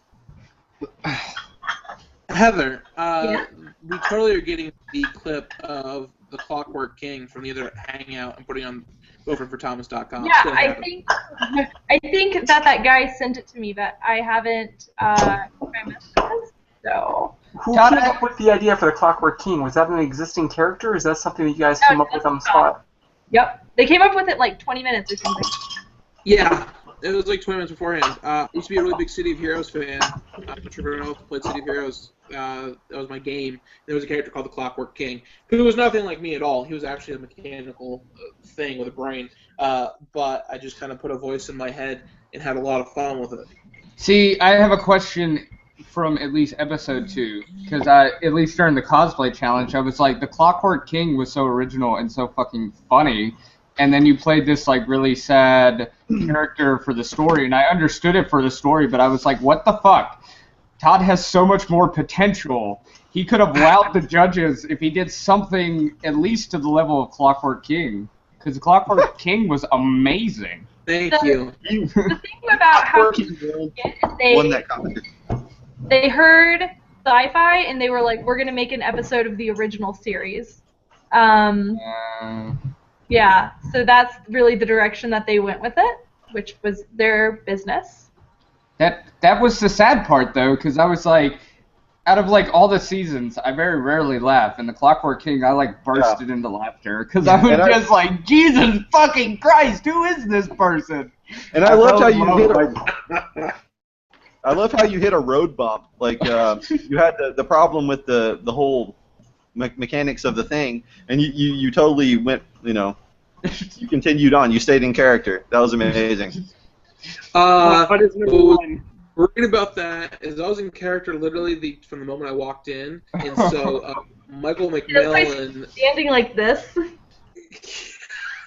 Heather, Yeah? we totally are getting the clip of the Clockwork King from the other Hangout and putting on GopherForThomas.com. Yeah, Go I ahead. think that guy sent it to me, but I haven't my messages. So. Who came up with the idea for the Clockwork King? Was that an existing character, or is that something that you guys came up with on the spot? Yep. They came up with it like 20 minutes or something. Yeah, it was like 20 minutes beforehand. I used to be a really big City of Heroes fan. I'm not sure if everyone else played City of Heroes. That was my game. There was a character called the Clockwork King, who was nothing like me at all. He was actually a mechanical thing with a brain. But I just kind of put a voice in my head and had a lot of fun with it. see, I have a question from at least episode 2, because at least during the cosplay challenge, I was like, the Clockwork King was so original and so fucking funny, and then you played this like really sad character for the story, and I understood it for the story, but I was like, what the fuck? Todd has so much more potential. He could have wowed the judges if he did something at least to the level of Clockwork King, because Clockwork King was amazing. Thank you. The thing about how Won that competition. they heard sci-fi and they were like, we're going to make an episode of the original series. Yeah, so that's really the direction that they went with it, which was their business. That was the sad part, though, because I was like, out of like all the seasons, I very rarely laugh, and the Clockwork King, I like bursted into laughter because I was just like, Jesus fucking Christ, who is this person? And I loved how you hit I love how you hit a road bump. Like you had the problem with the whole mechanics of the thing, and you totally went, you continued on. You stayed in character. That was amazing. What is number one? Worried about that is I was in character literally from the moment I walked in, and so Michael McMillan. Standing like this.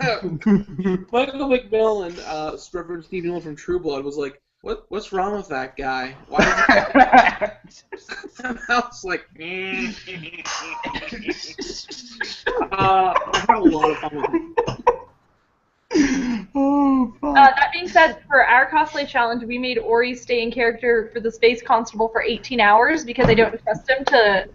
Michael McMillan, Reverend Steve Newell from True Blood, was like, "What's wrong with that guy? Why?" And I was like, I had a lot of fun with it. That being said, for our cosplay challenge, we made Ori stay in character for the Space Constable for 18 hours because I don't trust him to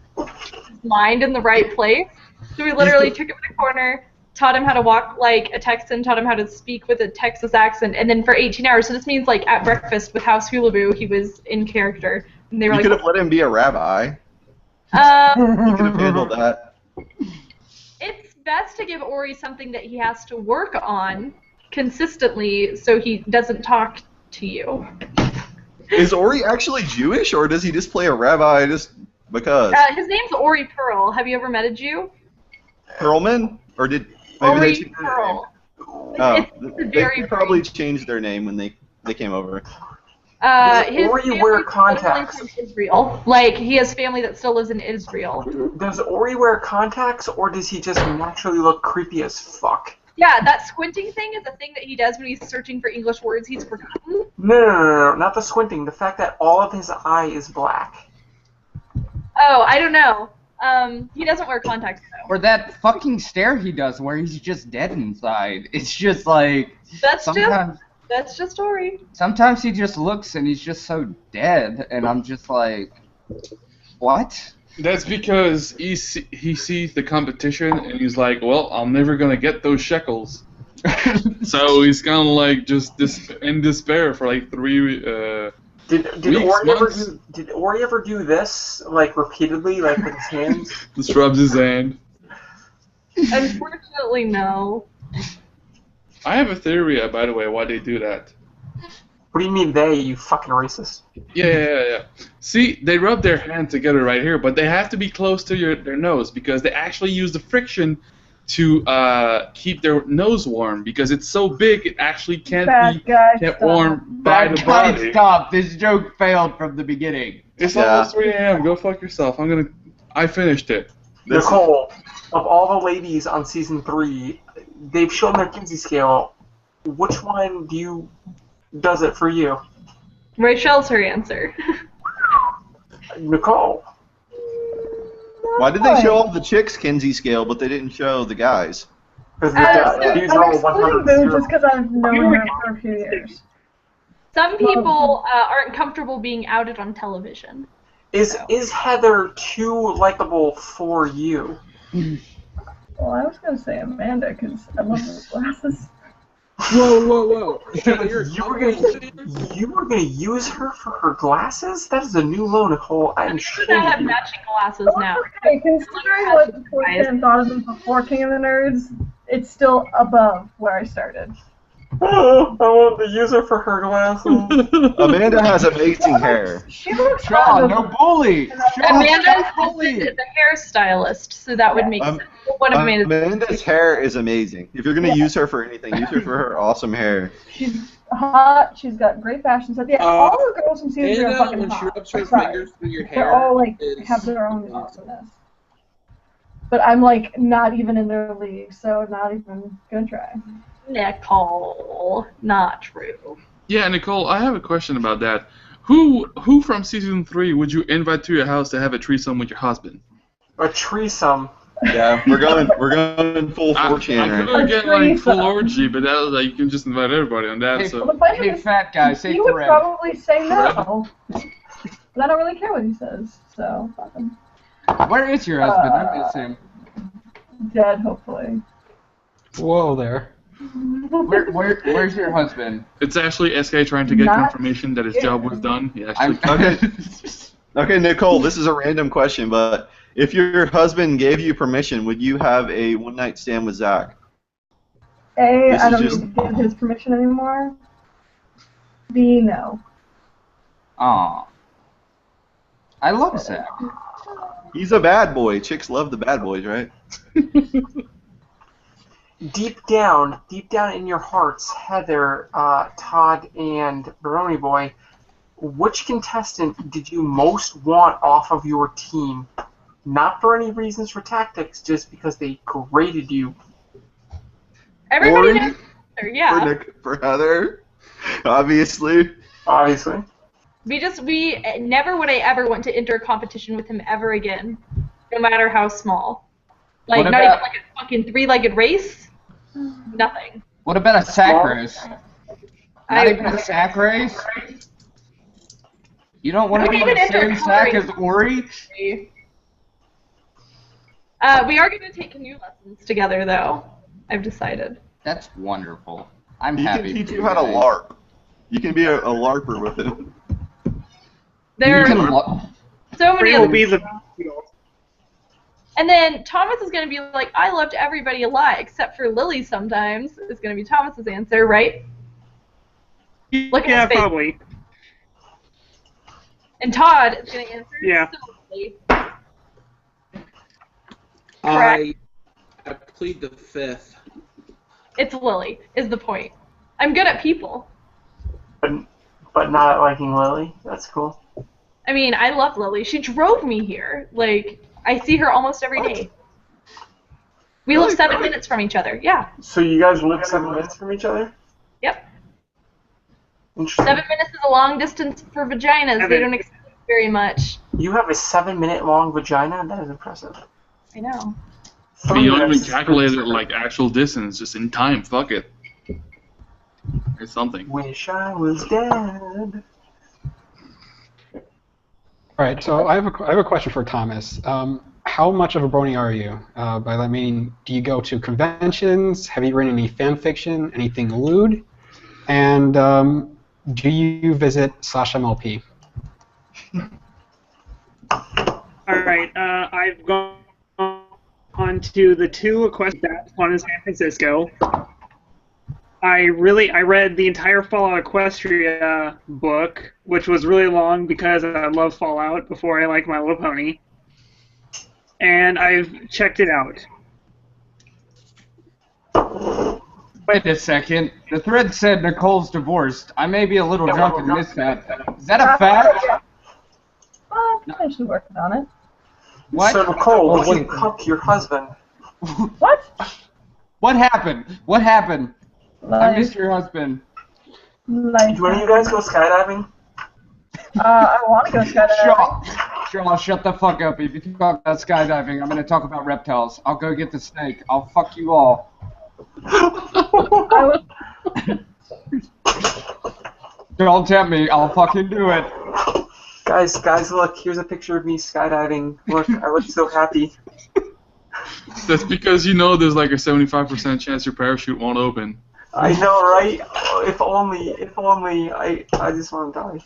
keep his mind in the right place. So we literally took him in a corner, taught him how to walk like a Texan, taught him how to speak with a Texas accent, and then for 18 hours. So this means like at breakfast with House Hulaboo, he was in character. And they were You like, could have let him be a rabbi. You could have handled that. it's best to give Ori something that he has to work on consistently so he doesn't talk to you. Is Ori actually Jewish, or does he just play a rabbi just because? His name's Ori Pearl. Have you ever met a Jew? Perlman? Or did maybe Ori they changed their name? Pearl. Oh, It's they probably changed their name when they came over. His Ori family wear still lives contacts? in Israel. Like, he has family that still lives in Israel. Does Ori wear contacts, or does he just naturally look creepy as fuck? Yeah, that squinting thing is a thing that he does when he's searching for English words he's forgotten. No, not the squinting. The fact that all of his eye is black. Oh, I don't know. He doesn't wear contacts, though. Or that fucking stare he does where he's just dead inside. It's just like... That's sometimes, just Ori. Sometimes he just looks and he's just so dead, and I'm just like... What? That's because he sees the competition and he's like, well, I'm never gonna get those shekels. So he's kind of like just in despair for like 3 Did weeks, months. Ori ever do this, like, repeatedly, like, with his hands? Just rubs his hand. Unfortunately, no. I have a theory, by the way, why they do that. What do you mean they, you fucking racist? Yeah. See, they rub their hand together right here, but they have to be close to their nose because they actually use the friction to keep their nose warm because it's so big it actually can't be kept warm by the body. Stop! This joke failed from the beginning. It's almost 3 a.m. Go fuck yourself. I finished it. Nicole, of all the ladies on season 3, they've shown their Kinsey scale. Which one does it for you? Rachel's her answer. Nicole. Why did they show all the chicks Kinsey scale, but they didn't show the guys? Because I'm excluding Boo just because I've known her for a few years. Some people aren't comfortable being outed on television. Is Heather too likable for you? Well, I was going to say Amanda because I love her glasses. Whoa. You were gonna use her for her glasses? That is a new low, Nicole. I'm sure I have matching glasses now. Okay, considering what the KotN thought of them before King of the Nerds, it's still above where I started. Oh, I want to use her for her glasses. Amanda has amazing hair. She looks Sean, no bully! Amanda's the hairstylist, so that would make sense. One of Amanda's hair is amazing. If you're going to use her for anything, use her for her awesome hair. She's hot, she's got great fashion sense. Yeah, all the girls from season 3 are fucking when hot. she rubs her Sorry. fingers through your hair, They're all like have their own awesomeness. But I'm like not even in their league, so not even gonna try. Nicole, not true. Yeah, Nicole, I have a question about that. Who from season 3 would you invite to your house to have a threesome with your husband? A threesome. Yeah, we're going full 4chan I right could get like full orgy, but that was like you can just invite everybody on that. Hey, so hey fat guy, say He would Pharrell. probably say no. But I don't really care what he says, so fuck him. Where is your husband? I miss him. Dead, hopefully. Whoa there. Where's your husband? it's actually SK trying to get Not confirmation that his job was done. He actually. Okay, Nicole, this is a random question, but if your husband gave you permission, would you have a one-night stand with Zach? A, This I is don't just- need to give his permission anymore. B, no. Aw. I love Zach. He's a bad boy. Chicks love the bad boys, right? Deep down in your hearts, Heather, Todd, and Baroni Boy, which contestant did you most want off of your team? Not for any reasons for tactics, just because they graded you. Everybody Ori? knows her, yeah. For Heather, obviously. Obviously. We never would I ever want to enter a competition with him ever again, no matter how small. Like, What not about- even like a fucking three-legged race. Nothing. What about a sack race? Not even I- a sack race? You don't want to We be in even the same enter sack coloring. as Ori? We are going to take canoe lessons together, though. I've decided. That's wonderful. I'm He happy. can teach for you how to guys. LARP. You can be a LARPer with him. There You are can lo- so many Ray will other be the. And then Thomas is going to be like, I loved everybody a lot except for Lily sometimes, is going to be Thomas's answer, right? Look at Yeah, his face. probably. And Todd is going to answer Yeah. similarly. I plead the fifth. It's Lily, is the point. I'm good at people. But not liking Lily. That's cool. I mean, I love Lily. She drove me here. Like, I see her almost every day. We live 7 minutes from each other. Yeah. So you guys live 7 minutes from each other? Yep. Interesting. 7 minutes is a long distance for vaginas. They don't extend very much. You have a 7-minute long vagina? That is impressive. I know. I mean, you don't even calculate it like actual distance, just in time. Fuck it. It's something. Wish I was dead. All right, so I have a question for Thomas. How much of a brony are you? By that meaning, do you go to conventions? Have you written any fan fiction? Anything lewd? And do you visit /MLP? All right, I've gone on to the 2 Equestria, one in San Francisco. I read the entire Fallout Equestria book, which was really long because I love Fallout before I liked My Little Pony. And I've checked it out. Wait a second. The thread said Nicole's divorced. I may be a little drunk and missed that. Is that a fact? Well, I'm actually working on it. What? So Nicole, would you cook your husband? What? What happened? What happened? I missed your husband. Like, Do any of you guys go skydiving? I want to go skydiving. Shaw, shut the fuck up. If you talk about skydiving, I'm going to talk about reptiles. I'll go get the snake. I'll fuck you all. Don't tempt me. I'll fucking do it. Guys, look. Here's a picture of me skydiving. Look, I look so happy. That's because you know there's like a 75% chance your parachute won't open. I know, right? If only, I just want to die.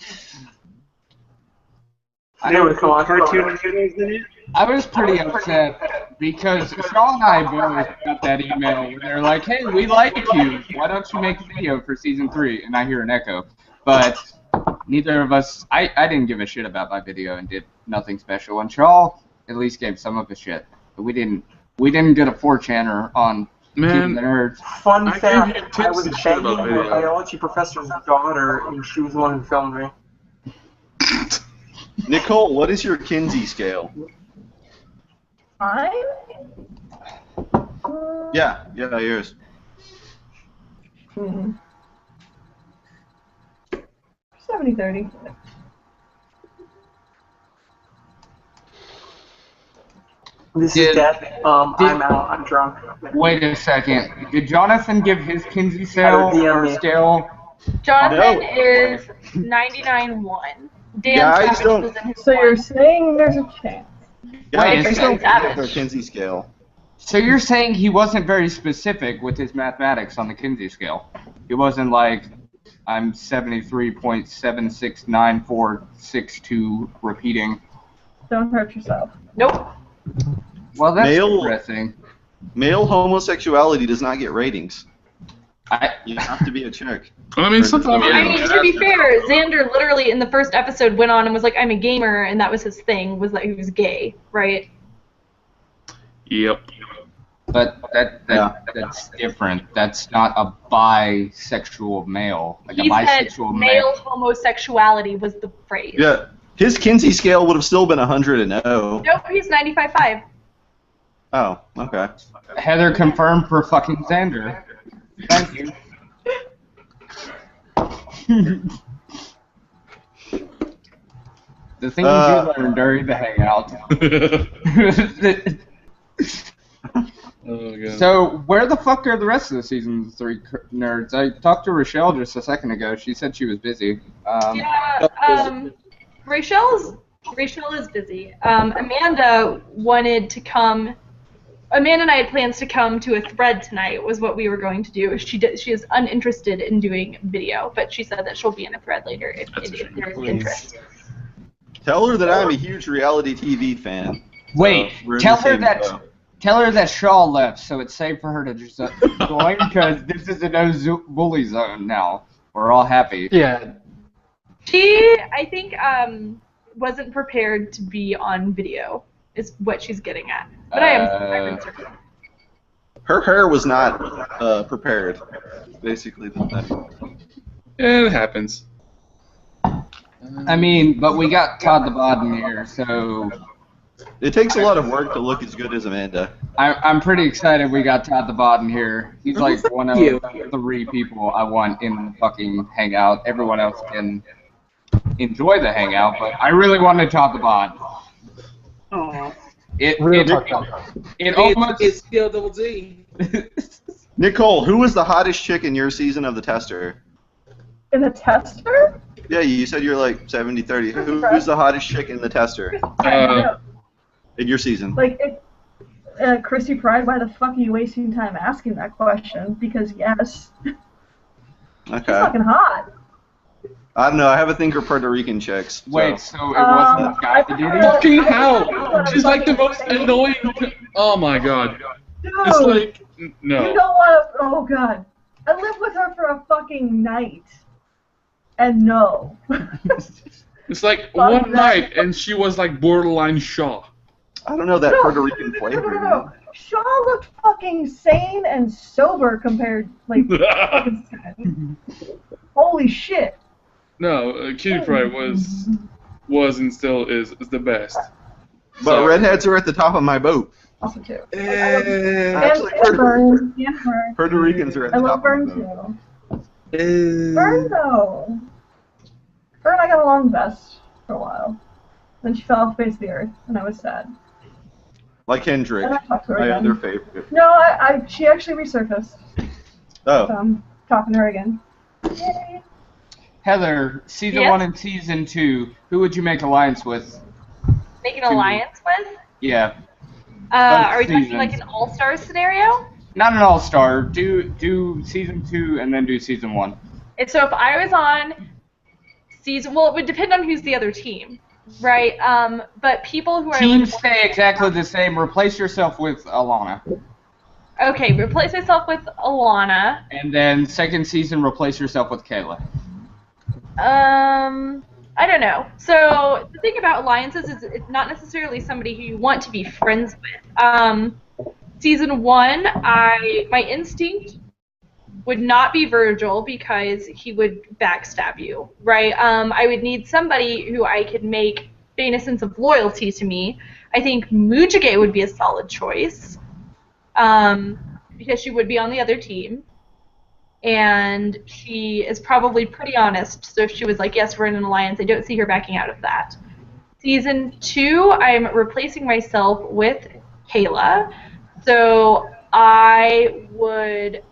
I was pretty upset because Shaw and I both got that email where they're like, hey, we like you. Why don't you make a video for season 3? And I hear an echo. But neither of us, I didn't give a shit about my video and did nothing special. And Shaw at least gave some of a shit. But we didn't get a 4chaner on Keeping the Nerds. Fun fact, I was banging my biology professor's daughter and she was the one who filmed me. Nicole, what is your Kinsey scale? Mine? Yeah, yours. 70-30. This is death. I'm out. I'm drunk. Wait a second. Did Jonathan give his Kinsey scale or scale? Jonathan is 99.1. Guys don't. So you're saying there's a chance? Guys don't get their Kinsey scale. So you're saying he wasn't very specific with his mathematics on the Kinsey scale? He wasn't like, I'm 73.769462 repeating. Don't hurt yourself. Nope. Well, that's depressing. Male homosexuality does not get ratings. You have to be a chick. I mean, sometimes. I mean, to be fair, Xander literally in the first episode went on and was like, I'm a gamer, and that was his thing, was that he was gay, right? Yep. But that's different. That's not a bisexual male. Like He a said bisexual male homosexuality was the phrase. Yeah, his Kinsey scale would have still been 100 and 0. Nope, he's 95.5. Oh, okay. Heather confirmed for fucking Xander. Thank you. The things you learned during the hangout. Oh, God. So, where the fuck are the rest of the season 3 nerds? I talked to Rochelle just a second ago. She said she was busy. Rachel is busy. Amanda wanted to come. Amanda and I had plans to come to a thread tonight. Was what we were going to do. She is uninterested in doing video, but she said that she'll be in a thread later if there's interest. Tell her that I'm a huge reality TV fan. Wait, tell her that Shaw left, so it's safe for her to just join, because this is a no-bully zone now. We're all happy. Yeah. She, I think, wasn't prepared to be on video, is what she's getting at. But I'm certain. Her hair was not prepared, basically. It happens. I mean, but we got Todd the Bod in here, so... It takes a lot of work to look as good as Amanda. I'm pretty excited we got Todd the Bod in here. He's like one of the 3 people I want in the fucking hangout. Everyone else can enjoy the hangout, but I really wanted Todd the Bod. Aww. It almost is still double D. Nicole, who was the hottest chick in your season of the tester? In the tester? Yeah, you said you're like 70-30. Who's the hottest chick in the tester? In your season? Like, Chrissy Pride, why the fuck are you wasting time asking that question? Because yes. Okay. She's fucking hot. I don't know. I have a thing for Puerto Rican chicks. Wait, so it wasn't Guy Fieri? Fucking hell! She's like the most annoying. Oh my god. Dude, It's like no. you don't want to. Oh god. I lived with her for a fucking night. And no. It's like one night, and she was like borderline Shaw. I don't know that Puerto Rican flavor. No. Shaw looked fucking sane and sober compared, like, fucking holy shit. No, Cutie Pie was and still is the best. But redheads are at the top of my boat. Also too. Actually, Puerto Ricans are at the I love top Vern of my boat. too. Vern though. Vern and I got along best for a while. Then she fell off the face of the earth, and I was sad. Like Hendrick, And I talked to her my again. other favorite. No, she actually resurfaced. Oh. So I'm talking to her again. Yay. Heather, season 1 and season 2, who would you make alliance with? Make an alliance with? Yeah. Are we talking like an all-star scenario? Not an all-star. Do season 2 and then do season 1. And so if I was on season, well, it would depend on who's the other team, right? But people who are Teams stay exactly the same. Replace yourself with Alana. Okay, replace myself with Alana. And then second season, replace yourself with Kayla. I don't know. So the thing about alliances is it's not necessarily somebody who you want to be friends with. Season 1, my instinct would not be Virgil because he would backstab you, right? I would need somebody who I could make gain a sense of loyalty to me. I think Mujige would be a solid choice because she would be on the other team. And she is probably pretty honest, so if she was like, yes, we're in an alliance, I don't see her backing out of that. Season 2, I'm replacing myself with Kayla, so I would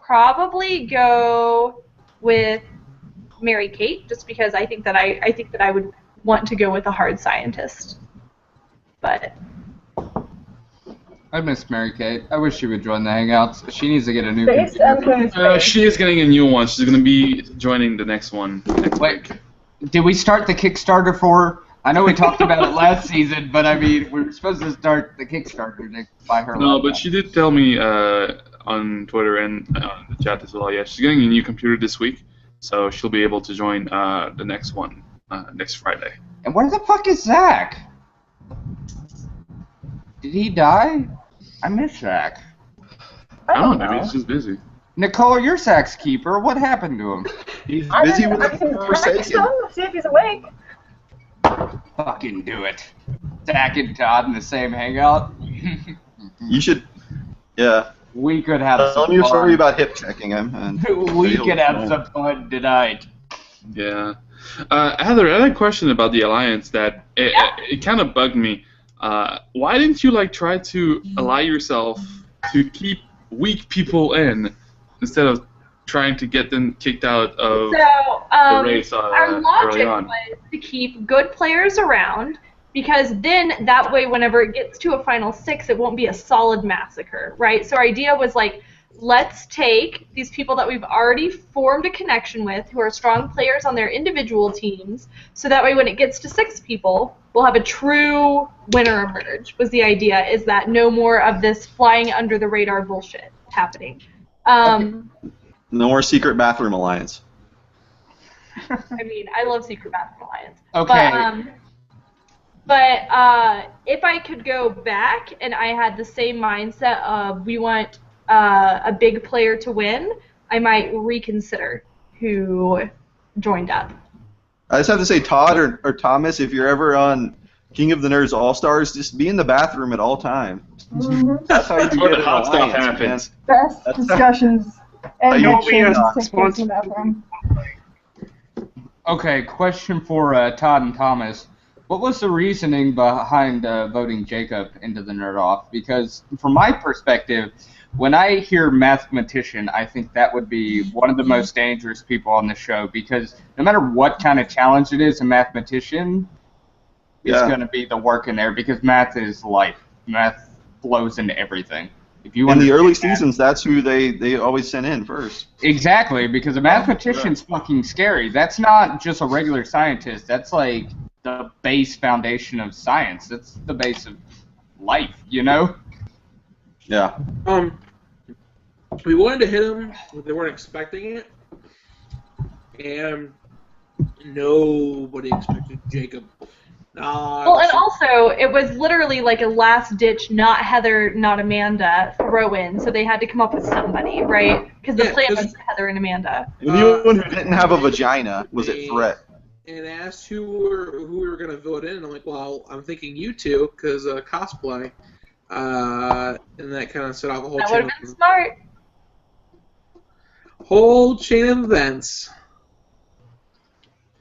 probably go with Mary Kate, just because I think that I would want to go with a hard scientist. But I miss Mary Kate. I wish she would join the Hangouts. She needs to get a new Space computer. She is getting a new one. She's going to be joining the next one. Wait, did we start the Kickstarter for her? I know we talked about it last season, but I mean, we were supposed to start the Kickstarter to buy her. No, but she did tell me on Twitter and on the chat as well. Yeah, she's getting a new computer this week, so she'll be able to join the next one next Friday. And where the fuck is Zach? Did he die? I miss Zach. I don't know. Maybe he's just busy. Nicole, you're Zach's keeper. What happened to him? He's I busy can with the text him, Forsaken. see if he's awake. Fucking do it. Zach and Todd in the same hangout. You should, yeah. We could have Tell some me your fun. story about hip checking him. We could have some fun tonight. Yeah. Heather, I had a question about the alliance that it kind of bugged me. Why didn't you try to ally yourself to keep weak people in instead of trying to get them kicked out of the race our early logic on? was to keep good players around because then that way whenever it gets to a final 6, it won't be a solid massacre, right? So our idea was like, let's take these people that we've already formed a connection with who are strong players on their individual teams, so that way when it gets to 6 people, we'll have a true winner emerge, was the idea, is that no more of this flying under the radar bullshit happening. No more secret bathroom alliance. I mean, I love Secret Bathroom Alliance. Okay. But if I could go back and I had the same mindset of we want a big player to win, I might reconsider who joined up. I just have to say, Todd or Thomas, if you're ever on King of the Nerds All-Stars, just be in the bathroom at all times. That's how you Where get the an hot stuff alliance, happens. Best discussions and you actions will be take place in that room. Okay, question for Todd and Thomas. What was the reasoning behind voting Jacob into the Nerd Off? Because from my perspective, when I hear mathematician, I think that would be one of the most dangerous people on the show, because no matter what kind of challenge it is, a mathematician is going to be the work in there, because math is life. Math flows into everything. If you in the early seasons, that's who they always sent in first. Exactly, because a mathematician's fucking scary. That's not just a regular scientist. That's like the base foundation of science. That's the base of life, you know? Yeah. We wanted to hit them, but they weren't expecting it. And nobody expected Jacob. Well, and also, it was literally like a last-ditch, not Heather, not Amanda throw-in, so they had to come up with somebody, right? Because the plan was Heather and Amanda. Anyone who didn't have a vagina was at threat. And asked who we were going to vote in, and I'm like, well, I'm thinking you two, because cosplay. And that kind of set off a whole That chain would have been smart. Whole chain of events.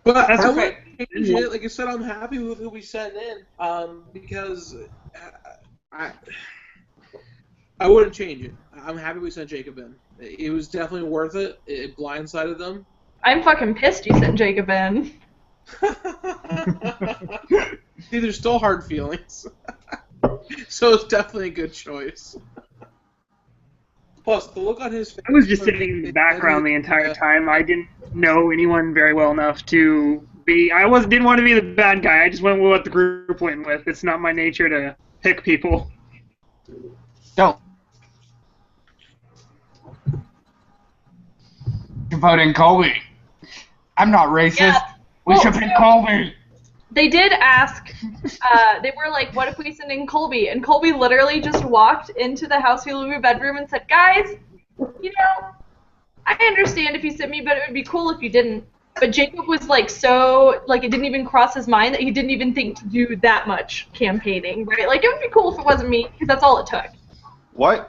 But That's I okay. wouldn't change it. Like I said, I'm happy with who we sent in, because I wouldn't change it. I'm happy we sent Jacob in. It was definitely worth it. It blindsided them. I'm fucking pissed you sent Jacob in. See, there's still hard feelings. So it's definitely a good choice. Plus, the look on his face... I was just sitting in the background the entire time. I didn't know anyone very well enough to be... didn't want to be the bad guy. I just went with what the group went with. It's not my nature to pick people. Don't. You're voting Colby. I'm not racist. Yeah. We should pick Colby. They did ask, they were like, what if we send in Colby? And Colby literally just walked into the House Hulu bedroom and said, guys, you know, I understand if you sent me, but it would be cool if you didn't. But Jacob was like so, like it didn't even cross his mind that he didn't even think to do that much campaigning, right? Like it would be cool if it wasn't me, because that's all it took. Why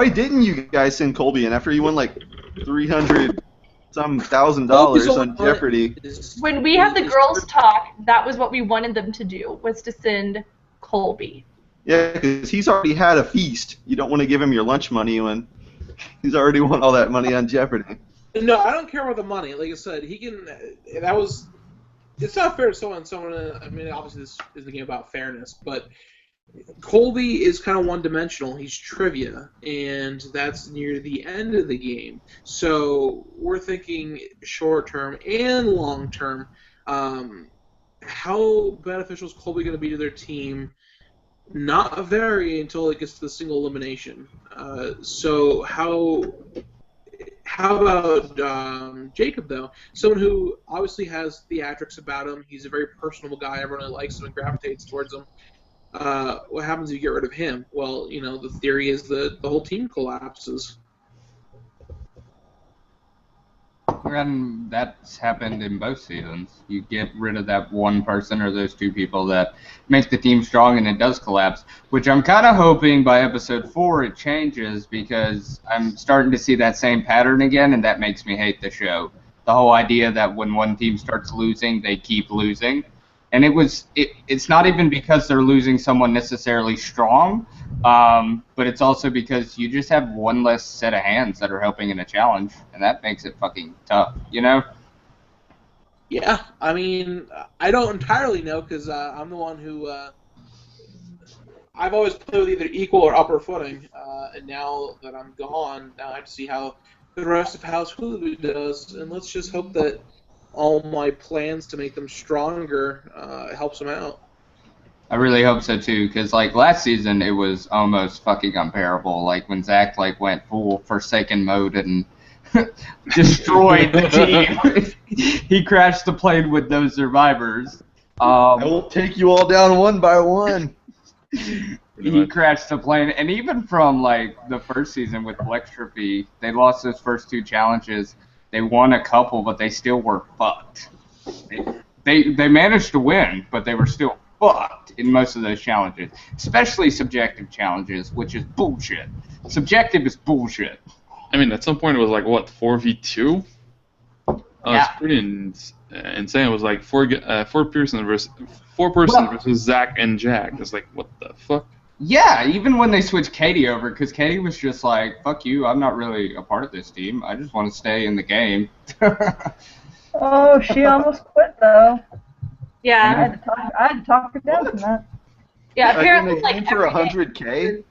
didn't you guys send Colby in after you won like $300,000 on Jeopardy? When we had the girls talk, that was what we wanted them to do, was to send Colby. Yeah, because he's already had a feast. You don't want to give him your lunch money when he's already won all that money on Jeopardy. No, I don't care about the money. Like I said, he can... That was... It's not fair to someone... I mean, obviously this isn't a game about fairness, but Colby is kind of one-dimensional. He's trivia, and that's near the end of the game. So we're thinking short-term and long-term. How beneficial is Colby going to be to their team? Not very until it gets to the single elimination. So how about Jacob, though? Someone who obviously has theatrics about him. He's a very personable guy. Everyone really likes him and gravitates towards him. What happens if you get rid of him? Well, you know, the theory is that the whole team collapses. And that's happened in both seasons. You get rid of that one person or those two people that make the team strong, and it does collapse, which I'm kind of hoping by episode 4 it changes, because I'm starting to see that same pattern again, and that makes me hate the show. The whole idea that when one team starts losing, they keep losing. And it's not even because they're losing someone necessarily strong, but it's also because you just have one less set of hands that are helping in a challenge, and that makes it fucking tough, you know? Yeah, I mean, I don't entirely know because I'm the one who I've always played with either equal or upper footing, and now that I'm gone, now I have to see how the rest of House Hulu does, and let's just hope that all my plans to make them stronger helps them out. I really hope so too, because like last season it was almost fucking unbearable. Like when Zach like went full Forsaken mode and destroyed the team. He crashed the plane with no survivors. I will take you all down one by one. He crashed the plane, and even from like the first season with Electropy, they lost those first 2 challenges. They won a couple, but they still were fucked. They managed to win, but they were still fucked in most of those challenges, especially subjective challenges, which is bullshit. Subjective is bullshit. I mean, at some point it was like what 4v2. Yeah. It's pretty insane. It was like four person versus Zach and Jack. It's like, what the fuck? Yeah, even when they switched Katie over, because Katie was just like, fuck you, I'm not really a part of this team. I just want to stay in the game. Oh, she almost quit, though. Yeah. I had to talk her down from that. Yeah, Like apparently, in a game for every day 100K?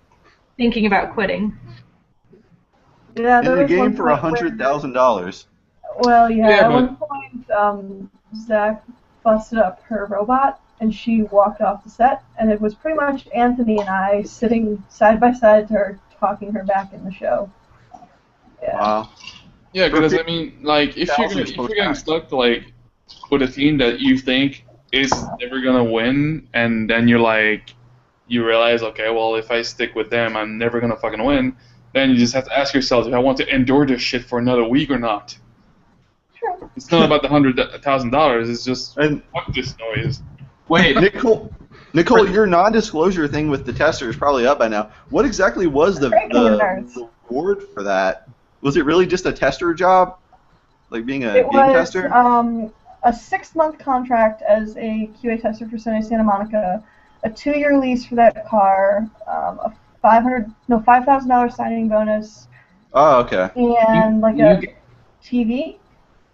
thinking about quitting. Yeah, In there a was game one for point where- $100,000. Well, yeah, Yeah, at but- one point, Zach busted up her robot, and she walked off the set, and it was pretty much Anthony and I sitting side by side to her, talking her back in the show. Yeah. Wow. Yeah, because I mean, like, if you're getting stuck like with a team that you think is never gonna win, and then you're like, you realize, okay, well, if I stick with them, I'm never gonna fucking win. Then you just have to ask yourself if I want to endure this shit for another week or not. Sure. It's not about the $100,000. It's just And fuck this noise. Wait, Nicole, your non-disclosure thing with the tester is probably up by now. What exactly was the reward for that? Was it really just a tester job, like being a game tester? It was a 6-month contract as a QA tester for Sony Santa Monica, a 2-year lease for that car, a $5,000 signing bonus. Oh, okay. And a TV.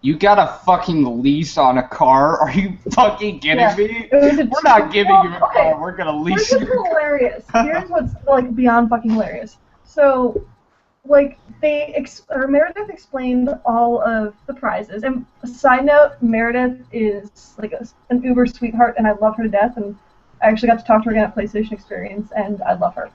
You got a fucking lease on a car? Are you fucking kidding me? We're not giving you a car. We're gonna lease Here's you. what's hilarious. Here's what's beyond fucking hilarious. So, Meredith explained all of the prizes. And a side note, Meredith is an uber sweetheart, and I love her to death. And I actually got to talk to her again at PlayStation Experience, and I love her.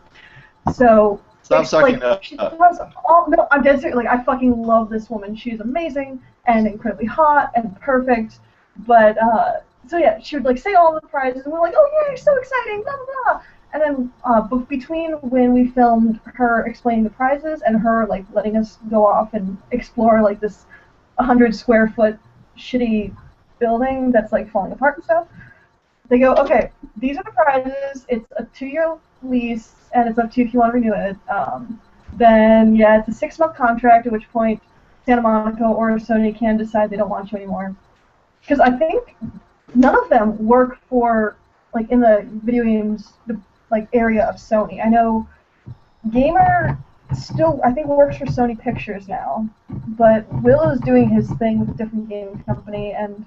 So. Stop sucking up. She does all, no, I'm dead serious. I fucking love this woman. She's amazing and incredibly hot and perfect. But so yeah, she would say all the prizes, and we're like, oh yeah, so exciting, blah blah blah. And then between when we filmed her explaining the prizes and her letting us go off and explore this 100 square foot shitty building that's falling apart and stuff, they go, okay, these are the prizes. It's a 2-year lease, and it's up to you if you want to renew it. Then, yeah, it's a 6-month contract, at which point Santa Monica or Sony can decide they don't want you anymore. Because I think none of them work for, in the video games, area of Sony. I know Gamer still, I think, works for Sony Pictures now, but Will is doing his thing with a different game company, and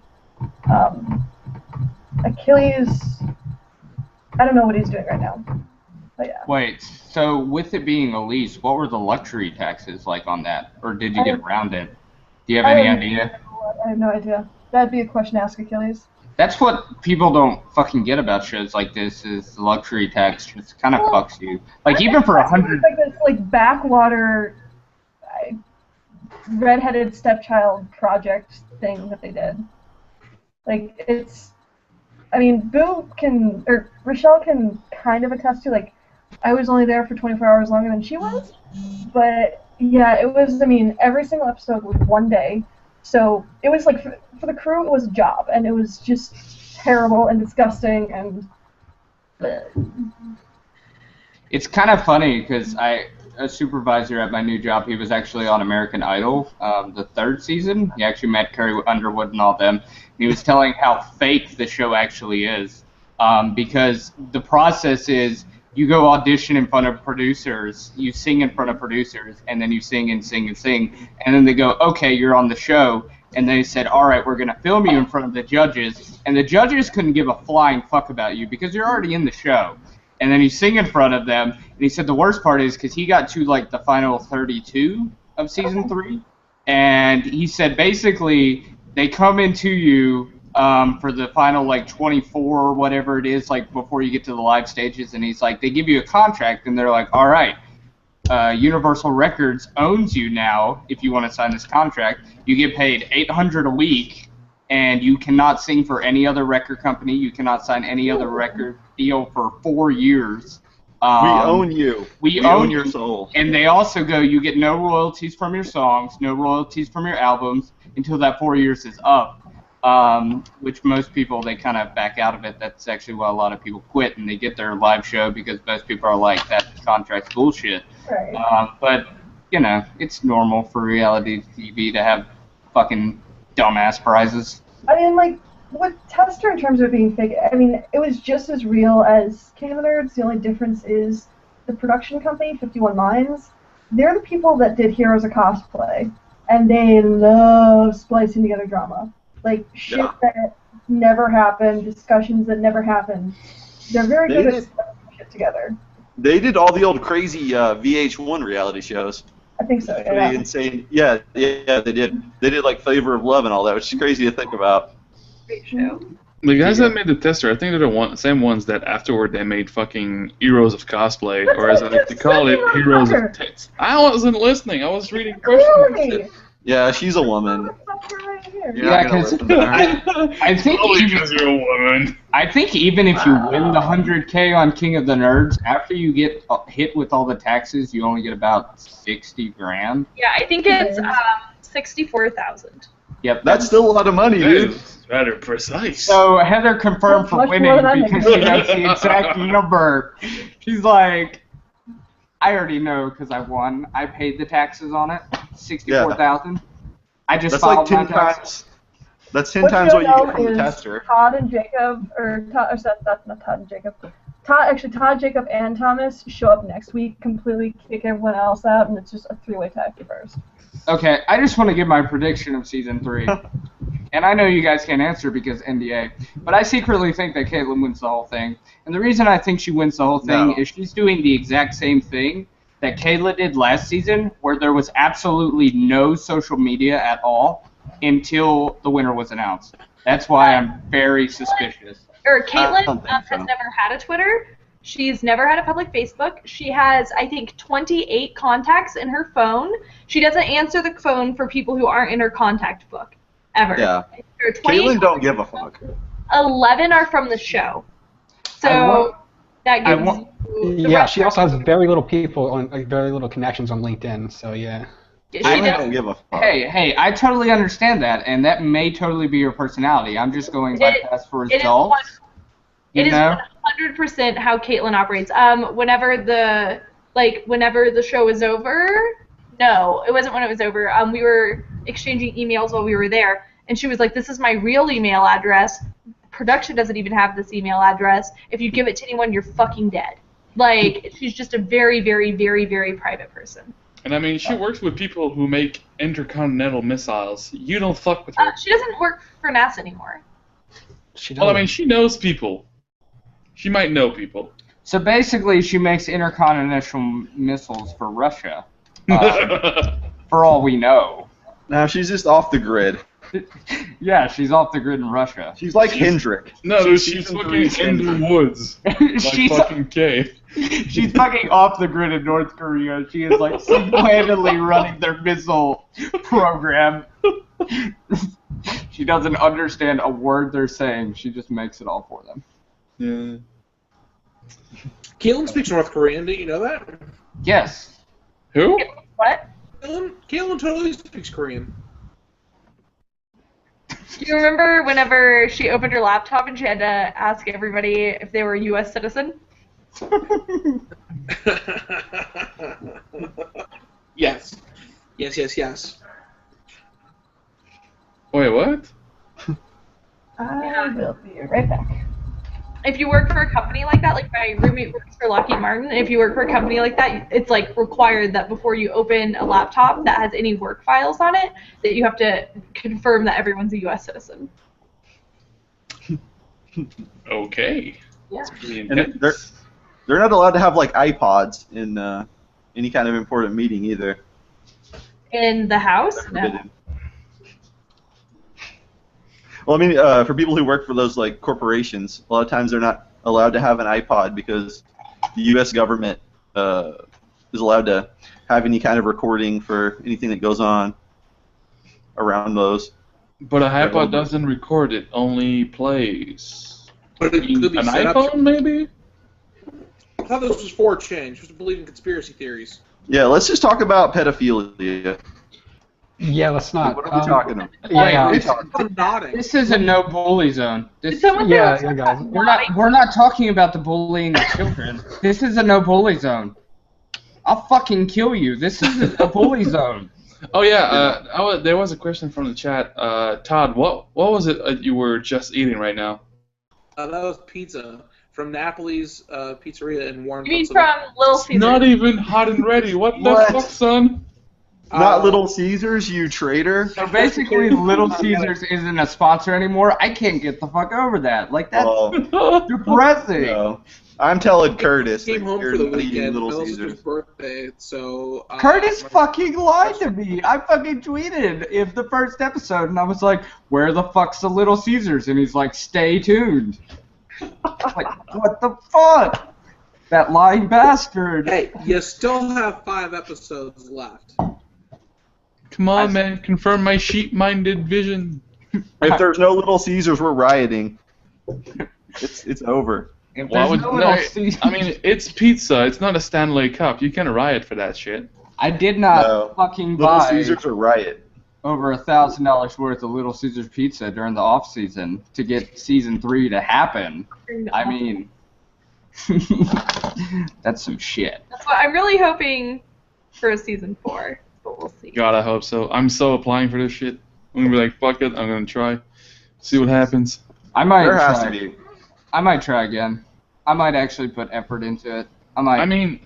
Achilles, I don't know what he's doing right now. But yeah. Wait, so with it being a lease, what were the luxury taxes like on that? Or did you get around it? Do you have any idea? I have no idea. That'd be a question to ask Achilles. That's what people don't fucking get about shows like this, is the luxury tax just kind of fucks you. Even for 100... this backwater redheaded stepchild project thing that they did. It's... I mean, Rochelle can kind of attest to, I was only there for 24 hours longer than she was, but, yeah, it was, every single episode was 1 day, so it was, for the crew, it was a job, and it was just terrible and disgusting, and... It's kind of funny, because a supervisor at my new job, he was actually on American Idol, the 3rd season. He actually met Carrie Underwood and all them. He was telling how fake the show actually is, because the process is you go audition in front of producers, you sing in front of producers, and then you sing and sing and sing, and then they go, okay, you're on the show, and they said, all right, we're going to film you in front of the judges, and the judges couldn't give a flying fuck about you because you're already in the show. And then you sing in front of them, and he said the worst part is because he got to like the final 32 of season 3, and he said basically they come into you for the final like 24 or whatever it is, like before you get to the live stages, and he's like, they give you a contract, and they're like, all right, Universal Records owns you now. If you want to sign this contract, you get paid $800 a week, and you cannot sing for any other record company. You cannot sign any other record deal for 4 years. We own you. We own your soul. And they also go, you get no royalties from your songs, no royalties from your albums until that 4 years is up. Which most people, they kind of back out of it. That's actually why a lot of people quit and they get their live show because most people are like, that contract's bullshit. Right. But, you know, it's normal for reality TV to have fucking dumbass prizes. I mean, like, with Tester in terms of being fake, I mean, it was just as real as King of the Nerds. The only difference is the production company, 51 Minds, they're the people that did Heroes of Cosplay, and they love splicing together drama. Like, shit that never happened, discussions that never happened. They're very good at splicing shit together. They did all the old crazy VH1 reality shows. I think so, yeah. Pretty insane. Yeah, they did. They did like Flavor of Love and all that, which is crazy to think about. Great show. The guys that made the Tester, I think they're the same ones that afterward they made fucking Heroes of Cosplay, or as I like to call it, Heroes of Tits. I wasn't listening. I was reading questions. Yeah, she's a woman. Yeah, because I think because you're a woman. I think even if you win the 100K on King of the Nerds, after you get hit with all the taxes, you only get about 60 grand. Yeah, I think it's 64,000. Yep, that's still a lot of money, dude. It's rather precise. So Heather confirmed for winning because she knows the exact number. She's like, I already know because I won. I paid the taxes on it, 64,000. I just that's like 10 times. That's 10 times what you get from the Tester. Todd and Jacob, that's not Todd and Jacob. Todd, Jacob, and Thomas show up next week, completely kick everyone else out, and it's just a three-way tie for first. Okay, I just want to give my prediction of season 3. And I know you guys can't answer because NDA, but I secretly think that Caitlyn wins the whole thing. And the reason I think she wins the whole thing is she's doing the exact same thing that Kayla did last season, where there was absolutely no social media at all until the winner was announced. That's why I'm very suspicious. Caitlyn has never had a Twitter. She's never had a public Facebook. She has, I think, 28 contacts in her phone. She doesn't answer the phone for people who aren't in her contact book, ever. Yeah. Caitlyn don't give a fuck. 11 are from the show. So that gives yeah, she also has very little people on, like, very little connections on LinkedIn. So yeah. I don't give a fuck. Hey, I totally understand that, and that may totally be your personality. I'm just going by past results. It is 100% how Caitlyn operates. Whenever the show was over, no, it wasn't when it was over. We were exchanging emails while we were there, and she was like, "This is my real email address. Production doesn't even have this email address. If you give it to anyone, you're fucking dead." Like, she's just a very, very, very, very private person. And I mean, she works with people who make intercontinental missiles. You don't fuck with her. She doesn't work for NASA anymore. Well, I mean, she knows people. She might know people. So basically, she makes intercontinental missiles for Russia. For all we know. No, she's just off the grid. Yeah, she's off the grid in Russia. She's like Hendrick. No, she's fucking in the woods. Like fucking K. She's fucking off the grid in North Korea. She is like single-handedly running their missile program. She doesn't understand a word they're saying. She just makes it all for them. Yeah. Caitlyn speaks North Korean. Do you know that? Yes. Who? What? Caitlyn totally speaks Korean. Do you remember whenever she opened her laptop and she had to ask everybody if they were a U.S. citizen? Yes. Yes. Wait, what? I will be right back. if you work for a company like that, like my roommate works for Lockheed Martin, if you work for a company like that, it's like required that before you open a laptop that has any work files on it, that you have to confirm that everyone's a U.S. citizen. Okay. Yeah. And they're not allowed to have like iPods in any kind of important meeting either. In the house? No. Well, I mean, for people who work for those like corporations, a lot of times they're not allowed to have an iPod because the U.S. government is allowed to have any kind of recording for anything that goes on around those. But an iPod doesn't record; it only plays. But it could be an set iPhone, up. maybe. I thought this was 4chan. You're supposed to believe in conspiracy theories. Yeah, let's just talk about pedophilia. Yeah, let's not. What are we talking about? Yeah, I'm nodding. This is a no bully zone. This, yeah, guys. we're not talking about the bullying of children. This is a no bully zone. I'll fucking kill you. This is a bully zone. Oh yeah, there was a question from the chat. Todd, what was it you were just eating right now? That was pizza from Napoli's Pizzeria in Warren, You mean Pennsylvania. from Little Caesars? Not even hot and ready. What the fuck, son? Not Little Caesars, you traitor. So basically, Little Caesars isn't a sponsor anymore. I can't get the fuck over that. Like, that's depressing. No. I'm telling Curtis Came that home you're for the not eating weekend. Little It was Caesars. his birthday, so Curtis fucking lied to me. I fucking tweeted in the first episode, and I was like, "Where the fuck's the Little Caesars?" And he's like, "Stay tuned." Like, what the fuck? That lying bastard. Hey, you still have 5 episodes left. Come on, man. Confirm my sheep-minded vision. If there's no Little Caesars, we're rioting. It's over. If Why there's would no no, Little Caesars, I mean, it's pizza. It's not a Stanley Cup. You can't riot for that shit. I did not No. fucking Little buy Caesars are riot. over $1,000 worth of Little Caesars pizza during the off season to get season 3 to happen. I mean, that's some shit. That's what I'm really hoping for a season 4, but we'll see. God, I hope so. I'm so applying for this shit. I'm gonna be like, fuck it. I'm gonna try. See what happens. I might There has try. to be. I might try again. I might actually put effort into it. I might.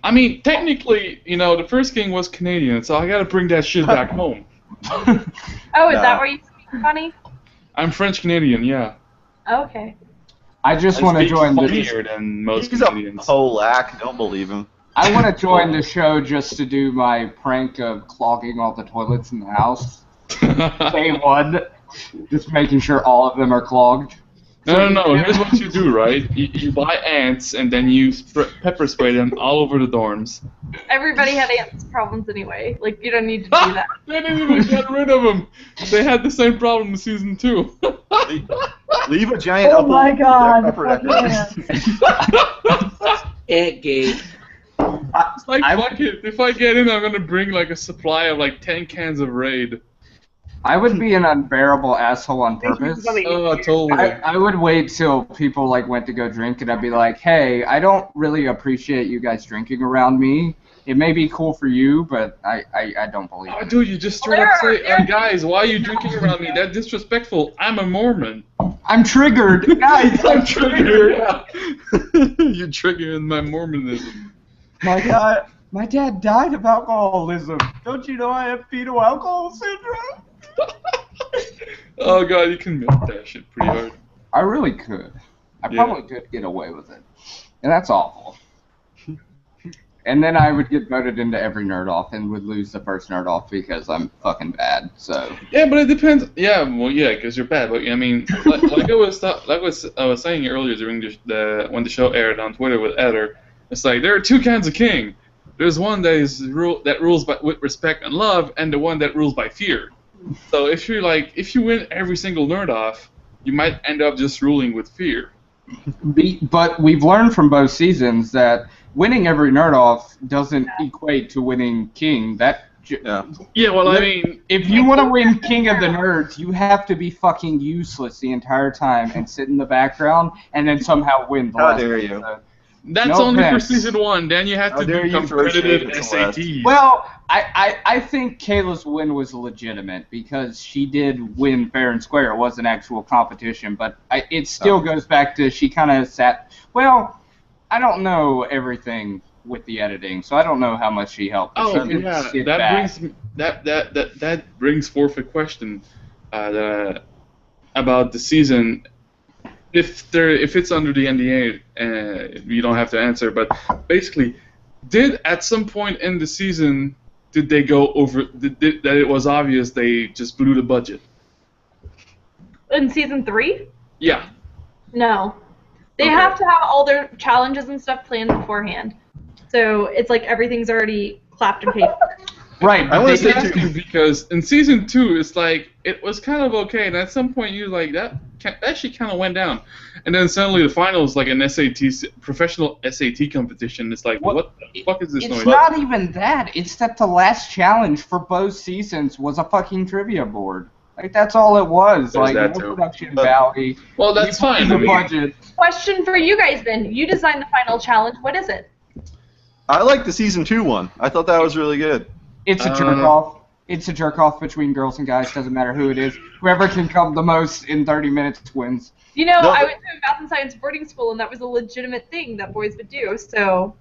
I mean, technically, the first king was Canadian, so I gotta bring that shit back home. Oh, is that where you speak funny? I'm French Canadian, yeah. Okay. I just I want to speak join the. funnier than most He's a Canadians. Polak. Don't believe him. I want to join the show just to do my prank of clogging all the toilets in the house. Day one, just making sure all of them are clogged. No. Here's what you do, right? You buy ants and then you pepper spray them all over the dorms. Everybody had ants problems anyway. Like, you don't need to do that. They didn't even get rid of them. They had the same problem in season 2. Leave a giant Oh my god. upper Ant gate. It's like, fuck it. If I get in, I'm gonna bring like a supply of like 10 cans of Raid. I would be an unbearable asshole on purpose. Oh, totally. I would wait till people like went to go drink, and I'd be like, "Hey, I don't really appreciate you guys drinking around me. It may be cool for you, but I don't believe Oh, it." dude, you just straight up say, guys, why are you drinking around me? That's disrespectful. I'm a Mormon. I'm triggered, guys. I'm triggered. Yeah. You're triggering my Mormonism. My dad died of alcoholism. Don't you know I have fetal alcohol syndrome? Oh god, you can milk that shit pretty hard. I really could. I probably could get away with it. And that's awful. And then I would get voted into every nerd off and would lose the first nerd off because I'm fucking bad. So Yeah, but it depends. Yeah, well, yeah, because you're bad. But I mean, like I was saying earlier during when the show aired on Twitter with Eder, it's like there are 2 kinds of king. There's one that rules with respect and love, and the one that rules by fear. So if you win every single nerd off, you might end up just ruling with fear. But we've learned from both seasons that winning every nerd off doesn't equate to winning king. Yeah, well, I mean, if you want to win King of the Nerds, you have to be fucking useless the entire time and sit in the background and then somehow win the How last dare you. episode. That's No only for offense. season 1. Then you have How to dare do you throw shade competitive at Celeste. SATs. Well, I think Kayla's win was legitimate because she did win fair and square. It was an actual competition, but it still goes back to she kind of sat. Well, I don't know everything with the editing, so I don't know how much she helped. But Oh she did yeah, sit that back. brings that brings forth a question about the season. If it's under the NDA, you don't have to answer. But basically, did at some point in the season did they go over that it was obvious they just blew the budget? In season 3? Yeah. No. They Okay. have to have all their challenges and stuff planned beforehand. So it's like everything's already clapped and paid for. Right. I But want to they say did- too because in season 2 it's like it was kind of okay, and at some point you're like that actually kind of went down, and then suddenly the final is like an professional SAT competition. It's like what the fuck is this It's noise? not even that. It's that the last challenge for both seasons was a fucking trivia board. Like that's all it was. There's Like that no too. production value. Well, that's We put fine. The I mean, budget. Question for you guys then. You designed the final challenge. What is it? I like the season 2 one. I thought that was really good. It's a jerk off. It's a jerk off between girls and guys. Doesn't matter who it is. Whoever can come the most in 30 minutes wins. You know, No. I went to a math and science boarding school, and that was a legitimate thing that boys would do. So,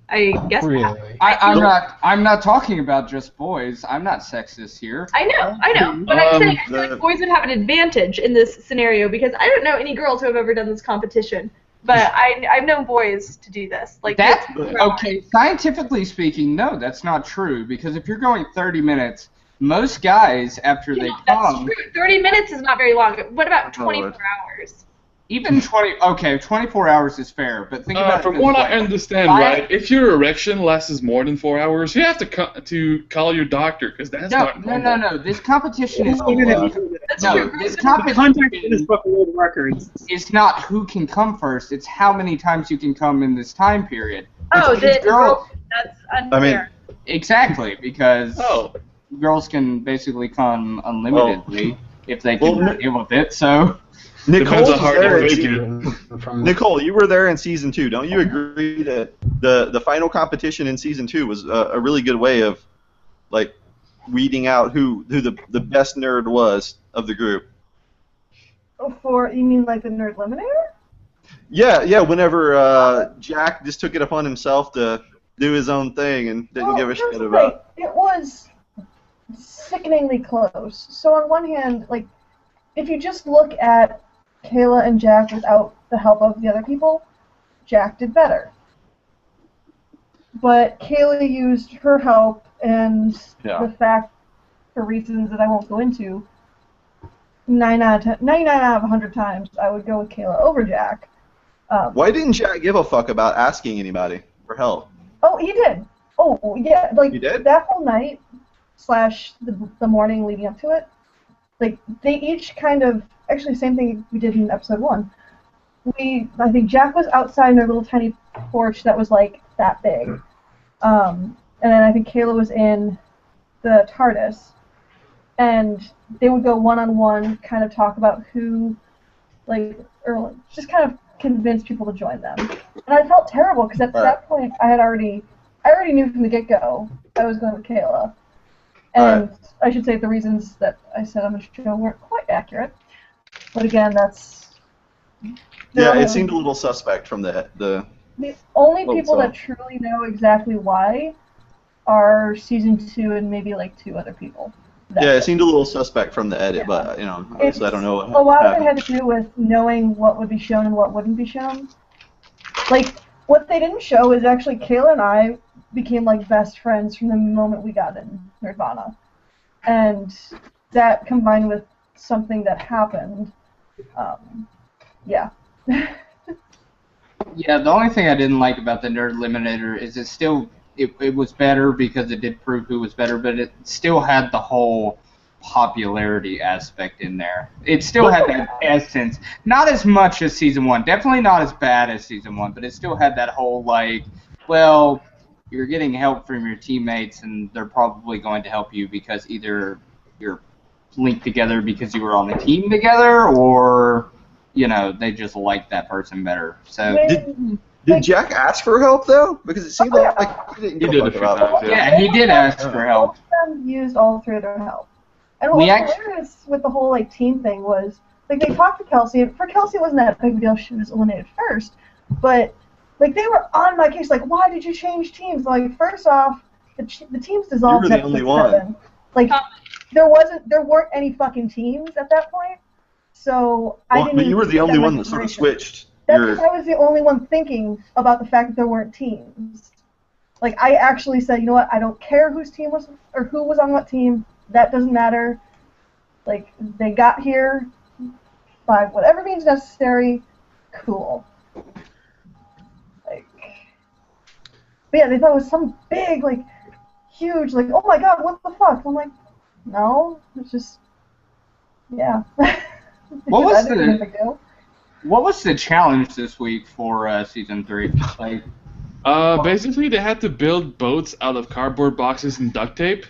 I guess. Really? I'm not talking about just boys. I'm not sexist here. I know. But I'm saying I feel like boys would have an advantage in this scenario because I don't know any girls who have ever done this competition. But I've known boys to do this. Like That it's- okay? Scientifically speaking, no, that's not true. Because if you're going 30 minutes, most guys after they That's come, true. 30 minutes is not very long. What about Oh, 24 Lord. hours? even 24 hours is fair. But think about it from this what way. I understand, I- right? If your erection lasts more than 4 hours, you have to call your doctor because that's not normal. No. This competition is That's no. true. This The contact competition is book of world records. is not who can come first. It's how many times you can come in this time period. Oh, Because that's unfair. I mean, exactly because Oh, girls can basically come unlimitedly if they can Well, deal with it. So depends Nicole on was how there hard in you season, make it. From Nicole, you were there in season 2. Don't you agree that the final competition in season 2 was a really good way of like weeding out who the best nerd was of the group? For you mean like the Nerd Eliminator? Yeah. Whenever Jack just took it upon himself to do his own thing and didn't give a here's shit the about. thing. It was sickeningly close. So on one hand, like, if you just look at Kayla and Jack without the help of the other people, Jack did better. But Kayla used her help and the fact, for reasons that I won't go into, 99 out of 100 times, I would go with Kayla over Jack. Why didn't Jack give a fuck about asking anybody for help? Oh, he did. Oh, yeah, like He did? that whole night / the morning leading up to it. Like they each kind of actually same thing we did in episode 1. I think Jack was outside in their little tiny porch that was like that big, and then I think Kayla was in the TARDIS, and they would go one-on-one, kind of talk about who, like, or just kind of convince people to join them. And I felt terrible because at that point I already knew from the get-go I was going with Kayla. And I should say the reasons that I said on the show weren't quite accurate. But again, that's... Yeah, it seemed a little suspect from the only Well, people so- that truly know exactly why are season 2 and maybe like 2 other people. Yeah, it seemed a little suspect from the edit, but obviously I don't know what A lot of it happened. had to do with knowing what would be shown and what wouldn't be shown. Like, what they didn't show is actually Kayla and I became like best friends from the moment we got in Nerdvana. And that combined with something that happened, yeah. yeah, the only thing I didn't like about the Nerd Eliminator is it was better because it did prove who was better, but it still had the whole popularity aspect in there. It still had that essence. Not as much as Season 1. Definitely not as bad as Season 1, but it still had that whole, like, well, you're getting help from your teammates, and they're probably going to help you because either you're linked together because you were on the team together, or, you know, they just like that person better. So Did Jack ask for help though? Because it seemed like he didn't He give did a a fuck few about times, it. Yeah, he did ask for help. Both of them used all three of their help. And what We was hilarious with the whole like team thing was like they talked to Kelsey. And for Kelsey, it wasn't that big of a deal. She was eliminated first, but like they were on my case. Like, why did you change teams? Like, first off, the teams dissolved. You were the only one. 7. Like, there weren't any fucking teams at that point. So I didn't. But you were the get only that one much that sort of information. switched. That's because I was the only one thinking about the fact that there weren't teams. Like, I actually said, you know what, I don't care whose team was, or who was on what team, that doesn't matter. Like, they got here by whatever means necessary, cool. Like, but yeah, they thought it was some big, like, huge, like, oh my god, what the fuck? I'm like, no, it's just, yeah. What was That isn't a big deal. What was the challenge this week for season 3? Like, basically, they had to build boats out of cardboard boxes and duct tape,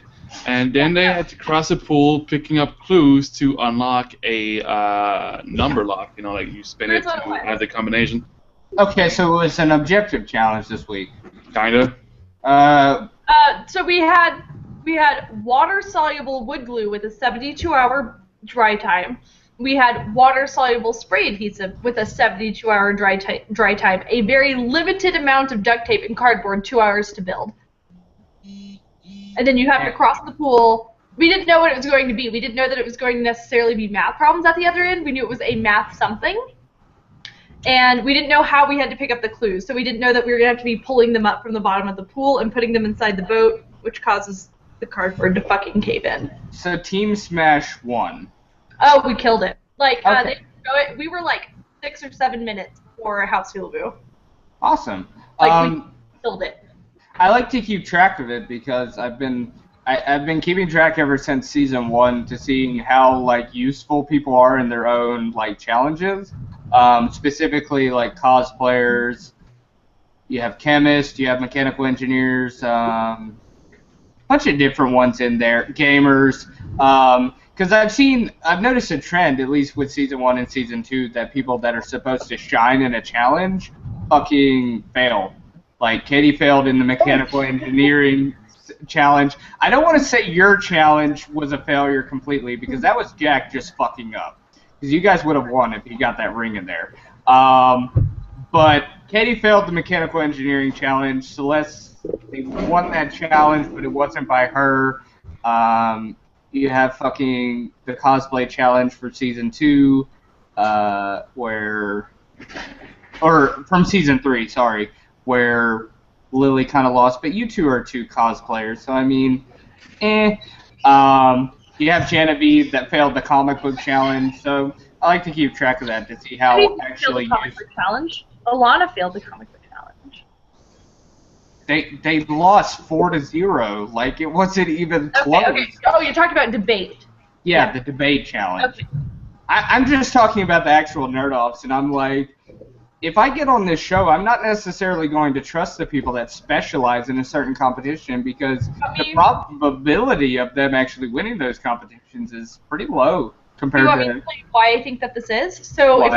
and then they had to cross a pool, picking up clues to unlock a number lock. You know, like you spin it to have the combination. okay, so it was an objective challenge this week. Kinda. So we had water-soluble wood glue with a 72-hour dry time. We had water-soluble spray adhesive with a 72-hour dry time. A very limited amount of duct tape and cardboard, 2 hours to build. And then you have to cross the pool. We didn't know what it was going to be. We didn't know that it was going to necessarily be math problems at the other end. We knew it was a math something. And we didn't know how we had to pick up the clues. So we didn't know that we were going to have to be pulling them up from the bottom of the pool and putting them inside the boat, which causes the cardboard to fucking cave in. So Team Smash won. Oh, we killed it. Like, Okay. we were like 6 or 7 minutes for House Leboeuf. Awesome. Like, we killed it. I like to keep track of it because I've been keeping track ever since season 1 to seeing how like useful people are in their own like challenges. Specifically like cosplayers. You have chemists. You have mechanical engineers. Bunch of different ones in there. Gamers. Because I've noticed a trend, at least with season 1 and season 2, that people that are supposed to shine in a challenge fucking fail. Like Katie failed in the mechanical engineering challenge. I don't want to say your challenge was a failure completely because that was Jack just fucking up. Because you guys would have won if he got that ring in there. But Katie failed the mechanical engineering challenge. Celeste won that challenge, but it wasn't by her. You have fucking the cosplay challenge for season 2, from season 3, sorry, where Lily kind of lost. But you two are 2 cosplayers, so I mean, You have Genevieve that failed the comic book challenge, so I like to keep track of that to see how actually. Failed the comic book challenge. Alana failed the comic book challenge. They lost 4-0. Like it wasn't even close. Okay. Oh, you're talking about debate. Yeah, the debate challenge. Okay. I'm just talking about the actual nerd offs, and I'm like, if I get on this show, I'm not necessarily going to trust the people that specialize in a certain competition because the probability of them actually winning those competitions is pretty low compared to. You want me to tell you why I think that this is? So if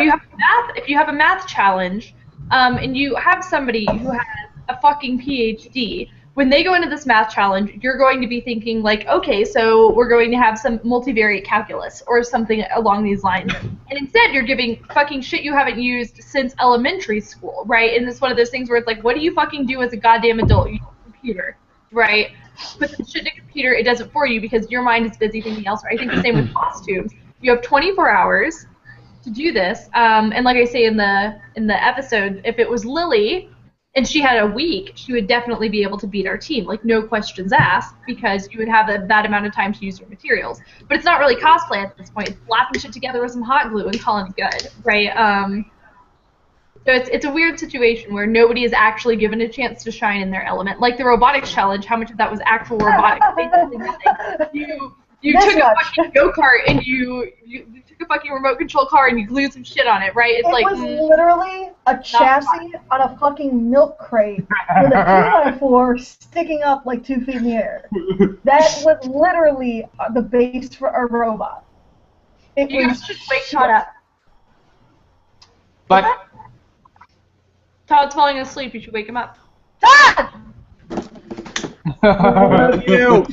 you have a math challenge, and you have somebody who has a fucking PhD, when they go into this math challenge, you're going to be thinking like, okay, so we're going to have some multivariate calculus or something along these lines. And instead, you're giving fucking shit you haven't used since elementary school, right? And it's one of those things where it's like, what do you fucking do as a goddamn adult? You use a computer, right? Put the shit in a computer, it does it for you because your mind is busy thinking elsewhere. I think the same with costumes. You have 24 hours to do this, and like I say in the episode, if it was Lily and she had a week, she would definitely be able to beat our team, like no questions asked, because you would have that amount of time to use your materials. But it's not really cosplay at this point. It's slapping shit together with some hot glue and calling it good, right? So it's a weird situation where nobody is actually given a chance to shine in their element. Like the robotics challenge, how much of that was actual robotics? Basically nothing. You took a fucking go-kart and you took a fucking remote control car and you glued some shit on it, right? It was literally a chassis on a fucking milk crate with a 2x4 sticking up like 2 feet in the air. That was literally the base for a robot. You guys should wake caught up. But Todd's falling asleep. You should wake him up. Todd! You.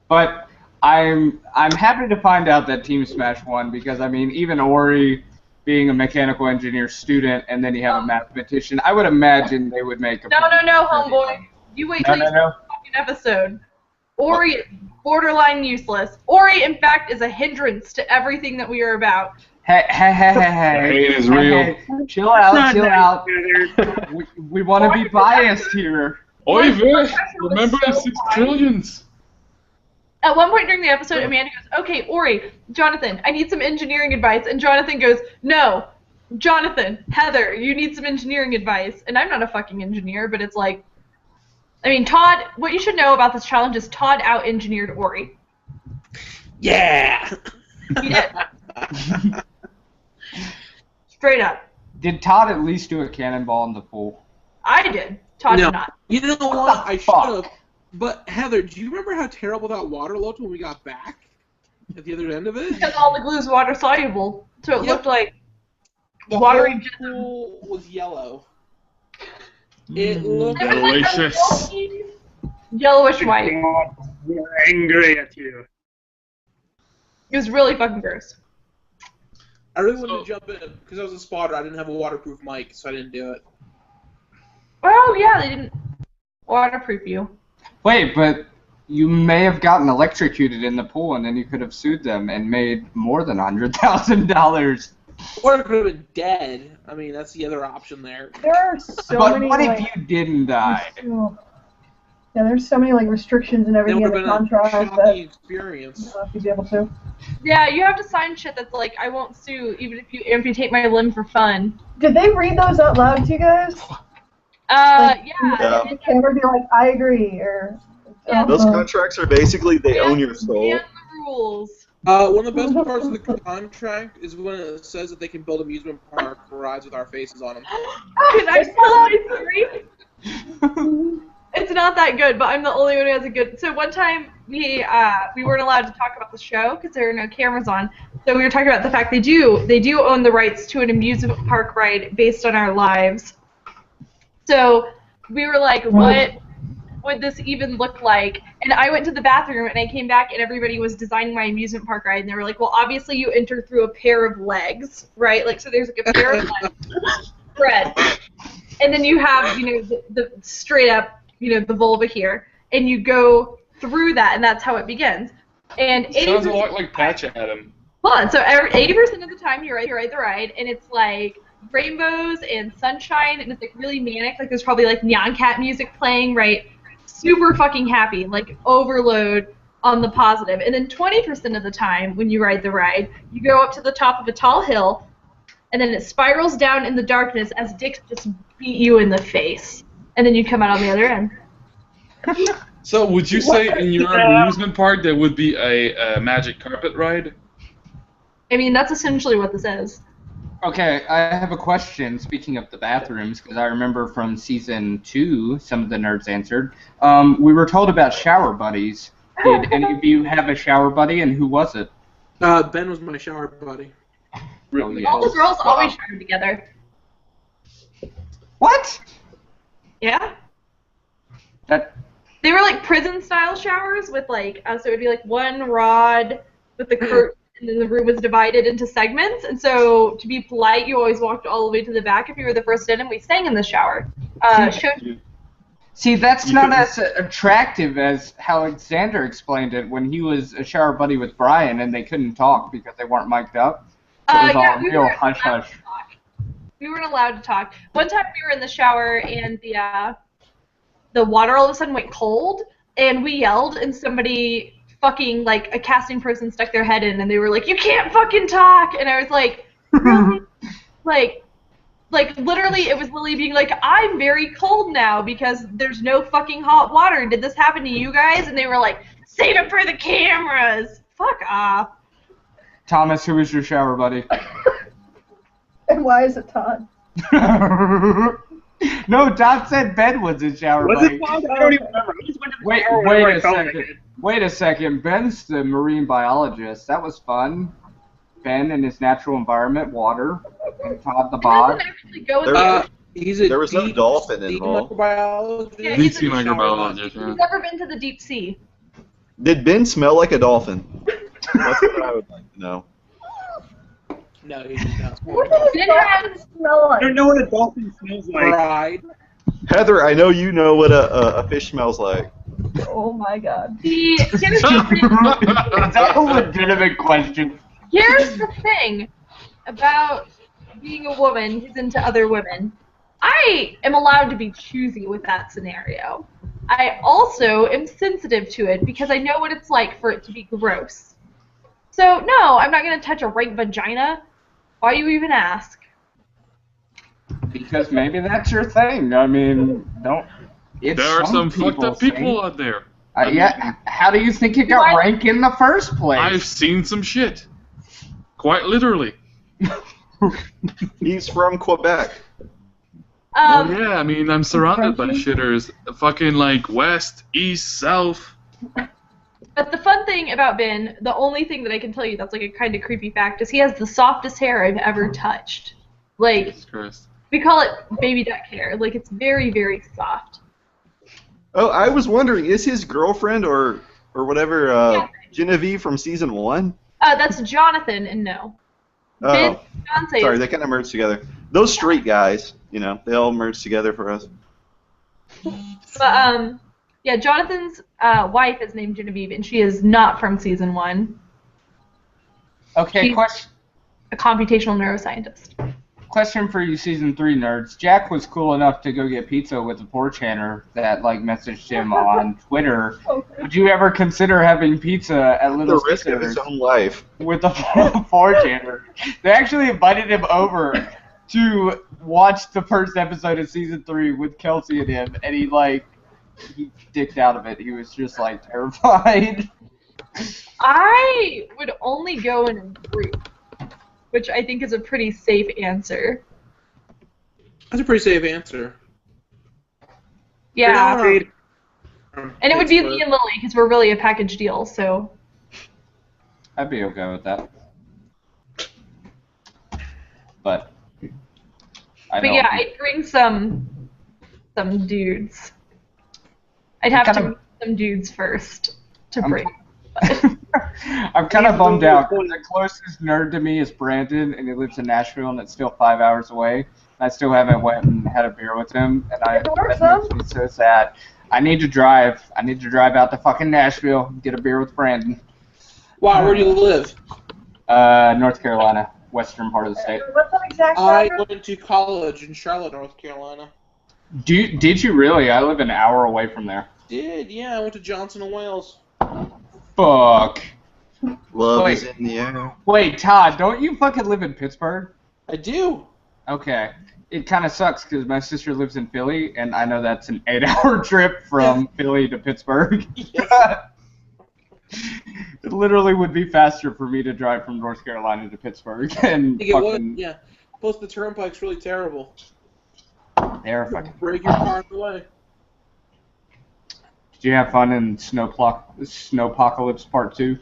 But I'm happy to find out that Team Smash won because I mean even Ori being a mechanical engineer student and then you have a mathematician, I would imagine they would make a No, homeboy. You wait till you see the fucking episode. Ori is borderline useless. Ori, in fact, is a hindrance to everything that we are about. Hey. Hate is real. Hey, chill out. We want to be biased here. Oy vey, remember the 6 trillions. At one point during the episode, Amanda goes, okay, Ori, Jonathan, I need some engineering advice. And Jonathan goes, no, Jonathan, Heather, you need some engineering advice. And I'm not a fucking engineer, but it's like, I mean, Todd, what you should know about this challenge is Todd out-engineered Ori. Yeah! He did. Straight up. Did Todd at least do a cannonball in the pool? I did. Todd did not. You know what? I should have. But, Heather, do you remember how terrible that water looked when we got back? At the other end of it? Because all the glue's water-soluble, so it looked like the watery whole pool was yellow. It looked delicious. Yellowish white. We're angry at you. It was really fucking gross. I really wanted to jump in because I was a spotter. I didn't have a waterproof mic, so I didn't do it. Oh yeah, they didn't waterproof you. Wait, but you may have gotten electrocuted in the pool, and then you could have sued them and made more than $100,000. Or it could have been dead. I mean, that's the other option there. There are so But many. what if like, you didn't die? Yeah, there's so many like restrictions and It everything would in have the been a contract shocking that experience. you'd be able to. Yeah, you have to sign shit that's like, I won't sue even if you amputate my limb for fun. Did they read those out loud to you guys? Yeah. The camera be like, I agree, or. Those contracts are basically they own your soul. And the rules. One of the best parts of the contract is when it says that they can build amusement park rides with our faces on them. Can I tell my story? It's not that good, but I'm the only one who has a good. So one time we weren't allowed to talk about the show because there are no cameras on. So we were talking about the fact they do own the rights to an amusement park ride based on our lives. So we were like, what would this even look like? And I went to the bathroom and I came back and everybody was designing my amusement park ride and they were like, well, obviously you enter through a pair of legs, right? Like, so there's like a pair of legs, spread, and then you have, you know, the straight up, you know, the vulva here, and you go through that, and that's how it begins. And Sounds a lot like Patch Adam. Hold on, so 80% of the time you ride the ride, and it's like rainbows and sunshine, and it's like really manic. Like there's probably like Nyan Cat music playing, right? Super fucking happy, like overload on the positive. And then 20% of the time when you ride the ride, you go up to the top of a tall hill, and then it spirals down in the darkness as dicks just beat you in the face. And then you come out on the other end. So would you say in your amusement park there would be a magic carpet ride? I mean, that's essentially what this is. Okay, I have a question, speaking of the bathrooms, because I remember from Season 2, some of the nerds answered. We were told about shower buddies. Did any of you have a shower buddy, and who was it? Ben was my shower buddy. Oh, yes. All the girls always shower together. What? Yeah. That. They were like prison-style showers with like, so it would be like one rod with the curtain, and then the room was divided into segments. And so to be polite, you always walked all the way to the back if you were the first in, and we sang in the shower. See, that's not as attractive as how Alexander explained it when he was a shower buddy with Brian and they couldn't talk because they weren't mic'd up. So it was all real hush-hush. We weren't allowed to talk. One time we were in the shower and the water all of a sudden went cold, and we yelled, and somebody fucking, like, a casting person stuck their head in, and they were like, you can't fucking talk! And I was like, really? like, literally, it was Lily being like, I'm very cold now because there's no fucking hot water. Did this happen to you guys? And they were like, save it for the cameras! Fuck off. Thomas, who was your shower buddy? And why is it Todd? No, Todd said Ben was his shower buddy. I don't even remember. I just went to the shower whenever I felt like it. Wait a second. Ben's the marine biologist. That was fun. Ben in his natural environment, water, and Todd the bod. He's a There was no deep dolphin sea involved. microbiologist. Yeah, Deep he's sea a- microbiologist. Yeah. He's never been to the deep sea. Did Ben smell like a dolphin? That's what I would like to know. No, he does not. What does Ben dolphin has smell I like? don't know what a dolphin smells like. Pride. Heather, I know you know what a fish smells like. Oh my god. here's Is that a legitimate question? the thing about being a woman who's into other women. I am allowed to be choosy with that scenario. I also am sensitive to it because I know what it's like for it to be gross. So, no, I'm not going to touch a right vagina. Why you even ask? Because maybe that's your thing. I mean, don't. It's There are some fucked people's up people thing. out there. Yeah. How do you think it got rank in the first place? I've seen some shit. Quite literally. He's from Quebec. Well, yeah, I mean, I'm surrounded by shitters. Fucking like west, east, south. But the fun thing about Ben, the only thing that I can tell you that's like a kind of creepy fact, is he has the softest hair I've ever touched. Like, Jesus Christ. we call it baby duck hair. Like, it's very, very soft. Oh, I was wondering, is his girlfriend or whatever Genevieve from season 1? That's Jonathan, and no. Ben, Oh, Beyonce sorry, is- they kind of merged together. Those straight guys, they all merged together for us. But, yeah, Jonathan's wife is named Genevieve, and she is not from season 1. Okay, She's question. a computational neuroscientist. Question for you, season 3 nerds. Jack was cool enough to go get pizza with a 4chaner that messaged him on Twitter. Okay. Would you ever consider having pizza at The Little risk of Caesars his own life. with a 4chaner? They actually invited him over to watch the first episode of season 3 with Kelsey and him, and he dicked out of it. He was just terrified. I would only go in a group, which I think is a pretty safe answer. That's a pretty safe answer. Yeah. Agreed. And it would be me and Lily, because we're really a package deal, so. I'd be okay with that. But But yeah, I'd bring some dudes. I'd have to meet some dudes first to bring. I'm kind of bummed out. The closest nerd to me is Brandon, and he lives in Nashville, and it's still 5 hours away. I still haven't went and had a beer with him, and that makes me so sad. I need to drive. I need to drive out to fucking Nashville, get a beer with Brandon. Wow, where do you live? North Carolina, western part of the state. What's the exact I address? went to college in Charlotte, North Carolina. Did you really? I live an hour away from there. Yeah, I went to Johnson and Wales. Fuck. Love is in the air. Wait, Todd, don't you fucking live in Pittsburgh? I do. Okay. It kind of sucks because my sister lives in Philly, and I know that's an 8-hour trip from Philly to Pittsburgh. It literally would be faster for me to drive from North Carolina to Pittsburgh. And Yeah. Plus the turnpike's really terrible. They're fucking. Break your car on the way. Did you have fun in Snowpocalypse Part 2?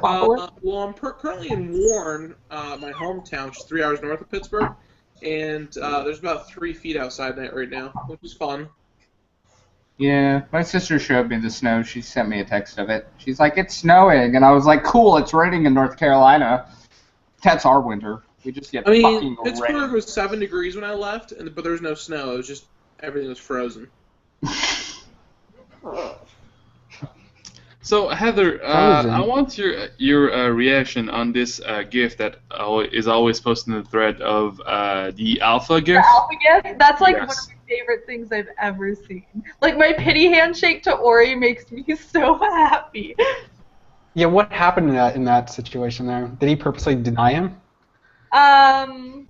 Well, I'm currently in Warren, my hometown, which is 3 hours north of Pittsburgh, and there's about 3 feet outside that right now, which is fun. Yeah, my sister showed me the snow. She sent me a text of it. She's like, it's snowing. And I was like, cool, it's raining in North Carolina. That's our winter. We just get fucking Pittsburgh rain. was 7 degrees when I left, but there was no snow. It was just, everything was frozen. So Heather, I want your reaction on this GIF that is always posted in the thread of the alpha GIF. The alpha gift? That's like Yes. one of my favorite things I've ever seen. Like my pity handshake to Ori makes me so happy. Yeah, what happened in that situation there? Did he purposely deny him? Probably.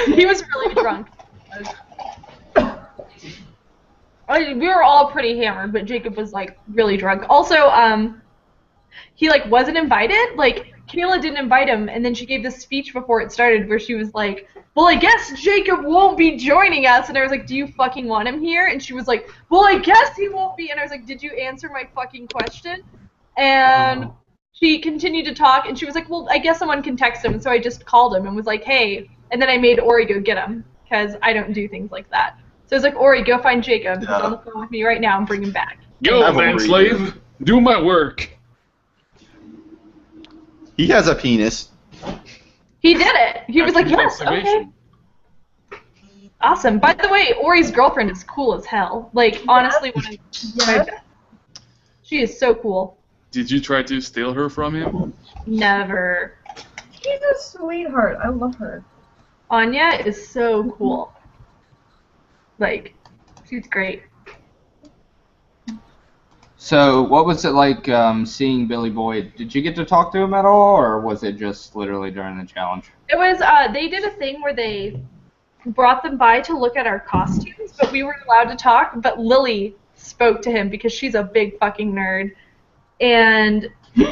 He was really drunk. We were all pretty hammered, but Jacob was really drunk. Also, he wasn't invited. Kayla didn't invite him, and then she gave this speech before it started where she was like, well, I guess Jacob won't be joining us. And I was like, do you fucking want him here? And she was like, well, I guess he won't be. And I was like, did you answer my fucking question? And she continued to talk, and she was like, well, I guess someone can text him. And so I just called him and was like, hey, And then I made Ori go get him, because I don't do things like that. So I was like, Ori, go find Jacob. He's on the phone with me right now and bring him back. Go, man, slave. Do my work. He has a penis. He did it. He was like, yes, okay. Awesome. By the way, Ori's girlfriend is cool as hell. Like, honestly, one of my best. She is so cool. Did you try to steal her from him? Never. She's a sweetheart. I love her. Anya is so cool. Like, she's great. So, what was it like seeing Billy Boyd? Did you get to talk to him at all, or was it just literally during the challenge? It was, they did a thing where they brought them by to look at our costumes, but we weren't allowed to talk, but Lily spoke to him because she's a big fucking nerd. And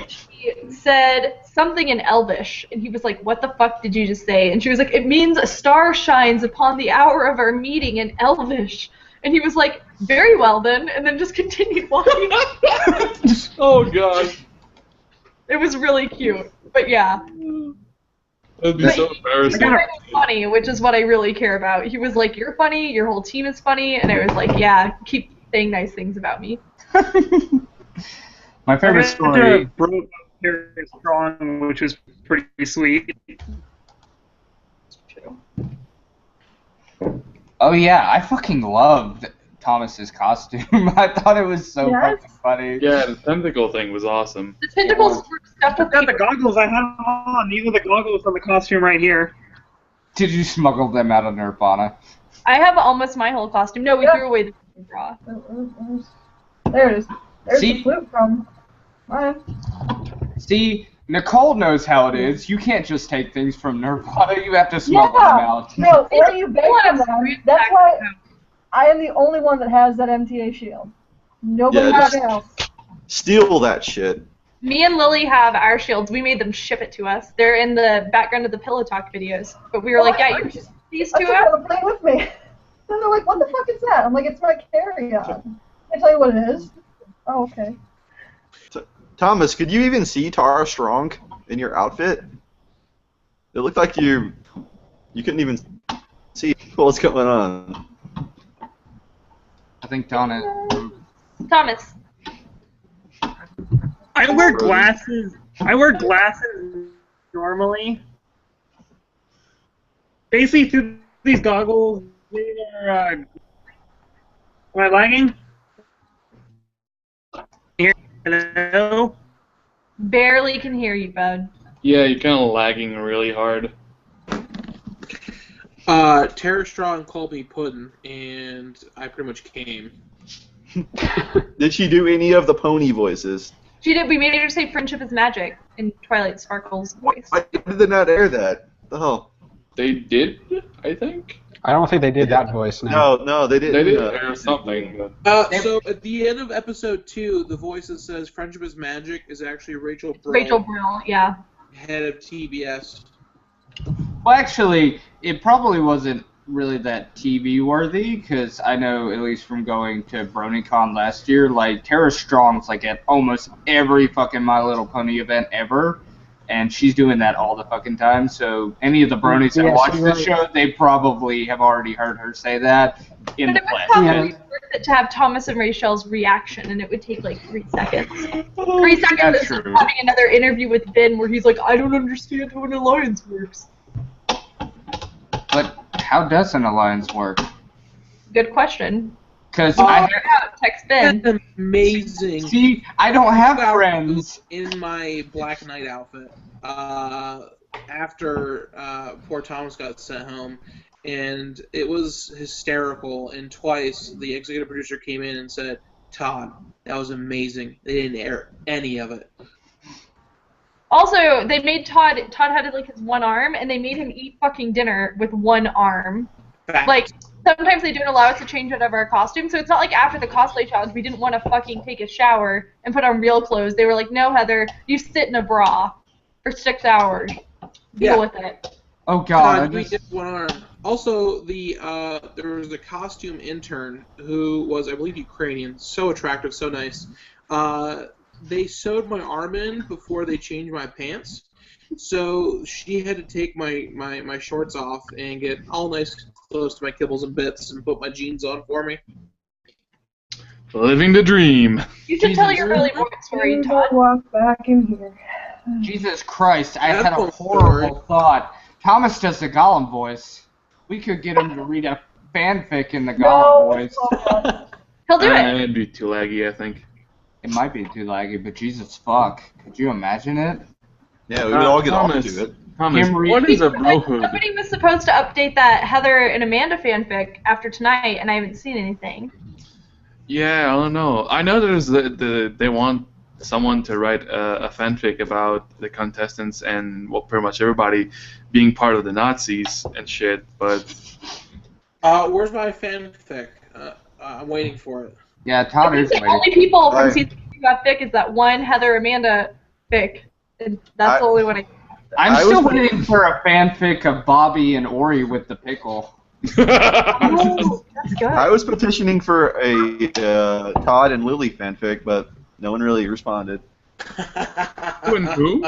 she said something in Elvish, and he was like, what the fuck did you just say? And she was like, it means a star shines upon the hour of our meeting in Elvish. And he was like, very well then, and then just continued walking. Oh, God. It was really cute, but yeah. That'd be so embarrassing. He was funny, which is what I really care about. He was like, you're funny, your whole team is funny, and I was like, yeah, keep saying nice things about me. My favorite story. Broke here strong, which was pretty sweet. Oh yeah, I fucking loved Thomas's costume. I thought it was so fucking funny. Yeah, the tentacle thing was awesome. The tentacles were stuffed with I've got the goggles. I have them on. These are the goggles on the costume right here. Did you smuggle them out of Nirvana? I have almost my whole costume. No, we threw away the bra. There it is. There's See? the flute from mine. See, Nicole knows how it is. You can't just take things from Nirvana. You have to smuggle them out. No, or you beg from them. That's why I am the only one that has that MTA shield. Nobody else. Steal that shit. Me and Lily have our shields. We made them ship it to us. They're in the background of the Pillow Talk videos. But we were like, yeah, you just these two out. I took them with me. And they're like, what the fuck is that? I'm like, it's my carry-on. I tell you what it is. Oh, okay. Thomas, could you even see Tara Strong in your outfit? It looked like you couldn't even see what's going on. I think Thomas. I wear glasses. I wear glasses normally. Basically, through these goggles, they're, am I lagging? Hello? Barely can hear you, bud. Yeah, you're kind of lagging really hard. Tara Strong called me Puddin', and I pretty much came. Did she do any of the pony voices? She did. We made her say "Friendship is magic" in Twilight Sparkle's voice. Why did they not air that? The hell? They did, I think. I don't think they did that voice. No, no, they didn't. They did air something. So at the end of episode 2, the voice that says "Friendship is magic" is actually Rachel Brill. Rachel Brill, yeah. Head of TBS. Well, actually, it probably wasn't really that TV worthy, because I know, at least from going to BronyCon last year, like, Tara Strong's like at almost every fucking My Little Pony event ever, and she's doing that all the fucking time, so any of the bronies that watch the show, they probably have already heard her say that in the flesh. It would probably be worth it to have Thomas and Rachel's reaction, and it would take like 3 seconds. 3 seconds is having another interview with Ben where he's like, I don't understand how an alliance works. But how does an alliance work? Good question. Because text Ben. That's amazing. See, I don't have friends. In my Black Knight outfit, after poor Thomas got sent home, and it was hysterical. And twice the executive producer came in and said, "Todd, that was amazing." They didn't air any of it. Also, they made Todd had like his one arm, and they made him eat fucking dinner with one arm. Fact. Like, sometimes they don't allow us to change out of our costume, so it's not like after the cosplay challenge we didn't want to fucking take a shower and put on real clothes. They were like, no, Heather, you sit in a bra for 6 hours. Deal with it. Oh, God. We did one arm. Also, there was a costume intern who was, I believe, Ukrainian. So attractive, so nice. They sewed my arm in before they changed my pants, So she had to take my shorts off and get all nice close to my kibbles and bits and put my jeans on for me. Living the dream. You should tell your really boring story, Todd. Walk back in here. Jesus Christ, I had a That's horrible thought. Thomas does the Gollum voice. We could get him to read a fanfic in the Gollum voice. He'll do it. It'd be too laggy, I think. It might be too laggy, but Jesus fuck. Could you imagine it? Yeah, we would all get Thomas, off to it. Thomas, Him what is a brohood? Somebody was supposed to update that Heather and Amanda fanfic after tonight, and I haven't seen anything. Yeah, I don't know. I know there's they want someone to write a fanfic about the contestants and pretty much everybody being part of the Nazis and shit, but... Where's my fanfic? I'm waiting for it. Yeah, Todd is The waiting. only people from Right. season 2 who got fic is that one Heather Amanda fic. And that's the only one I... I'm I still was- waiting for a fanfic of Bobby and Ori with the pickle. Oh, that's good. I was petitioning for a Todd and Lily fanfic, but no one really responded. Who and who?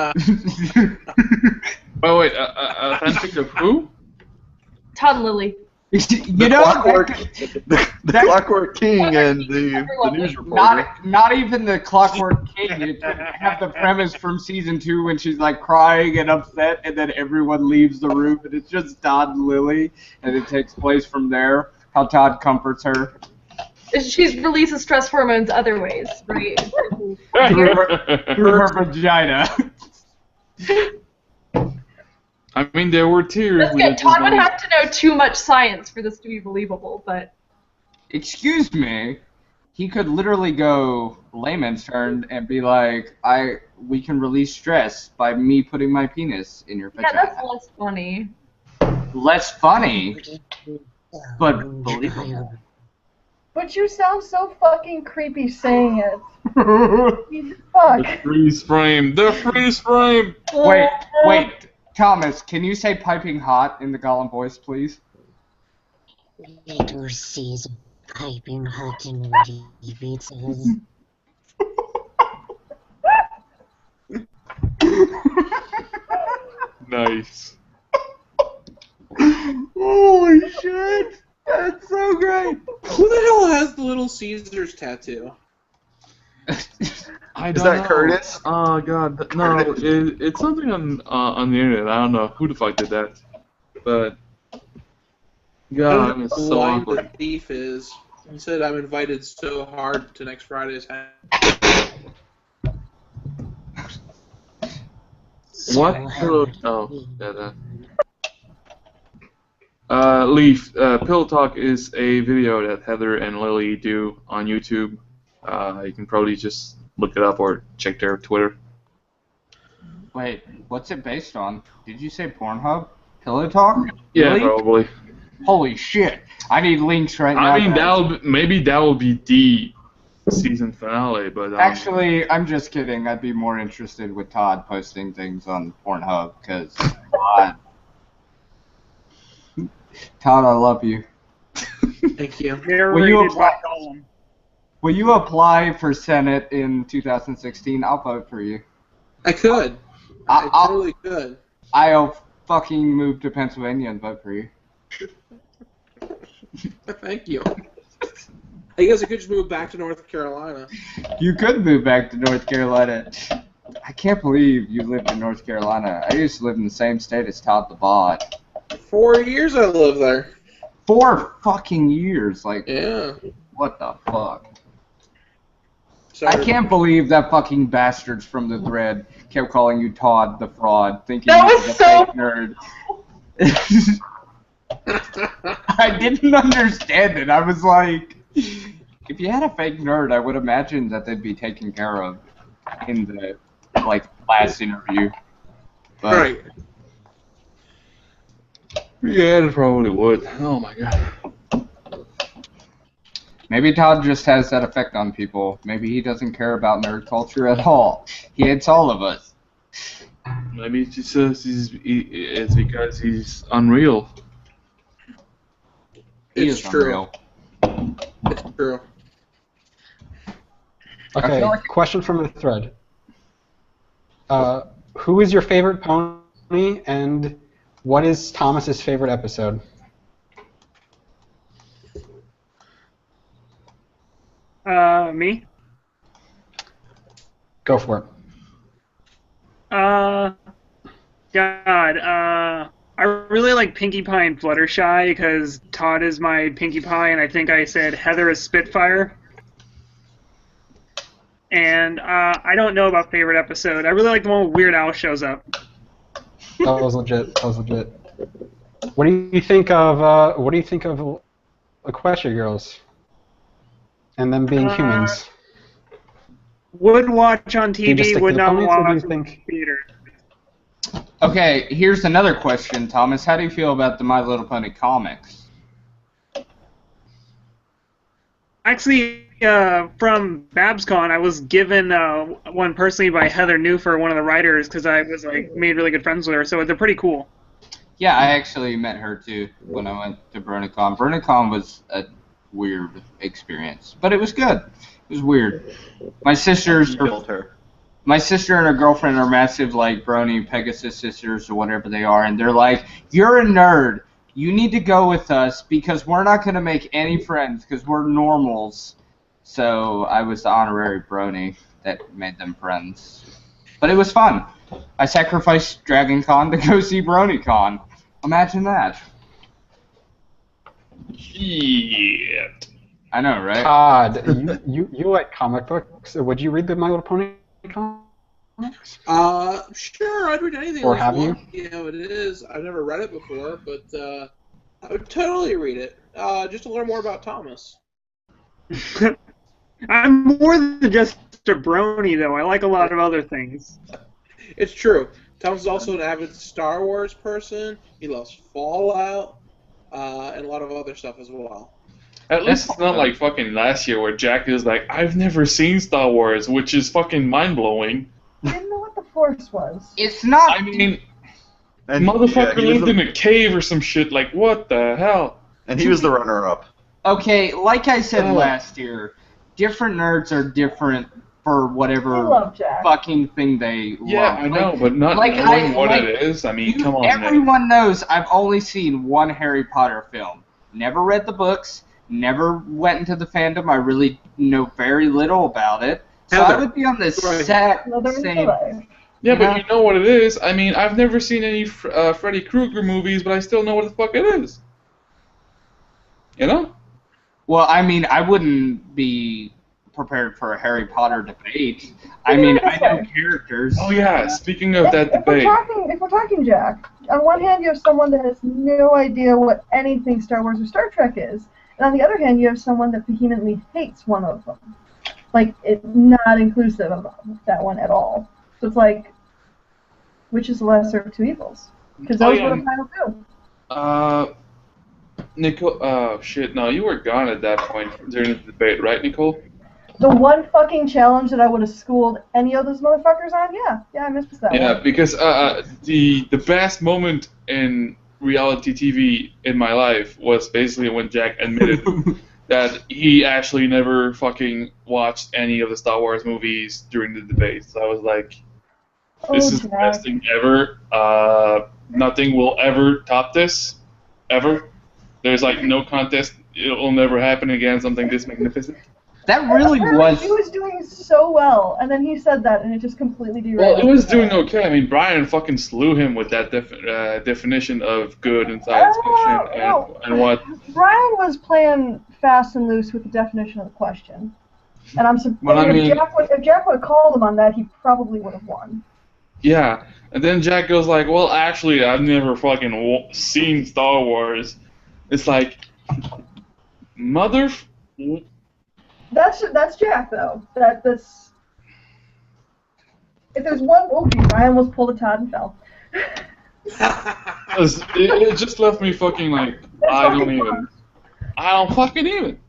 Oh wait, a fanfic of who? Todd and Lily. You know, The Clockwork King and the news reporter. not even the Clockwork King. You have the premise from season 2 when she's like crying and upset, and then everyone leaves the room, and it's just Todd and Lily, and it takes place from there. How Todd comforts her. She releases stress hormones other ways, right? Through her vagina. I mean, there were tears. That's good. Todd would have to know too much science for this to be believable, but... Excuse me. He could literally go layman's term and be like, we can release stress by me putting my penis in your Yeah, vagina. that's less funny. Less funny, but believable. But you sound so fucking creepy saying it. Jesus fuck. The freeze frame. The freeze frame. Wait. Thomas, can you say piping hot in the Gollum voice, please? Later season, piping hot and ready pizzas. Nice. Holy shit! That's so great! Who the hell has the Little Caesars tattoo? I Is don't that know. Curtis? Oh god, no, it's something on the internet. I don't know who the fuck did that, but God, it's the so line awkward. the thief is. He said, "I'm invited so hard to next Friday's." What? Pillow? Oh, yeah, that. Leaf, Pillow Talk is a video that Heather and Lily do on YouTube. You can probably just look it up or check their Twitter. Wait, what's it based on? Did you say Pornhub? Pillow Talk? Yeah, Really? probably. Holy shit! I need links right now. I mean, guys. maybe that will be the season finale, but Actually, I'm just kidding. I'd be more interested with Todd posting things on Pornhub, because Todd, I love you. Thank you. Narrated by Gollum. Will you apply for Senate in 2016? I'll vote for you. I could. I totally could. I'll fucking move to Pennsylvania and vote for you. Thank you. I guess I could just move back to North Carolina. You could move back to North Carolina. I can't believe you lived in North Carolina. I used to live in the same state as Todd the Bot. 4 years I lived there. 4 fucking years. Like, Yeah. what the fuck? Sorry. I can't believe that fucking bastards from the thread kept calling you Todd the Fraud, thinking That you was were a so- fake nerd. I didn't understand it. I was like, if you had a fake nerd, I would imagine that they'd be taken care of in the last interview. But Right. yeah, it probably would. Oh my god. maybe Todd just has that effect on people. Maybe he doesn't care about nerd culture at all. He hates all of us. Maybe it's just it's because he's unreal. He It's is true. unreal. It's true. Okay, feel like- question from the thread. who is your favorite pony, and what is Thomas's favorite episode? Me? Go for it. I really like Pinkie Pie and Fluttershy because Todd is my Pinkie Pie, and I think I said Heather is Spitfire. And I don't know about favorite episode. I really like the one where Weird Al shows up. That was legit. That was legit. What do you think of Equestria Girls and them being humans? Would watch on Do you just TV, stick would to the not ponies, or do you watch in think? theater. Okay, here's another question, Thomas. How do you feel about the My Little Pony comics? Actually, from BabsCon, I was given one personally by Heather Newfer, one of the writers, because I was made really good friends with her. So they're pretty cool. Yeah, I actually met her too when I went to BronyCon. BronyCon was a weird experience, but it was good. It was weird. My sister and her girlfriend are massive Brony Pegasus sisters or whatever they are, and they're like, "You're a nerd. You need to go with us because we're not going to make any friends because we're normals." So I was the honorary Brony that made them friends. But it was fun. I sacrificed Dragon Con to go see BronyCon. Imagine that. Shit. I know, right? Todd, you like comic books. Would you read the My Little Pony comics? Sure, I'd read anything. Or have you? You know, it is. I've never read it before, but I would totally read it. Just to learn more about Thomas. I'm more than just a Brony, though. I like a lot of other things. It's true. Thomas is also an avid Star Wars person. He loves Fallout, and a lot of other stuff as well. At least it's not like fucking last year where Jack is like, I've never seen Star Wars, which is fucking mind-blowing. I didn't know what the Force was. It's not... I mean, motherfucker lived in a cave or some shit, like, what the hell? And he was the runner-up. Okay, like I said last year, different nerds are different for whatever fucking thing they love. Yeah, I know, but not knowing what it is, I mean, come on, everyone knows I've only seen one Harry Potter film. Never read the books, never went into the fandom, I really know very little about it. So I would be on the exact same... Yeah, but you know what it is. I mean, I've never seen any Freddy Krueger movies, but I still know what the fuck it is. You know? Well, I mean, I wouldn't be prepared for a Harry Potter debate. I mean, I know characters. Oh yeah, speaking of that debate. If we're talking, Jack, on one hand you have someone that has no idea what anything Star Wars or Star Trek is, and on the other hand you have someone that vehemently hates one of them. Like, it's not inclusive of that one at all. So it's like, which is the lesser of two evils? Because those were the final two. Nicole, oh shit, no, you were gone at that point during the debate, right, Nicole? The one fucking challenge that I would have schooled any of those motherfuckers on, yeah, I missed that one. Yeah, because the best moment in reality TV in my life was basically when Jack admitted that he actually never fucking watched any of the Star Wars movies during the debate. So I was like, this is the best thing ever. Nothing will ever top this, ever. There's like no contest. It will never happen again. Something this magnificent. That really was. He was doing so well, and then he said that, and it just completely derailed. Well, it was doing okay. I mean, Brian fucking slew him with that definition of good in science fiction and what. Brian was playing fast and loose with the definition of the question, and I'm surprised. Well, I mean, if Jack would have called him on that, he probably would have won. Yeah, and then Jack goes like, "Well, actually, I've never fucking seen Star Wars." It's like, mother. That's Jack though. That's. If there's one, I almost pulled a Todd and fell. It just left me fucking like, I don't fucking even.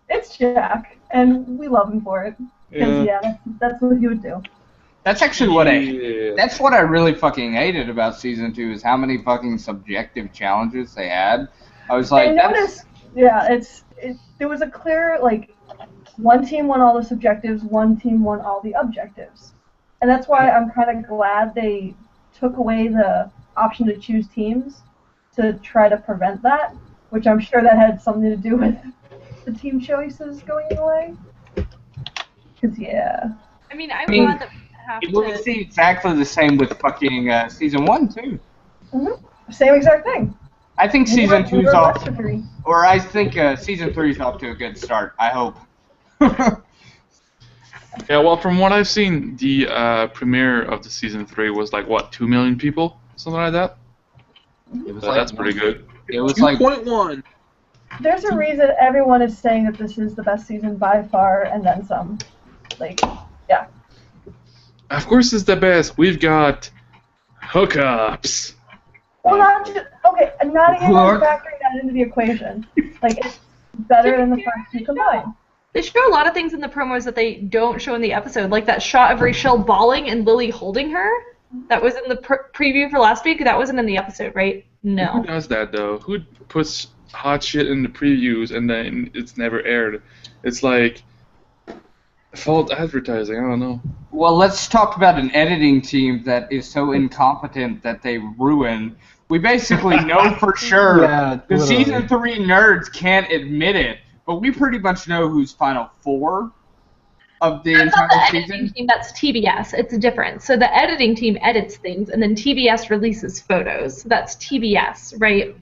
It's Jack, and we love him for it. Because that's what he would do. That's actually what that's what I really fucking hated about season 2 is how many fucking subjective challenges they had. I was like, there was a clear, like, one team won all the subjectives, one team won all the objectives. and that's why I'm kind of glad they took away the option to choose teams to try to prevent that, which I'm sure that had something to do with the team choices going away. Because, yeah. I mean, I'm glad that we have We're going to see exactly the same with fucking season 1, too. Mm-hmm. Same exact thing. I think season 2's off, three. or I think season 3's off to a good start, I hope. Yeah, well, from what I've seen, the premiere of the season 3 was like, what, 2 million people? Something like that? It was So that's pretty good. It was like 2.1. There's a reason everyone is saying that this is the best season by far, and then some. Like, yeah. Of course it's the best. We've got hookups. Well, not even factoring that into the equation. Like, it's better than the first two combined. They show a lot of things in the promos that they don't show in the episode, like that shot of Rachel bawling and Lily holding her. That was in the preview for last week. That wasn't in the episode, right? No. Who does that, though? Who puts hot shit in the previews and then it's never aired? It's like false advertising. I don't know. Well, let's talk about an editing team that is so incompetent that they ruin. We basically know for sure the season 3 nerds can't admit it, but we pretty much know who's Final 4 of the entire season. Team, that's TBS. It's different. So the editing team edits things, and then TBS releases photos. That's TBS, right?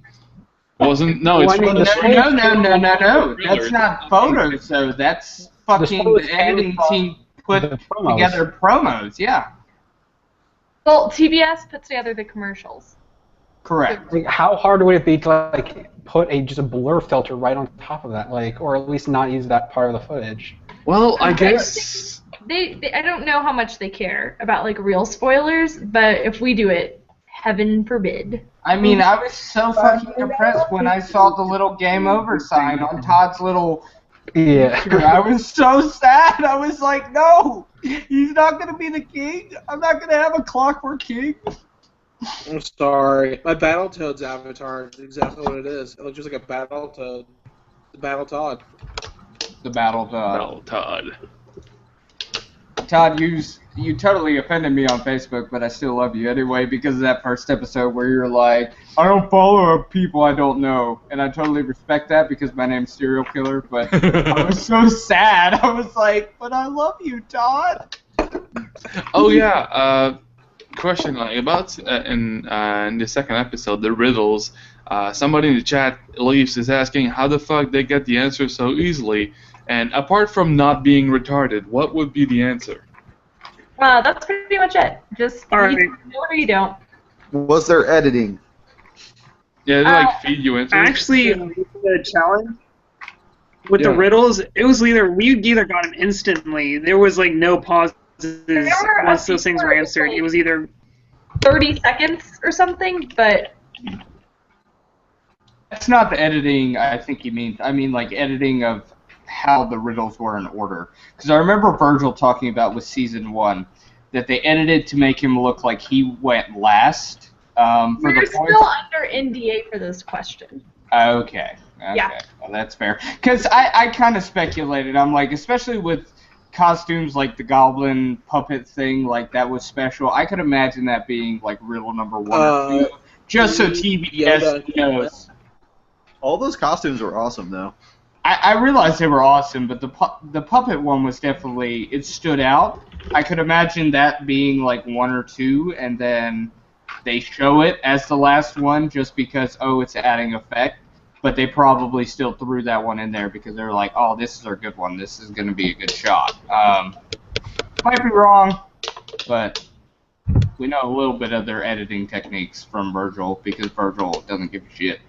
Wasn't no? It's no. That's not photos. So that's fucking the editing team put together promos. Yeah. Well, TBS puts together the commercials. Correct. Like, how hard would it be to like put just a blur filter right on top of that, like, or at least not use that part of the footage? Well, I guess they I don't know how much they care about like real spoilers, but if we do it, heaven forbid. I mean, I was so fucking impressed when I saw the little game over sign on Todd's little picture. I was so sad. I was like, no, he's not gonna be the king. I'm not gonna have a Clockwork King. I'm sorry. My Battletoads avatar is exactly what it is. It looks just like a Battletoad. The Battletoad. The Battletoad. Battletoad. Todd, you totally offended me on Facebook, but I still love you anyway because of that first episode where you're like, I don't follow people I don't know. And I totally respect that because my name's Serial Killer, but I was so sad. I was like, but I love you, Todd. Oh, yeah. Question about in the second episode, the riddles. Somebody in the chat, Leaves, is asking how the fuck they get the answer so easily. And apart from not being retarded, what would be the answer? That's pretty much it. Just right. You know it or you don't. Was there editing? Yeah, they like feed you answers. Actually, the challenge with the riddles, it was we either got them instantly. There was like no pauses once those things were answered. It was either 30 seconds or something, but That's not the editing I think you mean. I mean like editing of how the riddles were in order. Because I remember Virgil talking about with season 1 that they edited to make him look like he went last. For we're the still points. under NDA for this question. Okay. Yeah. Well, that's fair. Because I kind of speculated. I'm like, especially with costumes like the Goblin puppet thing, like that was special. I could imagine that being like riddle number 1 or 2. Just so TBS knows. All those costumes were awesome, though. I realized they were awesome, but the puppet one was definitely, it stood out. I could imagine that being like 1 or 2, and then they show it as the last one just because, oh, it's adding effect. But they probably still threw that one in there because they're like, oh, this is our good one. This is going to be a good shot. Might be wrong, but we know a little bit of their editing techniques from Virgil because Virgil doesn't give a shit.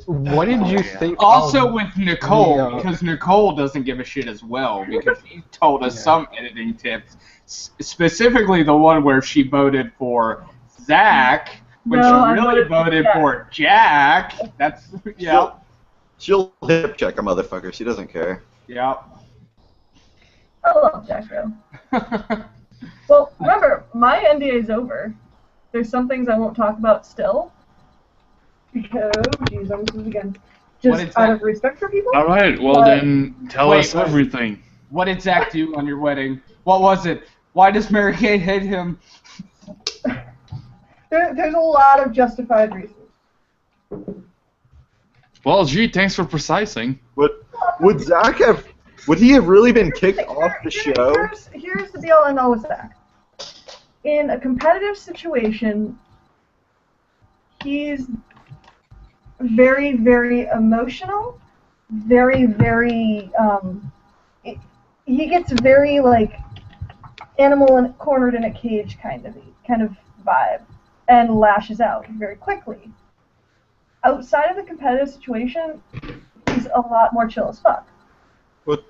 What did you think? Also with Nicole, because Nicole doesn't give a shit as well, because she told us some editing tips, specifically the one where she voted for Zach, when she really voted for Jack. That's, yeah. She'll hip check a motherfucker. She doesn't care. Yeah. I love Jack, though. Well, remember, my NDA is over. There's some things I won't talk about still. Because, geez, I'm this again. Just out of respect for people. Alright, well then tell us everything. What did Zach do on your wedding? What was it? Why does Mary Kate hate him? There's a lot of justified reasons. Well, gee, thanks for precising. Would Zach have? Would he have really been kicked off the show? Here's the deal I know with Zach. In a competitive situation, he's very, very emotional. Very, very. He gets very like animal and cornered in a cage kind of vibe, and lashes out very quickly. Outside of the competitive situation, he's a lot more chill as fuck. What?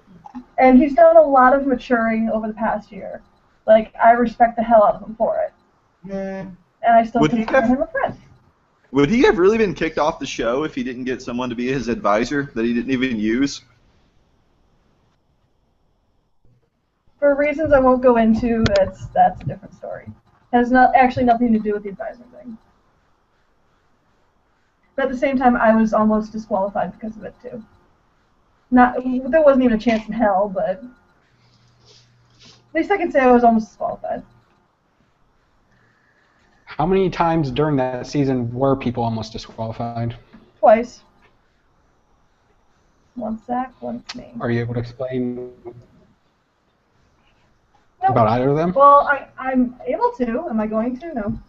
And he's done a lot of maturing over the past year. Like, I respect the hell out of him for it. And I still consider him a friend. Would he have really been kicked off the show if he didn't get someone to be his advisor that he didn't even use? For reasons I won't go into, that's a different story. Has actually nothing to do with the advisor thing. But at the same time, I was almost disqualified because of it too. There wasn't even a chance in hell, but at least I can say I was almost disqualified. How many times during that season were people almost disqualified? Twice. Once Zach, once me. Are you able to explain No. about either of them? Well, I'm able to. Am I going to? No.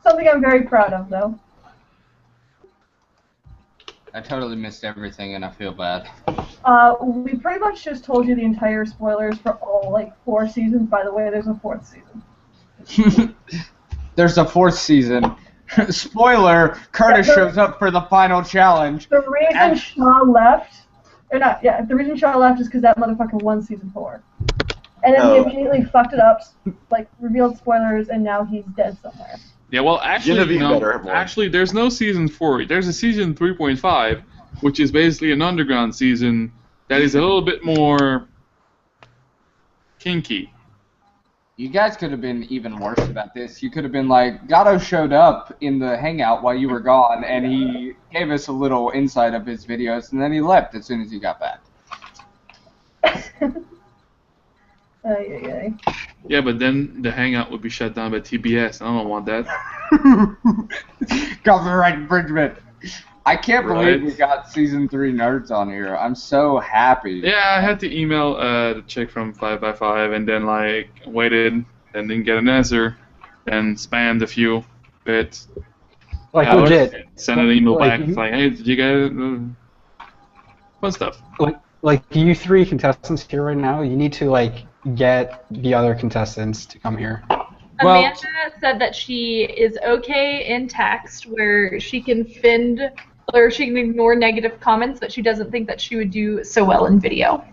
Something I'm very proud of, though. I totally missed everything, and I feel bad. We pretty much just told you the entire spoilers for all, 4 seasons. By the way, there's a 4th season. There's a 4th season. Spoiler, Curtis shows up for the final challenge. The reason Shaw left, the reason Shaw left is because that motherfucker won season 4. And then he immediately fucked it up, revealed spoilers, and now he's dead somewhere. Yeah, well, actually, there's no season 4. There's a season 3.5, which is basically an underground season that is a little bit more kinky. You guys could have been even worse about this. You could have been like, Gatto showed up in the hangout while you were gone, and he gave us a little insight of his videos, and then he left as soon as he got back. Yeah, but then the hangout would be shut down by TBS. I don't want that. Copyright infringement. I can't believe we got season 3 nerds on here. I'm so happy. Yeah, I had to email the chick from 5x5 and then waited and didn't get an answer, and spammed a few bits. Legit. Send an email back. It's like, hey, did you get it? Fun stuff. Like you 3 contestants here right now, you need to get the other contestants to come here. Amanda said that she is okay in text, where she can she can ignore negative comments, but she doesn't think that she would do so well in video.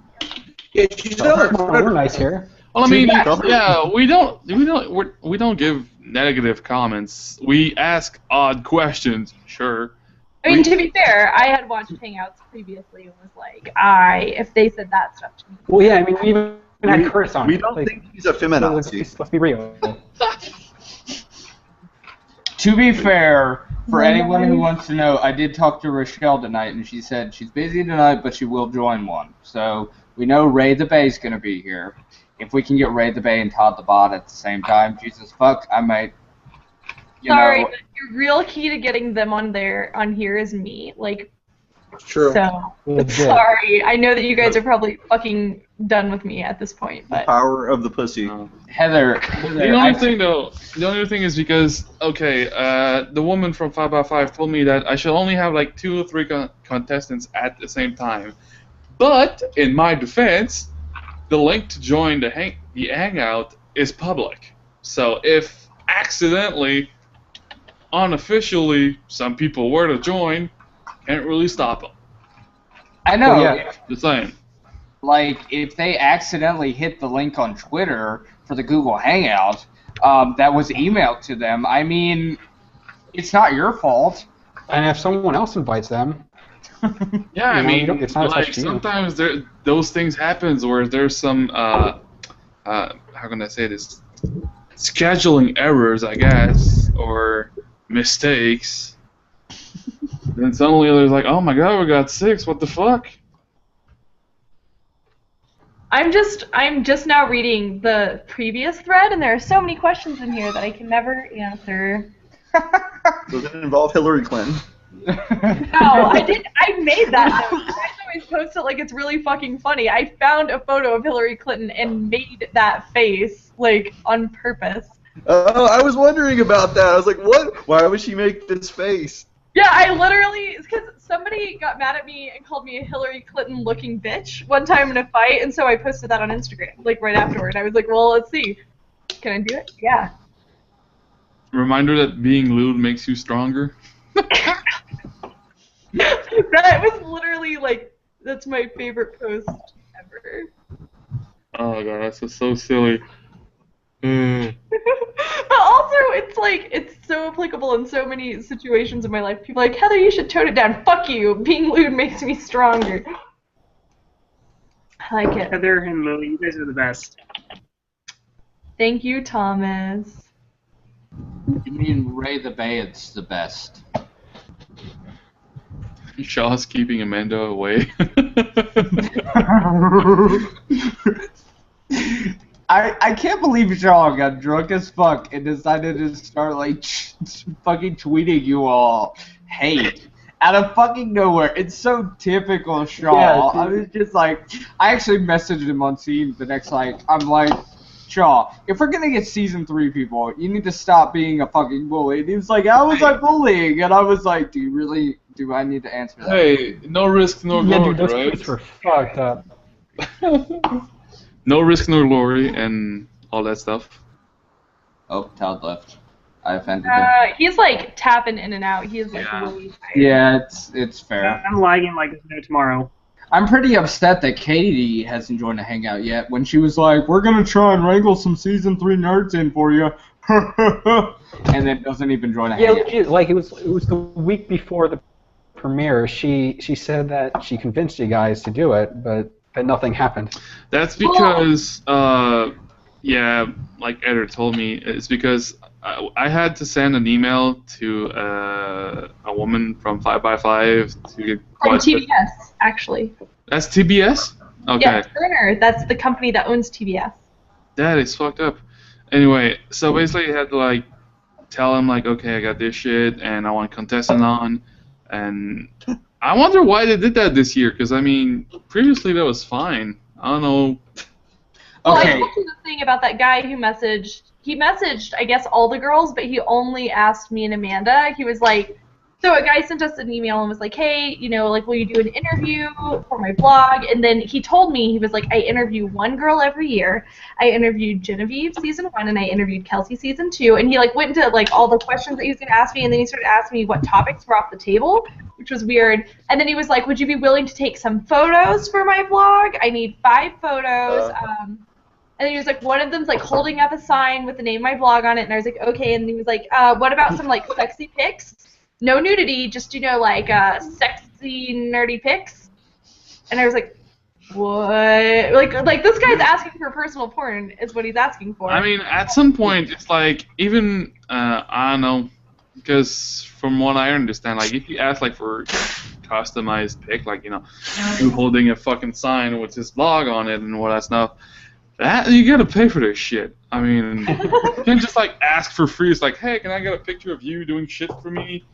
Yeah, she's we're nice here. Well, I mean, yeah, we don't give negative comments. We ask odd questions, sure. I mean, to be fair, I had watched Hangouts previously and was like, if they said that stuff to me. Well, yeah, I mean, we even had Chris on. We don't think he's a feminazi. Let's be real. To be fair, for anyone who wants to know, I did talk to Rochelle tonight, and she said she's busy tonight, but she will join one. So we know Ray the Bay's going to be here. If we can get Ray the Bay and Todd the Bot at the same time, Jesus fuck, I might. Sorry, but your real key to getting them on here is me. True. So, sorry. I know that you guys are probably fucking done with me at this point, but. The power of the pussy. Heather. The only thing is because, the woman from 5x5 told me that I should only have 2 or 3 contestants at the same time. But, in my defense, the link to join the hangout is public. So, if accidentally, unofficially, some people were to join, can't really stop them. I know. Yeah. Just saying. If they accidentally hit the link on Twitter for the Google Hangout that was emailed to them, I mean, it's not your fault. And if someone else invites them, yeah, I mean, it's not sometimes those things happens where there's some how can I say this, scheduling errors, I guess, or mistakes. Then suddenly there's oh my god, we got 6. What the fuck? I'm just now reading the previous thread, and there are so many questions in here that I can never answer. Does it involve Hillary Clinton? No, I made that note. I always post it like it's really fucking funny. I found a photo of Hillary Clinton and made that face, like, on purpose. Oh, I was wondering about that. I was like, what? Why would she make this face? Yeah, I literally, because somebody got mad at me and called me a Hillary Clinton looking bitch one time in a fight, and so I posted that on Instagram, like, right afterward. I was like, well, let's see. Can I do it? Yeah. Reminder that being lewd makes you stronger. That was literally, like, that's my favorite post ever. Oh god, that's just so silly. But also, it's like, it's so applicable in so many situations in my life. People are like, Heather, you should tone it down. Fuck you. Being lewd makes me stronger. I like it. Heather and Lily, you guys are the best. Thank you, Thomas. You mean Ray the Bay's the best? Shaw's keeping Amanda away. I can't believe Shaw got drunk as fuck and decided to start like fucking tweeting you all hate out of fucking nowhere. It's so typical Shaw. Yeah, I was just like, I actually messaged him on Teams the next night. I'm like, Shaw, if we're gonna get season 3 people, you need to stop being a fucking bully. And he was like, how was I bullying? And I was like, do I need to answer that? Hey, no risk, no Yeah, glory, dude, those right? tweets were fucked up. No risk, no glory, and all that stuff. Oh, Todd left. I offended him. He's like tapping in and out. He is like Yeah. really tired. Yeah, it's fair. I'm lagging like there's no tomorrow. I'm pretty upset that Katie hasn't joined the hangout yet. When she was like, "We're gonna try and wrangle some season 3 nerds in for you," and then doesn't even join the Yeah, hangout. legit, like it was the week before the premiere. She said that she convinced you guys to do it, but that nothing happened. That's because, yeah, like Eder told me, it's because I had to send an email to a woman from 5x5 to get From what- TBS, actually. That's TBS? Okay. Yeah, Turner. That's the company that owns TBS. That is fucked up. Anyway, so basically I had to like tell him like, okay, I got this shit and I want a contestant on, and I wonder why they did that this year, because I mean, previously that was fine. I don't know. Well, I Okay. told you the thing about that guy who messaged. He messaged, I guess, all the girls, but he only asked me and Amanda. He was like, so a guy sent us an email and was like, hey, you know, like, will you do an interview for my blog? And then he told me, he was like, I interview one girl every year. I interviewed Genevieve season 1, and I interviewed Kelsey season 2. And he like went into like all the questions that he was going to ask me, and then he started asking me what topics were off the table, which was weird. And then he was like, would you be willing to take some photos for my blog? I need 5 photos. And then he was like, one of them's like holding up a sign with the name of my blog on it, and I was like, okay. And he was like, what about some like sexy pics? No nudity, just, you know, like sexy nerdy pics. And I was like, what? Like this guy's asking for personal porn is what he's asking for. I mean, at some point, it's like, even, I don't know, because from what I understand, like, if you ask, like, for customized pic, like, you know, you holding a fucking sign with his blog on it and all that stuff, that, you gotta pay for this shit. I mean, you can't just, like, ask for free. It's like, hey, can I get a picture of you doing shit for me?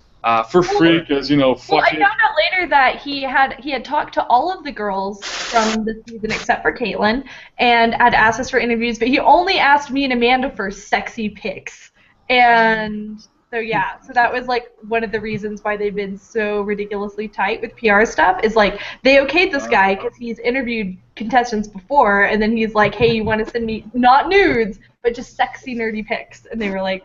For free, because, you know, Well, fuck I it. found out later that he had talked to all of the girls from the season except for Caitlin, and had asked us for interviews, but he only asked me and Amanda for sexy pics. And so yeah, so that was like one of the reasons why they've been so ridiculously tight with PR stuff, is like they okayed this guy because he's interviewed contestants before, and then he's like, hey, you want to send me not nudes but just sexy nerdy pics, and they were like,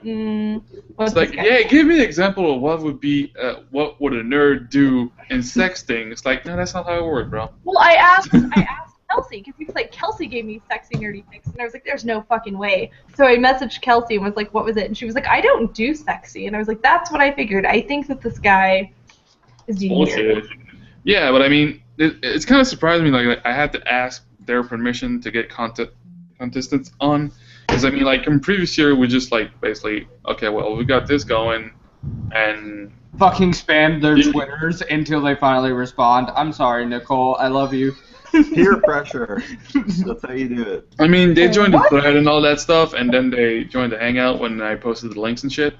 what's It's like, this guy? yeah, give me an example of what would be, what would a nerd do in sexting? It's like, no, that's not how it works, bro. Well, I asked Kelsey, because he was like, Kelsey gave me sexy nerdy pics, and I was like, there's no fucking way. So I messaged Kelsey and was like, what was it? And she was like, I don't do sexy. And I was like, that's what I figured. I think that this guy is weird. Bullshit. Yeah, but I mean, it's kind of surprised me. Like, I had to ask their permission to get contestants on, because I mean, like in previous year, we just like basically, okay, well, we got this going, and Fucking spam their Twitters until they finally respond. I'm sorry, Nicole. I love you. Peer pressure. That's how you do it. I mean, they joined the thread and all that stuff, and then they joined the Hangout when I posted the links and shit.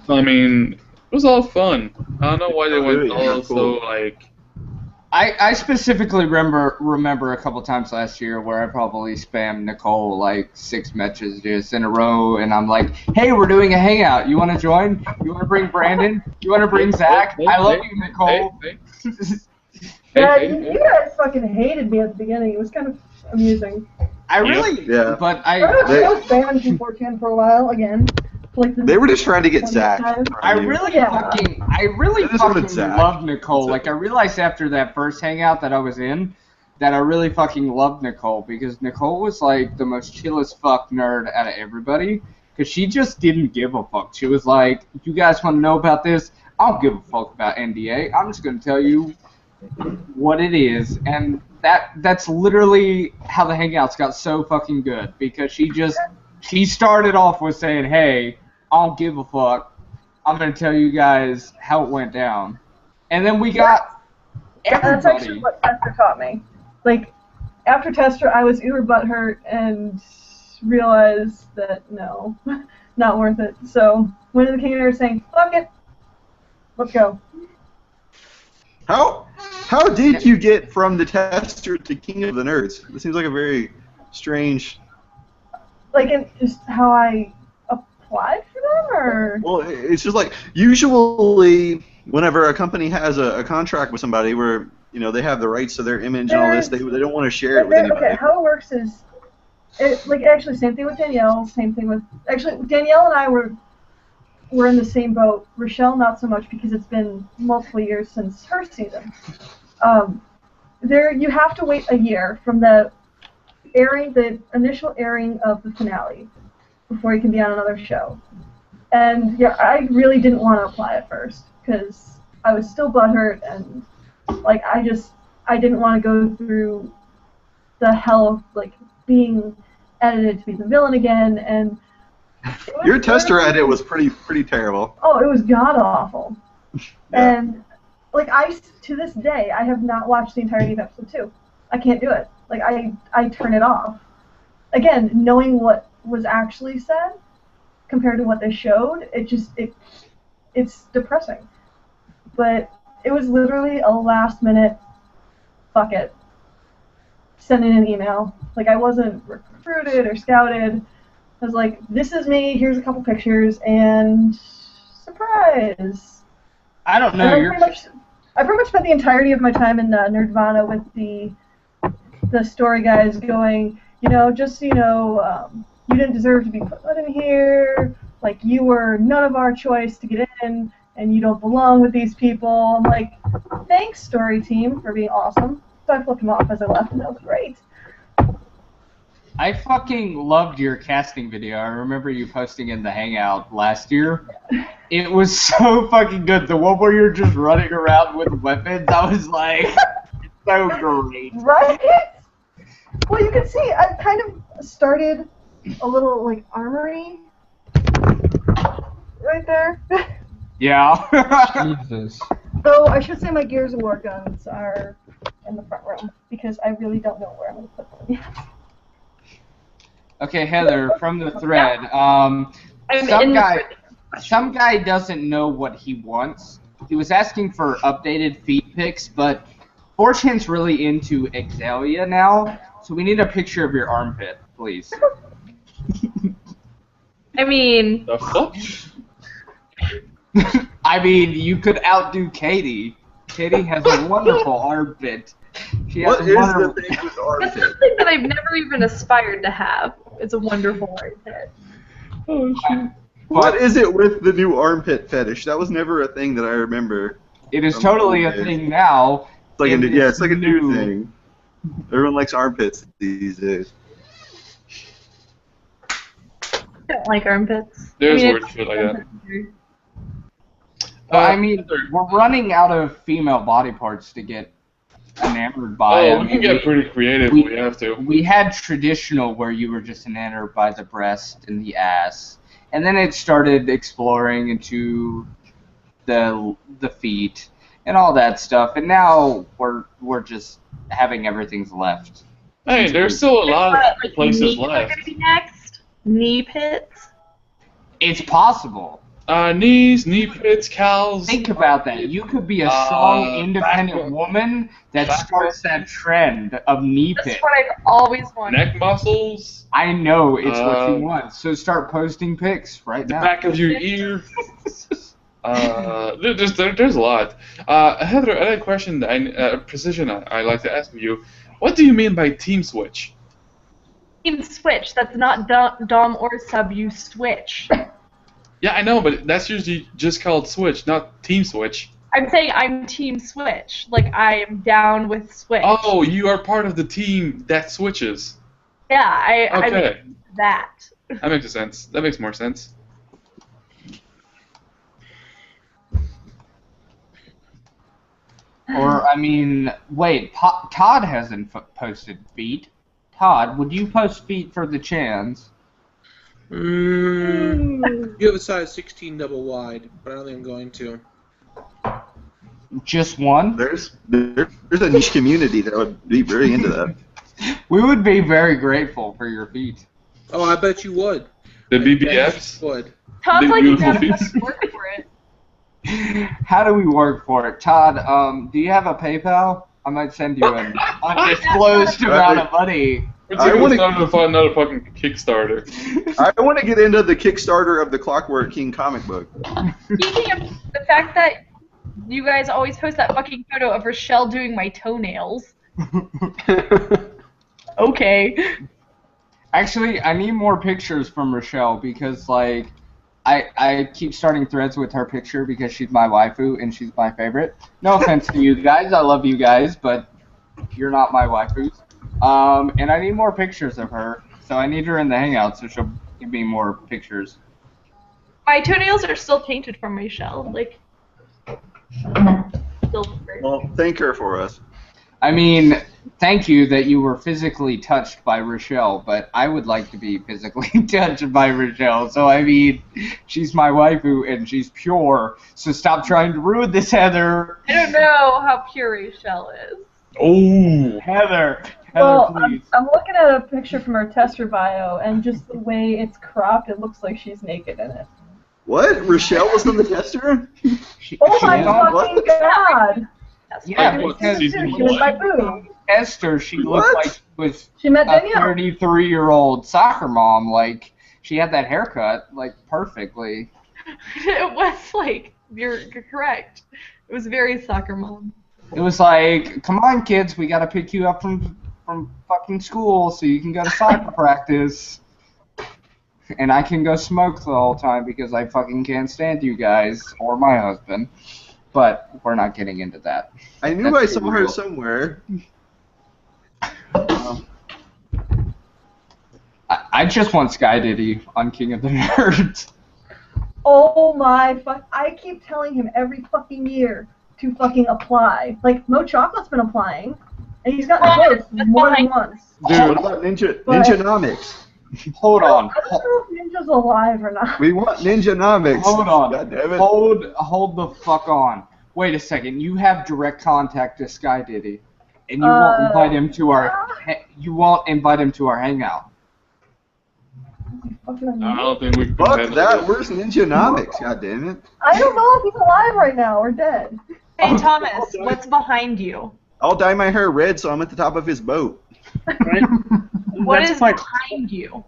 So, I mean, it was all fun. I don't know why they went all so, like... I specifically remember a couple times last year where I probably spammed Nicole like 6 messages in a row, and I'm like, hey, we're doing a hangout. You want to join? You want to bring Brandon? You want to bring Zach? I love you, Nicole. Yeah, you guys fucking hated me at the beginning. It was kind of amusing. I really, but I was banned from 4chan for a while again. Like they were just trying to get Zach. I really fucking loved Nicole. Like I realized after that first hangout that I was in, that I really fucking loved Nicole because Nicole was like the most chill as fuck nerd out of everybody. Because she just didn't give a fuck. She was like, you guys want to know about this? I don't give a fuck about NDA. I'm just gonna tell you what it is, and that's literally how the hangouts got so fucking good because she started off with saying, hey, I don't give a fuck. I'm going to tell you guys how it went down. And then we got everybody. That's actually what Tester taught me. Like, after Tester, I was uber butthurt and realized that, no, not worth it. So, went to the King of Nerds saying, fuck it, let's go. How did you get from the Tester to King of the Nerds? This seems like a very strange... Like, just how I applied for them, or? Well, it's just like, usually, whenever a company has a contract with somebody where, you know, they have the rights to their image and all this, they don't want to share it with anybody. Okay, how it works is, actually, same thing with Danielle, same thing with, actually, Danielle and I were in the same boat. Rochelle, not so much, because it's been multiple years since her season. You have to wait a year from the initial airing of the finale before you can be on another show. And yeah, I really didn't want to apply at first because I was still butthurt and like I didn't want to go through the hell of like being edited to be the villain again. And your Tester edit was pretty terrible. Oh, it was god awful. Yeah. And like to this day I have not watched the entirety of episode 2. I can't do it. Like, I turn it off. Again, knowing what was actually said compared to what they showed, it's depressing. But it was literally a last-minute, fuck it, sending an email. Like, I wasn't recruited or scouted. I was like, this is me, here's a couple pictures, and surprise! I don't know. I pretty much spent the entirety of my time in Nerdvana with the story guys going, you know, just so you know, you didn't deserve to be put in here, like, you were none of our choice to get in, and you don't belong with these people. I'm like, thanks, story team, for being awesome. So I flipped them off as I left, and that was great. I fucking loved your casting video. I remember you posting in the Hangout last year. It was so fucking good. The one where you're just running around with weapons, I was like, it's so great. Right? Well, you can see I kind of started a little, like, armory right there. Yeah. Jesus. Though I should say my Gears of War guns are in the front room, because I really don't know where I'm going to put them yet. Okay, Heather, from the thread, some guy doesn't know what he wants. He was asking for updated feet pics, but 4chan's really into Exalia now, so we need a picture of your armpit, please. I mean... The fuck? I mean, you could outdo Katie. Katie has a wonderful armpit. What is the thing with armpit? That's something that I've never even aspired to have. It's a wonderful armpit. Oh, shit. What is it with the new armpit fetish? That was never a thing that I remember. It is totally a thing now. It's like it's like a new thing. Everyone likes armpits these days. I don't like armpits. There's weird shit like that. I mean, we're running out of female body parts to get enamored by. Oh, we can get pretty creative if we have to. We had traditional where you were just enamored by the breast and the ass, and then it started exploring into the feet and all that stuff, and now we're just having everything's left. Hey, there's still a lot of Like places knees are left. gonna be next. Knee pits. It's possible. Knees, knee pits, cows. Think about that. You could be a strong, independent back- woman that starts that trend of knee That's pit. what I've always wanted. Neck muscles, I know it's what you want. So start posting pics right the now. back of your ear. There's a lot. Heather, I had a question. Precision. I like to ask you. What do you mean by team switch? Team switch. That's not dom or sub. You switch. Yeah, I know, but that's usually just called switch, not team switch. I'm saying I'm team switch. Like I am down with switch. Oh, you are part of the team that switches. Yeah, I Okay. mean that. That makes sense. That makes more sense. Or, I mean, wait, Todd hasn't posted feet. Todd, would you post feet for the chance? You have a size 16 double wide, but I don't think I'm going to. Just one? There's a niche community that would be very into that. We would be very grateful for your feet. Oh, I bet you would. The BBFs? Would. Todd's Big like you beautiful gotta feet. fucking work for it. How do we work for it? Todd, do you have a PayPal? I might send you an undisclosed amount of money. I wanna- to find another fucking Kickstarter. I want to get into the Kickstarter of the Clockwork King comic book. Speaking of the fact that you guys always post that fucking photo of Rochelle doing my toenails. Okay. Actually, I need more pictures from Rochelle because, like, I keep starting threads with her picture because she's my waifu and she's my favorite. No offense to you guys, I love you guys, but you're not my waifus. And I need more pictures of her, so I need her in the hangout so she'll give me more pictures. My toenails are still painted from Rochelle. Like, silver. Well, thank her for us. I mean, thank you that you were physically touched by Rochelle, but I would like to be physically touched by Rochelle. So, I mean, she's my waifu and she's pure, so stop trying to ruin this, Heather. I don't know how pure Rochelle is. Oh. Heather, Well, please. I'm looking at a picture from her tester bio, and just the way it's cropped, it looks like she's naked in it. What? Rochelle was on the tester? Oh my is? fucking god! Yeah, What, because season She was my boo. Esther, she looked What? like she was She met a Danielle. 33-year-old soccer mom. Like, she had that haircut, like, perfectly. It was like, you're correct. It was very soccer mom. It was like, come on, kids, we gotta pick you up from fucking school so you can go to soccer practice. And I can go smoke the whole time because I fucking can't stand you guys or my husband. But we're not getting into that. I knew That's I too saw her real. somewhere. I just want Sky Diddy on King of the Nerds. Oh my fuck! I keep telling him every fucking year to fucking apply. Like Mo Chocolate's been applying, and he's gotten close more than once. Dude, what about Ninjanomics? Hold on. I don't know if Ninja's alive or not. We want Ninjanomics. Hold on. God damn it. Hold the fuck on. Wait a second. You have direct contact to Sky Diddy, and you won't invite him to our hangout. I don't think we can Fuck handle that. it. Where's Ninjanomics? God damn it. I don't know if he's alive right now or dead. Hey, Thomas, what's behind you? I'll dye my hair red so I'm at the top of his boat. Right? What That's is my behind you?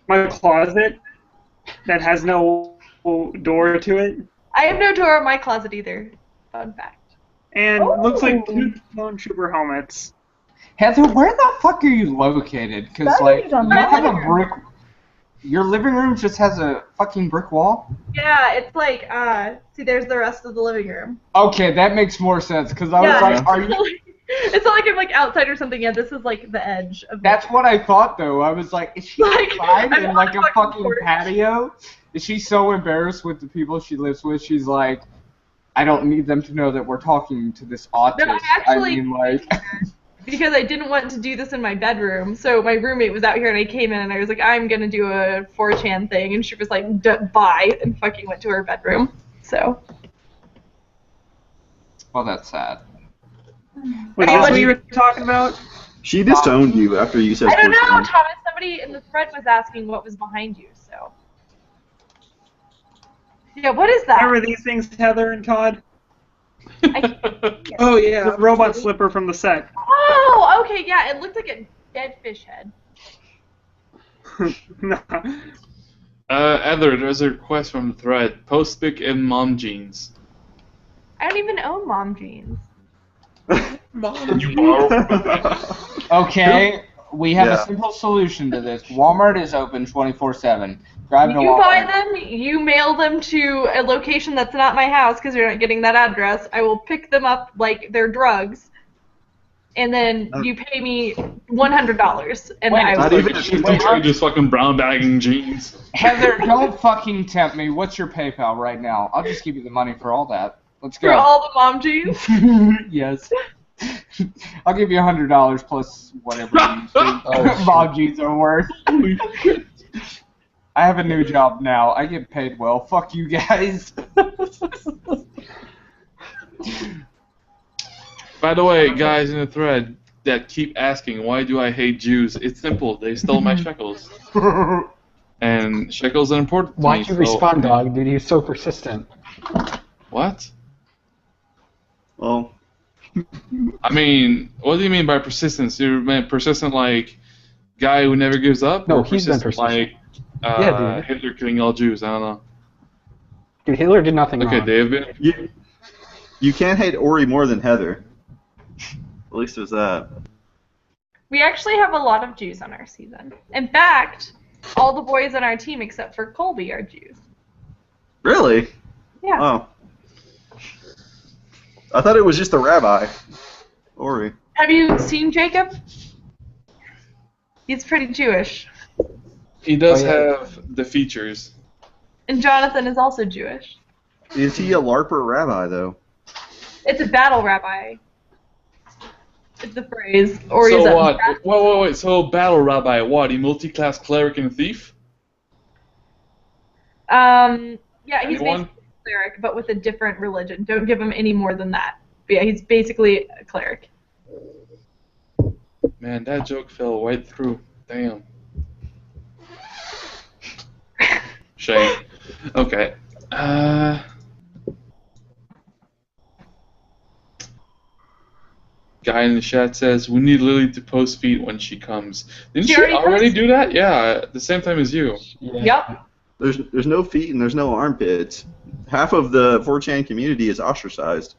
closet that has no door to it, I have no door in my closet either. Fun fact. and looks like Oh. 2 clone trooper helmets. Heather, where the fuck are you located? Because, That like, is on you my have a living brick... Your living room just has a fucking brick wall? Yeah, it's like, see, there's the rest of the living room. Okay, that makes more sense, because I was Yeah, like, are you... it's not like I'm like outside or something. Yeah, this is like the edge of. That's what I thought, though. I was like, is she Like, outside I'm in, on like, a a fucking fucking porch. patio? Is she so embarrassed with the people she lives with? She's like, I don't need them to know that we're talking to this autist. No, I actually- mean, like... Because I didn't want to do this in my bedroom, so my roommate was out here and I came in and I was like, I'm gonna do a 4chan thing, and she was like, bye, and fucking went to her bedroom. So. Well, that's sad. Was this what you were talking about? She disowned you after you said I don't know, sports. Thomas. Somebody in the thread was asking what was behind you, so. Yeah, what is that? Remember these things, Heather and Todd? Oh yeah, The robot slipper from the set. Oh, okay, yeah, it looked like a dead fish head. No. Heather, there's a request from the thread. Post pic in mom jeans. I don't even own mom jeans. You borrow from that? Okay, we have Yeah. a simple solution to this. Walmart is open 24/7. Drive to You Walmart. buy them, you mail them to a location that's not my house because you're not getting that address. I will pick them up like they're drugs, and then you pay me $100, and Wait, I not will. even- She's just fucking brown bagging jeans. Heather, don't fucking tempt me. What's your PayPal right now? I'll just give you the money for all that. Let's For go. all the mom jeans. Yes. I'll give you $100 plus whatever you think mom jeans are worth. I have a new job now. I get paid well. Fuck you guys. By the way, guys in the thread that keep asking, why do I hate Jews? It's simple. They stole my shekels. And shekels are important to me. Why'd you respond, dog? Dude, you're so persistent. What? Well, I mean, what do you mean by persistence? You mean persistent like guy who never gives up? No, or he's been persistent like Yeah, dude. Hitler killing all Jews? I don't know. Dude, Hitler did nothing Okay, wrong. David. you can't hate Ori more than Heather. At least there's that. We actually have a lot of Jews on our season. In fact, all the boys on our team except for Colby are Jews. Really? Yeah. Oh. I thought it was just a rabbi. Ori. Have you seen Jacob? He's pretty Jewish. He does Oh, yeah. have the features. And Jonathan is also Jewish. Is he a LARPer rabbi, though? It's a battle rabbi. It's the phrase. Or is So that what? Wait. So battle rabbi, what? He multi-class cleric and thief? Yeah, he's Anyone? basically a cleric, but with a different religion. Don't give him any more than that. But yeah, he's basically a cleric. Man, that joke fell right through. Damn. Shame. Okay. Guy in the chat says, we need Lily to post feet when she comes. Didn't She she already already posted. do that? Yeah, at the same time as you. Yep. There's no feet and there's no armpits. Half of the 4chan community is ostracized.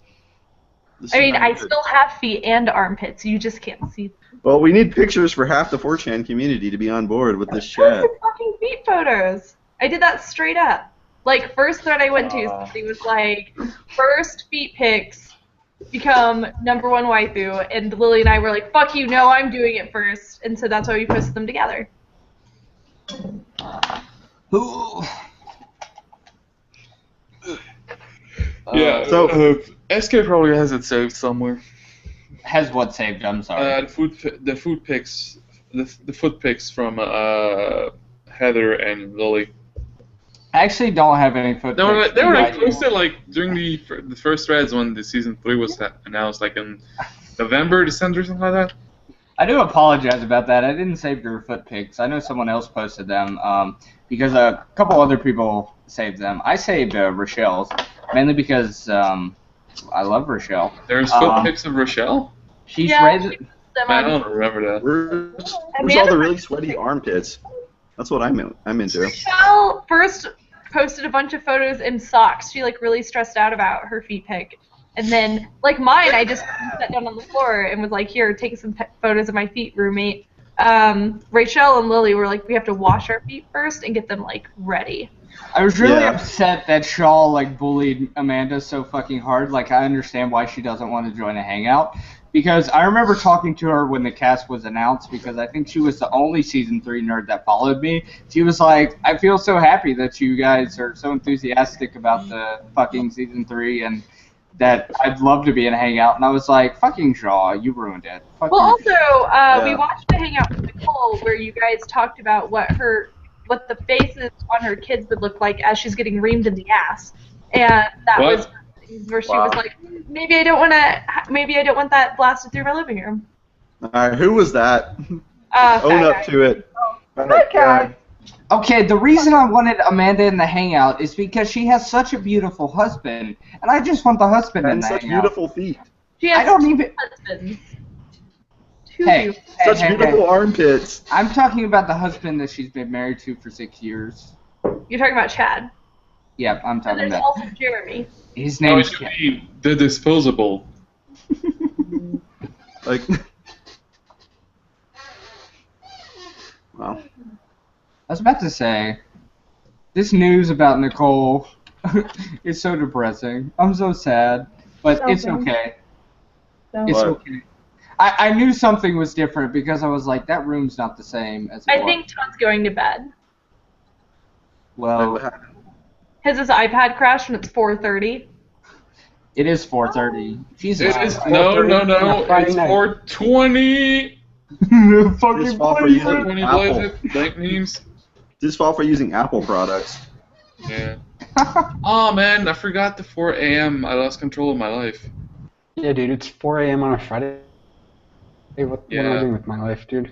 This I is mean, not I good. still have feet and armpits. You just can't see them. Well, we need pictures for half the 4chan community to be on board with this chat. Posted fucking feet photos. I did that straight up. Like, first thread I went to, somebody was like, first feet pics become #1 waifu, and Lily and I were like, fuck you, no, I'm doing it first. And so that's why we posted them together. Yeah, so- SK probably has it saved somewhere. Has what saved? I'm sorry. The food pics, the foot pics from Heather and Lily. I actually don't have any foot They were pics. they were like You guys- posted like during the first threads when the season 3 was announced, like in November, December, something like that. I do apologize about that. I didn't save your foot pics. I know someone else posted them because a couple other people saved them. I saved Rochelle's mainly because I love Rochelle. There's foot pics of Rochelle. She's Yeah, raised. she posted them I on- don't remember that. Where's all the really sweaty armpits? That's what I'm into. Michelle first posted a bunch of photos in socks. She like really stressed out about her feet pic. And then, like mine, I just sat down on the floor and was like, here, take some photos of my feet, roommate. Rachel and Lily were like, we have to wash our feet first and get them like ready. I was really Yeah. upset that Shaw like bullied Amanda so fucking hard. Like I understand why she doesn't want to join a hangout. Because I remember talking to her when the cast was announced because I think she was the only season 3 nerd that followed me. She was like, I feel so happy that you guys are so enthusiastic about the fucking season 3 and that I'd love to be in a hangout. And I was like, fucking Shaw, you ruined it. Fuck Well, you. also, we watched a hangout with Nicole where you guys talked about what the faces on her kids would look like as she's getting reamed in the ass. And that What? was where she was like, maybe I don't want that blasted through my living room. All right, who was that? Own Fat up guy. to it. That guy. Okay, the reason I wanted Amanda in the hangout is because she has such a beautiful husband, and I just want the husband in And the such hangout. beautiful feet. She has I don't two even. husbands. Hey, Such beautiful armpits. I'm talking about the husband that she's been married to for 6 years. You're talking about Chad. Yep, I'm And talking there's about. also Jeremy. His No, name's it should be the disposable. Like, wow. I was about to say, this news about Nicole is so depressing. I'm so sad, but it's okay. It's What? okay. I knew something was different because I was like, that room's not the same as it I was. think Todd's going to bed. Well, His iPad crashed and it's 4:30. it is 4:30. Jesus. It is no. It's 4:20. His fault for using 4:20 Apple. Blaze it. Blank memes. His fault for using Apple products. Yeah. Oh man, I forgot the 4 a.m. I lost control of my life. Yeah, dude, it's 4 a.m. on a Friday. Hey, what am I doing with my life, dude?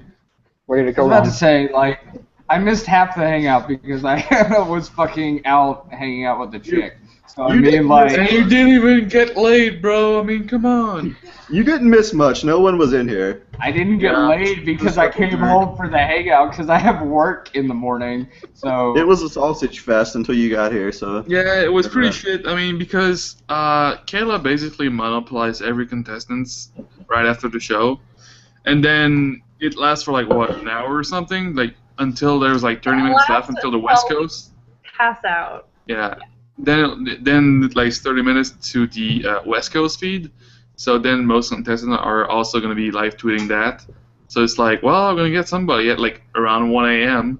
Where did it I go was about wrong? to say, like, I missed half the hangout because I was fucking out hanging out with the chick. So I mean, like, And you didn't even get laid, bro. I mean, come on. You didn't miss much. No one was in here. I didn't get laid because I came home for the hangout because I have work in the morning. So It was a sausage fest until you got here. So Yeah, it was pretty shit. I mean, because Kayla basically monopolized every contestant right after the show, and then it lasts for like what, an hour or something, like until there's like 30 minutes left until the West Coast. Pass out. Yeah. Then it likes 30 minutes to the West Coast feed. So then most contestants are also going to be live tweeting that. So it's like, well, I'm going to get somebody at like around 1 a.m.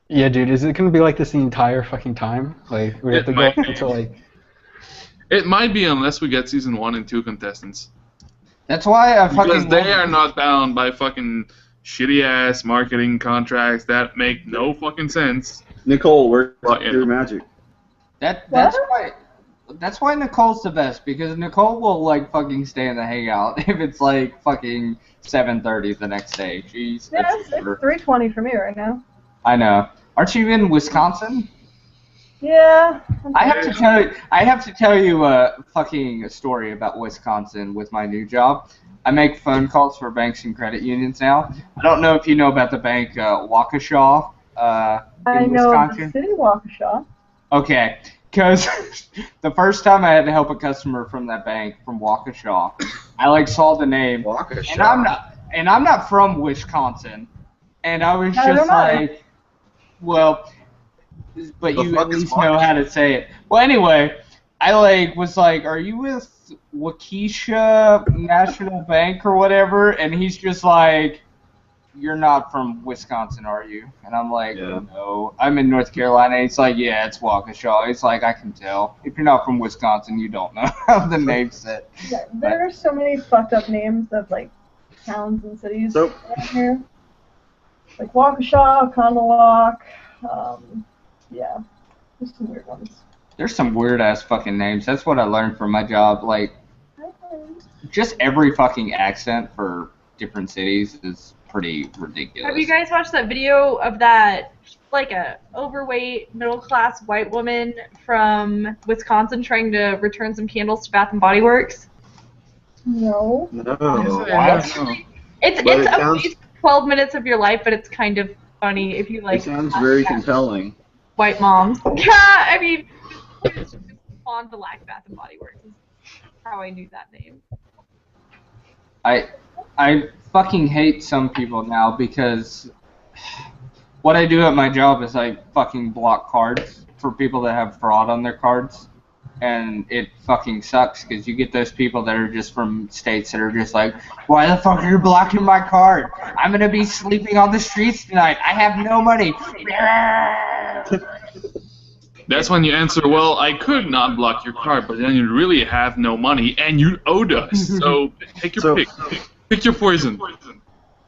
Yeah, dude, is it gonna be like this the entire fucking time? Like, we have It to go might be. until like. It might be unless we get season 1 and 2 contestants. that's why I Because fucking. they are not bound by fucking shitty ass marketing contracts that make no fucking sense. Nicole, where's Well, yeah. your magic? That's why Nicole's the best because Nicole will like fucking stay in the hangout if it's like fucking 7:30 the next day. Jeez. Yeah, it's 3:20 for me right now. I know. Aren't you in Wisconsin? Yeah. I have to tell you a fucking story about Wisconsin with my new job. I make phone calls for banks and credit unions now. I don't know if you know about the bank Waukesha I in know Wisconsin. the city Waukesha. Okay, because the first time I had to help a customer from that bank from Waukesha, I like saw the name, Waukesha. and I'm not from Wisconsin, and I was Neither just am I. like, well, but The you fuck at is least know how to say it. Well, anyway, I like was like, are you with Waukesha National Bank or whatever? And he's just like, you're not from Wisconsin, are you? And I'm like, no, I'm in North Carolina. He's like, yeah, it's Waukesha. It's like, I can tell. If you're not from Wisconsin, you don't know how the name's said. Yeah, there are so many fucked up names of like towns and cities around here. Like Waukesha, Conococheague, yeah, there's some weird ones. There's some weird ass fucking names. That's what I learned from my job. Like, just every fucking accent for different cities is pretty ridiculous. Have you guys watched that video of that, like a overweight, middle-class white woman from Wisconsin trying to return some candles to Bath and Body Works? No. No. It's But it at sounds- least 12 minutes of your life, but it's kind of funny if you like. It sounds very compelling. White moms. Yeah, I mean, it's just Fond du Lac Bath and Body Works is how I knew that name. I fucking hate some people now because what I do at my job is I fucking block cards for people that have fraud on their cards. And it fucking sucks because you get those people that are just from states that are just like, why the fuck are you blocking my card? I'm going to be sleeping on the streets tonight. I have no money. That's when you answer, well, I could not block your card, but then you really have no money and you owed us. So take your pick. Pick your poison.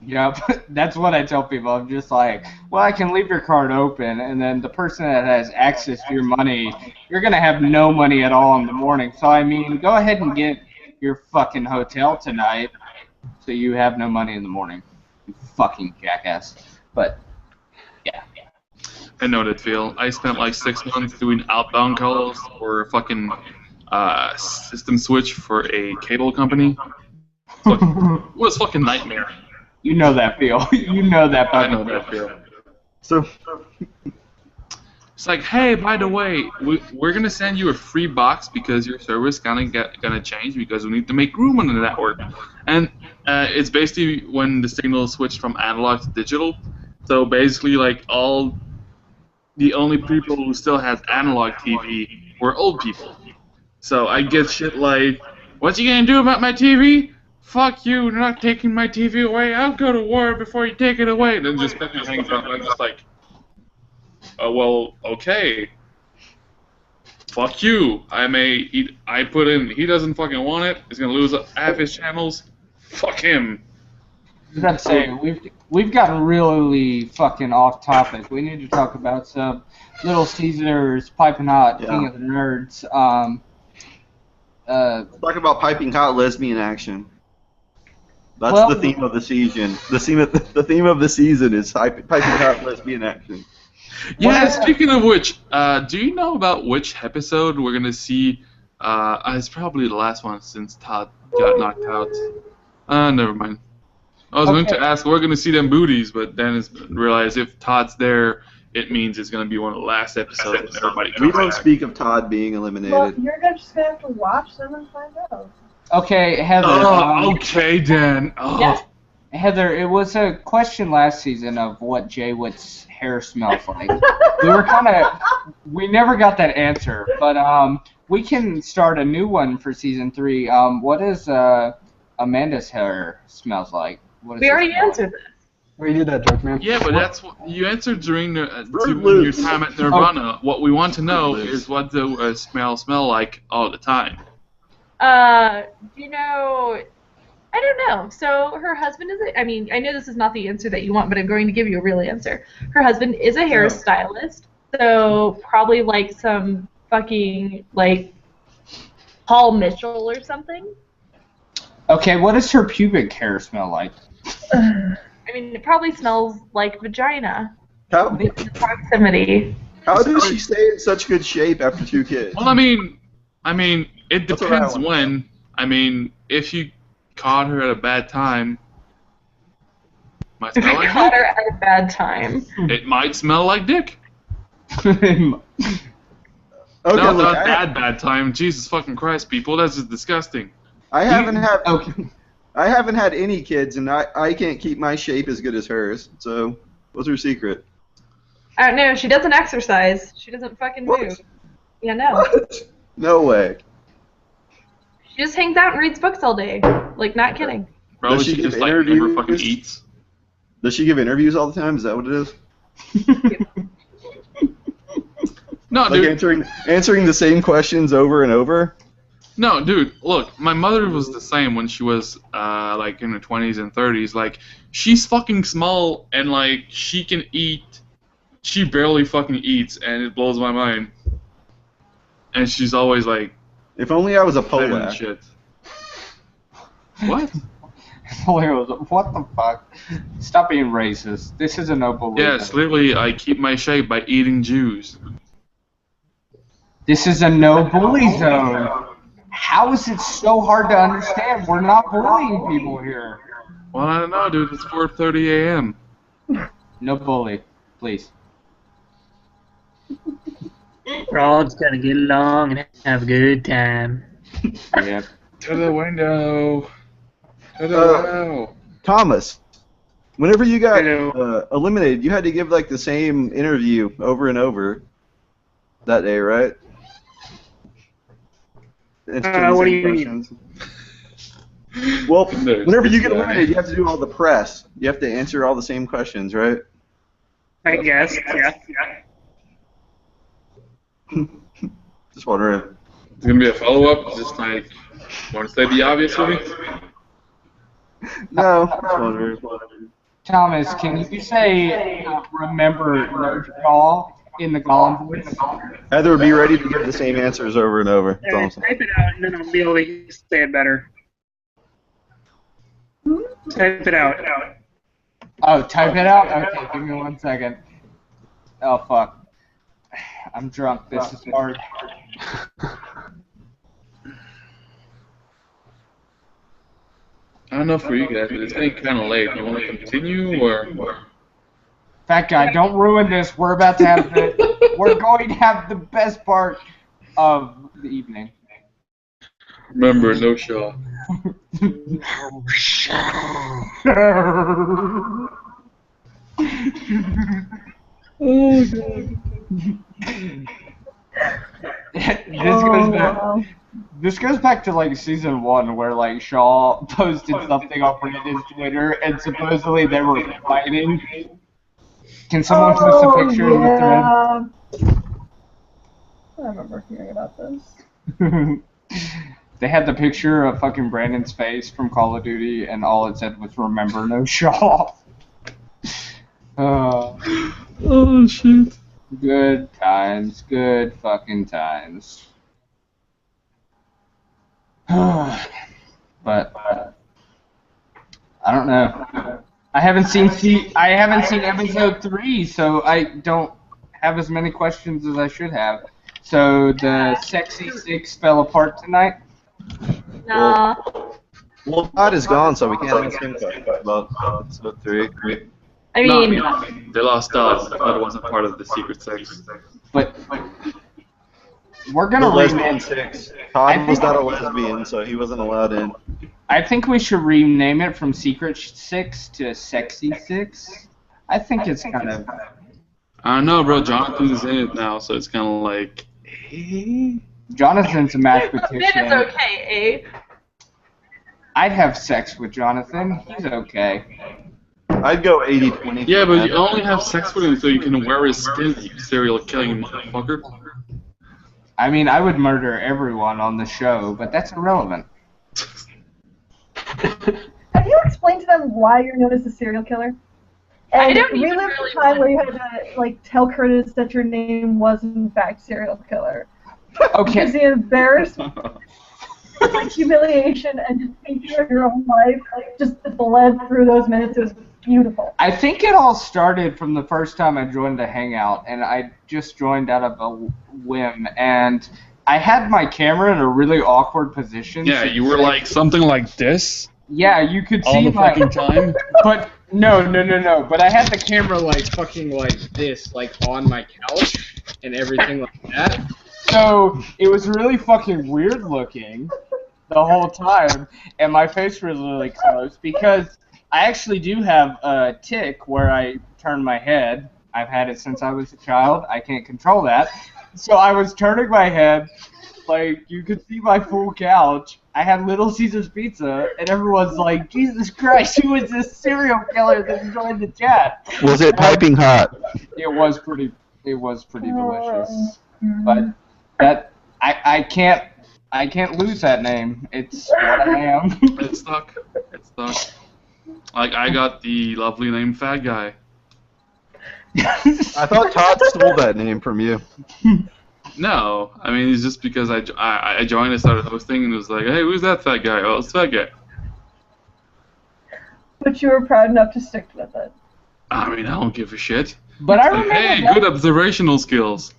Yep, that's what I tell people. I'm just like, well, I can leave your card open, and then the person that has access to your money, you're gonna have no money at all in the morning. So I mean, go ahead and get your fucking hotel tonight, so you have no money in the morning. You fucking jackass. But yeah. I know that feel. I spent like 6 months doing outbound calls for a fucking system switch for a cable company. It was fucking nightmare. You know that feel. You know that I fucking know that feel. So, It's like, hey, by the way, we're gonna send you a free box because your service gonna change because we need to make room on the network, and it's basically when the signal switched from analog to digital. So basically, like the only people who still had analog TV were old people. So I get shit like, what you gonna do about my TV? Fuck you, you're not taking my TV away. I'll go to war before you take it away. And then just fucking hangs up. I'm just like, oh, well, okay. Fuck you. I put in, he doesn't fucking want it. He's gonna lose half his channels. Fuck him. I was about to say, we've gotten really fucking off topic. We need to talk about some Little Caesars, Piping Hot, King of the Nerds. Talk about piping hot lesbian action. That's the theme of the season. The theme of the season is piping hot lesbian action. Yeah, speaking of which, do you know about which episode we're gonna see? It's probably the last one since Todd got knocked out. Never mind. I was going to ask, we're gonna see them booties, but then realized if Todd's there, it means it's gonna be one of the last episodes. And everybody We comes don't back. speak of Todd being eliminated. Well, you're just gonna have to watch them and find out. Okay, Heather. Okay, Dan. Oh. Yes. Heather, it was a question last season of what Jay Witt's hair smells like. We never got that answer, but we can start a new one for season 3. What does Amanda's hair smells like? What does We it already smell answered this. We did that joke, man. Yeah, but that's what you answered during your Loops. time at Nirvana. What we want to know is what the smell like all the time. You know, I don't know. So her husband is I mean, I know this is not the answer that you want, but I'm going to give you a real answer. Her husband is a hairstylist, so probably like some fucking, like, Paul Mitchell or something. Okay, what does her pubic hair smell like? I mean, it probably smells like vagina. How The proximity. does she stay in such good shape after 2 kids? Well, I mean, it That's what I depends want. when. I mean, if you caught her at a bad time, might If smell I like caught dick. her at a bad time. It might smell like dick. Okay, No, look, not bad time. Jesus fucking Christ, people, that's just disgusting. I haven't had Okay. I haven't had any kids, and I can't keep my shape as good as hers. So, what's her secret? I don't know. She doesn't exercise. She doesn't fucking What? move. Yeah, no. What? No way. She just hangs out and reads books all day. Like, not kidding. Probably Does she she give just like never interviews? fucking eats. Does she give interviews all the time? Is that what it is? No, Like dude. answering the same questions over and over? No, dude. Look, my mother was the same when she was like in her 20s and 30s. Like, she's fucking small and like she can eat. She barely fucking eats, and it blows my mind. And she's always like, If only I was a fat and Polak. shit. What? What the fuck? Stop being racist. This is a noble league. Yes, literally, I keep my shape by eating Jews. This is a no bully zone. How is it so hard to understand? We're not bullying people here. Well, I don't know, dude. It's 4:30 a.m. No bully, please. We're all just gonna get along and have a good time. Yep. To the window. To the Uh, window. Thomas, whenever you got Hello. eliminated, you had to give like the same interview over and over that day, right? Answering the what do same you mean? questions. Well, There's whenever you this get guy. eliminated, you have to do all the press. You have to answer all the same questions, right? I guess, yeah. Just wondering. It's gonna be a follow-up. Just like, want to say the obvious for me? No, it's whatever. Thomas, can you say remember no call in the Gollum voice? Heather, be ready to give the same answers over and over. That's all I'm saying. Type it out, and then I'll be able to say it better. Type it out. Oh, type it out? Okay, give me 1 second. Oh, fuck. I'm drunk. This is hard. I don't know for you guys, but it's getting kind of late. You want to continue or? Fat guy, don't ruin this. We're about to have we're going to have the best part of the evening. Remember, no Shaw. No Shaw. Oh god. This goes back to like season 1 where like Shaw posted something on Brandon's Twitter and supposedly they were fighting. Can someone post a picture in the thread? I remember hearing about this. They had the picture of fucking Brandon's face from Call of Duty and all it said was remember no Shaw. Oh shit. Good times, good fucking times. But I don't know. I haven't seen episode 3, so I don't have as many questions as I should have. So the sexy 6 fell apart tonight. Nah. Well, Todd is gone, so we can't ask him questions about episode 3. I mean, No, they lost Todd. Todd wasn't part of the Secret Six. But we're gonna The lesbian rename. 6. Todd was not a lesbian, so he wasn't allowed in. I think we should rename it from Secret 6 to Sexy 6. I think it's kind of. I don't know, bro. Jonathan's in it now, so it's kind of like. Jonathan's a mathematician. it's okay, eh? I'd have sex with Jonathan. He's okay. I'd go 80-20. Yeah, but you only have sex with him so you can wear his skin, you serial killing motherfucker. I mean, I would murder everyone on the show, but that's irrelevant. Have you explained to them why you're known as a serial killer? And I don't even relive really the time where you want- had to like tell Curtis that your name was in fact serial killer. Okay. Because the embarrassment, like humiliation, and just thinking of your own life, like, just bled through those minutes. It was beautiful. I think it all started from the first time I joined the Hangout, and I just joined out of a whim, and I had my camera in a really awkward position. Yeah, so you were like something like this Yeah, you could all see the my. fucking time. But no. But I had the camera like fucking like this, like on my couch and everything like that. So it was really fucking weird looking the whole time, and my face was really close because I actually do have a tic where I turn my head. I've had it since I was a child. I can't control that. So I was turning my head, like you could see my full couch. I had Little Caesar's Pizza, and everyone's like, Jesus Christ, who is this serial killer that joined the chat? Was it piping hot? It was pretty delicious. But that I can't lose that name. It's what I am. It's stuck. It's stuck. Like, I got the lovely name Fat Guy. I thought Todd stole that name from you. No, I mean, it's just because I joined and started hosting and it was like, hey, who's that fat guy? Oh, it's Fat Guy. But you were proud enough to stick with it. I mean, I don't give a shit. But I Like, remember hey, that, good observational skills.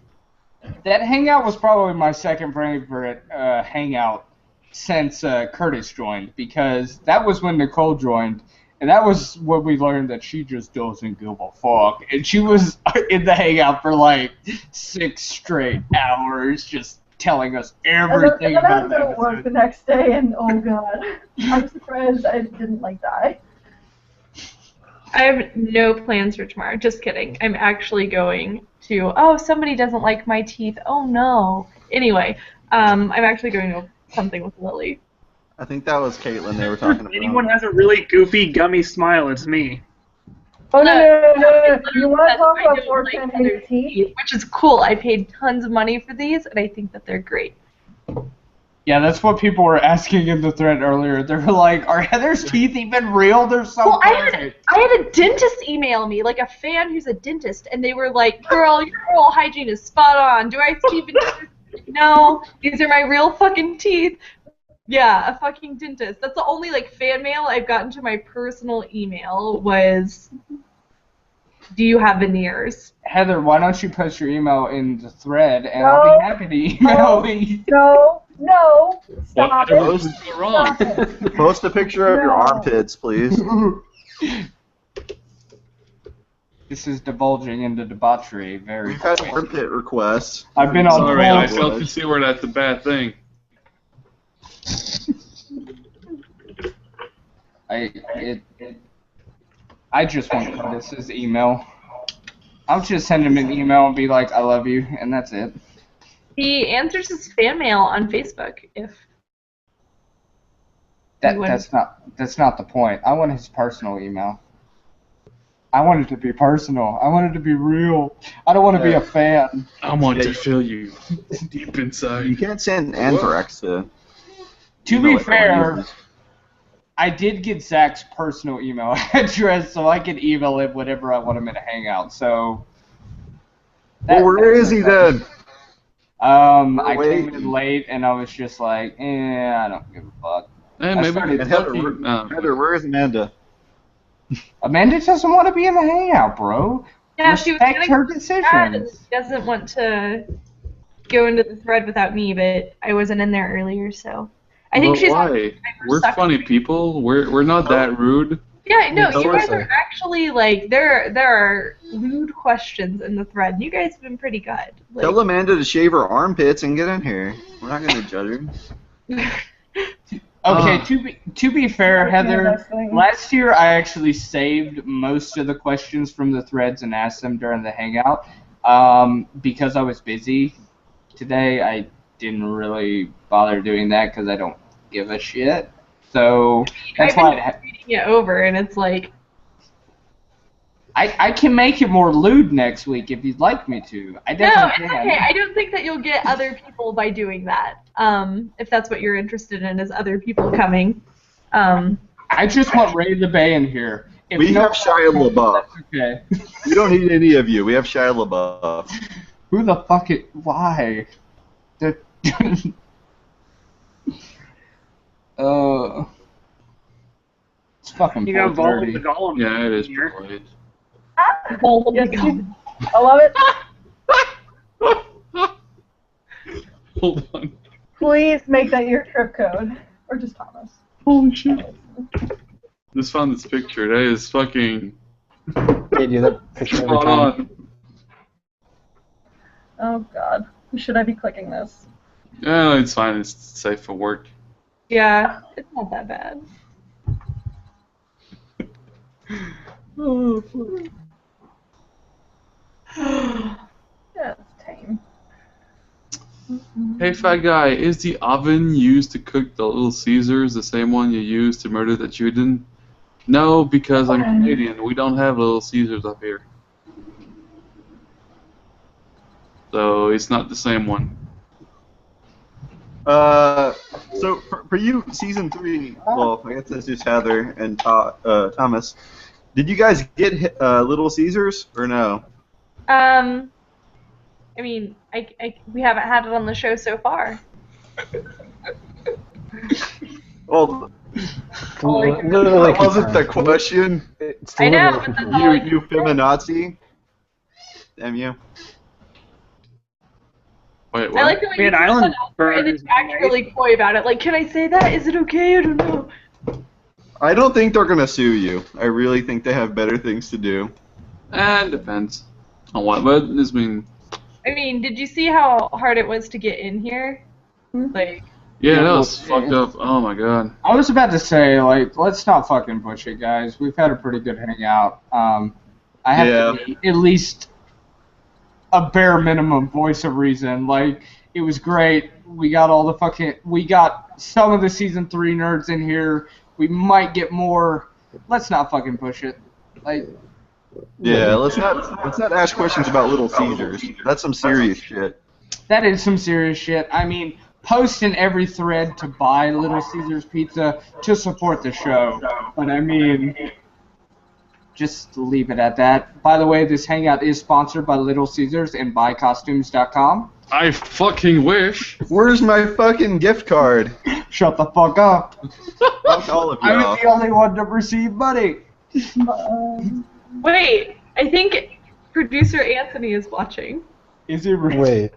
that hangout was probably my second favorite hangout since Curtis joined, because that was when Nicole joined, and that was when we learned that she just doesn't give a fuck. And she was in the hangout for like 6 straight hours, just telling us everything and then I about was the at work episode. the next day, and oh god, I'm surprised I didn't like die. I have no plans for tomorrow. Just kidding. I'm actually going to. Oh, somebody doesn't like my teeth. Oh no. Anyway, I'm actually going to something with Lily. I think that was Caitlin they were talking about. Anyone has a really goofy, gummy smile, it's me. Oh no. You want to talk I about don't 410 like hated other teeth? which is cool. I paid tons of money for these, and I think that they're great. Yeah, that's what people were asking in the thread earlier. They were like, "Are Heather's teeth even real? They're so Well, perfect." I had a dentist email me, like a fan who's a dentist, and they were like, "Girl, your oral hygiene is spot on. Do I have to keep it?" No, these are my real fucking teeth. Yeah, a fucking dentist. That's the only like fan mail I've gotten to my personal email was, "Do you have veneers?" Heather, why don't you post your email in the thread, and I'll be happy to email you. No, stop it. What is wrong? Stop it. Post a picture of your No. armpits, please. This is divulging into debauchery very We've had quick. armpit requests. I've been on Sorry, I calls. failed to see where that's a bad thing. I just want Curtis's email. I'll just send him an email and be like, "I love you," and that's it. He answers his fan mail on Facebook if That's not the point. I want his personal email. I want it to be personal. I want it to be real. I don't want to be a fan. I want to feel you deep inside. You can't send Anthrax to. To be fair, I did get Zach's personal email address, so I can email him whenever I want him in a hangout. So. Well, where is he then? I came in late and I was just like, I don't give a fuck. Hey, maybe Heather, where is Amanda? Amanda doesn't want to be in the hangout, bro. Yeah, she was Respect her She decisions. doesn't want to go into the thread without me, but I wasn't in there earlier, so I think But she's. why? We're funny people. We're not that rude. Yeah, no, you guys Seriously. are actually like there are lewd questions in the thread. You guys have been pretty good. Like, Tell Amanda to shave her armpits and get in here. We're not going to judge her. Okay, to be fair, Heather, last year I actually saved most of the questions from the threads and asked them during the hangout because I was busy. Today I didn't really bother doing that because I don't give a shit. So that's I've been why reading it over, and it's like I can make it more lewd next week if you'd like me to. I no, definitely it's can. okay. I don't think that you'll get other people by doing that. If that's what you're interested in, is other people coming. I just want Ray the Bay in here. If We no have Shia one- LaBeouf. Okay. We don't need any of you. We have Shia LaBeouf. Who the fuck it? Why? It's fucking You got involved with 4:30. the golem. Yeah, it is here. pretty late. Yes, I love it. Hold on. Please make that your trip code. Or just Thomas. Holy shit. Just found this picture. That is fucking They do that picture every spot time. on. Oh god. Should I be clicking this? Yeah, it's fine. It's safe for work. Yeah, it's not that bad. Oh, fuck. Yeah, it's tame. Hey, fat guy, is the oven used to cook the Little Caesars the same one you used to murder the Juden? No, because I'm Canadian. We don't have Little Caesars up here. So it's not the same one. So for you, season 3. Well, I guess that's just Heather and Thomas. Did you guys get Little Caesars or no? I mean, we haven't had it on the show so far. Well, Literally that wasn't the confirmed. question. It's I know, literally but that's confirmed. all I You feminazi. Damn you. Wait, I what? like the way We you had put island that out there and then burgers you act really coy about it. Like, can I say that? Is it okay? I don't know. I don't think they're gonna sue you. I really think they have better things to do. Depends on what, but this mean. I mean, did you see how hard it was to get in here? Like, Yeah, that was fucked up. Oh my god. I was about to say, like, let's not fucking push it, guys. We've had a pretty good hangout. I have to be at least a bare minimum voice of reason. Like, it was great. We got some of the season 3 nerds in here. We might get more. Let's not fucking push it. Like, Yeah, let's not ask questions about Little Caesars. That's some serious shit. that is some serious shit. I mean, post in every thread to buy Little Caesars pizza to support the show. But I mean, just leave it at that. By the way, this hangout is sponsored by Little Caesars and buycostumes.com. I fucking wish. Where's my fucking gift card? Shut the fuck up. Fuck all of I y'all. was the only one to receive money. Wait, I think producer Anthony is watching. Is it really? Wait.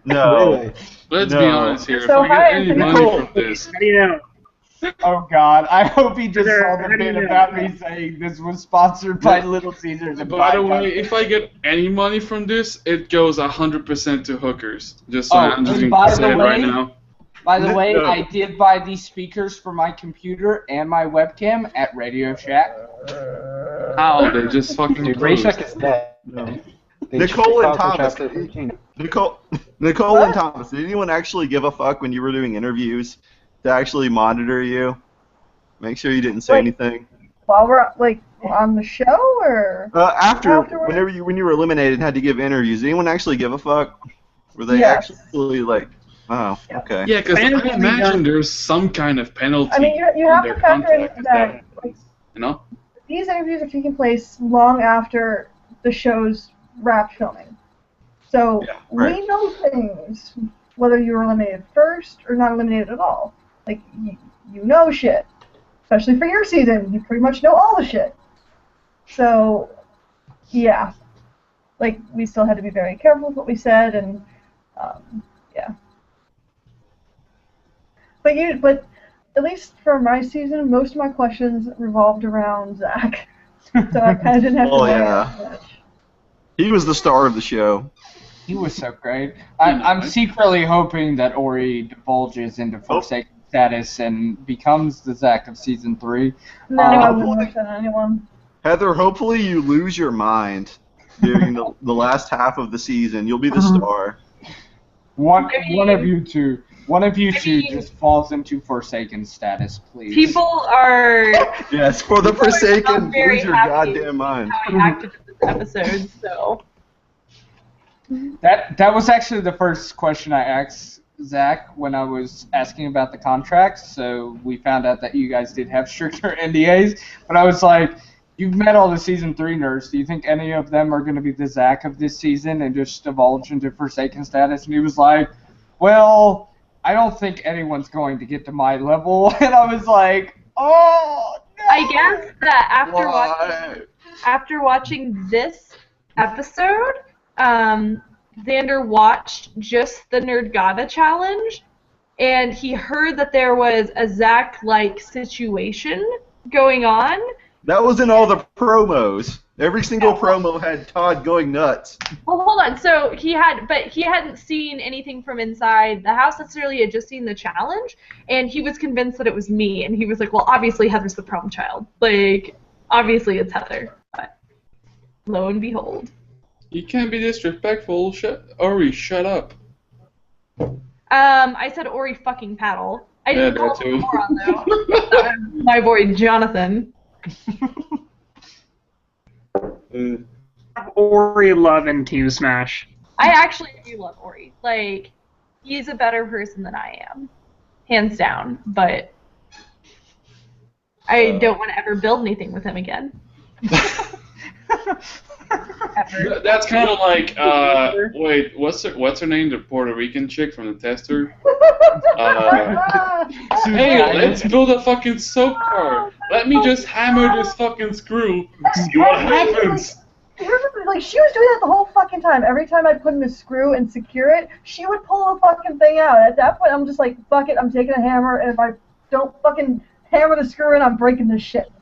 No. Really? Let's No. be honest here. So if I hi, get any Anthony. money from this, How do you know? Oh God! I hope he just saw the How do you bit know? about me saying this was sponsored by Little Caesars. And by the Buy way, if I get any money from this, it goes 100% to hookers. Just so Oh, I'm just and going by to say the it right way- now. By the way, No. I did buy these speakers for my computer and my webcam at Radio Shack. How? They just fucking Dude, closed. Rayshek is dead. No. They Nicole and filed for Thomas. Chapter 13. Nicole and Thomas, did anyone actually give a fuck when you were doing interviews to actually monitor you? Make sure you didn't say Wait. anything. While we're like on the show, or Afterwards? Afterwards? when you were eliminated and had to give interviews, did anyone actually give a fuck? Were they Yes. actually like, oh, okay. Yeah, because I Penalty imagine done. there's some kind of penalty. I mean, you have in to their factor in contract that like, you know? these interviews are taking place long after the show's wrapped filming. So Yeah, right. we know things, whether you were eliminated first or not eliminated at all. Like, you know shit. Especially for your season, you pretty much know all the shit. So, yeah. Like, we still had to be very careful with what we said, and, yeah. But at least for my season, most of my questions revolved around Zach. So I kind of didn't have to Oh, worry yeah. as much. He was the star of the show. He was so great. I'm secretly hoping that Ori divulges into Forsaken status and becomes the Zach of Season 3. No, I wouldn't wish that on anyone. Heather, hopefully you lose your mind during the last half of the season. You'll be the star. One of you two just falls into Forsaken status, please. People are Yes, for the Forsaken, not very lose your happy goddamn mind. how I acted in this episode, so. That was actually the first question I asked Zach when I was asking about the contracts. So we found out that you guys did have stricter NDAs. But I was like, you've met all the Season 3 nerds. Do you think any of them are going to be the Zach of this season and just divulge into Forsaken status? And he was like, well, I don't think anyone's going to get to my level. And I was like, oh, no. I guess that after watching this episode, Xander watched just the Nerdgata challenge, and he heard that there was a Zach-like situation going on. That was in all the promos. Every single promo had Todd going nuts. Well, hold on. So he hadn't seen anything from inside the house necessarily. He had just seen the challenge, and he was convinced that it was me. And he was like, "Well, obviously Heather's the problem child. Like, obviously it's Heather." But lo and behold. You can't be disrespectful. Ori, shut up. I said Ori fucking paddle. I didn't Yeah, call that him too. moron though. My boy Jonathan. Ori love in Team Smash. I actually do love Ori. Like, he's a better person than I am, hands down. But I don't want to ever build anything with him again. Ever. That's kind of like, wait, what's her name? The Puerto Rican chick from the tester? Hey, let's build a fucking soap car. Let me just hammer this fucking screw. See what happens. Like, she was doing that the whole fucking time. Every time I put in a screw and secure it, she would pull the fucking thing out. At that point, I'm just like, fuck it, I'm taking a hammer, and if I don't fucking hammer the screw in, I'm breaking this shit.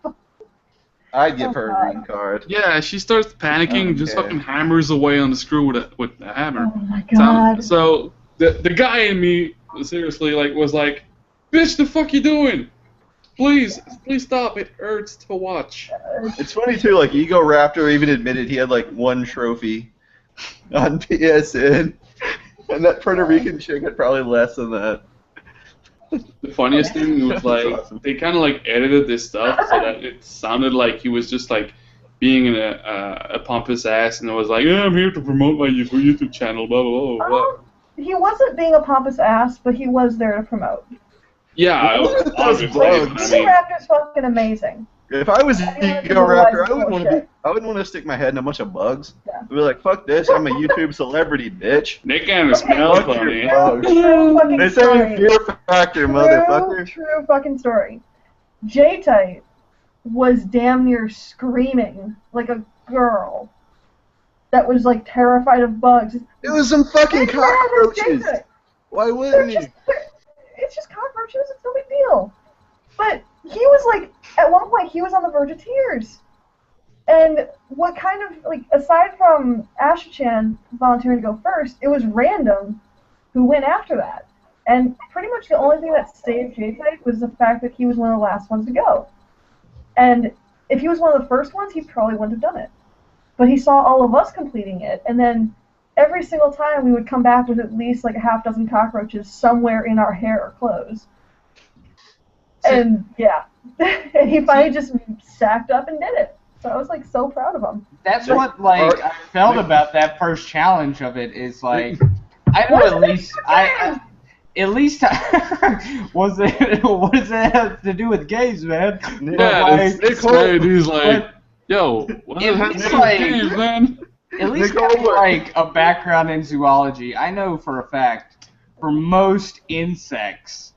I'd give her a green card. Yeah, she starts panicking, just Okay. fucking hammers away on the screw with the hammer. Oh my god. So the guy in me, seriously, was like, bitch, the fuck you doing? Please stop. It hurts to watch. It's funny too, like Ego Raptor even admitted he had like one trophy on PSN, and that Puerto Rican chick had probably less than that. The funniest thing was they kind of edited this stuff so that it sounded like he was just being a pompous ass, and it was like, yeah, I'm here to promote my YouTube channel, blah blah blah blah. he wasn't being a pompous ass, but he was there to promote. Yeah, What are those obviously. bugs? Ego Raptor's fucking amazing. If I was I mean, Ego Raptor, bullshit. I wouldn't want to stick my head in a bunch of bugs. Yeah. I'd be like, fuck this, I'm a YouTube celebrity, bitch. Nick and smell Fuck funny. your bugs. True fucking They say story. fear factor, motherfucker. True fucking story. J-Type was damn near screaming like a girl that was like terrified of bugs. It was some fucking Big man is cockroaches. J-Type. Why wouldn't he? It's just cockroaches. It's no big deal. But he was like, at one point, he was on the verge of tears. And what kind of, like, aside from Asha-chan volunteering to go first, it was random who went after that. And pretty much the only thing that saved J-Type was the fact that he was one of the last ones to go. And if he was one of the first ones, he probably wouldn't have done it. But he saw all of us completing it, and then every single time we would come back with at least like a half dozen cockroaches somewhere in our hair or clothes. And yeah, and he finally just sacked up and did it. So I was like so proud of him. That's what like I felt about that first challenge of it is like I know at least I at least was it what does that have to do with gays, man? Yeah, it's great. He's like, yo, what at the least heck like gays, man? at least having like a background in zoology, I know for a fact for most insects,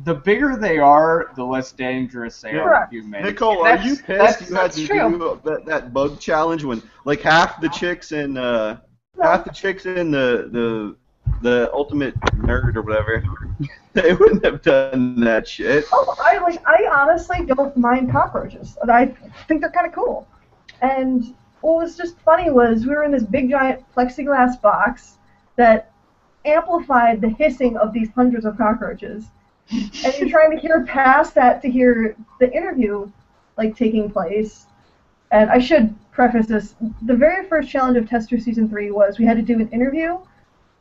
the bigger they are, the less dangerous they are to humans. Nicole, are you pissed you had to do that bug challenge when like half the chicks in the ultimate nerd or whatever they wouldn't have done that shit. Oh, I honestly don't mind cockroaches. I think they're kind of cool. And what was just funny was we were in this big giant plexiglass box that amplified the hissing of these hundreds of cockroaches. And you're trying to hear past that to hear the interview like taking place. And I should preface this. The very first challenge of Tester Season 3 was we had to do an interview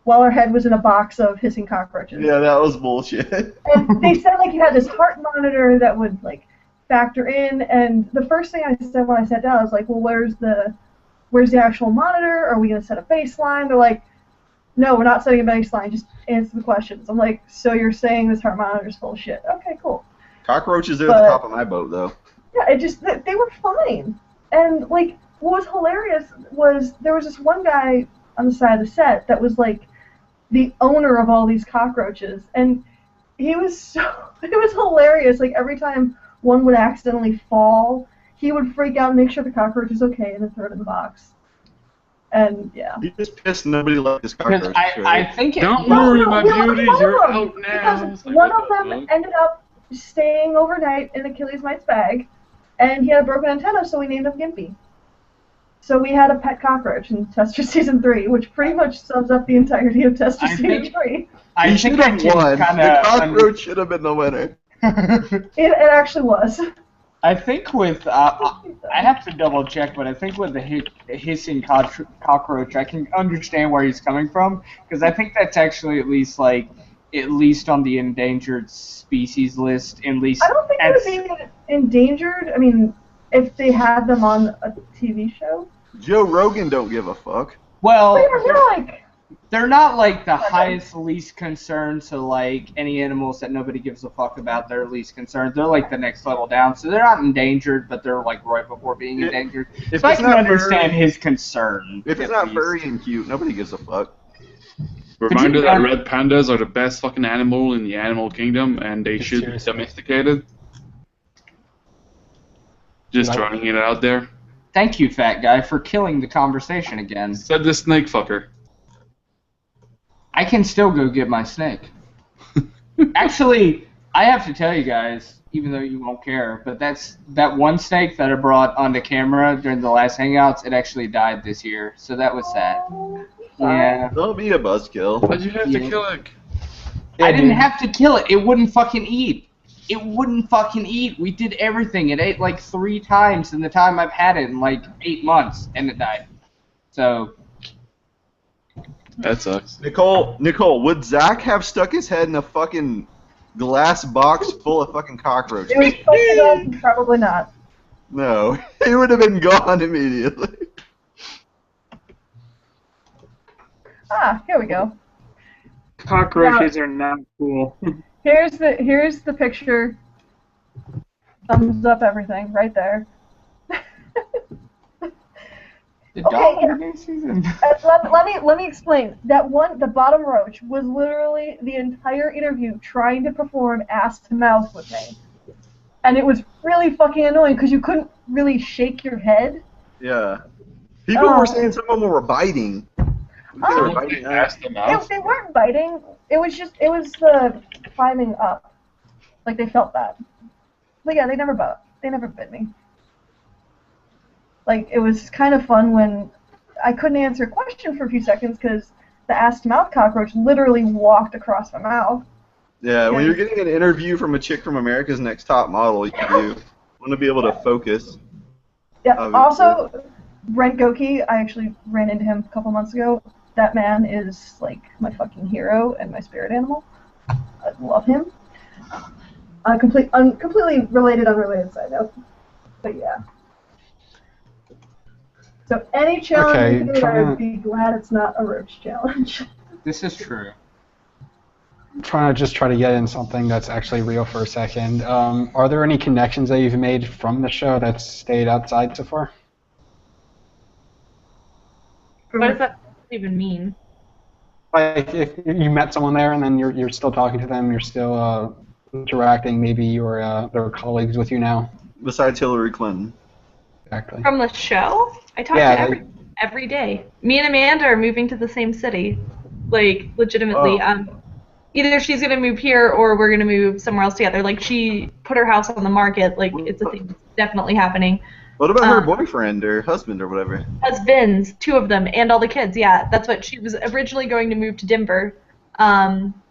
while our head was in a box of hissing cockroaches. Yeah, that was bullshit. And they said like you had this heart monitor that would like factor in, and the first thing I said when I sat down I was like, well, where's the actual monitor? Are we gonna set a baseline? They're like, no, we're not setting a baseline, just answer the questions. I'm like, so you're saying this heart monitor's full of shit. Okay, cool. Cockroaches are at the top of my boat though. Yeah, it just they were fine. And like what was hilarious was there was this one guy on the side of the set that was like the owner of all these cockroaches, and he was it was hilarious. Like every time one would accidentally fall, he would freak out and make sure the cockroach is okay and then throw it in the box. And yeah. He just pissed nobody liked his cockroach. I think don't worry, my beauty, you're out now. Because one of them ended up staying overnight in Achilles Mite's bag, and he had a broken antenna, so we named him Gimpy. So we had a pet cockroach in Tester Season 3, which pretty much sums up the entirety of Tester Season 3. He should have won. The cockroach should have been the winner. It actually was. I think with I have to double check, but I think with the hissing cockroach, I can understand where he's coming from because I think that's actually at least on the endangered species list. At least I don't think they would be endangered. I mean, if they had them on a TV show. Joe Rogan don't give a fuck. Well, they're not like the highest least concern, so like any animals that nobody gives a fuck about, they're least concerned. They're like the next level down, so they're not endangered, but they're like right before being endangered. So I can understand his concern. If it's not furry and cute, nobody gives a fuck. Reminder that red pandas are the best fucking animal in the animal kingdom, and they should be domesticated. Just throwing it out there. Thank you, fat guy, for killing the conversation again. Said the snake fucker. I can still go get my snake. Actually, I have to tell you guys, even though you won't care, but that one snake that I brought onto camera during the last Hangouts, it actually died this year, so that was sad. Yeah. Don't be a buzzkill. Why'd you have to kill it? I didn't have to kill it. It wouldn't fucking eat. It wouldn't fucking eat. We did everything. It ate like 3 times in the time I've had it in like 8 months, and it died. So. That sucks. Nicole, would Zach have stuck his head in a fucking glass box full of fucking cockroaches? It was probably not. No, he would have been gone immediately. Ah, here we go. Cockroaches are not cool. Here's the picture. Thumbs up everything right there. Let me explain. That one, the bottom roach, was literally the entire interview trying to perform ass to mouth with me, and it was really fucking annoying because you couldn't really shake your head. Yeah. People were saying some of them were biting. They were biting ass to mouth. They weren't biting. It was the climbing up. Like they felt that. But yeah, they never bit me. Like, it was kind of fun when I couldn't answer a question for a few seconds because the ass-to-mouth cockroach literally walked across my mouth. Yeah, when you're getting an interview from a chick from America's Next Top Model, you want to be able to focus. Yeah, obviously. Also, Brent Goki, I actually ran into him a couple months ago. That man is, like, my fucking hero and my spirit animal. I love him. Completely related, unrelated side note. But yeah. So any challenge you can do, I'd be glad it's not a roach challenge. This is true. I'm trying to get in something that's actually real for a second. Are there any connections that you've made from the show that's stayed outside so far? What does that even mean? Like, if you met someone there and then you're still talking to them, you're still interacting, maybe they're colleagues with you now. Besides Hillary Clinton. Exactly. From the show? I talk to every day. Me and Amanda are moving to the same city. Like, legitimately. Either she's going to move here or we're going to move somewhere else together. Like, she put her house on the market. Like, it's a thing that's definitely happening. What about her boyfriend or husband or whatever? Husbands, 2 of them, and all the kids, yeah. That's what she was originally going to move to Denver,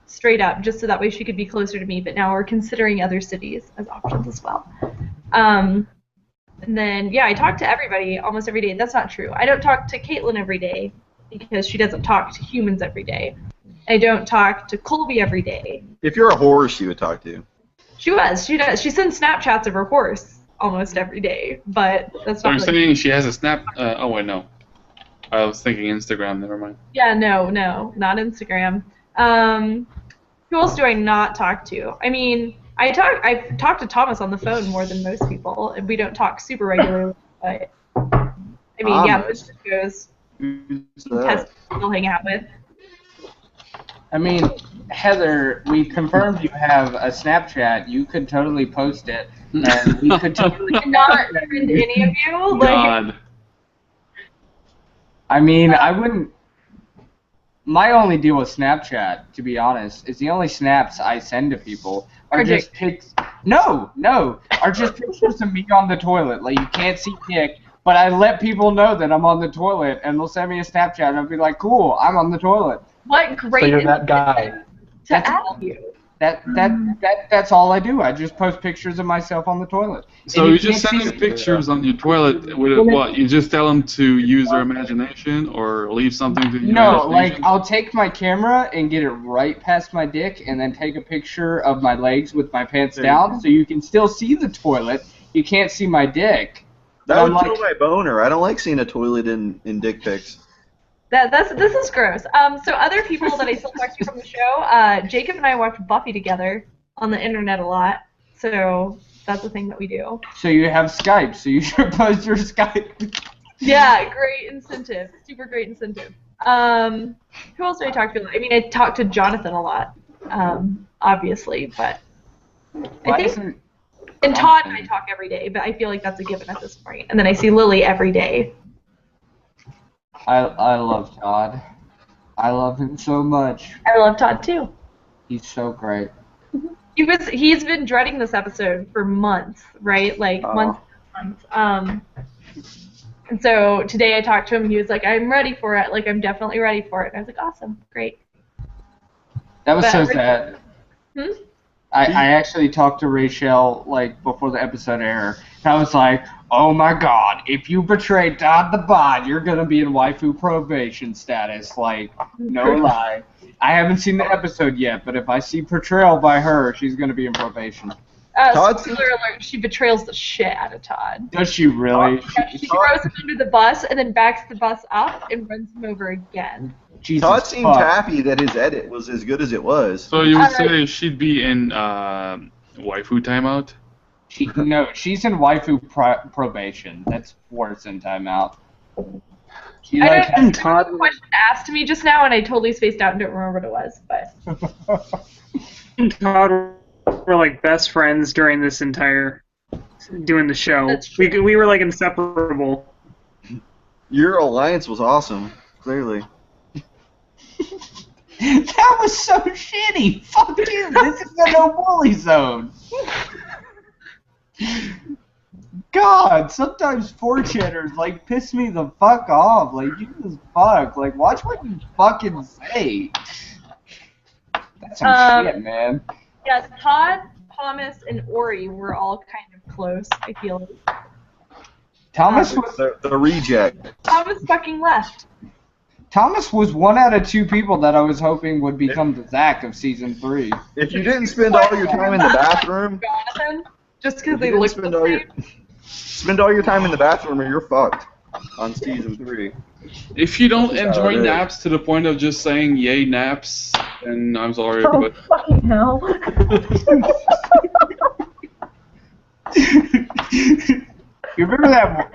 straight up, just so that way she could be closer to me. But now we're considering other cities as options as well. And then, yeah, I talk to everybody almost every day. That's not true. I don't talk to Caitlin every day because she doesn't talk to humans every day. I don't talk to Colby every day. If you're a horse, she would talk to you. She does. She sends Snapchats of her horse almost every day, but that's not. So you're saying she has a snap? Oh wait, no. I was thinking Instagram. Never mind. Yeah, no, not Instagram. Who else do I not talk to? I mean, I've talked to Thomas on the phone more than most people, and we don't talk super regularly. But I mean, yeah, this just goes. We'll hang out with. I mean, Heather, we confirmed you have a Snapchat. You could totally post it, and we could totally. Not friend any of you. God. I mean, I wouldn't. My only deal with Snapchat, to be honest, is the only snaps I send to people are just pics. No, are just pictures of me on the toilet. Like, you can't see dick, but I let people know that I'm on the toilet, and they'll send me a Snapchat, and I'll be like, cool, I'm on the toilet. What great! So you're that guy. To ask you. That's all I do. I just post pictures of myself on the toilet. So you just sending pictures on your toilet with what? You just tell them to use their imagination or leave something to the No, like imagination? I'll take my camera and get it right past my dick and then take a picture of my legs with my pants down so you can still see the toilet. You can't see my dick. That would kill my boner. I don't like seeing a toilet in dick pics. This is gross. So other people that I still talk to from the show, Jacob and I watch Buffy together on the internet a lot. So that's a thing that we do. So you have Skype, so you should post your Skype. Yeah, great incentive. Super great incentive. Who else do I talk to? I mean, I talk to Jonathan a lot, obviously, but I think... And Todd and I talk every day, but I feel like that's a given at this point. And then I see Lily every day. I love Todd. I love him so much. I love Todd too. He's so great. He's been dreading this episode for months, right? Like months. And so today I talked to him. He was like, "I'm ready for it. Like, I'm definitely ready for it." And I was like, "Awesome, great." That was so sad. I actually talked to Rachel like before the episode aired, and I was like, "Oh my God! If you betray Todd the Bod, you're gonna be in waifu probation status." Like, no lie. I haven't seen the episode yet, but if I see portrayal by her, she's gonna be in probation. Spoiler alert: she betrays the shit out of Todd. Does she really? She throws him under the bus and then backs the bus up and runs him over again. Jesus Todd seemed fuck. happy that his edit was as good as it was. So you would say she'd be in waifu timeout? No, she's in waifu probation. That's worse than timeout. She I like don't know. There was a question asked to me just now, and I totally spaced out and don't remember what it was. But and Todd were like best friends during this entire doing the show. That's true. We were like inseparable. Your alliance was awesome, clearly. that was so shitty. Fuck you. This is the no bully zone. God, sometimes 4chaners like piss me the fuck off. Like, Jesus fuck. Like, watch what you fucking say. That's some shit, man. yes, Todd, Thomas, and Ori were all kind of close. I feel like Thomas was The reject. Thomas fucking left. Thomas was 1 out of 2 people that I was hoping would become the Zach of season 3. If you didn't spend all your time in the bathroom, Jonathan, just because if they you didn't look spend the all your same. spend all your time in the bathroom or you're fucked on season 3. If you don't That's how enjoy it is. naps to the point of just saying "yay naps," then I'm sorry, Oh, but fucking hell. You remember that one?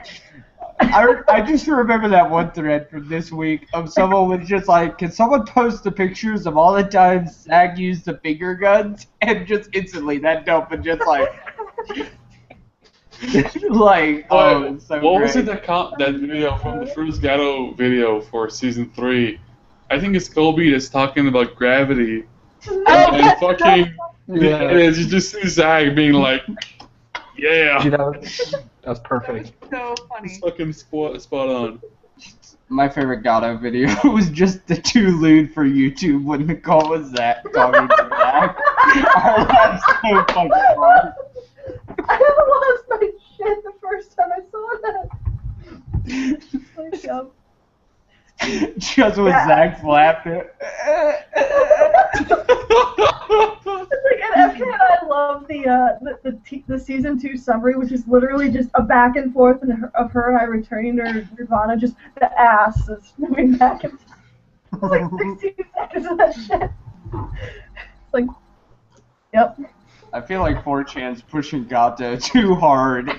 I just remember that one thread from this week of someone was just like, can someone post the pictures of all the times Zach used the finger guns? And just instantly that dump and just like, like, oh, it's so what great. was it that video from the first Gatto video for season 3? I think it's Colby that's talking about gravity. And fucking, Yeah. you just see Zach being like, yeah. Dude, that was perfect. So funny. It's fucking spot on. My favorite Gato video was just the 2 lewd for YouTube when Nicole was Zach talking to Zach. I laughed so fucking hard. I lost my shit the first time I saw that. Like, Just with Zach's laughing. It's like, and FK and I love the season 2 summary, which is literally just a back and forth of her and I returning to Nirvana, just the ass is moving back and forth. It's like 16 seconds of that shit. It's like, yep. I feel like 4chan's pushing Gato too hard.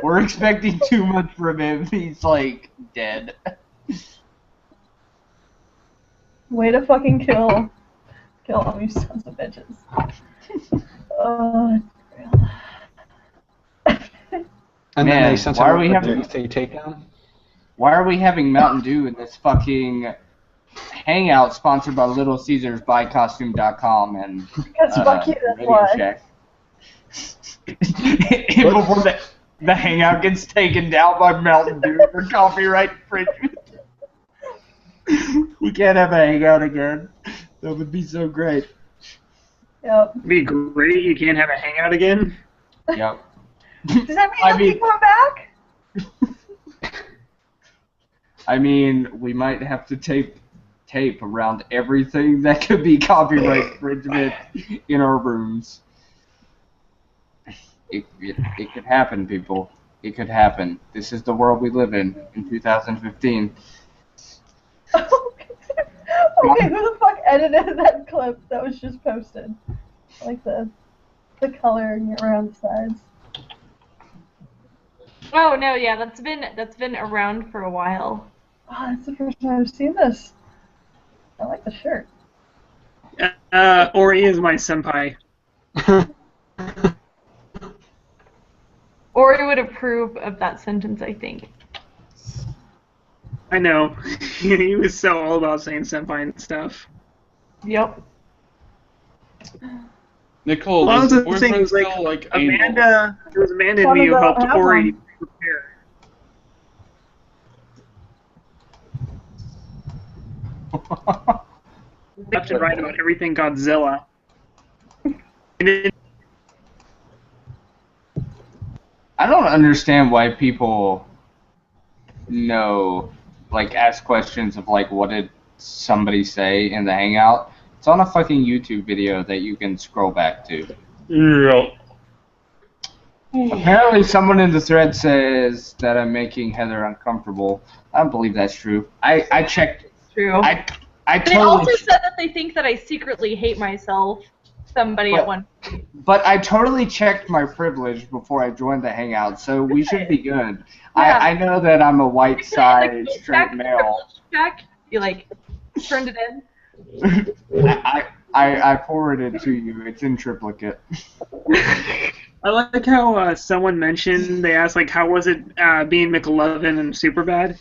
We're expecting too much from him. He's like dead. Way to fucking kill all you sons of bitches. And Man, then they sent why are out we a having- Tuesday takedown. Why are we having Mountain Dew in this fucking hangout sponsored by Little Caesars by Costume.com and Because fuck you, that's Radio why. Shack? Before the hangout gets taken down by Mountain Dew for copyright infringement. We can't have a hangout again. That would be so great. Yep. It'd be great. You can't have a hangout again. Yep. Does that mean I you'll keep mean- going back? I mean, we might have to tape around everything that could be copyright infringement in our rooms. It could happen, people. It could happen. This is the world we live in 2015. Okay, who the fuck edited that clip that was just posted? Like the coloring around the sides. Oh no, yeah, that's been around for a while. Oh, that's the first time I've seen this. I like the shirt. Ori is my senpai. Ori would approve of that sentence, I think. I know. He was so all about saying senpai and stuff. Yep. Nicole, Well, does the the boyfriend thing is, like, still like anal? Amanda, it was Amanda and One me of who the- helped I have Ori one. prepare. Left and right about everything Godzilla. And it, I don't understand why people ask questions of like, what did somebody say in the hangout? It's on a fucking YouTube video that you can scroll back to. Yeah. Apparently someone in the thread says that I'm making Heather uncomfortable. I don't believe that's true. I checked True. They also said that they think that I secretly hate myself. Somebody at one point. But I totally checked my privilege before I joined the Hangout, so we should be good. Yeah. I know that I'm a white side Like, straight male. check. You like turned it in. I forwarded it to you. It's in triplicate. I like how someone mentioned, they asked, like, how was it being McLovin and Superbad?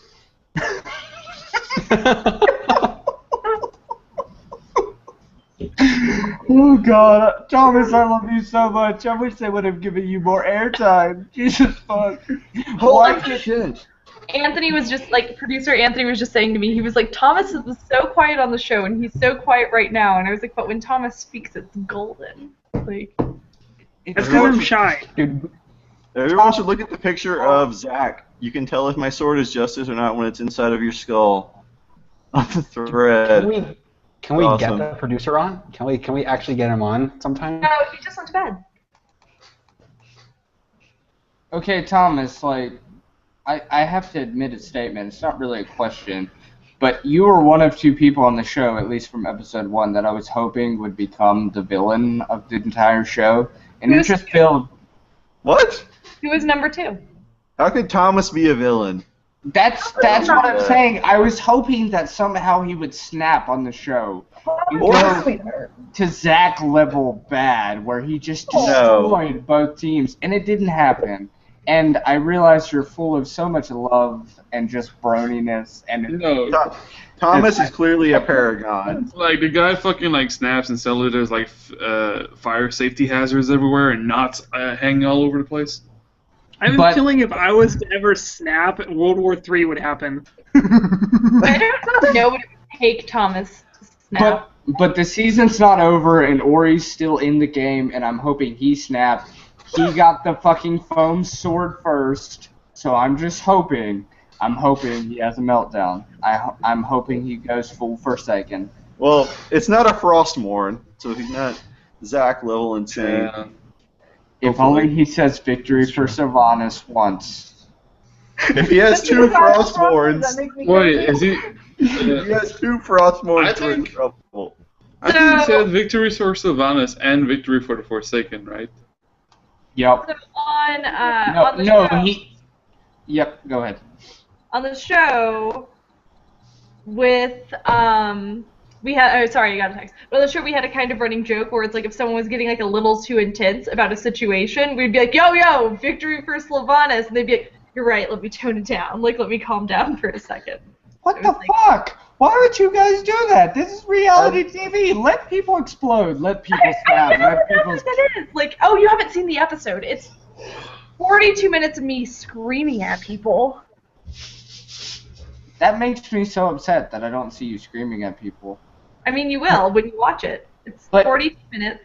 Oh God, Thomas, I love you so much. I wish they would have given you more airtime. Jesus fuck. Holy shit. Anthony was just like, producer Anthony was just saying to me, he was like, Thomas was so quiet on the show, and he's so quiet right now. And I was like, but when Thomas speaks, it's golden. Like, it's because I'm shy. Dude. Everyone should look at the picture of Zach. You can tell if my sword is justice or not when it's inside of your skull. On the thread. Can we get the producer on? Can we actually get him on sometime? no, he just went to bed. Okay, Thomas, like, I have to admit a statement. It's not really a question. But you were one of two people on the show, at least from episode 1, that I was hoping would become the villain of the entire show. And it just filled... What? Who was number 2? How could Thomas be a villain? That's what I'm saying. I was hoping that somehow he would snap on the show. And go to Zach level bad, where he just destroyed both teams. And it didn't happen. And I realize you're full of so much love and just broniness. And Thomas is clearly a paragon. Like, the guy fucking, like, snaps and suddenly there's, like, fire safety hazards everywhere and knots hanging all over the place. I have a feeling if I was to ever snap, World War III would happen. I don't know what it would take Thomas to snap. But the season's not over, and Ori's still in the game, and I'm hoping he snapped. He got the fucking foam sword first, so I'm just hoping. I'm hoping he has a meltdown. I'm hoping he goes full Forsaken. Well, it's not a Frostmourne, so he's not Zach level insane. Yeah. If only he says victory for Sylvanas once. If he has 2 Frostmournes... Wait, is he... If he has 2 Frostmournes, we're in trouble. I think he said victory for Sylvanas and victory for the Forsaken, right? Yep. So on the show, Yep, go ahead. on the show with we had sorry, I got a text. But on the show we had a kind of running joke where it's like if someone was getting like a little too intense about a situation, we'd be like, yo, victory for Sylvanas, and they'd be like, you're right, let me tone it down. Like, let me calm down for a second. What the fuck? Why would you guys do that? This is reality TV. Let people explode. Let people snap. Let people... That is. Like, oh, you haven't seen the episode. It's 42 minutes of me screaming at people. That makes me so upset that I don't see you screaming at people. I mean, you will when you watch it. It's 42 minutes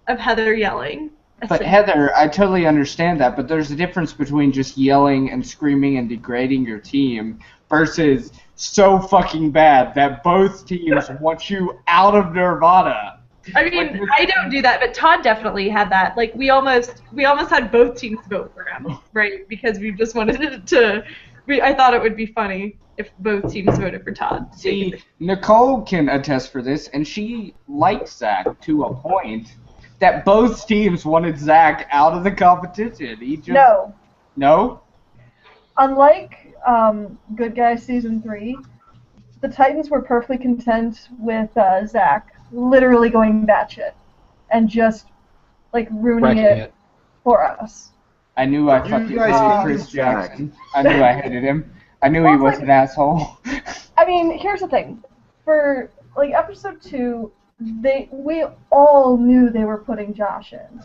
of Heather yelling. But Heather, I totally understand that, but there's a difference between just yelling and screaming and degrading your team versus so fucking bad that both teams want you out of Nirvana. I mean, I don't do that, but Todd definitely had that. Like, we almost had both teams vote for him, right? Because we just wanted it to... I thought it would be funny if both teams voted for Todd. See, Nicole can attest for this, and she likes Zach to a point that both teams wanted Zach out of the competition. He just... No. No? Unlike Good Guys Season 3, the Titans were perfectly content with Zach literally going batshit and just, like, ruining it for us. I knew I fucking hated Chris Jackson. I knew I hated him. I knew he was an asshole. I mean, here's the thing. For, like, episode 2, we all knew they were putting Josh in.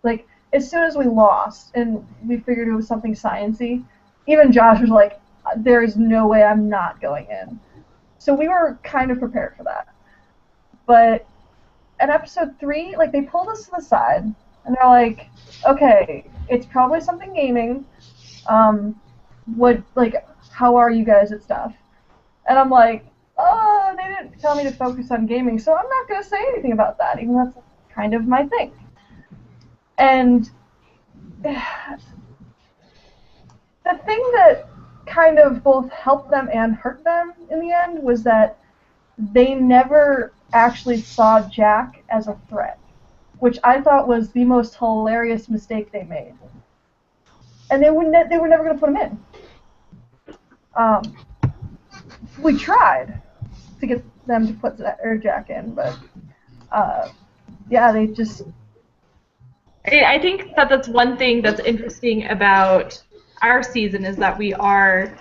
Like, as soon as we lost and we figured it was something science-y, even Josh was like, there is no way I'm not going in. So we were kind of prepared for that. But in episode 3, like, they pulled us to the side, and they're like, okay, it's probably something gaming. How are you guys at stuff? And I'm like, oh, they didn't tell me to focus on gaming, so I'm not going to say anything about that, even though that's kind of my thing. And the thing that kind of both helped them and hurt them in the end was that they never actually saw Jack as a threat, which I thought was the most hilarious mistake they made. And they were never going to put him in. We tried to get them to put Jack in, but yeah, they just. I think that that's one thing that's interesting about our season is that we are,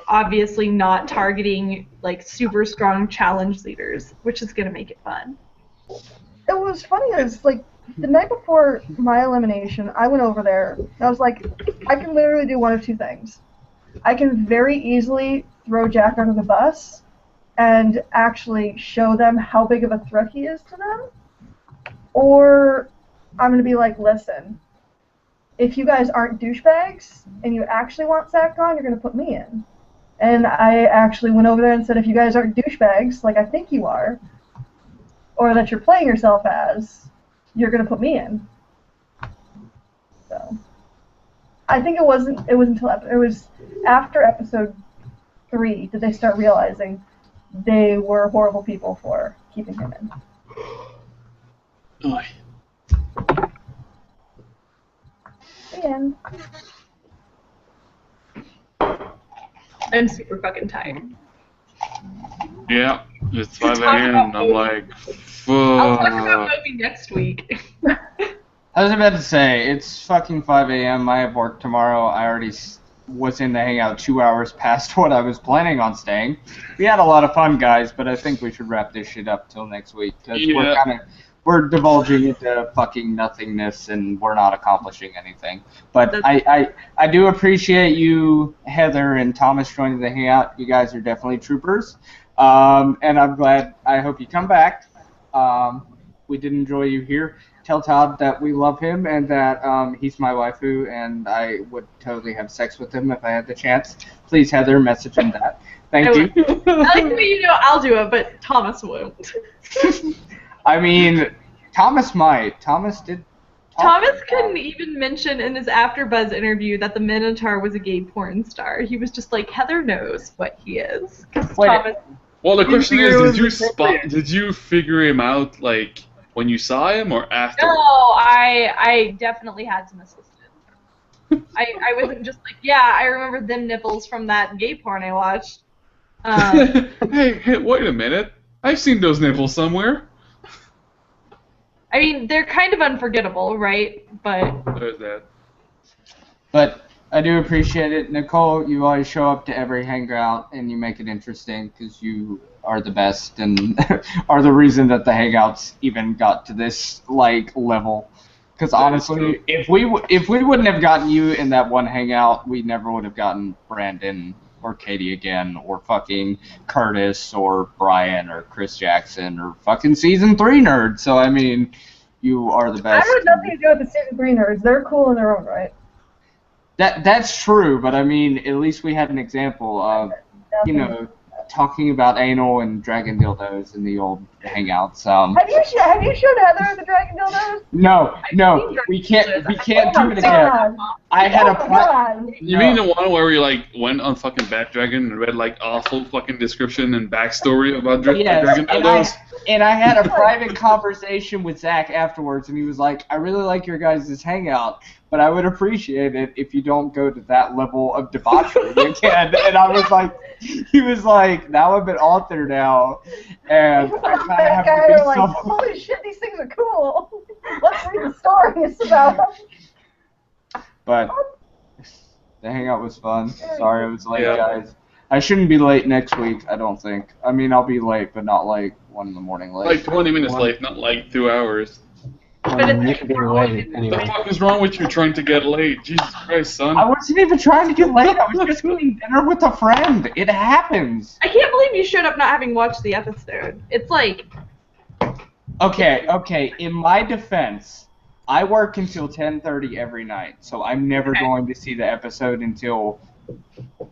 obviously not targeting like super strong challenge leaders, which is going to make it fun. It was funny is like the night before my elimination, I went over there and I was like, I can literally do one of two things. I can very easily throw Jack under the bus and actually show them how big of a threat he is to them, or I'm going to be like, listen, if you guys aren't douchebags and you actually want Zach gone, you're going to put me in. And I actually went over there and said, if you guys aren't douchebags, like I think you are, or that you're playing yourself as, you're going to put me in. So, I think it was after episode 3 that they start realizing they were horrible people for keeping him in. Oh. The end. I'm super fucking tired. Yeah, it's 5 a.m. and I'm like, I'll talk about fuck. movie next week. I was about to say, it's fucking 5 a.m. I have work tomorrow. I already was in the hangout 2 hours past what I was planning on staying. We had a lot of fun, guys, but I think we should wrap this shit up till next week. Because we're divulging into fucking nothingness and we're not accomplishing anything. But I do appreciate you, Heather, and Thomas joining the hangout. You guys are definitely troopers. And I'm glad. I hope you come back. We did enjoy you here. Tell Todd that we love him and that he's my waifu and I would totally have sex with him if I had the chance. Please, Heather, message him that. Thank you. I like the way I'll do it, but Thomas won't. I mean, Thomas might. Thomas couldn't even mention in his AfterBuzz interview that the Minotaur was a gay porn star. He was just like, Heather knows what he is. Thomas, well, the question is, did you figure him out like when you saw him or after? No, I definitely had some assistance. I wasn't just like, yeah, I remember them nipples from that gay porn I watched. Hey, wait a minute. I've seen those nipples somewhere. I mean, they're kind of unforgettable, right? But there's that. But I do appreciate it. Nicole, you always show up to every hangout and you make it interesting because you are the best and are the reason that the hangouts even got to this level. Because honestly, if we wouldn't have gotten you in that one hangout, we never would have gotten Brandon or Katie again, or fucking Curtis, or Brian, or Chris Jackson, or fucking Season 3 nerds. So, I mean, you are the best. I had nothing to do with the Season 3 nerds. They're cool in their own right. That's true, but I mean, at least we had an example of, talking about anal and dragon dildos in the old hangouts. Have you shown Heather the dragon dildos? No, we can't do it again. I had a You mean the one where we went on fucking Bat Dragon and read awful fucking description and backstory about dragon dildos? And I had a private conversation with Zach afterwards, and he was like, I really like your guys' hangout, but I would appreciate it if you don't go to that level of debauchery again. And I was like, he was like, now I'm an author now, and I kind of have to do something. Holy shit, these things are cool. Let's read the stories about them. But the hangout was fun. Sorry I was late, guys. I shouldn't be late next week, I don't think. I mean, I'll be late, but not 1 in the morning late. 20 minutes late, not 2 hours. You could be late anyway. What the fuck is wrong with you trying to get late? Jesus Christ, son. I wasn't even trying to get late. I was just getting dinner with a friend. It happens. I can't believe you showed up not having watched the episode. It's like... Okay. In my defense, I work until 10:30 every night, so I'm never going to see the episode until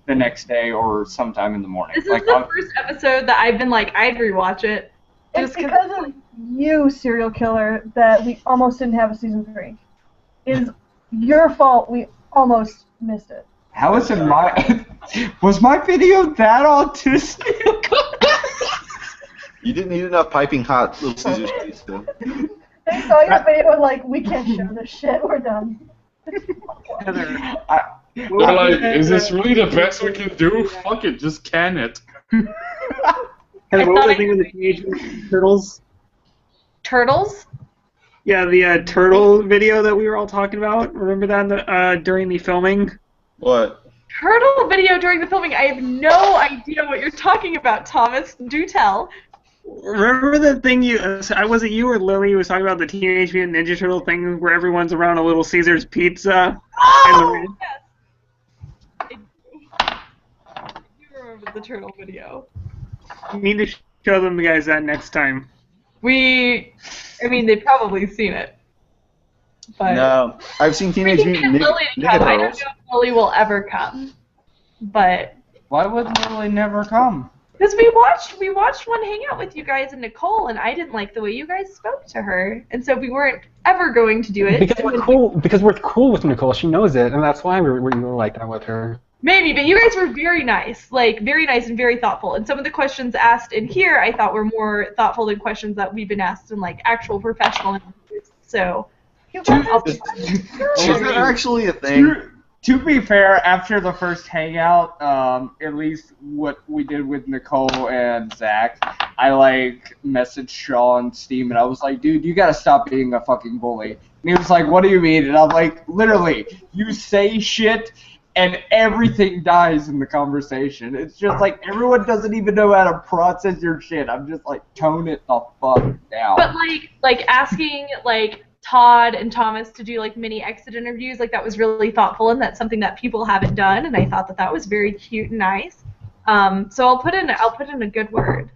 the next day or sometime in the morning. This is the first episode that I've been like, I'd rewatch it. It's because of you, serial killer, that we almost didn't have a season 3. It is your fault we almost missed it. How is it my... Was my video that autistic? You didn't need enough piping hot Little Caesars pizza. They saw your video and like, we can't show this shit. We're done. Heather, They're like, is this really the best we can do? Fuck it, just can it. Heather, what was the thing with the Teenage Mutant Ninja Turtles? Turtles? Yeah, the turtle video that we were all talking about. Remember that during the filming? What? Turtle video during the filming? I have no idea what you're talking about, Thomas. Do tell. Remember the thing was it you or Lily who was talking about the Teenage Mutant Ninja Turtle thing where everyone's around a Little Caesars pizza? Oh, yes. I do remember the turtle video. You need to show them the guys that next time. They've probably seen it. But No, I've seen Teenage we can Mutant get Lily to Ninja come. I don't Turtles. know if Lily will ever come. But Why would Lily never come? because we watched one hangout with you guys and Nicole, and I didn't like the way you guys spoke to her, and so we weren't ever going to do it. Because we're cool. Because we're cool with Nicole. She knows it, and that's why we were like that with her. Maybe, but you guys were very nice and very thoughtful. And some of the questions asked in here, I thought were more thoughtful than questions that we've been asked in like actual professional interviews. So, Is that actually a thing? To be fair, after the first hangout, at least what we did with Nicole and Zach, I like messaged Shaw on Steam and I was like, dude, you gotta stop being a fucking bully. And he was like, what do you mean? And I'm like, literally, you say shit and everything dies in the conversation. It's just like everyone doesn't even know how to process your shit. I'm just like, tone it the fuck down. but like asking like Todd and Thomas to do like mini exit interviews, like that was really thoughtful, and that's something that people haven't done, and I thought that was very cute and nice. So I'll put in a good word.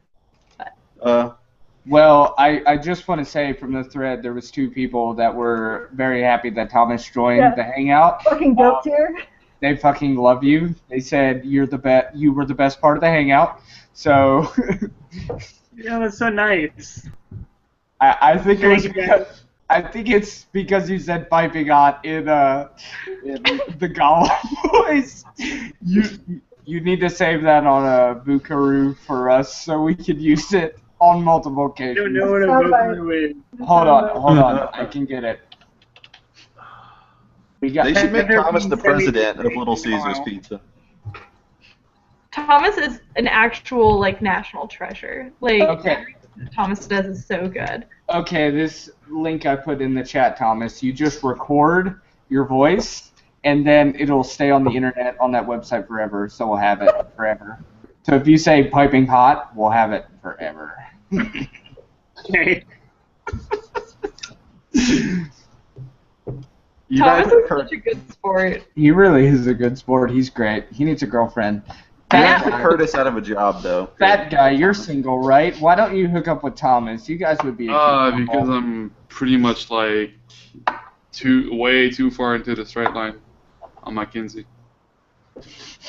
But. Well, I just want to say from the thread, there was 2 people that were very happy that Thomas joined the hangout. Fucking goat tier. They fucking love you. They said you were the best part of the hangout. So Yeah, that's so nice. I think it's because you said piping hot in the Gollum voice. You need to save that on a Buckaroo for us so we can use it on multiple occasions. I don't know what a Buckaroo is. Hold on, I can get it. They should make Thomas the president of Little Caesars Pizza. Thomas is an actual like national treasure. Like Okay. everything that Thomas does is so good. Okay, this link I put in the chat, Thomas, you just record your voice, and then it'll stay on the internet on that website forever, so we'll have it forever. So if you say piping hot, we'll have it forever. Okay. Thomas is such a good sport. He really is a good sport. He's great. He needs a girlfriend. You have to put Curtis out of a job, though. Fat guy, you're single, right? Why don't you hook up with Thomas? You guys would be a cute Because couple. I'm pretty much like way too far into the straight line on my Kinsey.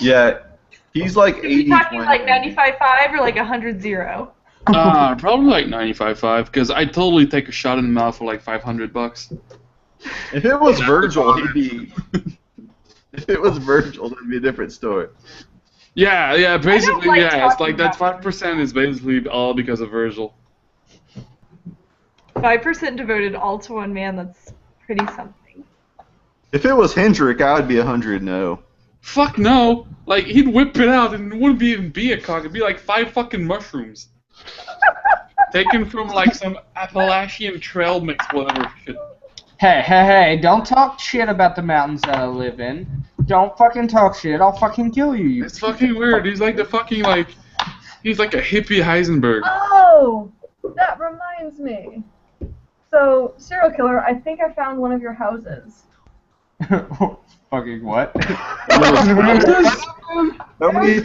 Yeah, he's like Are you 80. talking like 95.5 or like 100-0? Probably like 95.5, because I'd totally take a shot in the mouth for like $500. If it was Virgil, he'd be. If it was Virgil, that'd be a different story. Yeah, basically, like yeah. It's talking like that about 5% is basically all because of Virgil. 5% devoted all to one man, that's pretty something. If it was Hendrick, I would be 100 no. Fuck no! Like, he'd whip it out and it wouldn't even be a cock, it'd be like 5 fucking mushrooms. Taken from like some Appalachian trail mix, whatever shit. Hey, don't talk shit about the mountains that I live in. Don't fucking talk shit, I'll fucking kill you. It's fucking weird. He's like the fucking he's like a hippie Heisenberg. Oh, that reminds me. So, serial killer, I think I found one of your houses. Fucking what? Nobody.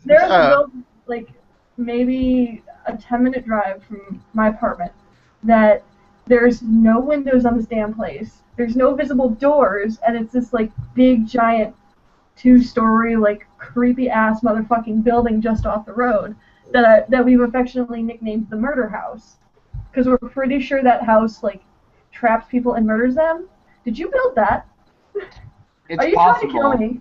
There's like maybe a 10-minute drive from my apartment that there's no windows on this damn place. There's no visible doors, and it's this like big giant 2-story like creepy ass motherfucking building just off the road that we've affectionately nicknamed the murder house, because we're pretty sure that house like traps people and murders them. Did you build that? It's Are you possible. trying to kill me?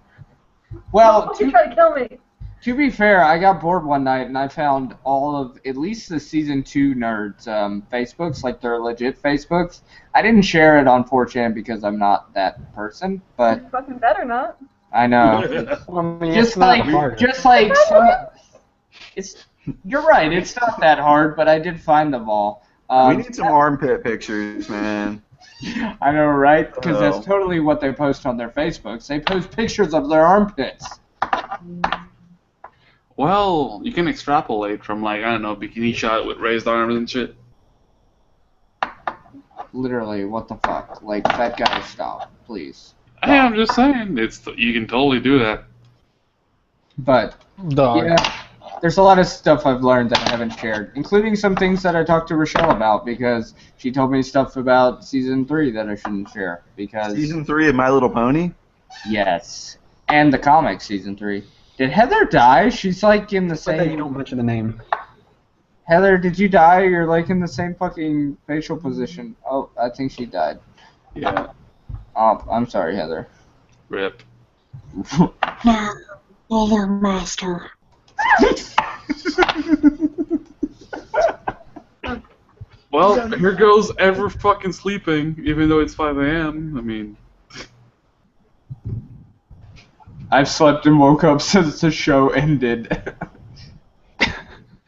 Well, You're trying to kill me. To be fair, I got bored one night and I found all of at least the season 2 nerds Facebooks, like their legit Facebooks. I didn't share it on 4chan because I'm not that person, but You fucking better not. I know. I mean, just it's not like hard. it's you're right. It's not that hard, but I did find them all. We need some armpit pictures, man. I know, right? Because that's totally what they post on their Facebooks. They post pictures of their armpits. Well, you can extrapolate from, like, I don't know, bikini shot with raised arms and shit. Literally, what the fuck? Like, that guy, stop, please. Hey, I'm just saying, you can totally do that. But, yeah, there's a lot of stuff I've learned that I haven't shared, including some things that I talked to Rochelle about, because she told me stuff about Season 3 that I shouldn't share, because... Season 3 of My Little Pony? Yes. And the comic, Season 3. Did Heather die? She's like in the same... You don't mention the name. Heather, did you die? You're like in the same fucking facial position. Oh, I think she died. Yeah. Oh, I'm sorry, Heather. Rip. Mother Master. Well, here goes ever fucking sleeping, even though it's 5 a.m. I mean... I've slept and woke up since the show ended.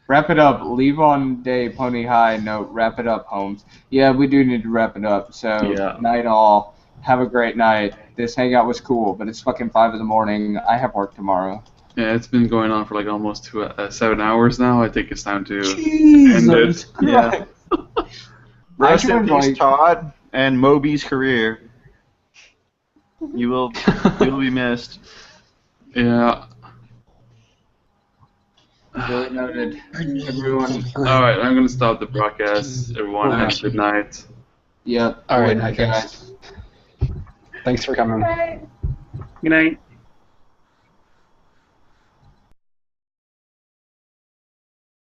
Wrap it up. Leave on day, Pony High. Note, wrap it up, Holmes. Yeah, we do need to wrap it up. So, night all. Have a great night. This hangout was cool, but it's fucking 5 in the morning. I have work tomorrow. Yeah, it's been going on for like almost 7 hours now. I think it's time to Jesus end it. Yeah. Rest in peace, Todd, and Moby's career. You will be missed. Yeah. Really noted. Everyone. Alright, I'm gonna stop the broadcast. Everyone have a good night. Yep. Alright, guys. Thanks for coming. Right. Good night.